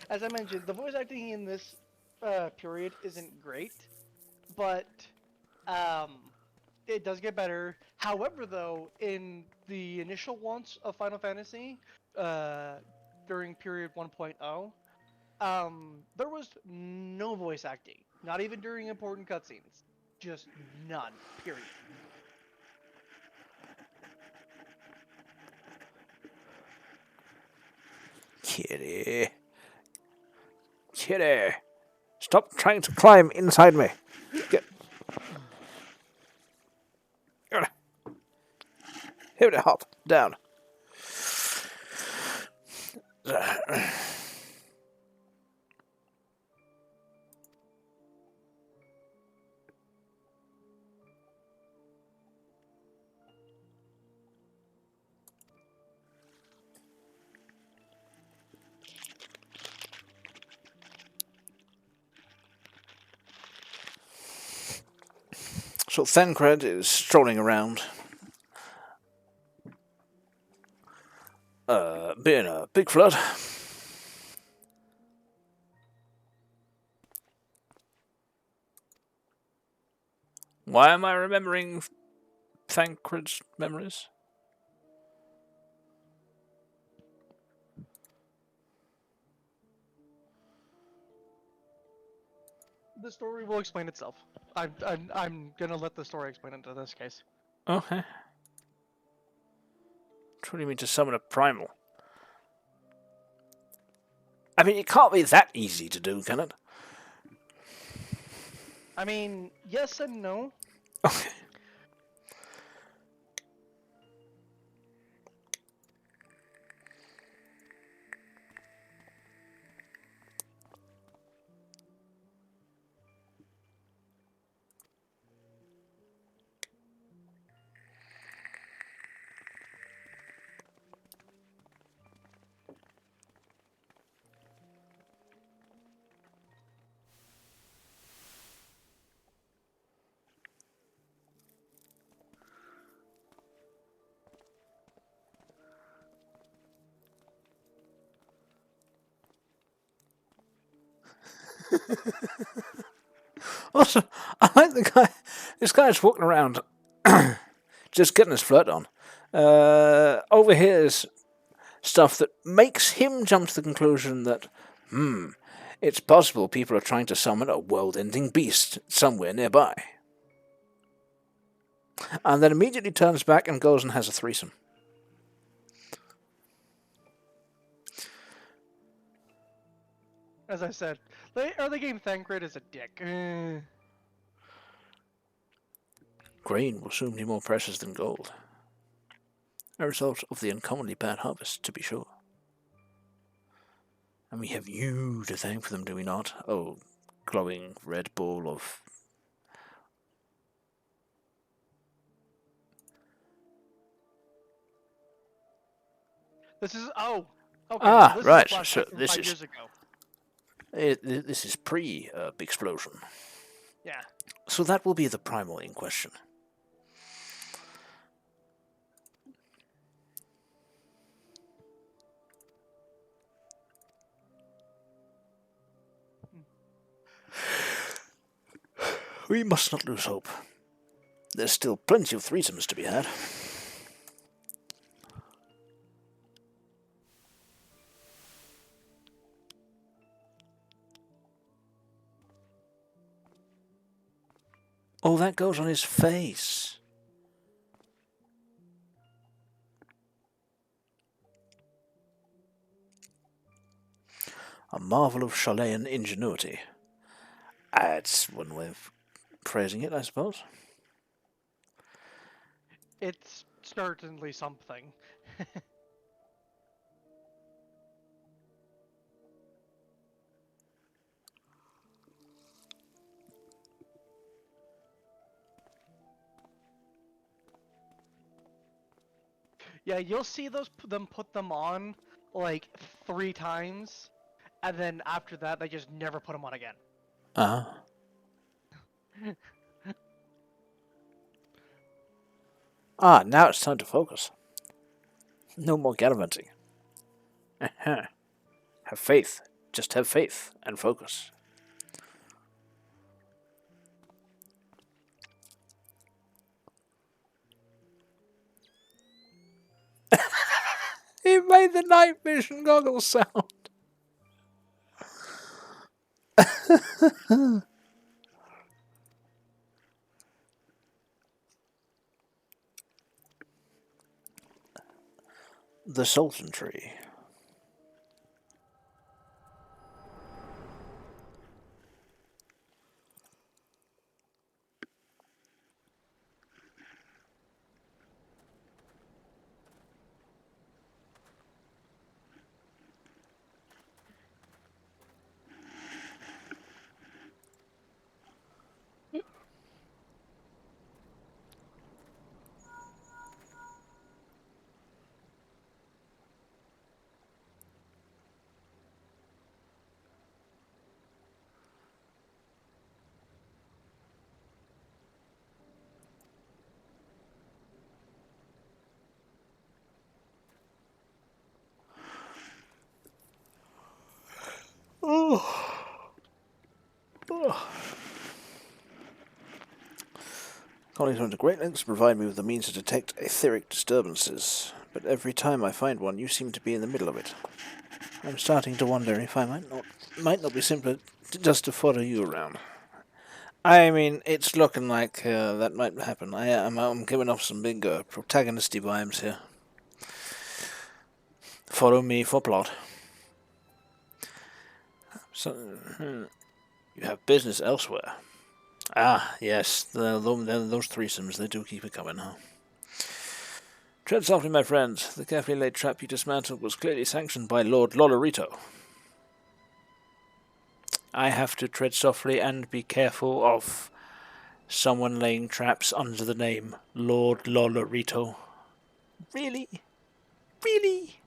Speaker 2: As I mentioned, the voice acting in this period isn't great, but it does get better. However, though, in the initial launch of Final Fantasy, during period 1.0, there was no voice acting, not even during important cutscenes, just none. Period.
Speaker 1: Kitty. Kitty. Stop trying to climb inside me. Get. Here to hop. Down. So Thancred is strolling around, being a big flood. Why am I remembering Thancred's memories?
Speaker 2: The story will explain itself. I'm gonna let the story explain it in this case.
Speaker 1: Okay. What do you mean to summon a primal? I mean, it can't be that easy to do, can it?
Speaker 2: I mean, yes and no.
Speaker 1: Okay. Also, I like the guy. This guy's walking around, just getting his flirt on. Overhears stuff that makes him jump to the conclusion that, it's possible people are trying to summon a world-ending beast somewhere nearby. And then immediately turns back and goes and has a threesome.
Speaker 2: As I said, the early game Thancred is a dick.
Speaker 1: Grain will soon be more precious than gold. A result of the uncommonly bad harvest, to be sure. And we have you to thank for them, do we not? Oh, glowing red ball of...
Speaker 2: This is okay.
Speaker 1: Ah,
Speaker 2: So this
Speaker 1: right.
Speaker 2: Is a flashback
Speaker 1: So
Speaker 2: from
Speaker 1: this
Speaker 2: 5
Speaker 1: is
Speaker 2: years ago.
Speaker 1: This is pre-big explosion.
Speaker 2: Yeah.
Speaker 1: So that will be the primal in question. We must not lose hope. There's still plenty of threesomes to be had. Oh, that goes on his face. A marvel of Chilean ingenuity. That's one way of phrasing it, I suppose.
Speaker 2: It's certainly something. Yeah, you'll see them put them on like 3 times, and then after that they just never put them on again.
Speaker 1: Uh-huh. Ah, now it's time to focus. No more gallivanting. Uh-huh. Have faith. Just have faith and focus. He made the night vision goggles sound. The Sultan Tree. Colleagues went to great lengths to provide me with the means to detect etheric disturbances, but every time I find one, you seem to be in the middle of it. I'm starting to wonder if I might not be simpler just to follow you around. I mean, it's looking like that might happen. I'm giving off some big protagonisty vibes here. Follow me for plot. So, you have business elsewhere. Ah, yes, those threesomes, they do keep it coming, huh? Tread softly, my friends. The carefully laid trap you dismantled was clearly sanctioned by Lord Lolorito. I have to tread softly and be careful of someone laying traps under the name Lord Lolorito. Really? Really?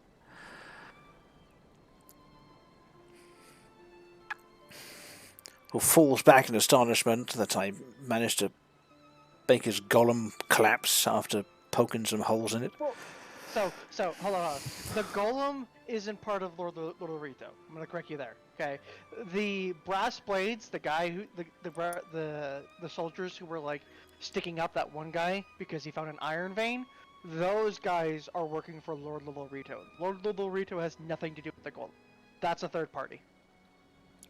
Speaker 1: Who falls back in astonishment that I managed to make his golem collapse after poking some holes in it.
Speaker 2: So hold on. The golem isn't part of Lord Rito. I'm gonna correct you there. Okay. The brass blades, the guy who the soldiers who were like sticking up that one guy because he found an iron vein, those guys are working for Lord Lolorito. Lord Lolorito has nothing to do with the golem. That's a third party.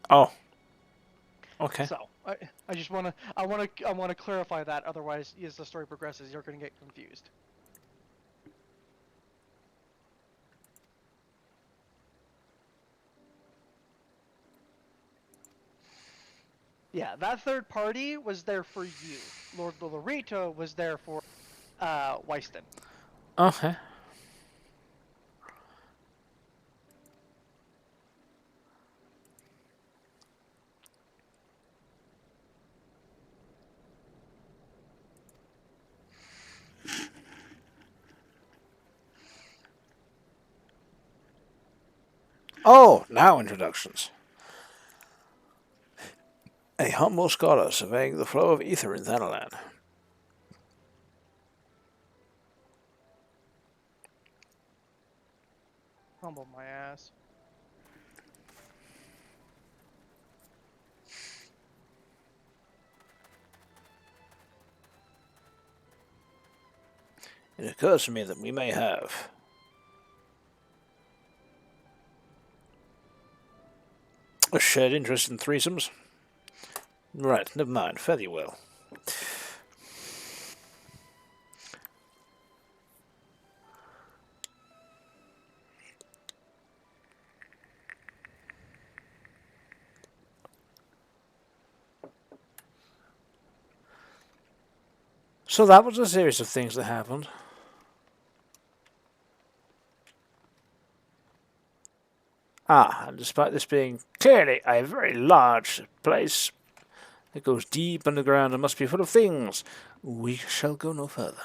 Speaker 1: Oh. Okay.
Speaker 2: So I just wanna clarify that. Otherwise, as the story progresses, you're gonna get confused. Yeah, that third party was there for you. Lord Lolorito was there for Weiston.
Speaker 1: Okay. Oh, now introductions. A humble scholar surveying the flow of ether in Thanalan.
Speaker 2: Humble my ass.
Speaker 1: It occurs to me that we may have a shared interest in threesomes. Right, never mind. Fare thee well. So that was a series of things that happened. Ah, and despite this being clearly a very large place that goes deep underground and must be full of things, we shall go no further.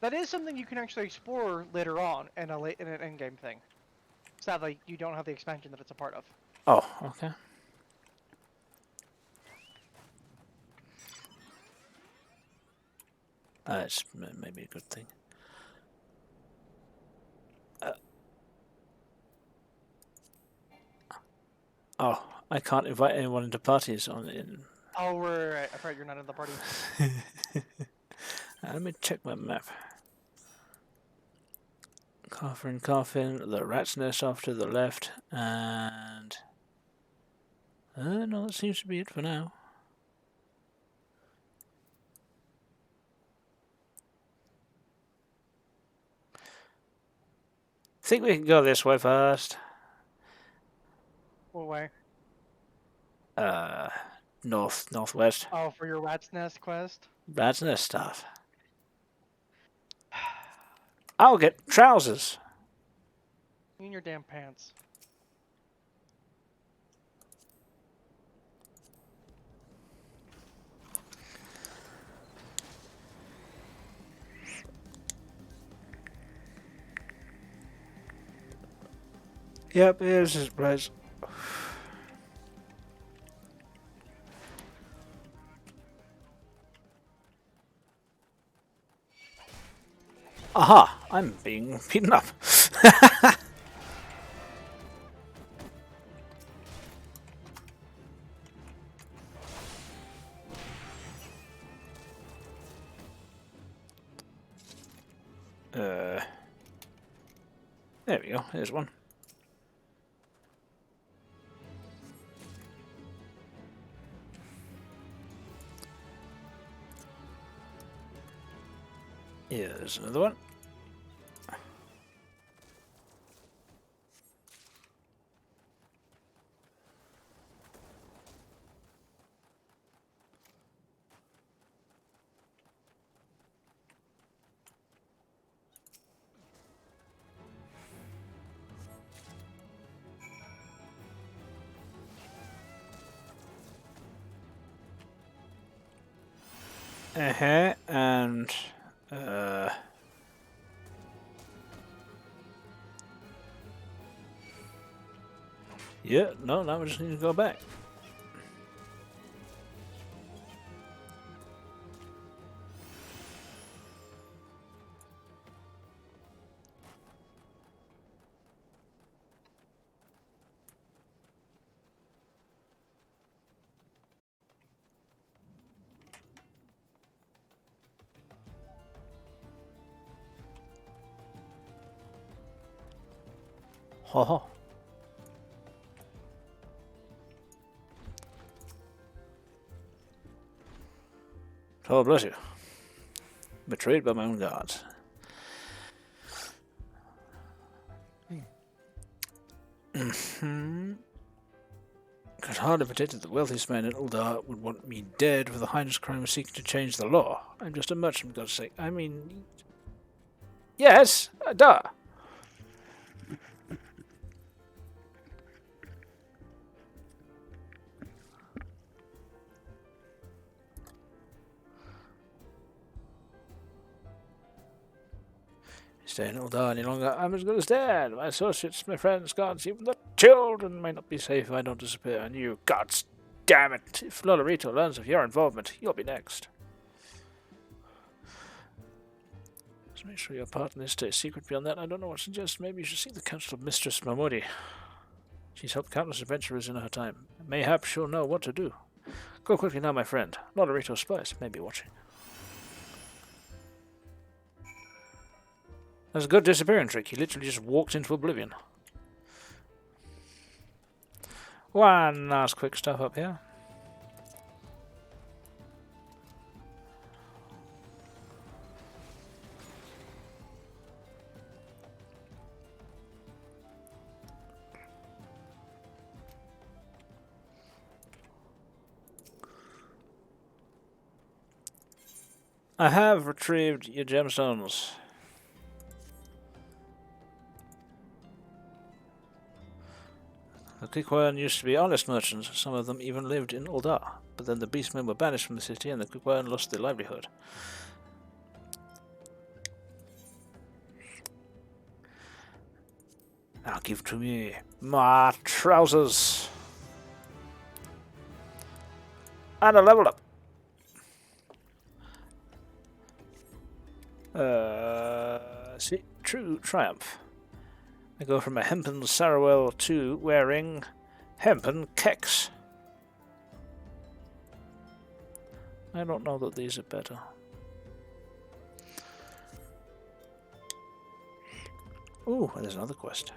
Speaker 2: That is something you can actually explore later on in an endgame thing. Sadly, you don't have the expansion that it's a part of.
Speaker 1: Oh, okay. That's maybe a good thing. Oh, I can't invite anyone into parties on in.
Speaker 2: Oh, right. I forgot you're not in the party.
Speaker 1: Let me check my map. Coffin, the rat's nest off to the left, and no, that seems to be it for now. Think we can go this way first.
Speaker 2: What way?
Speaker 1: Northwest.
Speaker 2: Oh, for your rat's nest quest?
Speaker 1: Rat's nest stuff. I'll get trousers.
Speaker 2: In your damn pants.
Speaker 1: Yep, here's his place. Aha! I'm being beaten up. There we go, here's one. Here's another one. And yeah, no, now we just need to go back. Ha ha. Oh, bless you. Betrayed by my own gods. Could hardly predict that the wealthiest man in Uldar would want me dead for the heinous crime of seeking to change the law. I'm just a merchant, for God's sake. I mean... Yes! Duh! Stay in Uldar any longer. I'm as good as dead. My associates, my friends, gods, even the children may not be safe if I don't disappear. And you, gods damn it! If Lolorito learns of your involvement, you'll be next. Just make sure your part in this stays secret. Beyond that, I don't know what to suggest. Maybe you should seek the counsel of Mistress Mahmoudi. She's helped countless adventurers in her time. Mayhap she'll know what to do. Go quickly now, my friend. Lolorito's spies may be watching. That's a good disappearing trick. He literally just walked into oblivion. One last quick stuff up here. I have retrieved your gemstones. The Quickwarn used to be honest merchants, some of them even lived in Uldar, but then the beastmen were banished from the city and the Quickwarn lost their livelihood. Now give to me my trousers! And a level up! See, true triumph. I go from a hempen Sarawel to wearing hempen kecks. I don't know that these are better. Ooh, and there's another quest.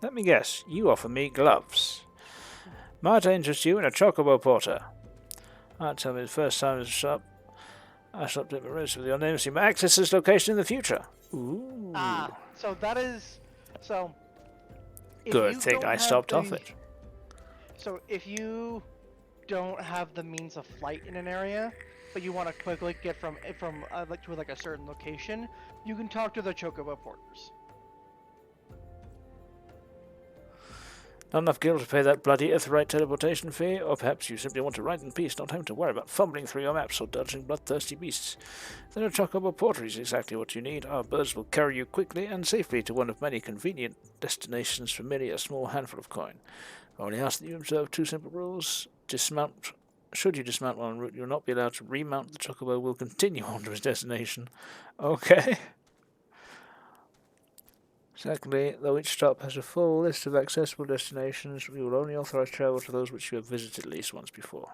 Speaker 1: Let me guess, you offer me gloves. Might I interest you in a chocobo porter? Tell me the first time in the shop. I shall update my register with your name so you may access this location in the future. Ooh.
Speaker 2: So that is... So...
Speaker 1: Good thing I stopped off it.
Speaker 2: So if you don't have the means of flight in an area, but you want to quickly get from to like a certain location, you can talk to the chocobo porters.
Speaker 1: Not enough gil to pay that bloody Aetheryte teleportation fee, or perhaps you simply want to ride in peace, not having to worry about fumbling through your maps or dodging bloodthirsty beasts. Then a chocobo porter is exactly what you need. Our birds will carry you quickly and safely to one of many convenient destinations for merely a small handful of coin. I only ask that you observe two simple rules. Dismount. Should you dismount while en route, you will not be allowed to remount. The chocobo will continue on to its destination. Okay. Secondly, though each stop has a full list of accessible destinations, we will only authorize travel to those which you have visited at least once before.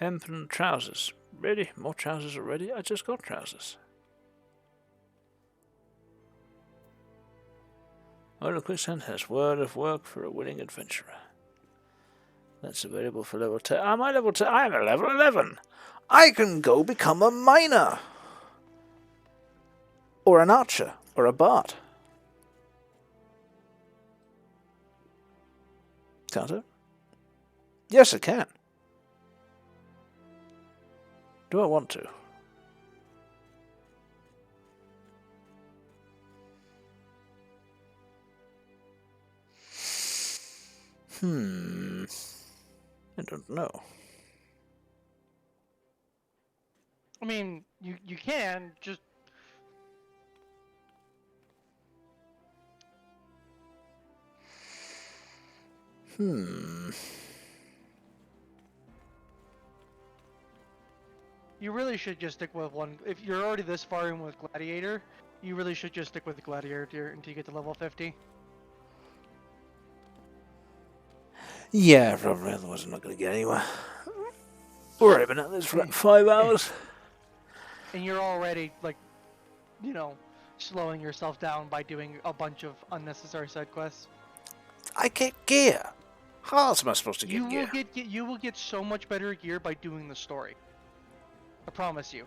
Speaker 1: Hempen trousers. Really? More trousers already? I just got trousers. Order Quicksand has word of work for a willing adventurer. That's available for level 10. Am I level 10? I'm a level 11. I can go become a miner. Or an archer. Or a bard. Can't I? Yes, I can. Do I want to? I don't know.
Speaker 2: I mean, you can just. You really should just stick with one. If you're already this far in with Gladiator, you really should just stick with the Gladiator until you get to level 50.
Speaker 1: Yeah, probably. Otherwise, I'm not going to get anywhere. Already been at this for like 5 hours.
Speaker 2: And you're already, like, you know, slowing yourself down by doing a bunch of unnecessary side quests.
Speaker 1: I get gear. How else am I supposed to get gear?
Speaker 2: You will get so much better gear by doing the story. I promise you.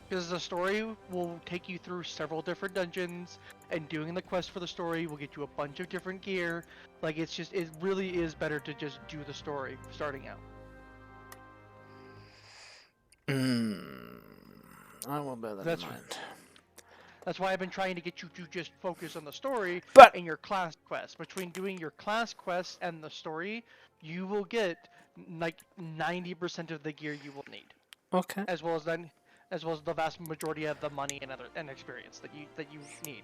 Speaker 2: Because the story will take you through several different dungeons, and doing the quest for the story will get you a bunch of different gear. Like, it really is better to just do the story starting out.
Speaker 1: I will bear that in mind.
Speaker 2: That's why I've been trying to get you to just focus on the story and your class quest. Between doing your class quest and the story, you will get like 90% of the gear you will need.
Speaker 1: Okay.
Speaker 2: As well as the vast majority of the money and experience that you need.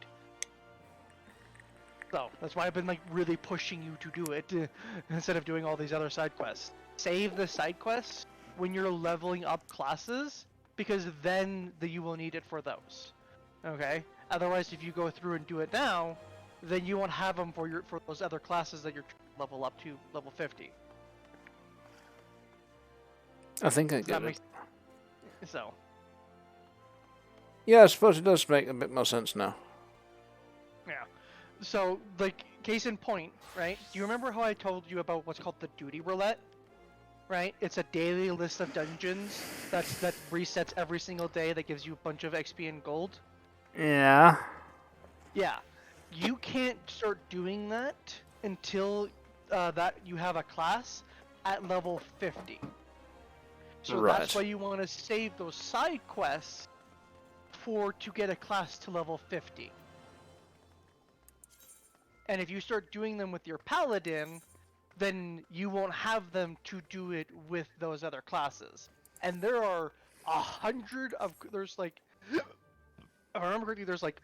Speaker 2: So that's why I've been like really pushing you to do it instead of doing all these other side quests. Save the side quests when you're leveling up classes, because then you will need it for those. Okay. Otherwise, if you go through and do it now, then you won't have them for those other classes that you're trying to level up to level 50.
Speaker 1: I think I get it.
Speaker 2: So.
Speaker 1: Yeah, I suppose it does make a bit more sense now.
Speaker 2: Yeah. So, like, case in point, right? Do you remember how I told you about what's called the duty roulette? Right? It's a daily list of dungeons that resets every single day that gives you a bunch of XP and gold.
Speaker 1: Yeah.
Speaker 2: Yeah. You can't start doing that until that you have a class at level 50. So that's why you want to save those side quests to get a class to level 50. And if you start doing them with your paladin, then you won't have them to do it with those other classes. And there are 100 of, there's like, if I remember correctly, there's like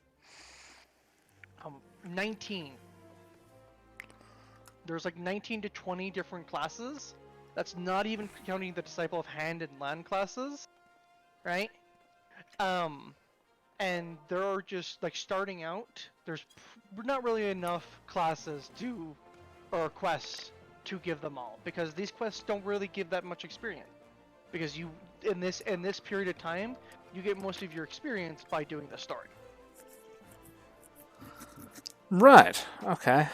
Speaker 2: 19. There's like 19 to 20 different classes. That's not even counting the Disciple of Hand and Land classes, right? And there are just, like, starting out, there's not really enough classes or quests to give them all, because these quests don't really give that much experience. Because you, in this period of time, you get most of your experience by doing the story.
Speaker 1: Right, okay.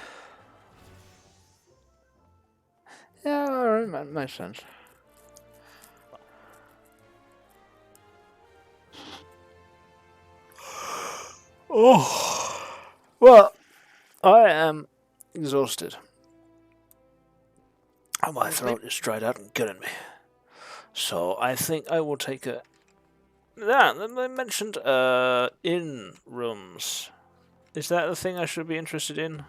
Speaker 1: Yeah, alright, that makes sense. Oh, well, I am exhausted. And my throat is dried out and killing me. So I think I will take a... Yeah, they mentioned inn rooms. Is that the thing I should be interested in?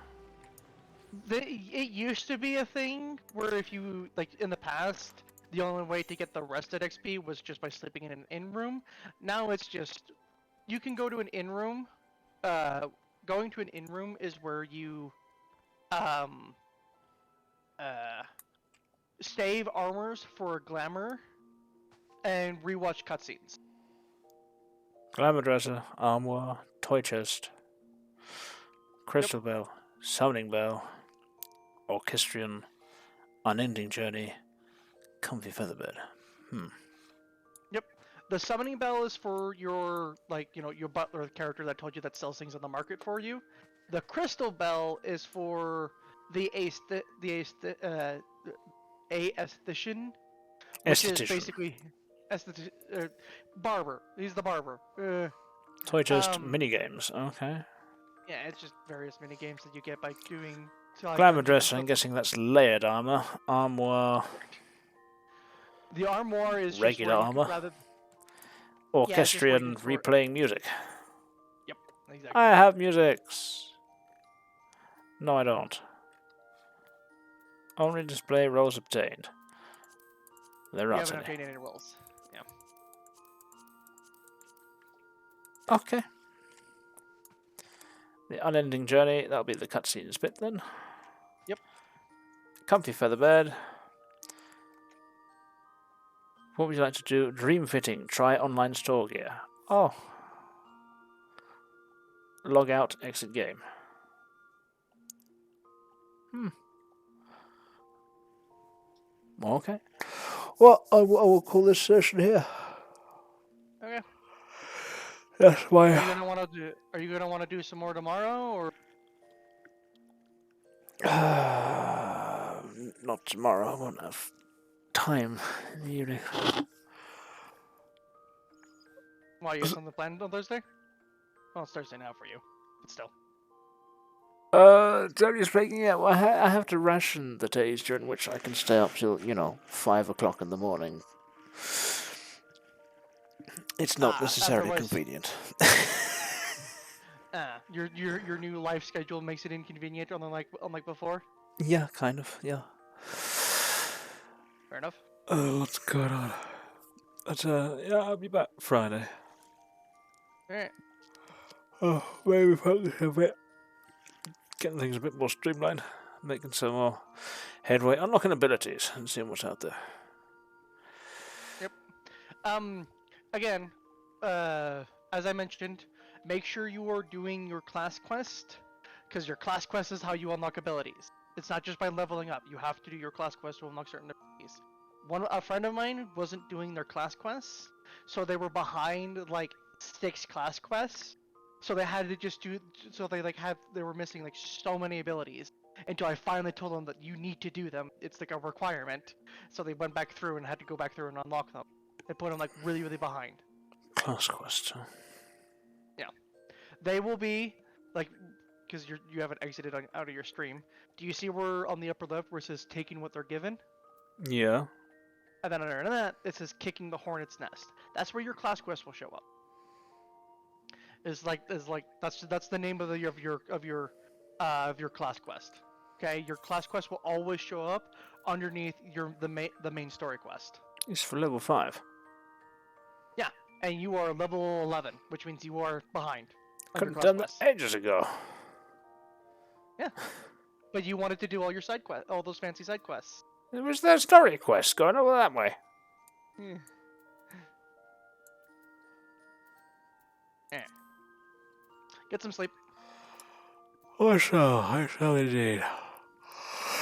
Speaker 2: It used to be a thing where if you, like, in the past, the only way to get the rested XP was just by sleeping in an inn room. Now it's just, you can go to an inn room. Going to an inn room is where you, save armors for glamour and rewatch cutscenes.
Speaker 1: Glamour dresser, armoire, toy chest, crystal bell, summoning bell. Orchestrion, Unending Journey, Comfy Featherbed.
Speaker 2: Yep. The summoning bell is for your, like, you know, your butler character that told you that sells things on the market for you. The crystal bell is for the aesthetician, which is
Speaker 1: Esthetician.
Speaker 2: basically barber. He's the barber.
Speaker 1: Toy Toast minigames. Okay.
Speaker 2: Yeah, it's just various mini games that you get by doing. So, like,
Speaker 1: Glamour dress. I'm guessing that's layered armor. Armoire.
Speaker 2: the armoire is
Speaker 1: Regular
Speaker 2: just
Speaker 1: armor.
Speaker 2: rather. Yeah, it's just
Speaker 1: Orchestrion
Speaker 2: for.
Speaker 1: replaying music.
Speaker 2: Yep, exactly.
Speaker 1: I have musics. No, I don't. Only display rolls obtained. There
Speaker 2: You
Speaker 1: aren't
Speaker 2: haven't
Speaker 1: any.
Speaker 2: obtained any rolls. Yeah.
Speaker 1: Okay. The Unending Journey, that'll be the cutscenes bit then.
Speaker 2: Yep.
Speaker 1: Comfy Featherbed. What would you like to do? Dream Fitting, try online store gear. Oh. Log out, exit game. Okay. Well, I will call this session here.
Speaker 2: Okay.
Speaker 1: That's my...
Speaker 2: Are you gonna want to do some more tomorrow, or?
Speaker 1: Not tomorrow. I won't have time in the evening.
Speaker 2: Why, you got something planned on Thursday? Well, it's Thursday now for you, but still.
Speaker 1: Generally speaking, yeah. Well, I have to ration the days during which I can stay up till 5 o'clock in the morning. It's not necessarily
Speaker 2: otherwise-
Speaker 1: convenient.
Speaker 2: Your new life schedule makes it inconvenient, unlike before.
Speaker 1: Yeah, kind of. Yeah.
Speaker 2: Fair enough.
Speaker 1: What's going on? But yeah, I'll be back Friday.
Speaker 2: All right.
Speaker 1: Oh, maybe focus a bit. Getting things a bit more streamlined, making some more headway, unlocking abilities, and seeing what's out there.
Speaker 2: Yep. Again, as I mentioned, make sure you are doing your class quest, because your class quest is how you unlock abilities. It's not just by leveling up. You have to do your class quest to unlock certain abilities. A friend of mine wasn't doing their class quests, so they were behind like 6 class quests. So they had to just do. So they were missing like so many abilities until I finally told them that you need to do them. It's like a requirement. So they went back through and had to go back through and unlock them. They put them like really behind.
Speaker 1: Class quest, huh?
Speaker 2: Yeah, they will be like, because you haven't exited out of your stream. Do you see where on the upper left where it says taking what they're given?
Speaker 1: Yeah.
Speaker 2: And then under that it says kicking the hornet's nest. That's where your class quest will show up. That's the name of your class quest. Okay, your class quest will always show up underneath the main story quest.
Speaker 1: It's for level 5.
Speaker 2: Yeah, and you are level 11, which means you are behind.
Speaker 1: Could have done that
Speaker 2: quest.
Speaker 1: ages ago.
Speaker 2: Yeah, but you wanted to do all your side quests, all those fancy side quests.
Speaker 1: There was that story quest going over that way.
Speaker 2: Yeah. Get some sleep.
Speaker 1: I shall indeed.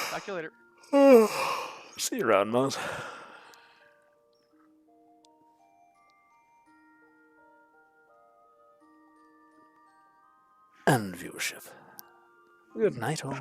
Speaker 2: Talk to you later.
Speaker 1: See you around, Mars. And viewership. Good night, all.